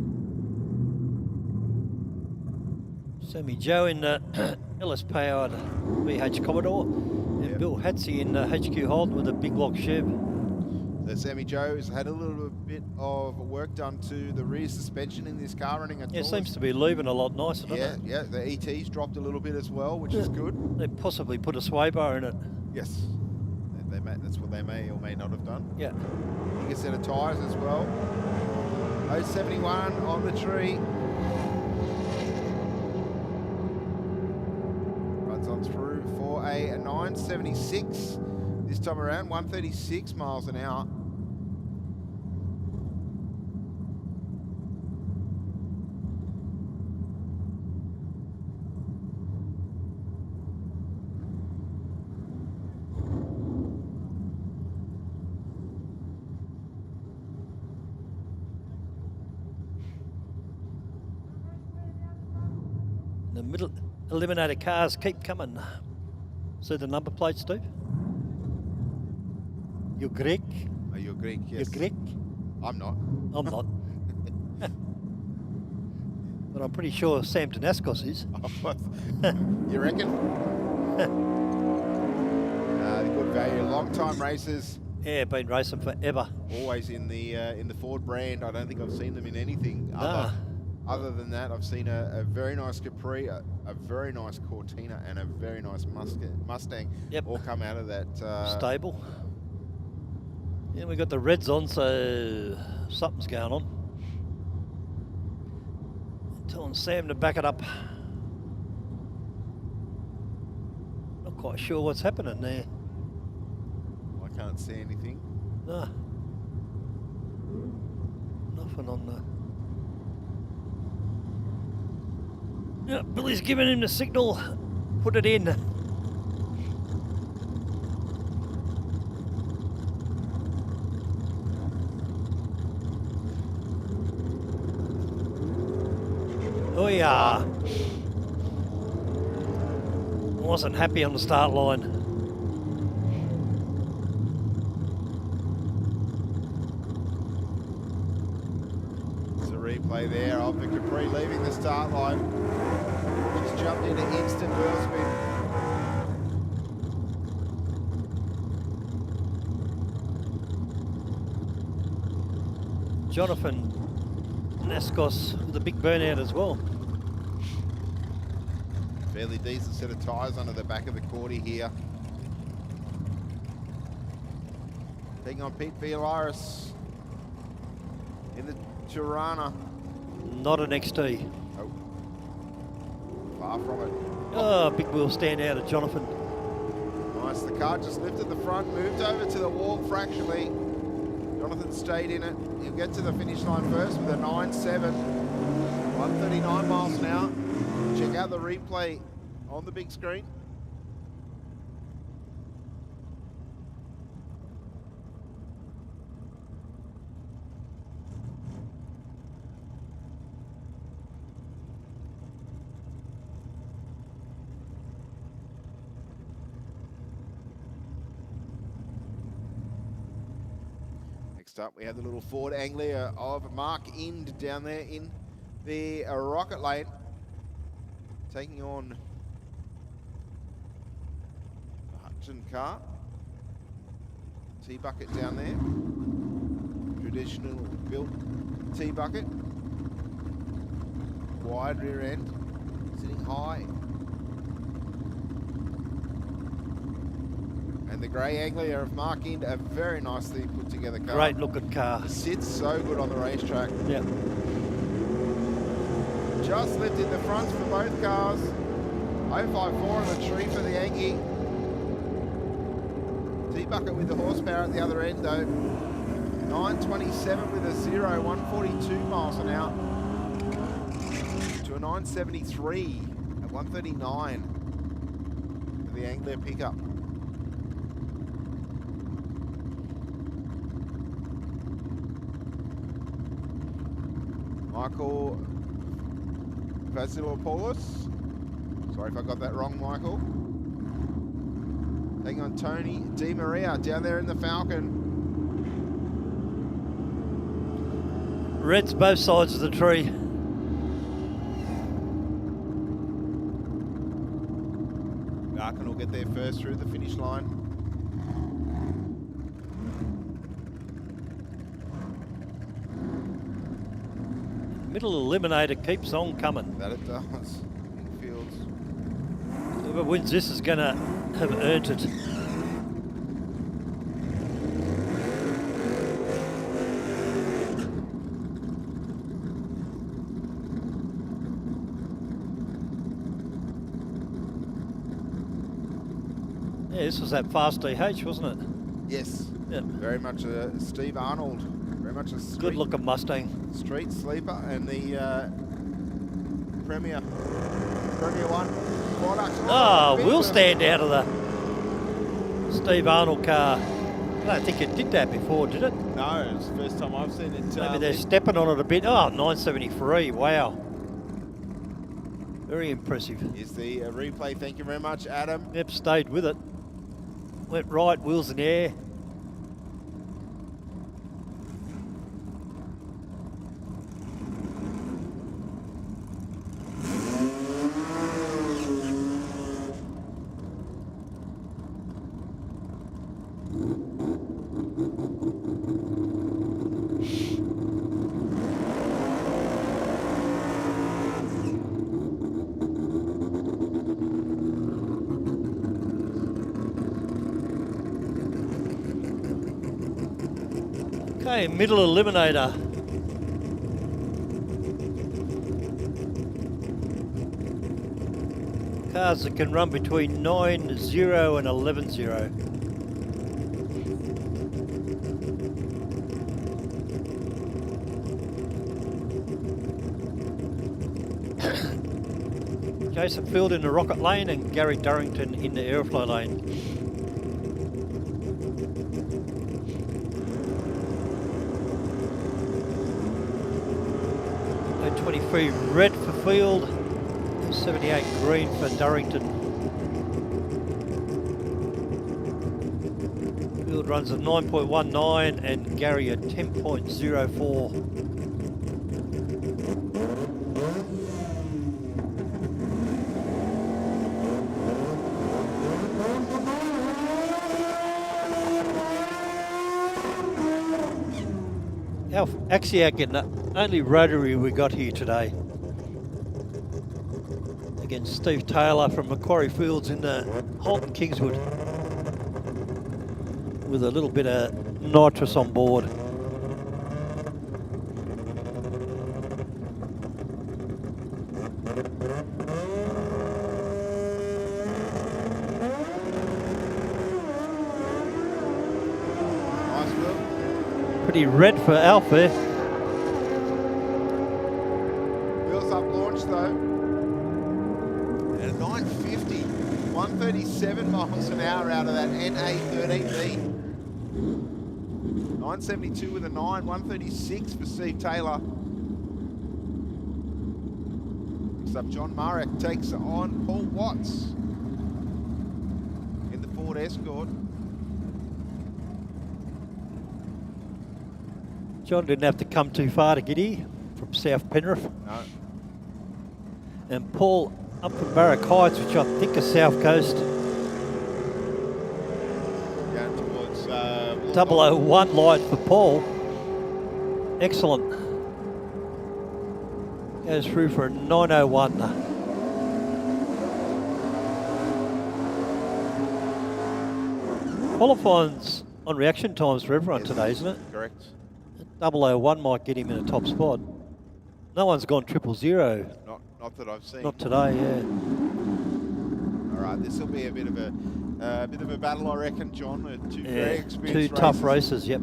Sammy Joe in the Ellis powered VH Commodore. And Bill Hatsey in HQ Holden with a big block Chev. So Sammy Joe's had a little bit of work done to the rear suspension in this car running at Yeah, seems to be leaving a lot nicer, doesn't it? Yeah, the ET's dropped a little bit as well, which is good. They possibly put a sway bar in it. Yes, that's what they may or may not have done. Yeah. Bigger set of tyres as well. 071 on the tree. Runs on through for a 976 this time around, 136 miles an hour. middle Eliminator cars keep coming. See the number plate, Steve? You're Greek. Oh, you're Greek, yes. You're Greek. I'm not. I'm not. But I'm pretty sure Sam Danaskos is. You reckon? Good value, long-time racers. Yeah, been racing forever. Always in the Ford brand. I don't think I've seen them in anything other than that. I've seen a very nice Capri, a very nice Cortina, and a very nice Mustang. Yep. All come out of that stable. Yeah, we got the reds on, so something's going on. Telling Sam to back it up. Not quite sure what's happening there. I can't see anything. No. Nothing on the... Yeah, Billy's giving him the signal. Put it in. Oh yeah. Wasn't happy on the start line. There's a replay there of the Capri leaving the start line. She's jumped into instant wheel spin. Jonathan Naskos with a big burnout as well. Fairly decent set of tyres under the back of the Cordy here. Taking on Pete Villaris in the Tirana. Not an XT. Oh. Far from it. Oh, big wheel stand out of Jonathan. Nice, the car just lifted the front, moved over to the wall fractionally. Jonathan stayed in it. He'll get to the finish line first with a 9.7. 139 miles an hour. Check out the replay on the big screen. Next up, we have the little Ford Anglia of Mark Ind down there in the rocket lane, taking on the Hutchin car. T-bucket down there, traditional built T-bucket, wide rear end, sitting high. And the grey Anglia of Mark Ind, a very nicely put together car. Great looking car. Sits so good on the racetrack. Yeah. Just lifted the fronts for both cars. 054 on the tree for the Angie. T-bucket with the horsepower at the other end though. 927 with a 0, 142 miles an hour. To a 973 at 139 for the Anglia pickup. Michael Vasilopoulos. Sorry if I got that wrong, Michael. Taking on Tony Di Maria down there in the Falcon. Reds both sides of the tree. Larkin will get there first through the finish line. Middle Eliminator keeps on coming. That it does. Infields. Whoever wins this is going to have earned it. Yeah, this was that fast DH, wasn't it? Yes. Yep. Very much a Steve Arnold. Very much a good looking Mustang. Street sleeper, and the Premier 1 product. Oh, we'll stand out of the Steve Arnold car. I don't think it did that before, did it? No, it's the first time I've seen it. Maybe they're stepping on it a bit. Oh, 973, wow. Very impressive. Here's the replay. Thank you very much, Adam. Yep, stayed with it. Went right, wheels in the air. Okay, middle Eliminator. Cars that can run between 9.0 and 11.0. Jason Field in the rocket lane and Gary Durrington in the airflow lane. 23 red for Field, 78 green for Durrington. Field runs a 9.19 and Gary a 10.04. Our Axiac in the only rotary we got here today. Against Steve Taylor from Macquarie Fields in the Holton Kingswood. With a little bit of nitrous on board. Pretty red for Alpha. Wheels up launch though. And a 950, 137 miles an hour out of that NA13B. 972 with a 9, 136 for Steve Taylor. Next up, John Marek takes on Paul Watts in the Ford Escort. John didn't have to come too far to get here from South Penrith. No. And Paul up from Barrack Heights, which I think is South Coast. Going towards 001 light for Paul. Excellent. Goes through for a 901. Qualifying's on reaction times for everyone today, isn't it? Correct. 001 might get him in a top spot. No one's gone 000. Not that I've seen. Not today, yeah. All right, this will be a bit of a battle, I reckon, John. Two very experienced two tough races, yep.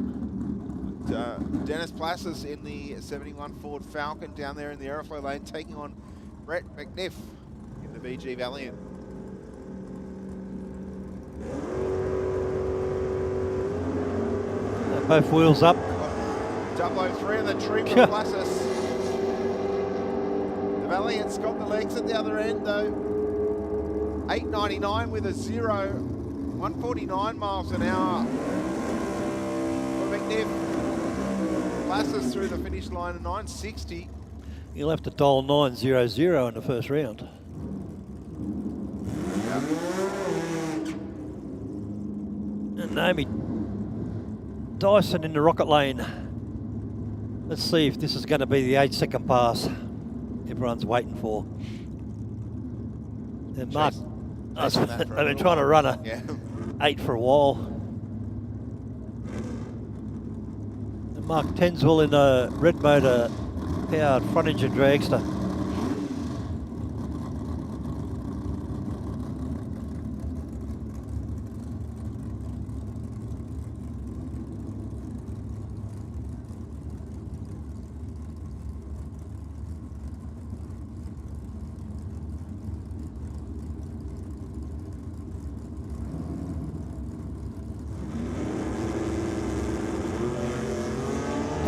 Dennis Plasses in the 71 Ford Falcon down there in the aeroflow lane, taking on Brett McNiff in the VG Valiant. Both wheels up. 003 in the tree for Plasses. The Valiant's got the legs at the other end though. 899 with a 0, 149 miles an hour for McNiff. Plasses through the finish line at 960. You'll have to dial 900 in the first round. Yep. And Naomi Dyson in the rocket lane. Let's see if this is going to be the 8-second pass everyone's waiting for. And Mark, they've been trying to run a 8 for a while. And Mark Tenswell in a red motor powered front engine dragster.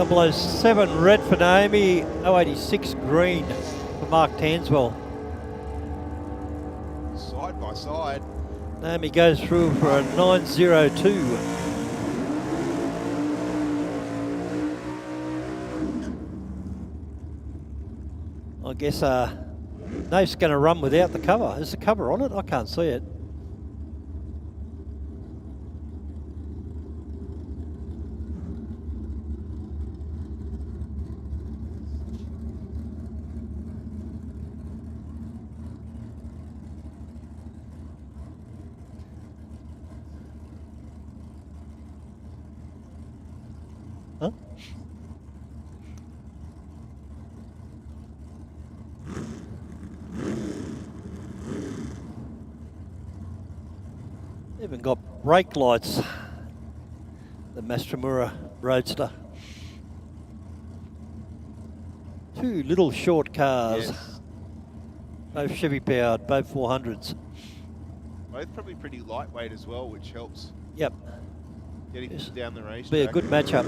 .007 red for Naomi, 086 green for Mark Tanswell. inside. Naomi goes through for a 9.02. I guess Naif's going to run without the cover. Is the cover on it? I can't see it. Huh? Even got brake lights, the Mastromura Roadster. Two little short cars, Yes. both Chevy powered, both 400s. Both probably pretty lightweight as well, which helps. Yep. Getting down the race. Be a good matchup.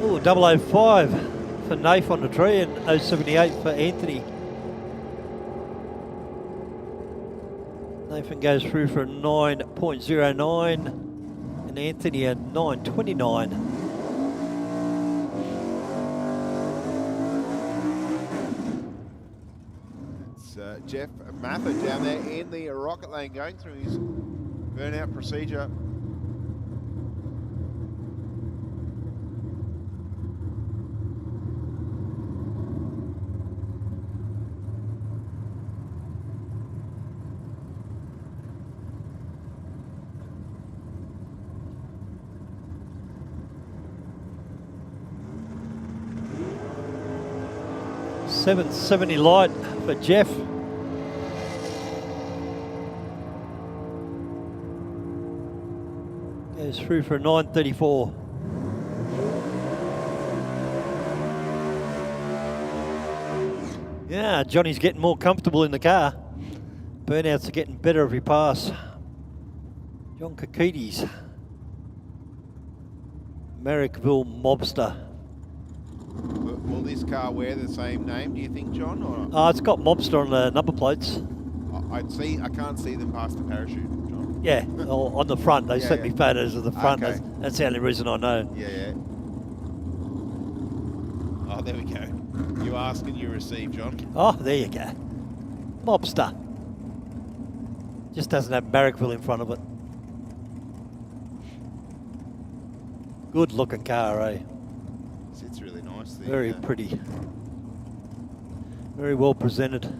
Oh, 005 for Naif on the tree and 078 for Anthony. Nathan goes through for a 9.09 and Anthony a 9.29. It's Jeff Mather down there in the rocket lane going through his burnout procedure. $770 light for Jeff. Goes through for a 9.34. Yeah, Johnny's getting more comfortable in the car. Burnouts are getting better every pass. John Kakides. Merrickville Mobster. Will this car wear the same name, do you think, John? Or? It's got Mobster on the number plates. I can't see them past the parachute, John. Yeah, on the front. They sent me photos of the front. Okay. That's the only reason I know. Yeah. Oh, there we go. You ask and you receive, John. Oh, there you go. Mobster. Just doesn't have Marrickville in front of it. Good looking car, eh? Sits really nicely. Very pretty. Very well presented.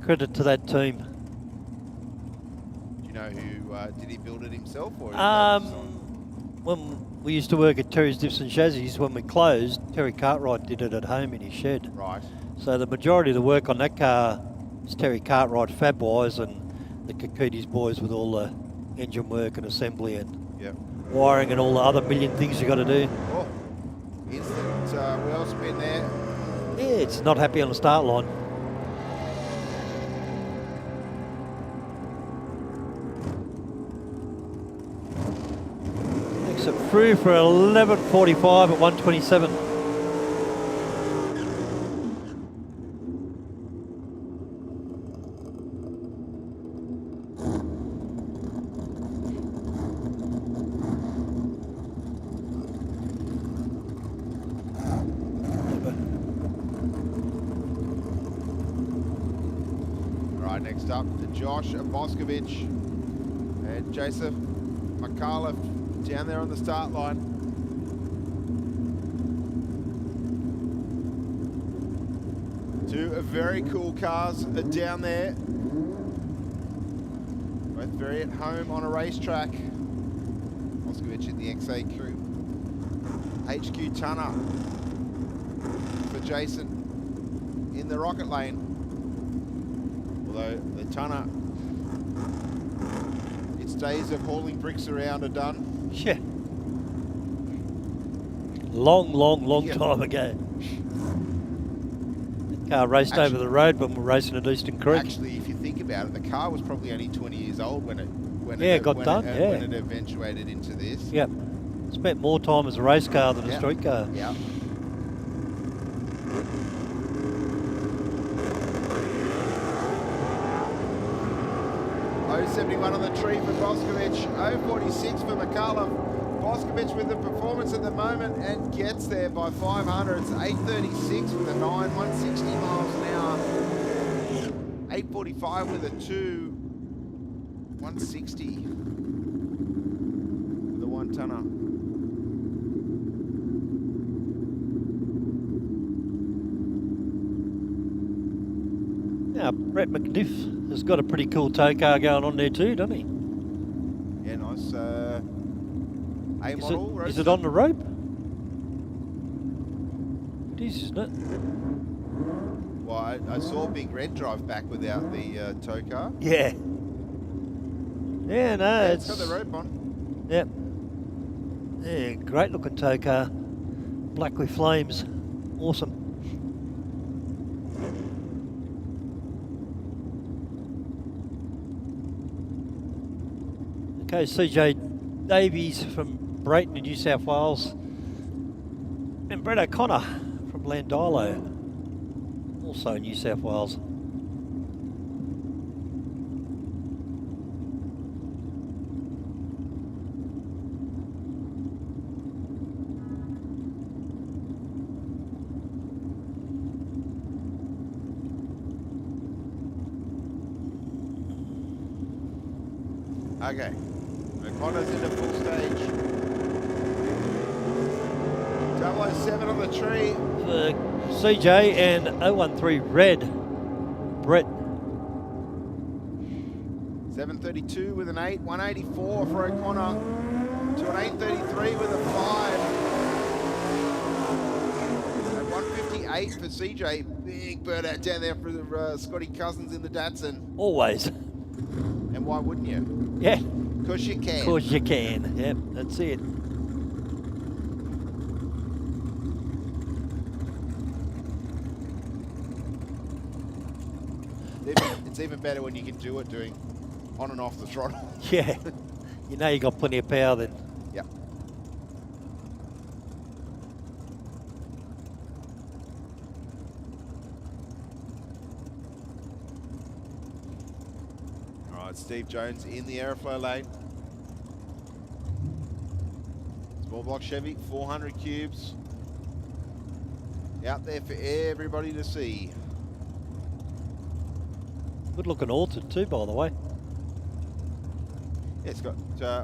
Credit to that team. Do you know who, did he build it himself? Or when we used to work at Terry's Diffs and Chassis, when we closed, Terry Cartwright did it at home in his shed. Right. So the majority of the work on that car is Terry Cartwright fab-wise and the Kakides boys with all the engine work and assembly and wiring and all the other million things you got to do. Oh, instant wheel spin there. Yeah, it's not happy on the start line. Takes it through for 11.45 at 127. Next up to Josh Boscovich and Joseph McAuliffe down there on the start line. Two very cool cars are down there. Both very at home on a racetrack. Boscovich in the XA Crew. HQ Tunner for Jason in the rocket lane. Although the Tunner, its days of hauling bricks around are done. Yeah. Long time ago. That car raced over the road when we were racing at Eastern Creek. Actually, if you think about it, the car was probably only 20 years old when it got done. When it eventuated into this. Yep. Spent more time as a race car than a street car. Yeah. 071 on the tree for Boskovic, 046 for McCullough. Boskovic with the performance at the moment and gets there by 500. It's 836 with a 9, 160 miles an hour. 845 with a 2, 160 with a 1-tonner. Now, Brett McNiff has got a pretty cool tow car going on there too, doesn't he? Yeah, nice. A-model. Is it on the rope? It is, isn't it? Well, I saw Big Red drive back without the tow car. Yeah. Yeah, no, Yeah, it's got the rope on. Yep. Yeah, great looking tow car. Black with flames. Awesome. Okay, CJ Davies from Brayton in New South Wales. And Brett O'Connor from Landilo, also in New South Wales. Okay. O'Connor's in a full stage. 007 on the tree. For CJ and 013 Red. Brett. 732 with an 8, 184 for O'Connor. To an 833 with a 5. And 158 for CJ. Big bird out down there for Scotty Cousins in the Datsun. Always. And why wouldn't you? Yeah. Because you can. Because you can. Yep, that's it. It's even better when you can do it doing on and off the throttle. Yeah. You know you got plenty of power then. Yep. All right, Steve Jones in the aeroflow lane. Small block Chevy, 400 cubes. Out there for everybody to see. Good looking altered too, by the way. Yeah, it's got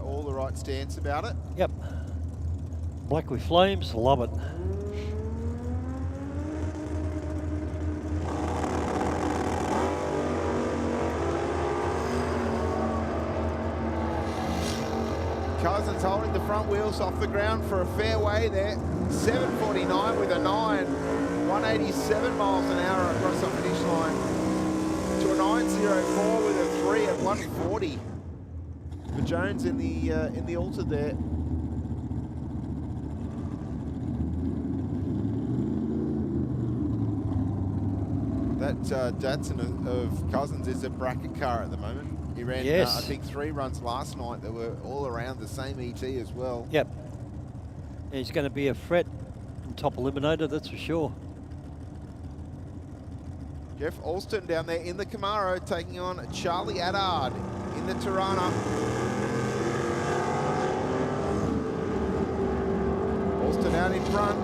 all the right stance about it. Yep. Black with flames, love it. Cousins holding the front wheels off the ground for a fair way there. 749 with a 9. 187 miles an hour across the finish line. To a 904 with a 3 at 140. For Jones in the altar there. That Datsun of Cousins is a bracket car at the moment. He ran, yes. I think, 3 runs last night that were all around the same ET as well. Yep. And he's going to be a threat in top Eliminator, that's for sure. Jeff Alston down there in the Camaro taking on Charlie Addard in the Tirana. Alston out in front.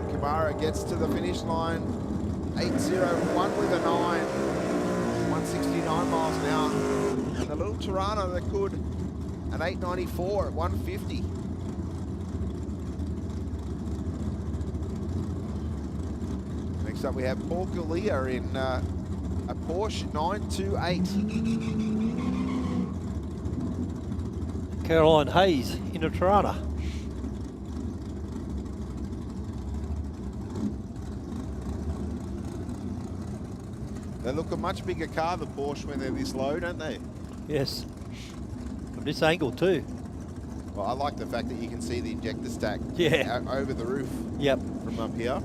The Camaro gets to the finish line. 801 with a 9. 169 miles an hour. And the little Tirana that could an 894 at 150. Next up we have Paul Galea in a Porsche 928. Caroline Hayes in a Tirana. They look a much bigger car, the Porsche, when they're this low, don't they? Yes. From this angle too. Well, I like the fact that you can see the injector stack over the roof. Yep. From up here.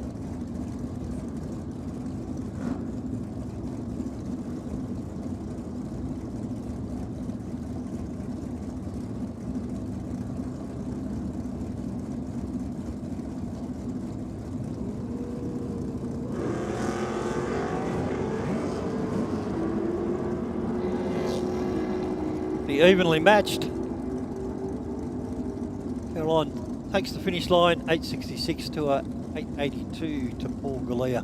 Pretty evenly matched. Caroline takes the finish line, 8.66 to a 8.82 to Paul Galea.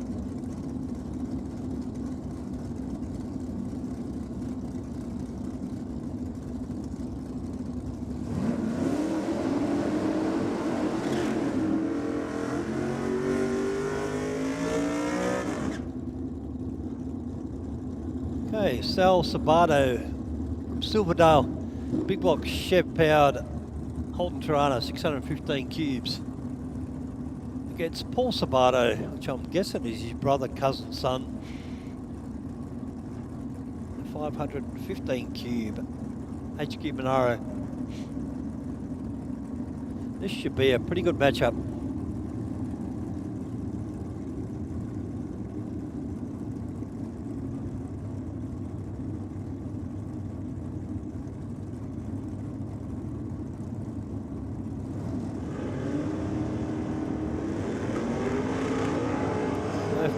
Okay, Sal Sabato from Silverdale, big block Chev powered Holden Tirana, 615 cubes. Against Paul Sabato, which I'm guessing is his brother, cousin, son. 515 cube HQ Monaro. This should be a pretty good matchup.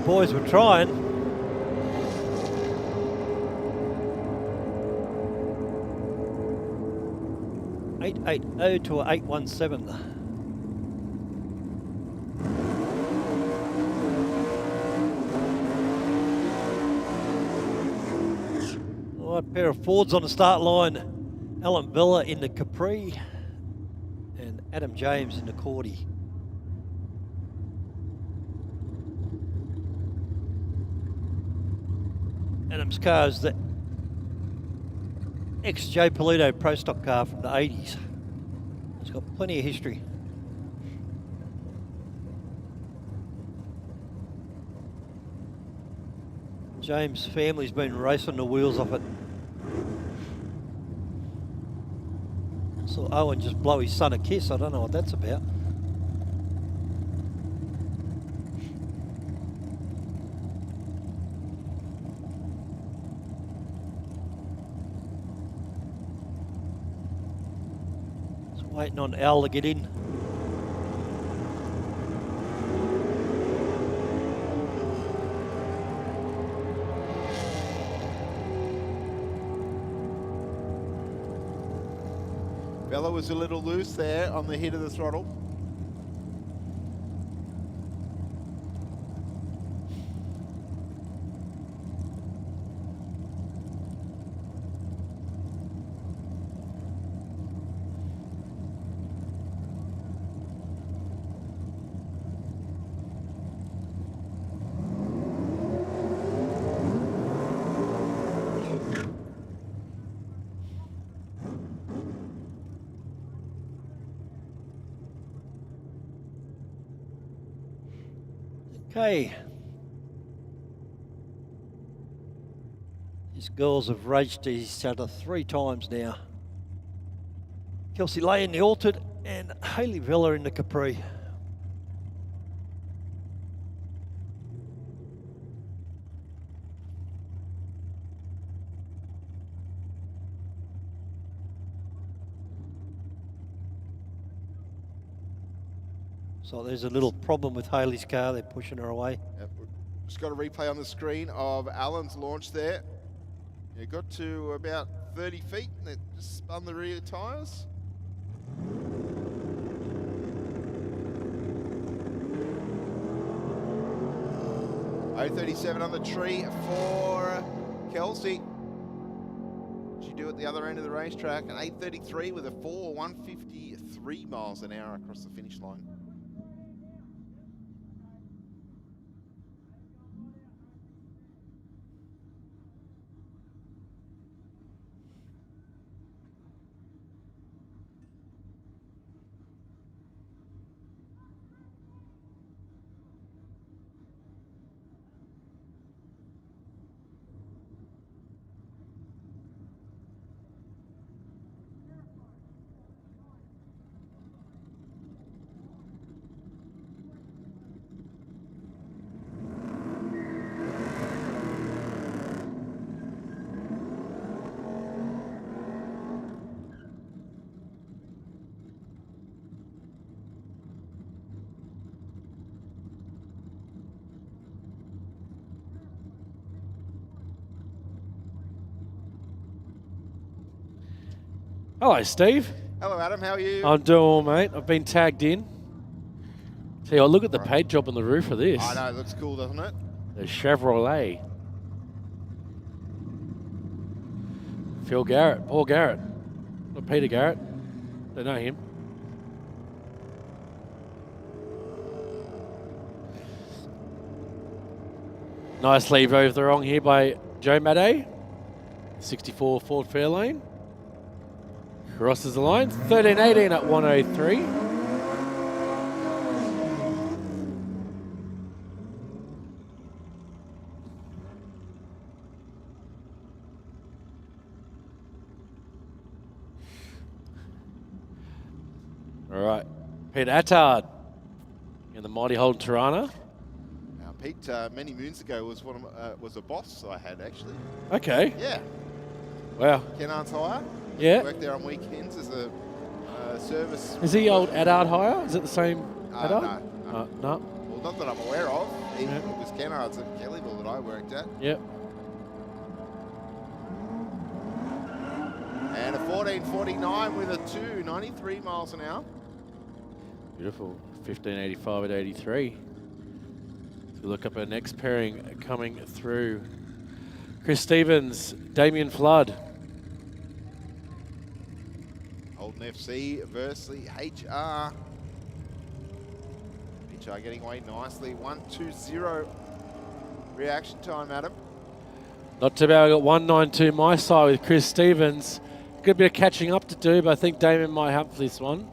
Boys were trying. $8.80 to an $8.17. All right, pair of Fords on the start line. Alan Villa in the Capri and Adam James in the Cordy. Adam's car is the ex-Joe Polito Pro Stock car from the 80s. It's got plenty of history. James' family's been racing the wheels off it. Saw Owen just blow his son a kiss. I don't know what that's about. Waiting on Al to get in. Bella was a little loose there on the hit of the throttle. Okay. These girls have raced each other 3 times now. Kelsey Lay in the Altered and Hayley Villa in the Capri. So there's a little problem with Hayley's car. They're pushing her away. Yep. Just got a replay on the screen of Alan's launch there. It got to about 30 feet and it just spun the rear tyres. .037 on the tree for Kelsey. She do at the other end of the racetrack. An 8.33 with a 153 miles an hour across the finish line. Hello, Steve. Hello, Adam. How are you? I'm doing well, mate. I've been tagged in. See, look at the paint job on the roof of this. I know, it looks cool, doesn't it? The Chevrolet. Phil Garrett, Paul Garrett, not Peter Garrett. Don't know him. Nice leave over the wrong here by Joe Madday. 64 Ford Fairlane. Crosses the line. 13.18 at 103. All right, Pete Attard in the mighty Holden Tirana. Now, Pete, many moons ago was a boss I had actually. Okay. Yeah. Wow. Kennard's Hire. Yeah. Worked there on weekends as a service. Is he old Attard Hire? Is it the same Attard? No. No. Well, not that I'm aware of. It was Kennard's at Kellyville that I worked at. Yep. And a 14.49 with a 293 miles an hour. Beautiful. 15.85 at 83. So look up our next pairing coming through. Chris Stevens, Damien Flood. Holden FC versus HR. HR getting away nicely. 1-2-0 reaction time, Adam. Not too bad. I got 192 my side with Chris Stevens. Good bit of catching up to do, but I think Damien might have this one.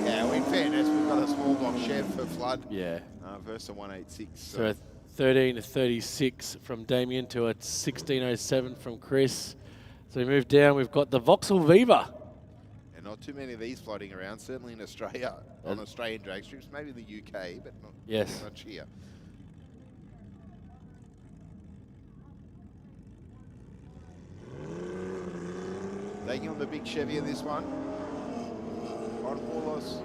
Yeah, well, in fairness, we've got a small block Chev for Flood. Yeah. Versus a 186. So a 13.36 from Damien to a 16.07 from Chris. So we move down. We've got the Vauxhall Viva. And not too many of these floating around, certainly in Australia, on Australian drag strips, maybe the UK, but not Yes. much here. Taking on the big Chevy in this one. Con Paulos.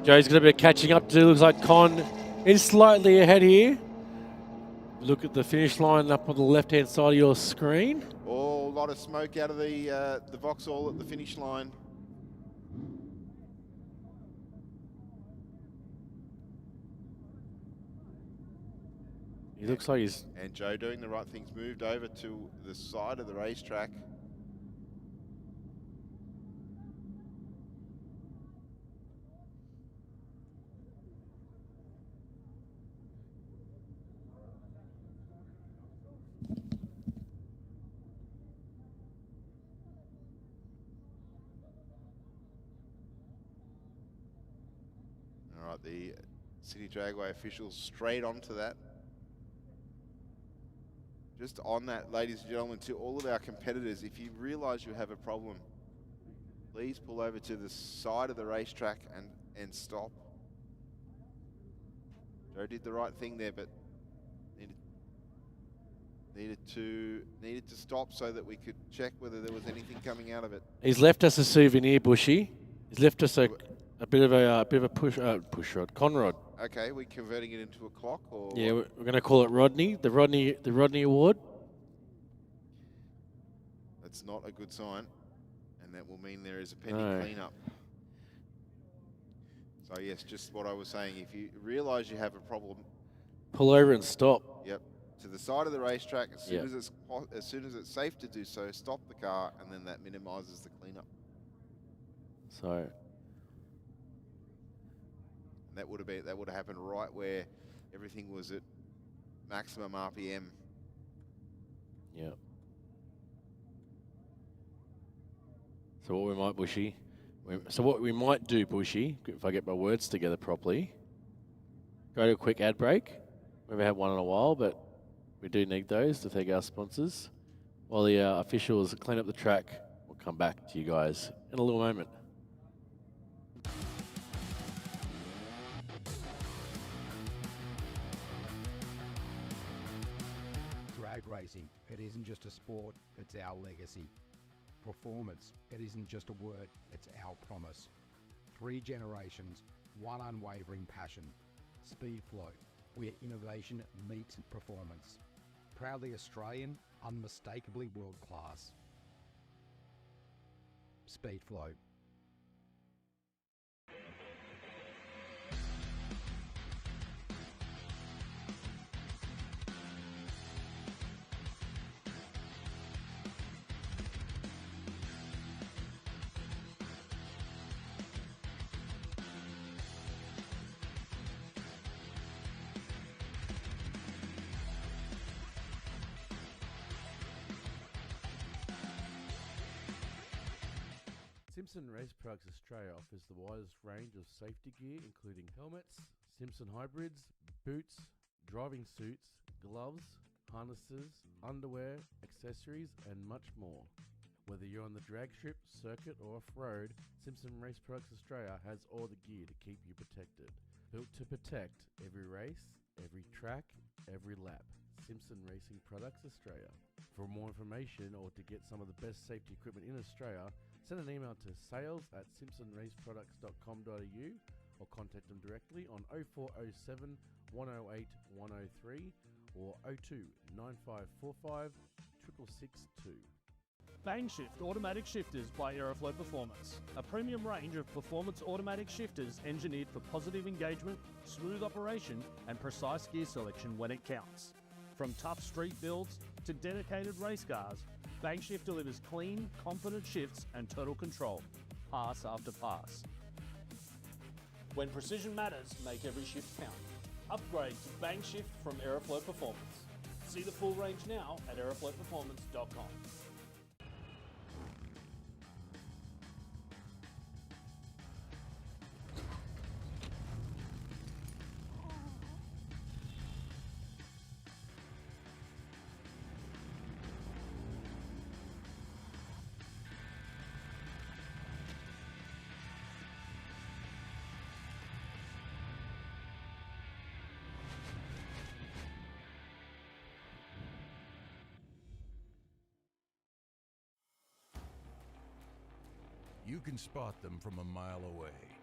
Joe's got a bit of catching up to do. Looks like Con is slightly ahead here. Look at the finish line up on the left-hand side of your screen. Oh, a lot of smoke out of the Vauxhall at the finish line. He looks like he's... And Joe doing the right things, moved over to the side of the racetrack. All right, the City Dragway officials straight onto that. Just on that, ladies and gentlemen, to all of our competitors, if you realise you have a problem, please pull over to the side of the racetrack and stop. Joe did the right thing there, but needed to stop so that we could check whether there was anything coming out of it. He's left us a souvenir, Bushy. He's left us a bit of a push rod, Conrod. Okay, we're converting it into a clock, or yeah, we're going to call it Rodney, the Rodney Award. That's not a good sign, and that will mean there is a pending cleanup. So yes, just what I was saying. If you realise you have a problem, pull over and stop. Yep, to the side of the racetrack as soon as it's safe to do so. Stop the car, and then that minimises the cleanup. So. That would have happened right where everything was at maximum RPM. Yeah. So what we might do, Bushy, if I get my words together properly, go to a quick ad break. We haven't had one in a while, but we do need those to thank our sponsors. While the officials clean up the track, we'll come back to you guys in a little moment. Drag racing, it isn't just a sport, it's our legacy. Performance, it isn't just a word, it's our promise. 3 generations, 1 unwavering passion. Speed Flow, where innovation meets performance. Proudly Australian, unmistakably world class. speed flow. Simpson Race Products Australia offers the widest range of safety gear, including helmets, Simpson hybrids, boots, driving suits, gloves, harnesses, underwear, accessories, and much more. Whether you're on the drag strip, circuit, or off-road, Simpson Race Products Australia has all the gear to keep you protected. Built to protect every race, every track, every lap. Simpson Racing Products Australia. For more information or to get some of the best safety equipment in Australia, send an email to sales@simpsonraceproducts.com.au or contact them directly on 0407 108 103 or 02 9545 6662. Bangshift Automatic Shifters by Aeroflow Performance. A premium range of performance automatic shifters engineered for positive engagement, smooth operation, and precise gear selection when it counts. From tough street builds to dedicated race cars, Bangshift delivers clean, confident shifts and total control, pass after pass. When precision matters, make every shift count. Upgrade to Bangshift from Aeroflow Performance. See the full range now at aeroflowperformance.com. You can spot them from a mile away.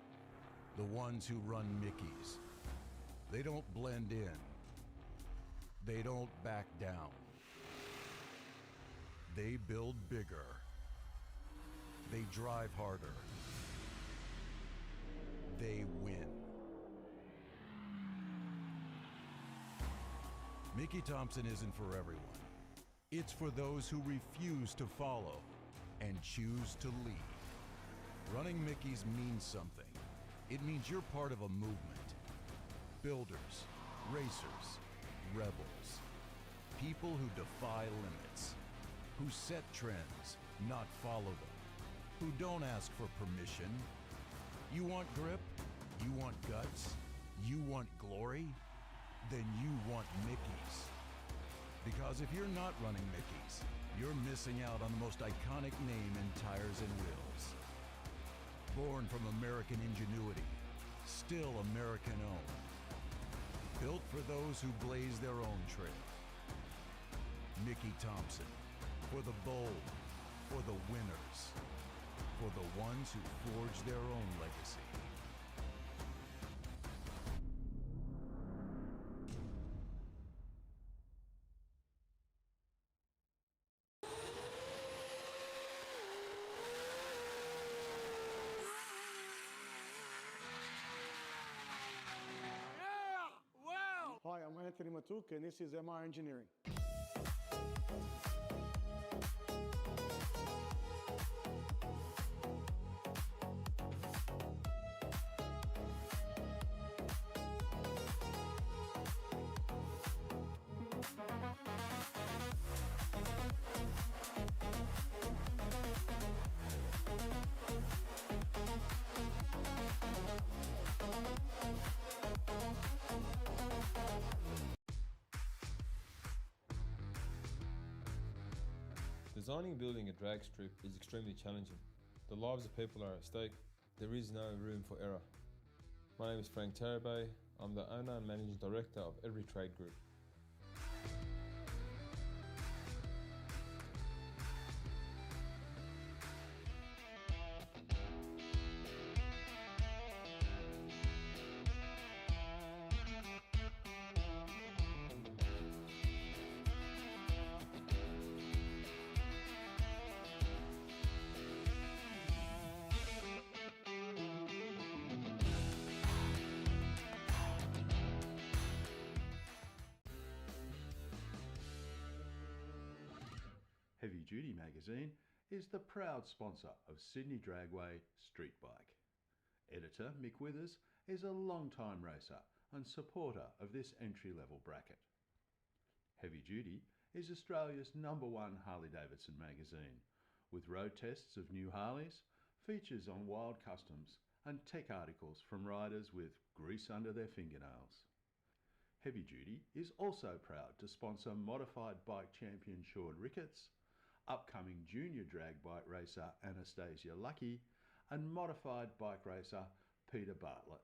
The ones who run Mickeys. They don't blend in. They don't back down. They build bigger. They drive harder. They win. Mickey Thompson isn't for everyone. It's for those who refuse to follow and choose to lead. Running Mickeys means something. It means you're part of a movement. Builders, racers, rebels. People who defy limits. Who set trends, not follow them. Who don't ask for permission. You want grip? You want guts? You want glory? Then you want Mickeys. Because if you're not running Mickeys, you're missing out on the most iconic name in tires and wheels. Born from American ingenuity, still American-owned. Built for those who blaze their own trail. Mickey Thompson, for the bold, for the winners, for the ones who forge their own legacy. Hi, I'm Anthony Matuk, and this is MR Engineering. Designing and building a drag strip is extremely challenging. The lives of people are at stake. There is no room for error. My name is Frank Tarabay. I'm the owner and managing director of Every Trade Group. Heavy Duty magazine is the proud sponsor of Sydney Dragway Street Bike. Editor Mick Withers is a long-time racer and supporter of this entry-level bracket. Heavy Duty is Australia's #1 Harley-Davidson magazine, with road tests of new Harleys, features on wild customs and tech articles from riders with grease under their fingernails. Heavy Duty is also proud to sponsor modified bike champion Sean Ricketts, upcoming junior drag bike racer Anastasia Lucky, and modified bike racer Peter Bartlett.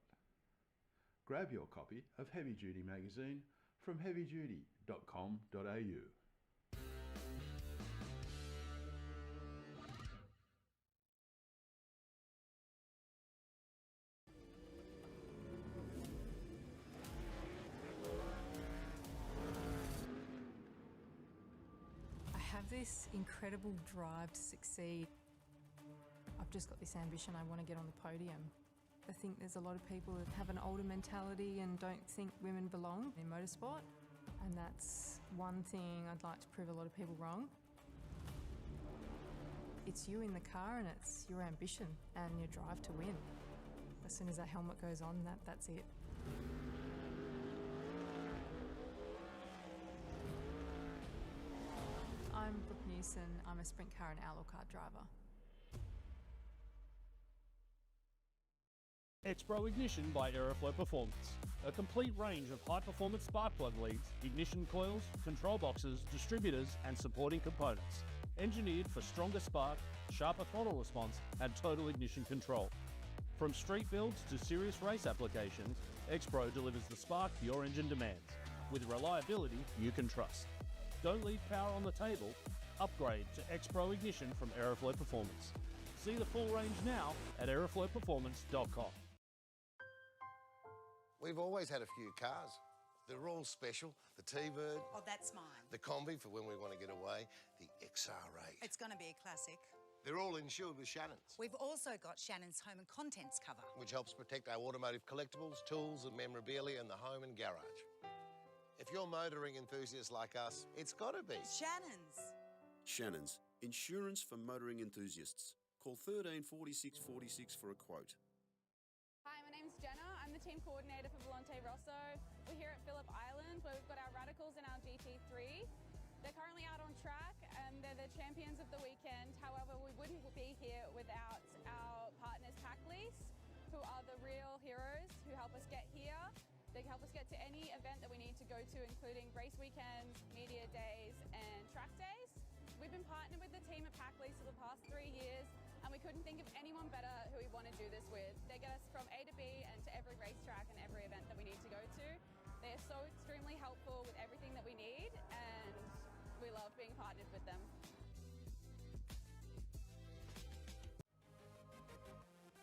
Grab your copy of Heavy Duty magazine from heavyduty.com.au. I have this incredible drive to succeed. I've just got this ambition, I want to get on the podium. I think there's a lot of people that have an older mentality and don't think women belong in motorsport, and that's one thing I'd like to prove a lot of people wrong. It's you in the car and it's your ambition and your drive to win. As soon as that helmet goes on, that's it. I'm Brooke Newson. I'm a sprint car and outlaw car driver. X-Pro Ignition by Aeroflow Performance. A complete range of high-performance spark plug leads, ignition coils, control boxes, distributors and supporting components. Engineered for stronger spark, sharper throttle response and total ignition control. From street builds to serious race applications, X-Pro delivers the spark your engine demands, with reliability you can trust. Don't leave power on the table. Upgrade to X-Pro Ignition from Aeroflow Performance. See the full range now at aeroflowperformance.com. We've always had a few cars. They're all special. The T-Bird. Oh, that's mine. The Combi for when we want to get away. The XR8. It's going to be a classic. They're all insured with Shannon's, We've also got Shannon's home and contents cover, which helps protect our automotive collectibles, tools and memorabilia in the home and garage. If you're motoring enthusiasts like us, it's got to be Shannon's. Shannon's, insurance for motoring enthusiasts. Call 13 46 46 for a quote. Hi, my name's Jenna. I'm the team coordinator for Volante Rosso. We're here at Phillip Island where we've got our Radicals and our GT3. They're currently out on track and they're the champions of the weekend. However, we wouldn't be here without our partners Packlease, who are the real heroes who help us get here. They help us get to any event that we need to go to, including race weekends, media days and track days. We've been partnered with the team at Packlease for the past 3 years, and we couldn't think of anyone better who we want to do this with. They get us from A to B and to every racetrack and every event that we need to go to. They are so extremely helpful with everything that we need, and we love being partnered with them.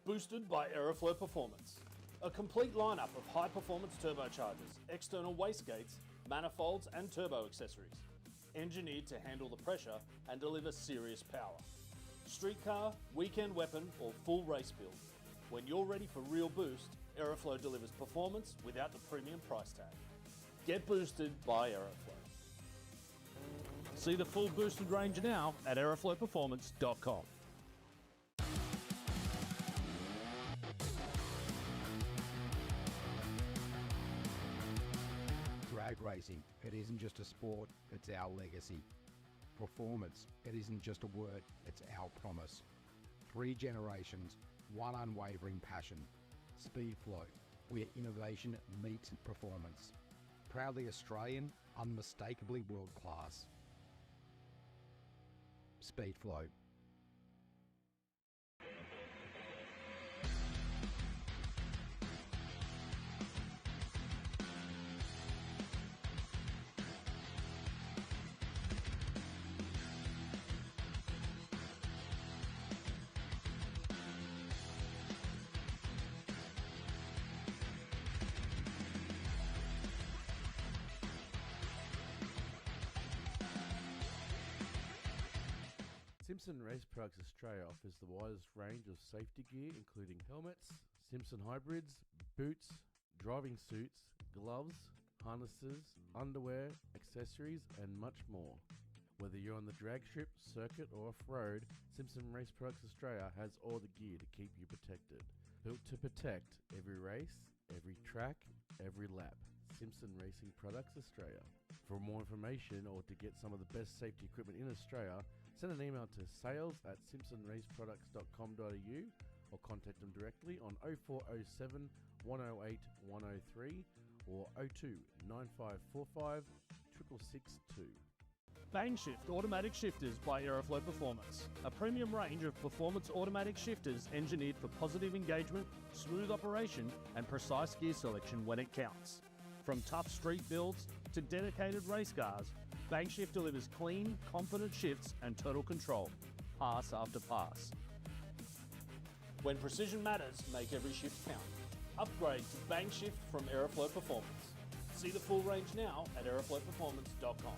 Boosted by Aeroflow Performance. A complete lineup of high-performance turbochargers, external wastegates, manifolds and turbo accessories. Engineered to handle the pressure and deliver serious power. Street car, weekend weapon or full race build. When you're ready for real boost, Aeroflow delivers performance without the premium price tag. Get boosted by Aeroflow. See the full boosted range now at aeroflowperformance.com. Drag racing, it isn't just a sport, it's our legacy. Performance, it isn't just a word, it's our promise. 3 generations, 1 unwavering passion. Speedflow, where innovation meets performance. Proudly Australian, unmistakably world class. Speedflow. Simpson Race Products Australia offers the widest range of safety gear, including helmets, Simpson hybrids, boots, driving suits, gloves, harnesses, underwear, accessories, and much more. Whether you're on the drag strip, circuit, or off-road, Simpson Race Products Australia has all the gear to keep you protected. Built to protect every race, every track, every lap. Simpson Racing Products Australia. For more information or to get some of the best safety equipment in Australia, send an email to sales@simpsonraceproducts.com.au or contact them directly on 0407 108 103 or 02 9545 6662. Bang Shift Automatic Shifters by Aeroflow Performance. A premium range of performance automatic shifters engineered for positive engagement, smooth operation, and precise gear selection when it counts. From tough street builds to dedicated race cars, Bang Shift delivers clean, confident shifts and total control, pass after pass. When precision matters, make every shift count. Upgrade to Bang Shift from Aeroflow Performance. See the full range now at aeroflowperformance.com.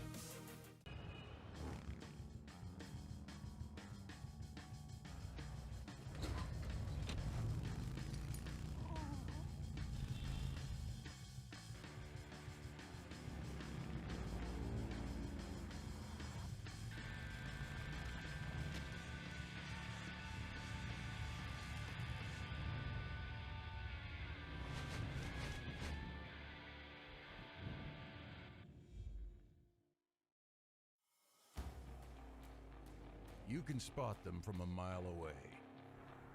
You can spot them from a mile away.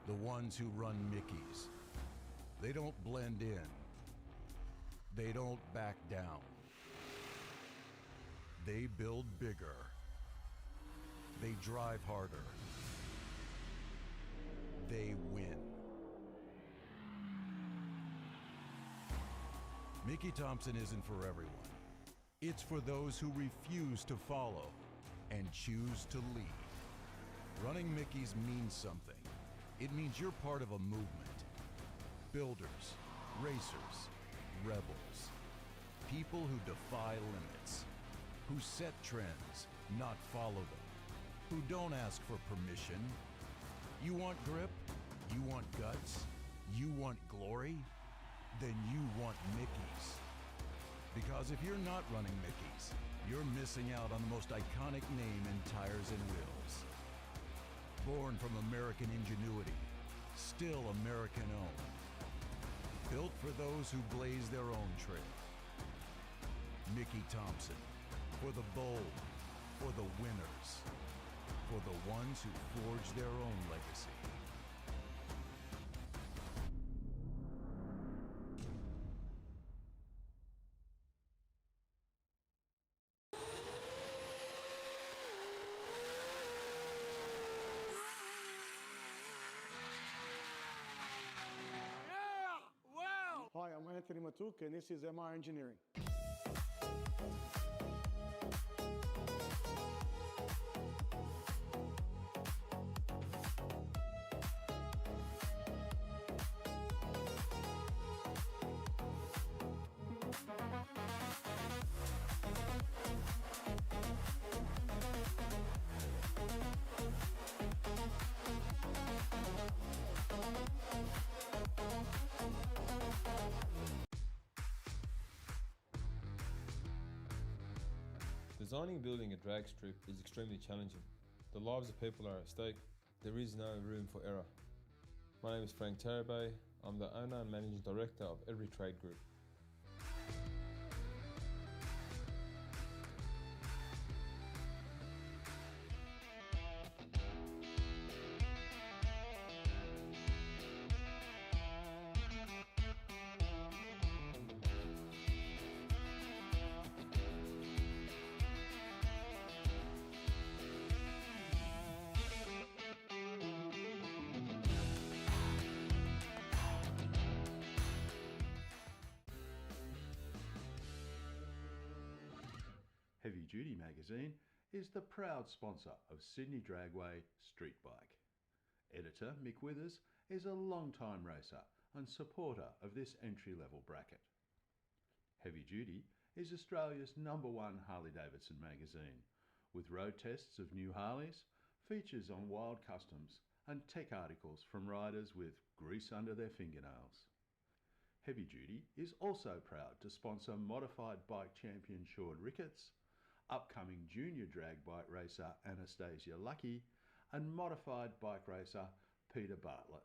The ones who run Mickeys. They don't blend in. They don't back down. They build bigger. They drive harder. They win. Mickey Thompson isn't for everyone. It's for those who refuse to follow and choose to lead. Running Mickeys means something. It means you're part of a movement. Builders, racers, rebels. People who defy limits. Who set trends, not follow them. Who don't ask for permission. You want grip? You want guts? You want glory? Then you want Mickeys. Because if you're not running Mickeys, you're missing out on the most iconic name in tires and wheels. Born from American ingenuity, still American-owned. Built for those who blaze their own trail. Mickey Thompson, for the bold, for the winners, for the ones who forge their own legacy. Hi, I'm Anthony Matuk, and this is MR Engineering. Designing and building a drag strip is extremely challenging. The lives of people are at stake. There is no room for error. My name is Frank Tarabay. I'm the owner and managing director of Every Trade Group. Heavy Duty magazine is the proud sponsor of Sydney Dragway Street Bike. Editor Mick Withers is a long-time racer and supporter of this entry-level bracket. Heavy Duty is Australia's #1 Harley-Davidson magazine, with road tests of new Harleys, features on wild customs and tech articles from riders with grease under their fingernails. Heavy Duty is also proud to sponsor modified bike champion Sean Ricketts, upcoming junior drag bike racer Anastasia Lucky, and modified bike racer Peter Bartlett.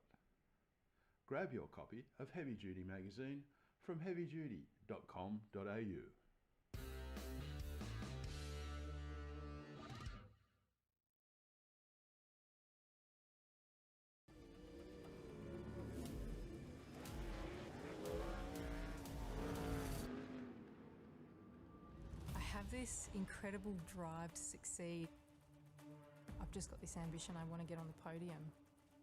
Grab your copy of Heavy Duty magazine from heavyduty.com.au. I have this incredible drive to succeed. I've just got this ambition, I want to get on the podium.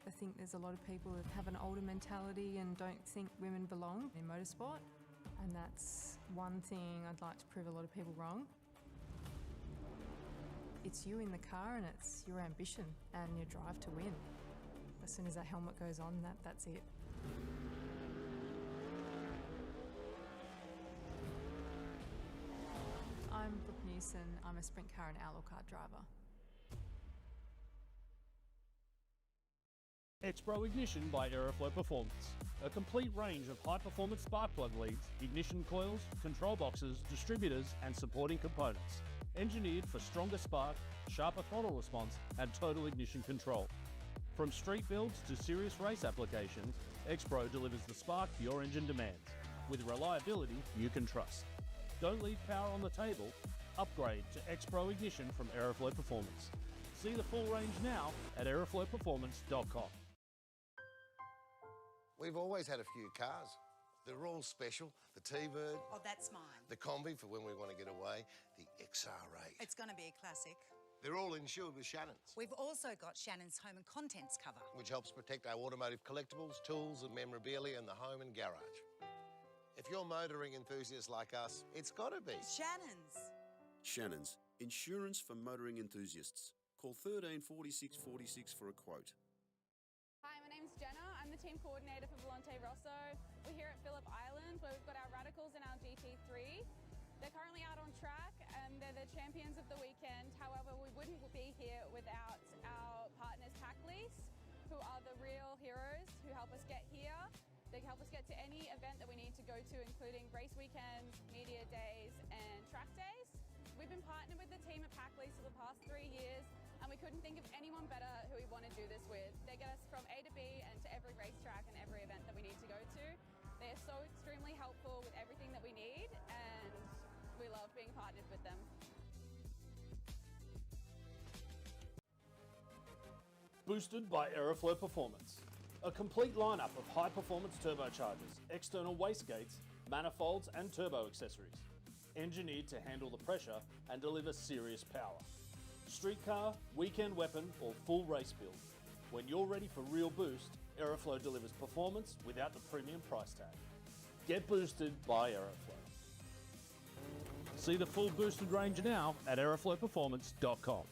I think there's a lot of people that have an older mentality and don't think women belong in motorsport, and that's one thing I'd like to prove a lot of people wrong. It's you in the car and it's your ambition and your drive to win. As soon as that helmet goes on, that's it. I'm Brooke Newson. I'm a sprint car and outlaw car driver. X-Pro Ignition by Aeroflow Performance. A complete range of high-performance spark plug leads, ignition coils, control boxes, distributors and supporting components. Engineered for stronger spark, sharper throttle response and total ignition control. From street builds to serious race applications, X-Pro delivers the spark your engine demands, with reliability you can trust. Don't leave power on the table. Upgrade to X-Pro Ignition from Aeroflow Performance. See the full range now at aeroflowperformance.com. We've always had a few cars. They're all special. The T-Bird. Oh, that's mine. The Combi for when we want to get away. The XR8. It's going to be a classic. They're all insured with Shannon's, We've also got Shannon's home and contents cover. which helps protect our automotive collectibles, tools and memorabilia in the home and garage. If you're motoring enthusiasts like us, it's got to be Shannon's. Shannon's, insurance for motoring enthusiasts. Call 13 46 46 for a quote. Hi, my name's Jenna. I'm the team coordinator for Volante Rosso. We're here at Phillip Island where we've got our Radicals and our GT3. They're currently out on track and they're the champions of the weekend. However, we wouldn't be here without our partners Pack Lease, who are the real heroes who help us get here. They help us get to any event that we need to go to, including race weekends, media days and track days. We've been partnered with the team at Pack Lease for the past 3 years and we couldn't think of anyone better who we want to do this with. They get us from A to B and to every racetrack and every event that we need to go to. They are so extremely helpful with everything that we need and we love being partnered with them. Boosted by Aeroflow Performance. A complete lineup of high-performance turbochargers, external wastegates, manifolds and turbo accessories. Engineered to handle the pressure and deliver serious power. Street car, weekend weapon or full race build. When you're ready for real boost, Aeroflow delivers performance without the premium price tag. Get boosted by Aeroflow. See the full boosted range now at aeroflowperformance.com.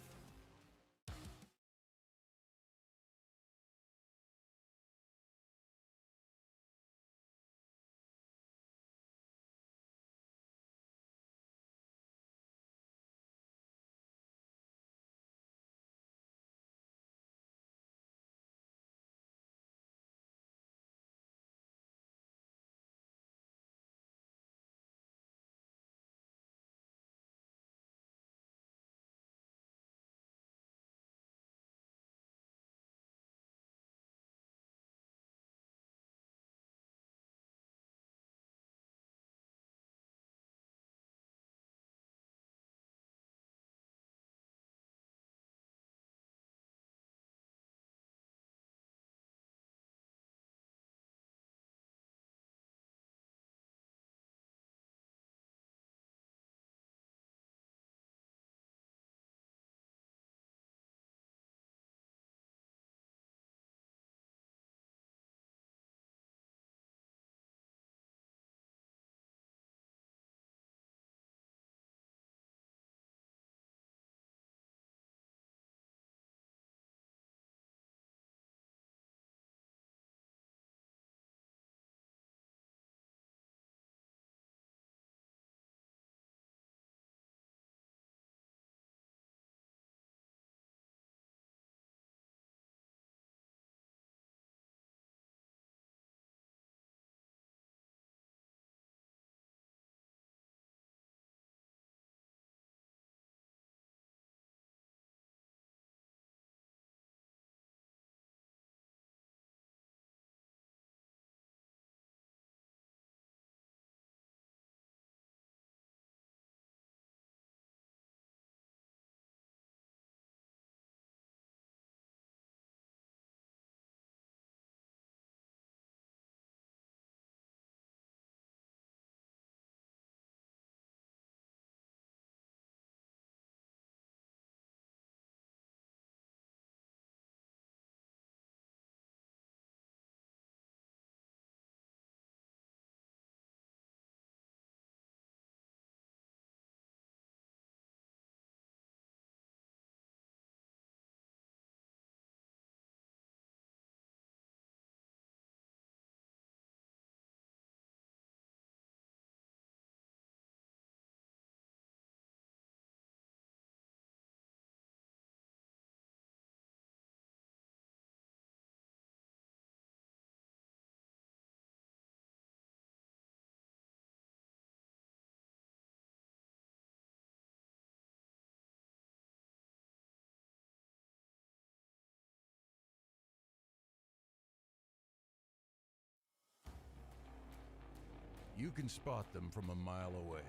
You can spot them from a mile away.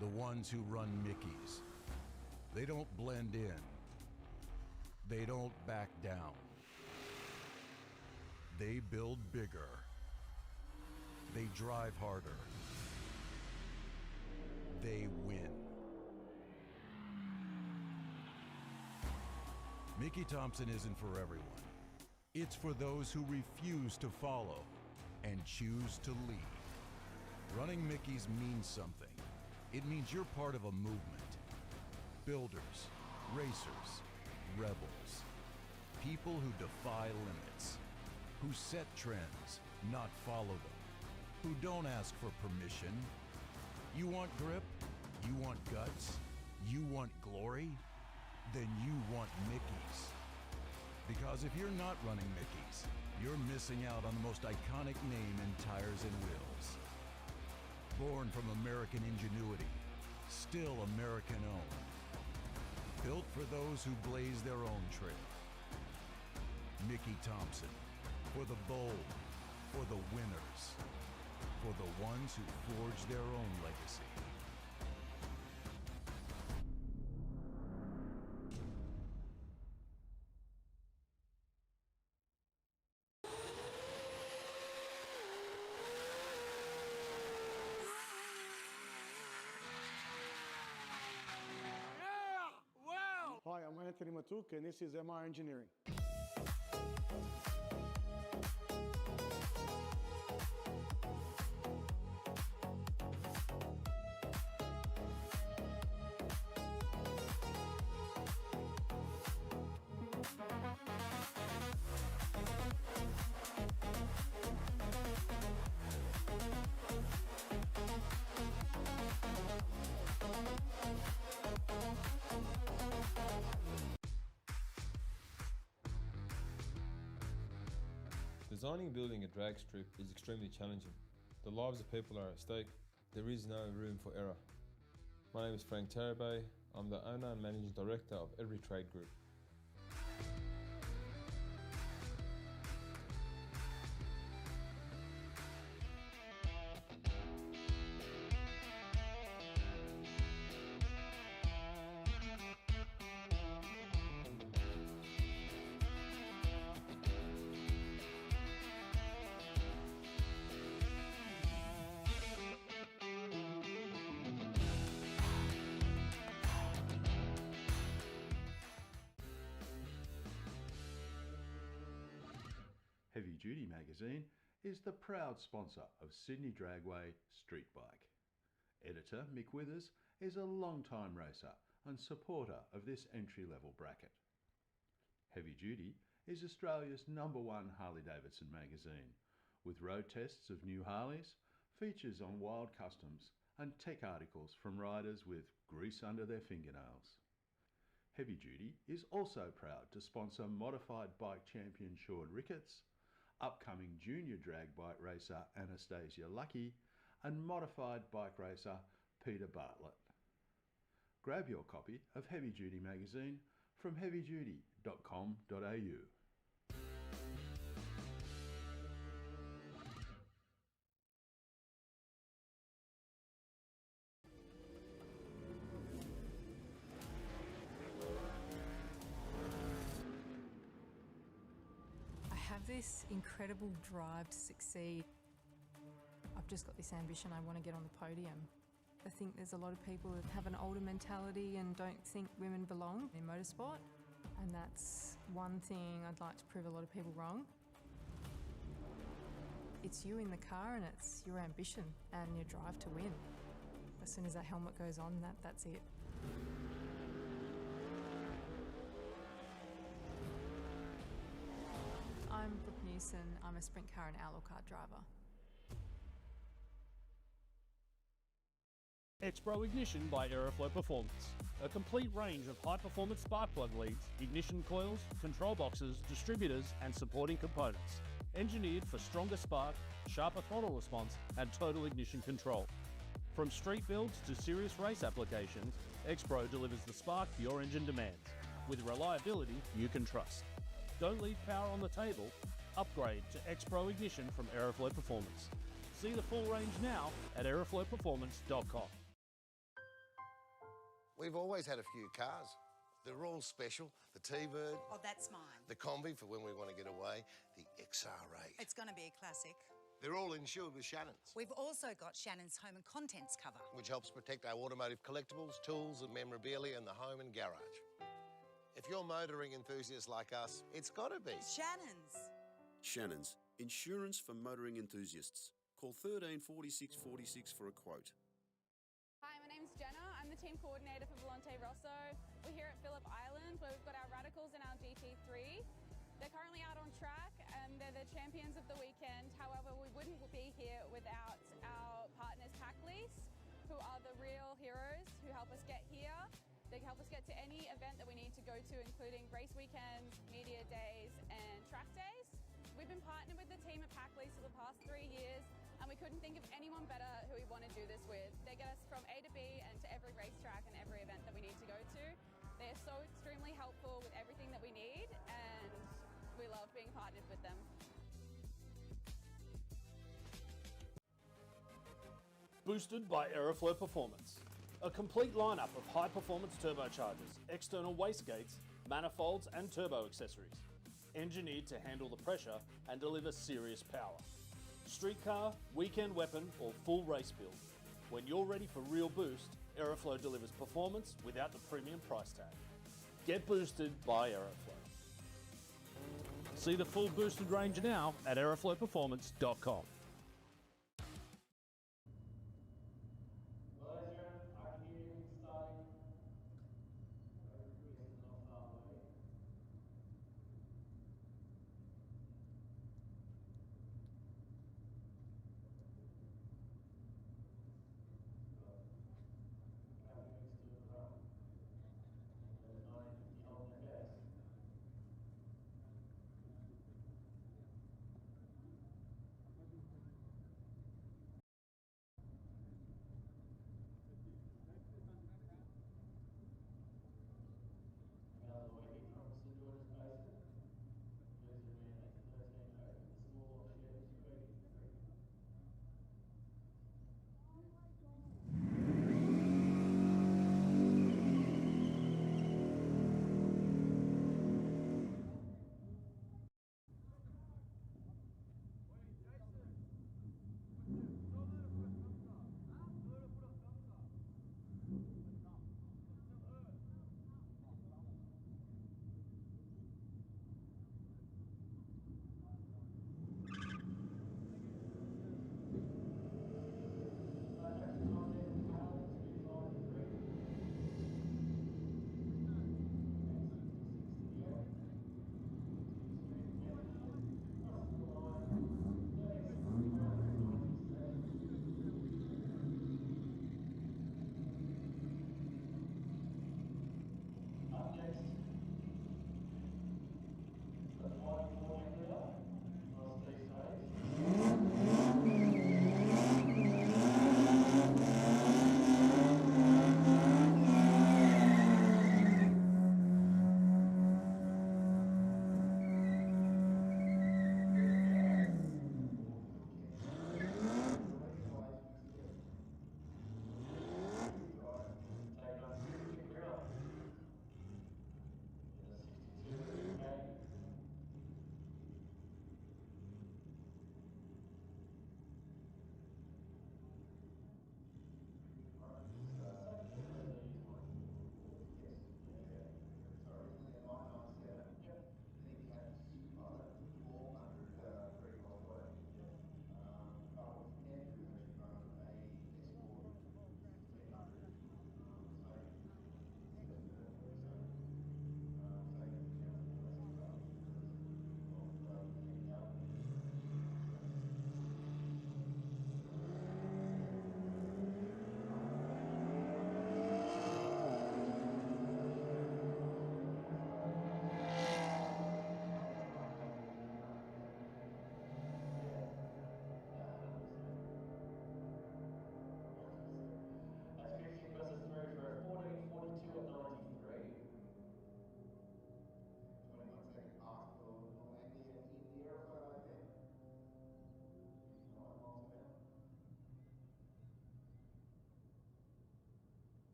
The ones who run Mickeys. They don't blend in. They don't back down. They build bigger. They drive harder. They win. Mickey Thompson isn't for everyone. It's for those who refuse to follow and choose to lead. Running Mickeys means something. It means you're part of a movement. Builders, racers, rebels. People who defy limits. Who set trends, not follow them. Who don't ask for permission. You want grip? You want guts? You want glory? Then you want Mickeys. Because if you're not running Mickeys, you're missing out on the most iconic name in tires and wheels. Born from American ingenuity, still American owned. Built for those who blaze their own trail. Mickey Thompson, for the bold, for the winners, for the ones who forge their own legacy. Hi, I'm Anthony Matuk, and this is MR Engineering. Designing and building a drag strip is extremely challenging. The lives of people are at stake. There is no room for error. My name is Frank Tarabay. I'm the owner and managing director of Every Trade Group. Heavy Duty magazine is the proud sponsor of Sydney Dragway Street Bike. Editor Mick Withers is a long-time racer and supporter of this entry-level bracket. Heavy Duty is Australia's #1 Harley-Davidson magazine, with road tests of new Harleys, features on wild customs and tech articles from riders with grease under their fingernails. Heavy Duty is also proud to sponsor modified bike champion Sean Ricketts, upcoming junior drag bike racer Anastasia Lucky, and modified bike racer Peter Bartlett. Grab your copy of Heavy Duty magazine from heavyduty.com.au. This incredible drive to succeed. I've just got this ambition, I want to get on the podium. I think there's a lot of people that have an older mentality and don't think women belong in motorsport, and that's one thing I'd like to prove a lot of people wrong. It's you in the car and it's your ambition and your drive to win. As soon as that helmet goes on, that's it. I'm Brooke Newson. I'm a sprint car and outlaw kart driver. X-Pro Ignition by Aeroflow Performance. A complete range of high-performance spark plug leads, ignition coils, control boxes, distributors and supporting components. Engineered for stronger spark, sharper throttle response and total ignition control. From street builds to serious race applications, X-Pro delivers the spark your engine demands, with reliability you can trust. Don't leave power on the table. Upgrade to X-Pro Ignition from Aeroflow Performance. See the full range now at aeroflowperformance.com. We've always had a few cars. They're all special. The T-Bird. Oh, that's mine. The Combi for when we want to get away. The XR8. It's going to be a classic. They're all insured with Shannon's, We've also got Shannon's home and contents cover. which helps protect our automotive collectibles, tools and memorabilia in the home and garage. If you're motoring enthusiasts like us, it's got to be Shannon's. Shannon's, insurance for motoring enthusiasts. Call 13 46 46 for a quote. Hi, my name's Jenna. I'm the team coordinator for Volante Rosso. We're here at Phillip Island where we've got our Radicals and our GT3. They're currently out on track and they're the champions of the weekend. However, we wouldn't be here without our partners Pack Lease, who are the real heroes who help us get here. They help us get to any event that we need to go to, including race weekends, media days and track days. We've been partnered with the team at Pack Lease for the past 3 years and we couldn't think of anyone better who we want to do this with. They get us from A to B and to every racetrack and every event that we need to go to. They are so extremely helpful with everything that we need and we love being partnered with them. Boosted by Aeroflow Performance. A complete lineup of high-performance turbochargers, external wastegates, manifolds and turbo accessories. Engineered to handle the pressure and deliver serious power. Street car, weekend weapon or full race build. When you're ready for real boost, Aeroflow delivers performance without the premium price tag. Get boosted by Aeroflow. See the full boosted range now at aeroflowperformance.com.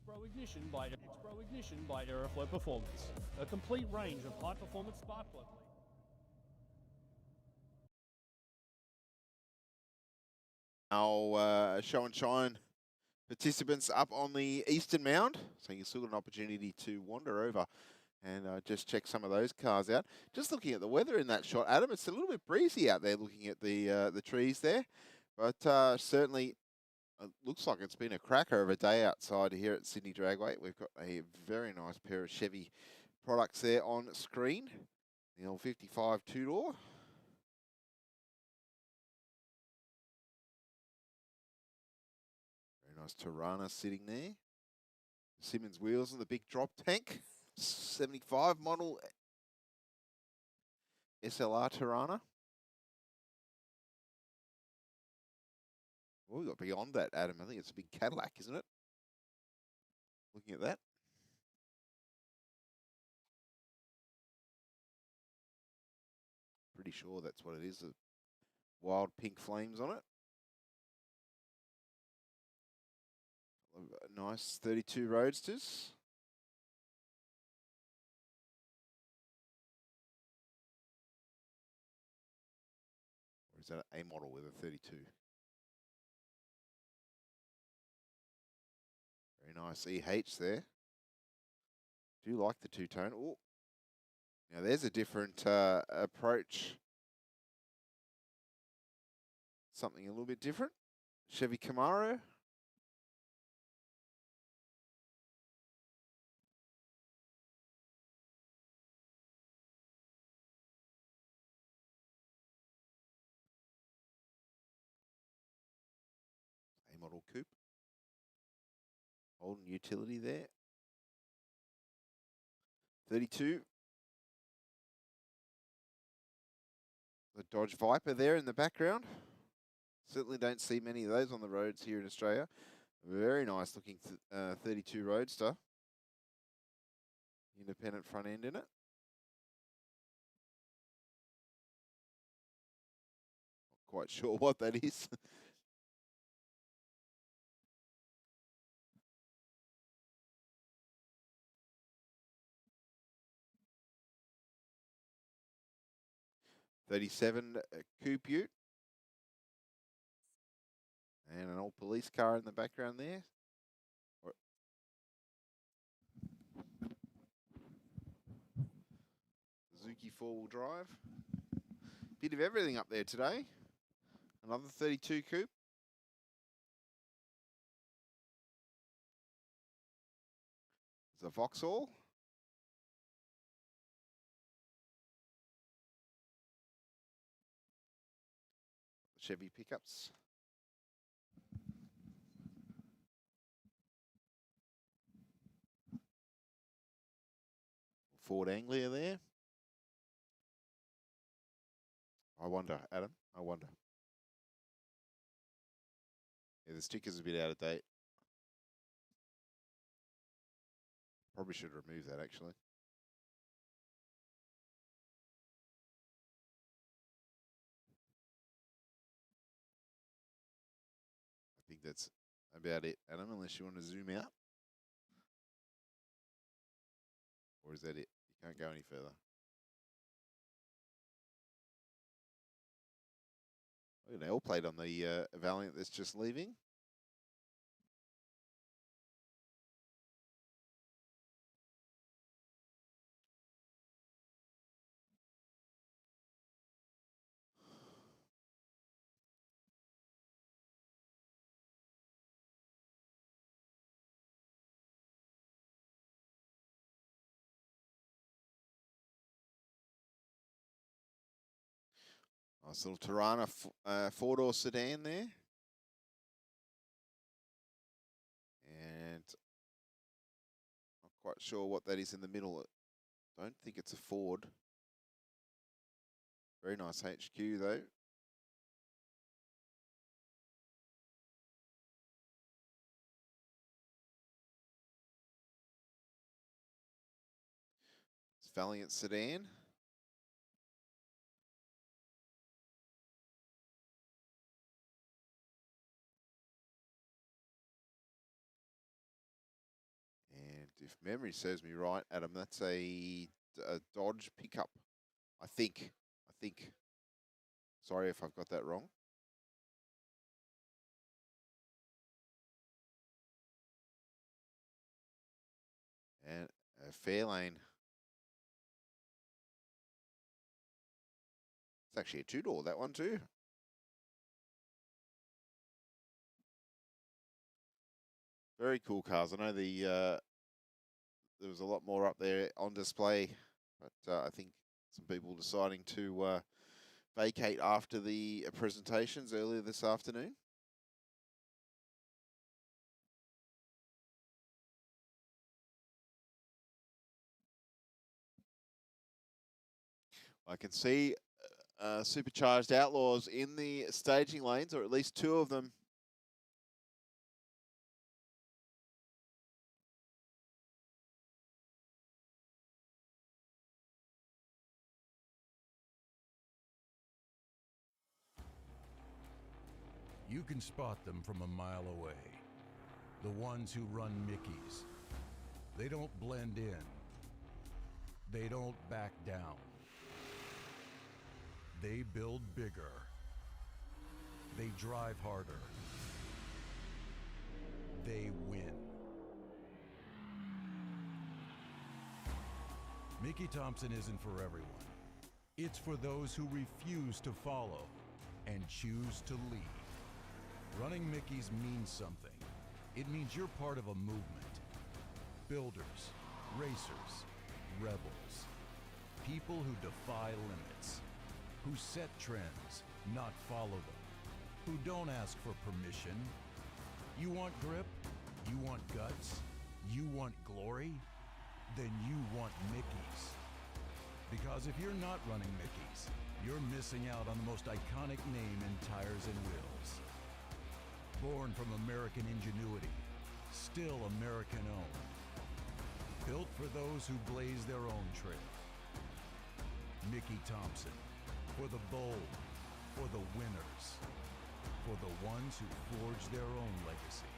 Ignition by Aeroflow Performance, a complete range of high-performance spark plug. Our show and shine participants up on the eastern mound, so you still got an opportunity to wander over and just check some of those cars out. Just looking at the weather in that shot, Adam, it's a little bit breezy out there looking at the trees there, but certainly it looks like it's been a cracker of a day outside here at Sydney Dragway. We've got a very nice pair of Chevy products there on screen. The old 55 two-door. Very nice Tirana sitting there. Simmons wheels and the big drop tank. 75 model SLR Tirana. Well, we've got beyond that, Adam. I think it's a big Cadillac, isn't it? Looking at that. Pretty sure that's what it is. Wild pink flames on it. Nice 32 Roadsters. Or is that a model with a 32? Very nice EH there. Do like the two-tone. Oh, now there's a different approach. Something a little bit different. Chevy Camaro. A model coupe. Holden utility there. 32. The Dodge Viper there in the background. Certainly don't see many of those on the roads here in Australia. Very nice looking 32 Roadster. Independent front end in it. Not quite sure what that is. '37 Coupe Ute. And an old police car in the background there. Suzuki four-wheel drive. Bit of everything up there today. Another 32 coupe. There's a Vauxhall. Chevy pickups. Ford Anglia there. I wonder, Adam, I wonder. Yeah, the sticker's a bit out of date. Probably should remove that, actually. I think that's about it, Adam, unless you want to zoom out. Or is that it? You can't go any further. Look at an L plate on the Valiant that's just leaving. Nice little Tirana four-door sedan there. And not quite sure what that is in the middle. I don't think it's a Ford. Very nice HQ though. It's Valiant sedan. if memory serves me right, Adam, that's a Dodge pickup. I think. Sorry if I've got that wrong. And a Fairlane. It's actually a two-door, that one too. Very cool cars. I know there was a lot more up there on display, but I think some people deciding to vacate after the presentations earlier this afternoon. I can see supercharged Outlaws in the staging lanes, or at least two of them. You can spot them from a mile away. The ones who run Mickeys. They don't blend in. They don't back down. They build bigger. They drive harder. They win. Mickey Thompson isn't for everyone. It's for those who refuse to follow and choose to lead. Running Mickeys means something. It means you're part of a movement. Builders, racers, rebels. People who defy limits. Who set trends, not follow them. Who don't ask for permission. You want grip? You want guts? You want glory? Then you want Mickeys. Because if you're not running Mickeys, you're missing out on the most iconic name in tires and wheels. Born from American ingenuity, still American-owned. Built for those who blaze their own trail. Mickey Thompson, for the bold, for the winners, for the ones who forge their own legacy.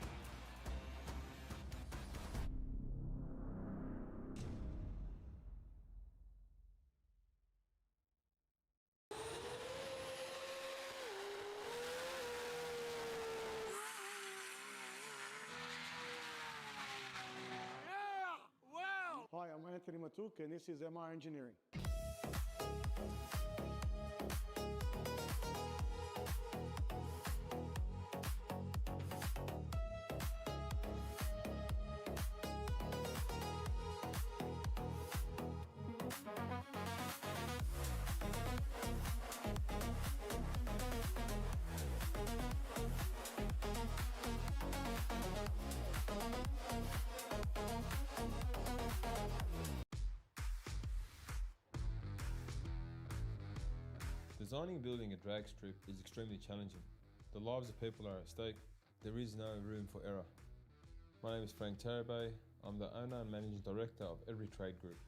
Hi, I'm Anthony Matuk, and this is MR Engineering. Designing and building a drag strip is extremely challenging. The lives of people are at stake. There is no room for error. My name is Frank Tarabay. I'm the owner and managing director of Every Trade Group.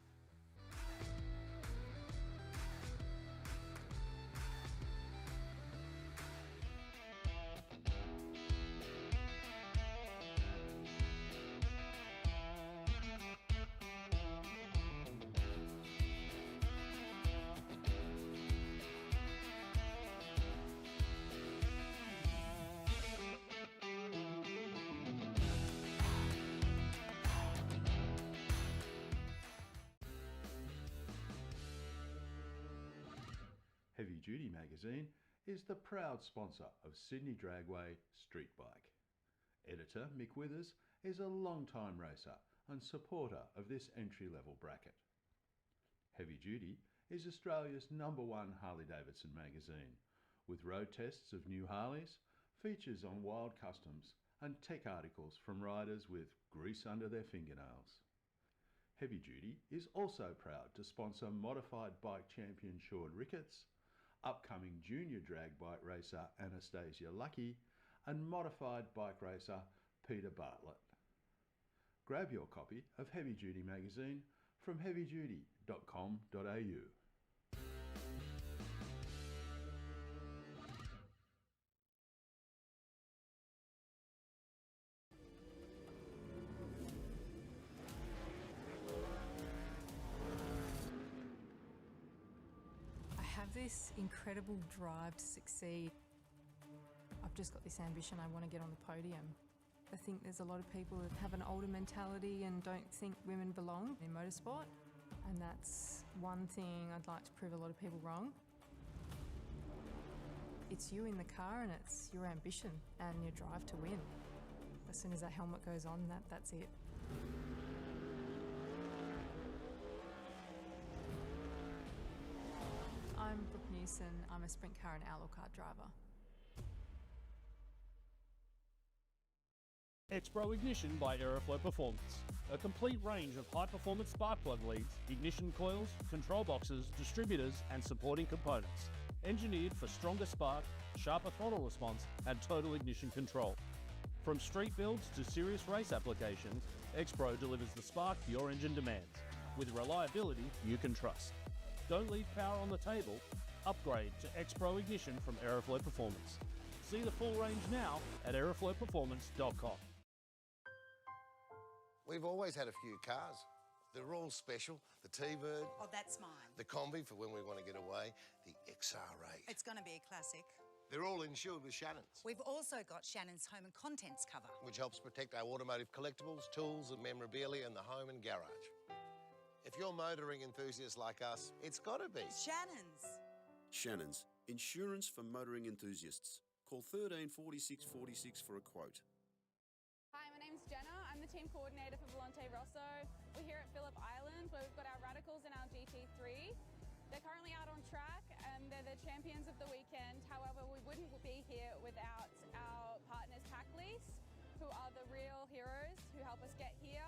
Heavy Duty magazine is the proud sponsor of Sydney Dragway Street Bike. Editor Mick Withers is a long-time racer and supporter of this entry-level bracket. Heavy Duty is Australia's #1 Harley-Davidson magazine, with road tests of new Harleys, features on wild customs and tech articles from riders with grease under their fingernails. Heavy Duty is also proud to sponsor modified bike champion Sean Ricketts, upcoming junior drag bike racer Anastasia Lucky, and modified bike racer Peter Bartlett. Grab your copy of Heavy Duty magazine from heavyduty.com.au. this incredible drive to succeed. I've just got this ambition, I want to get on the podium. I think there's a lot of people that have an older mentality and don't think women belong in motorsport, and that's one thing I'd like to prove a lot of people wrong. It's you in the car and it's your ambition and your drive to win. As soon as that helmet goes on, that's it. I'm Brooke Newson. I'm a sprint car and outlaw kart driver. X-Pro Ignition by Aeroflow Performance. A complete range of high-performance spark plug leads, ignition coils, control boxes, distributors and supporting components. Engineered for stronger spark, sharper throttle response and total ignition control. From street builds to serious race applications, X-Pro delivers the spark your engine demands, with reliability you can trust. Don't leave power on the table. Upgrade to X-Pro Ignition from Aeroflow Performance. See the full range now at aeroflowperformance.com. We've always had a few cars. They're all special. The T-Bird. Oh, that's mine. The Combi for when we want to get away. The XR8. It's going to be a classic. They're all insured with Shannon's, We've also got Shannon's home and contents cover. which helps protect our automotive collectibles, tools and memorabilia in the home and garage. If you're motoring enthusiasts like us, it's got to be Shannon's. Shannon's, insurance for motoring enthusiasts. Call 13 46 46 for a quote. Hi, my name's Jenna. I'm the team coordinator for Volante Rosso. We're here at Phillip Island where we've got our Radicals and our GT3. They're currently out on track and they're the champions of the weekend. However, we wouldn't be here without our partners Pack Lease, who are the real heroes who help us get here.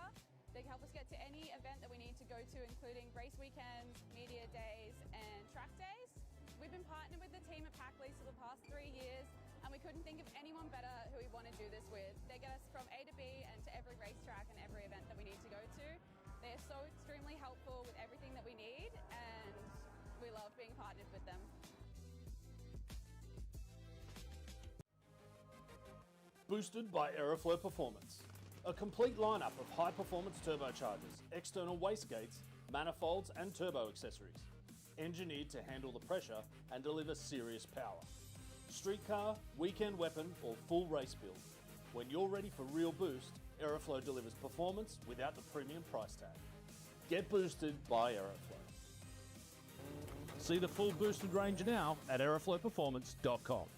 They help us get to any event that we need to go to, including race weekends, media days and track days. We've been partnered with the team at Pack Lease for the past 3 years and we couldn't think of anyone better who we want to do this with. They get us from A to B and to every racetrack and every event that we need to go to. They are so extremely helpful with everything that we need and we love being partnered with them. Boosted by Aeroflow Performance. A complete lineup of high-performance turbochargers, external wastegates, manifolds and turbo accessories. Engineered to handle the pressure and deliver serious power. Street car, weekend weapon or full race build. When you're ready for real boost, Aeroflow delivers performance without the premium price tag. Get boosted by Aeroflow. See the full boosted range now at aeroflowperformance.com.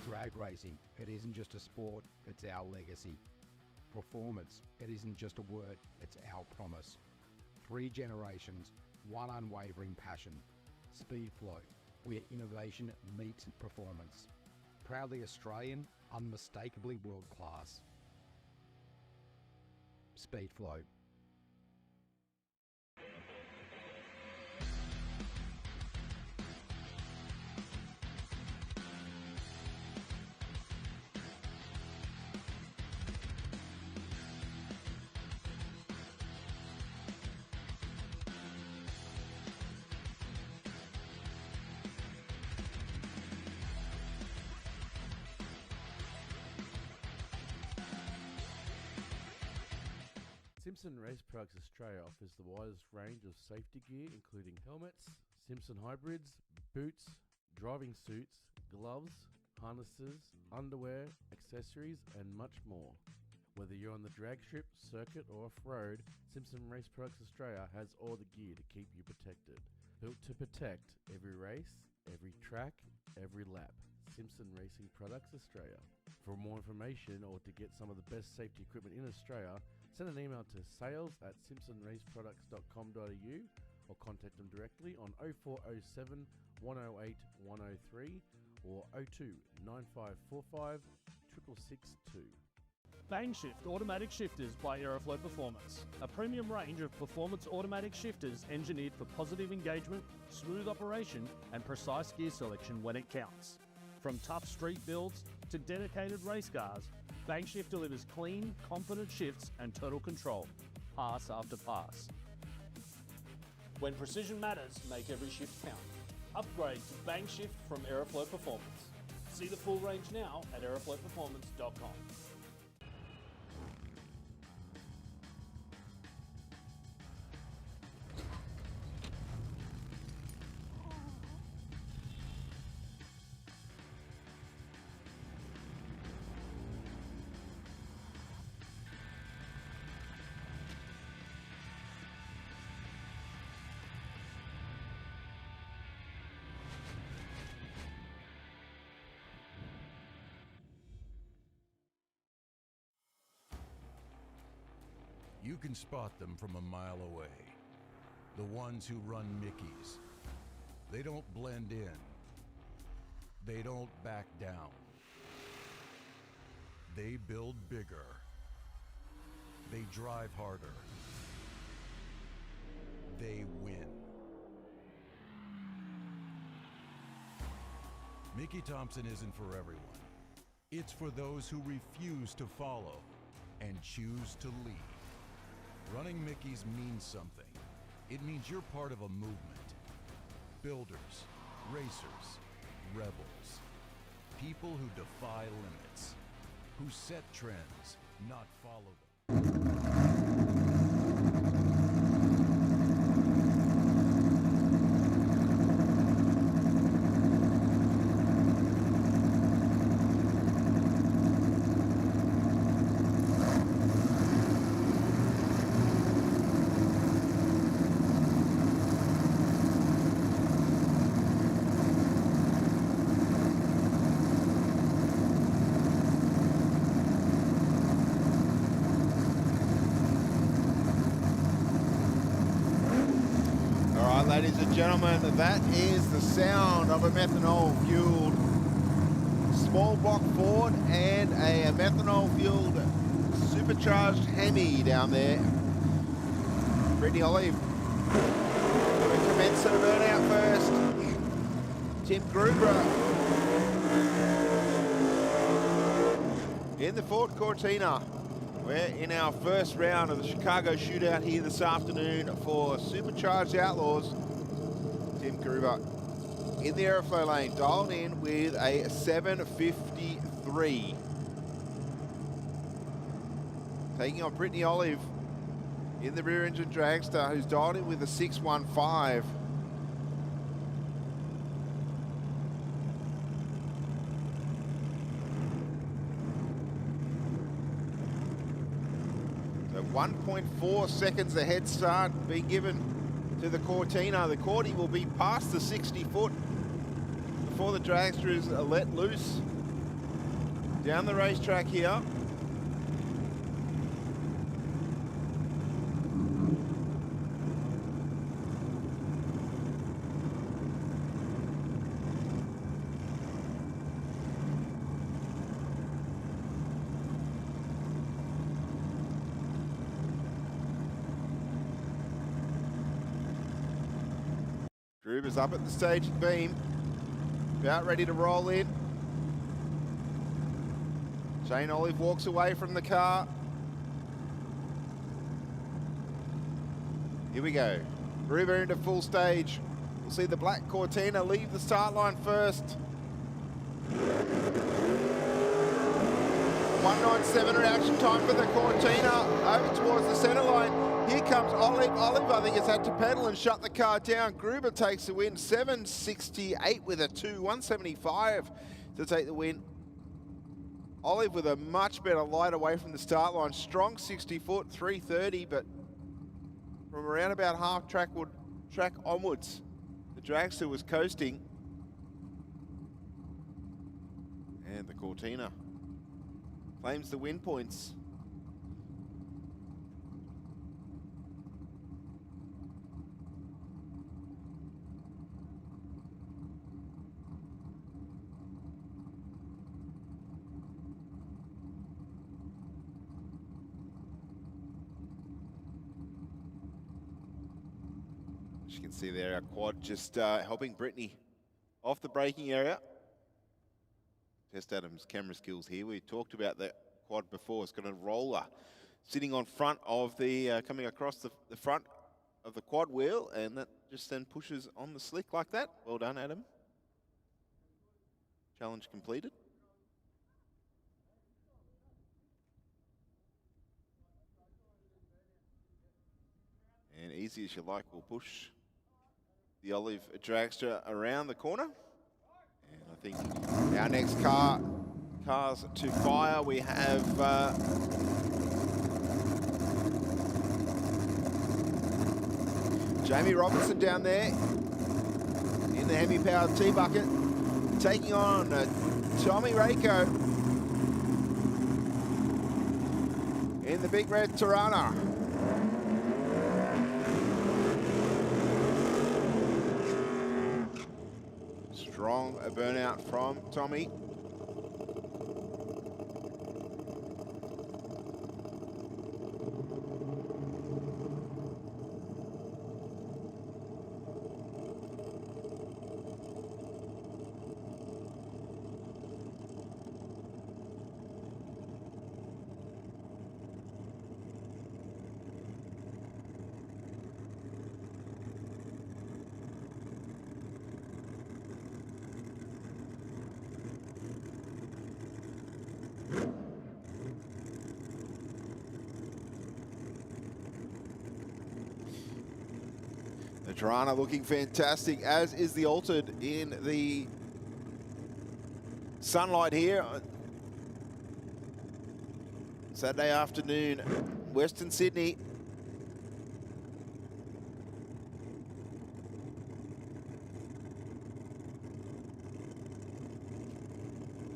Drag racing, it isn't just a sport, it's our legacy. Performance, it isn't just a word, it's our promise. 3 generations, one unwavering passion. Speedflow, where innovation meets performance. Proudly Australian, unmistakably world class. Speedflow. Simpson Race Products Australia offers the widest range of safety gear, including helmets, Simpson hybrids, boots, driving suits, gloves, harnesses, underwear, accessories, and much more. Whether you're on the drag strip, circuit, or off-road, Simpson Race Products Australia has all the gear to keep you protected. Built to protect every race, every track, every lap. Simpson Racing Products Australia. For more information or to get some of the best safety equipment in Australia, send an email to sales@simpsonraceproducts.com.au or contact them directly on 0407 108 103 or 02 9545 6662. Bangshift Automatic Shifters by Aeroflow Performance. A premium range of performance automatic shifters engineered for positive engagement, smooth operation and precise gear selection when it counts. From tough street builds to dedicated race cars, Bangshift delivers clean, confident shifts and total control, pass after pass. When precision matters, make every shift count. Upgrade to Bangshift from Aeroflow Performance. See the full range now at aeroflowperformance.com. You can spot them from a mile away. The ones who run Mickeys. They don't blend in. They don't back down. They build bigger. They drive harder. They win. Mickey Thompson isn't for everyone. It's for those who refuse to follow and choose to lead. Running Mickeys means something. It means you're part of a movement. Builders, racers, rebels. People who defy limits. Who set trends, not follow them. Ladies and gentlemen, that is the sound of a methanol-fueled small block Ford and a methanol-fueled supercharged Hemi down there. Brittany Olive going to commence her burnout first. Tim Gruber in the Ford Cortina. We're in our first round of the Chicago Shootout here this afternoon for Supercharged Outlaws. Tim Gruber in the aeroflow lane, dialed in with a 753. Taking on Brittany Olive in the rear engine dragster, who's dialed in with a 615. So 1.4 seconds a head start being given to the Cortina. The Corti will be past the 60 foot before the dragster is let loose down the racetrack here. Gruber's up at the staging beam, about ready to roll in. Shane Olive walks away from the car. Here we go. Gruber into full stage. We'll see the black Cortina leave the start line first. 197 reaction time for the Cortina over towards the center line. Here comes Olive. Olive, I think, has had to pedal and shut the car down. Gruber takes the win, 768 with a 2, 175 to take the win. Olive with a much better light away from the start line. Strong 60 foot, 330, but from around about half track onwards, the dragster was coasting. And the Cortina claims the win points. As you can see there, our quad just helping Brittany off the braking area. Test Adam's camera skills here. We talked about the quad before. It's got a roller sitting on front of the, coming across the front of the quad wheel, and that just then pushes on the slick like that. Well done, Adam. Challenge completed. And easy as you like, we'll push the Olive dragster around the corner. And I think our next cars to fire, we have Jamie Robinson down there in the Hemi-powered T-bucket, taking on Tommy Rako in the big red Tirana. Strong burnout from Tommy. The Tirana looking fantastic, as is the Altered in the sunlight here. Saturday afternoon, Western Sydney.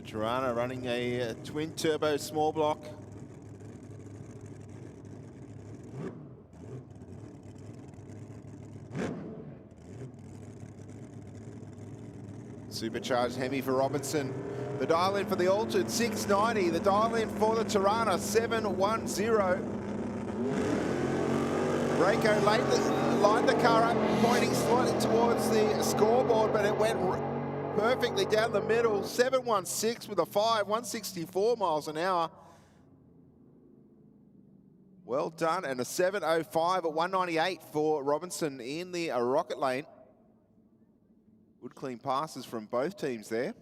The Tirana running a twin turbo small block. Supercharged Hemi for Robinson. The dial in for the Altered, 690. The dial in for the Tirana, 710. Reiko lined the car up, pointing slightly towards the scoreboard, but it went perfectly down the middle. 716 with a 5, 164 miles an hour. Well done, and a 705 at 198 for Robinson in the rocket lane. Good clean passes from both teams there.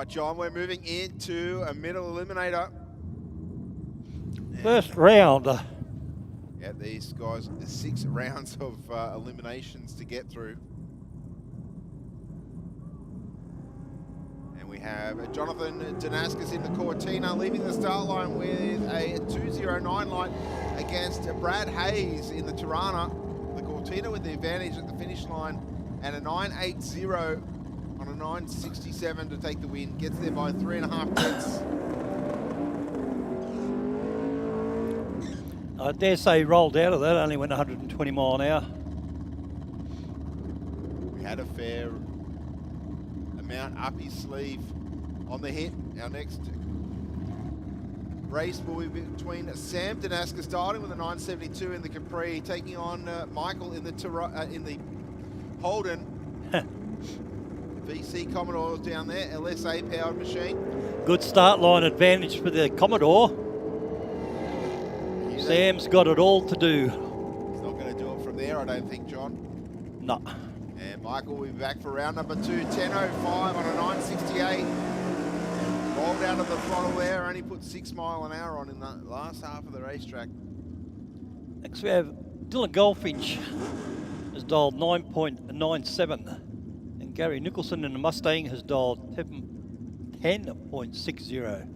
right, John, we're moving into a middle eliminator. First round. Yeah, these guys, 6 rounds of eliminations to get through. And we have Jonathan Danaskis in the Cortina leaving the start line with a 2:09 light against Brad Hayes in the Tirana. The Cortina with the advantage at the finish line and a 9.80 on a 9.67 to take the win. Gets there by 3.5 tenths. I dare say he rolled out of that, only went 120 mile an hour. We had a fair amount up his sleeve on the hit. Our next race will be between Sam Danaskis starting with a 9.72 in the Capri, taking on Michael in the Holden. VC Commodore's down there, LSA powered machine. Good start line advantage for the Commodore. Sam's got it all to do. He's not going to do it from there, I don't think, John. No. And Michael will be back for round number 2, 10.05 on a 9.68. Rolled out of the throttle there, only put 6 mile an hour on in the last half of the racetrack. Next we have Dylan Goldfinch has dialed 9.97. And Gary Nicholson in the Mustang has dialed 10.60.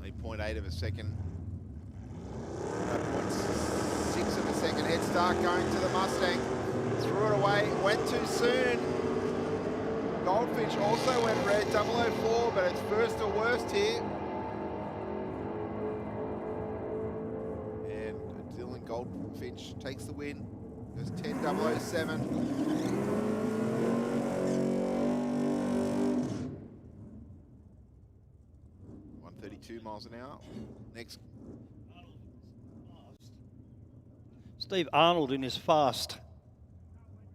Only 0.8 of a second. 0.6 of a second head start going to the Mustang. Threw it away, went too soon. Goldfinch also went red, 004, but it's first or worst here. And Dylan Goldfinch takes the win. There's 10.007. 132 miles an hour. Next. Steve Arnold in his fast.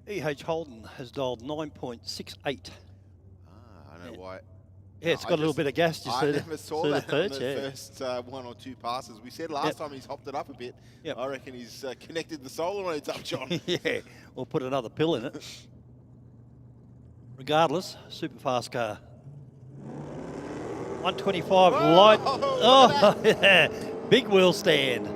E.H. Holden has dialed 9.68. I don't know why. Yeah, it's got a little bit of gas. I never saw that on the first 1 or 2 passes. We said last time he's hopped it up a bit. Yep. I reckon he's connected the solenoids up, John. Yeah, or put another pill in it. Regardless, super fast car. 125 light. Oh, yeah. Big wheel stand.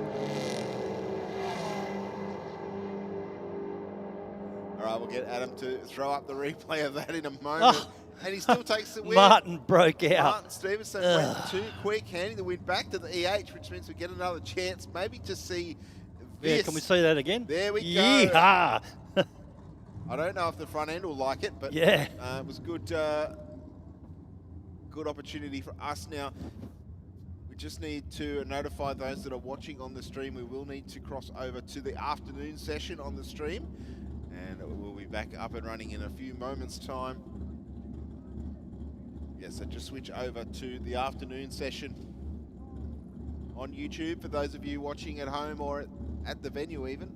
All right, we'll get Adam to throw up the replay of that in a moment. Oh. And he still takes the win. Martin broke out. Martin Stevenson went too quick, handing the win back to the EH, which means we get another chance maybe to see this. Yeah, can we see that again? There we go. Yeehaw. I don't know if the front end will like it, but yeah, it was good. Good opportunity for us now. We just need to notify those that are watching on the stream. We will need to cross over to the afternoon session on the stream, and we'll be back up and running in a few moments' time. Yeah, so just switch over to the afternoon session on YouTube for those of you watching at home or at the venue even.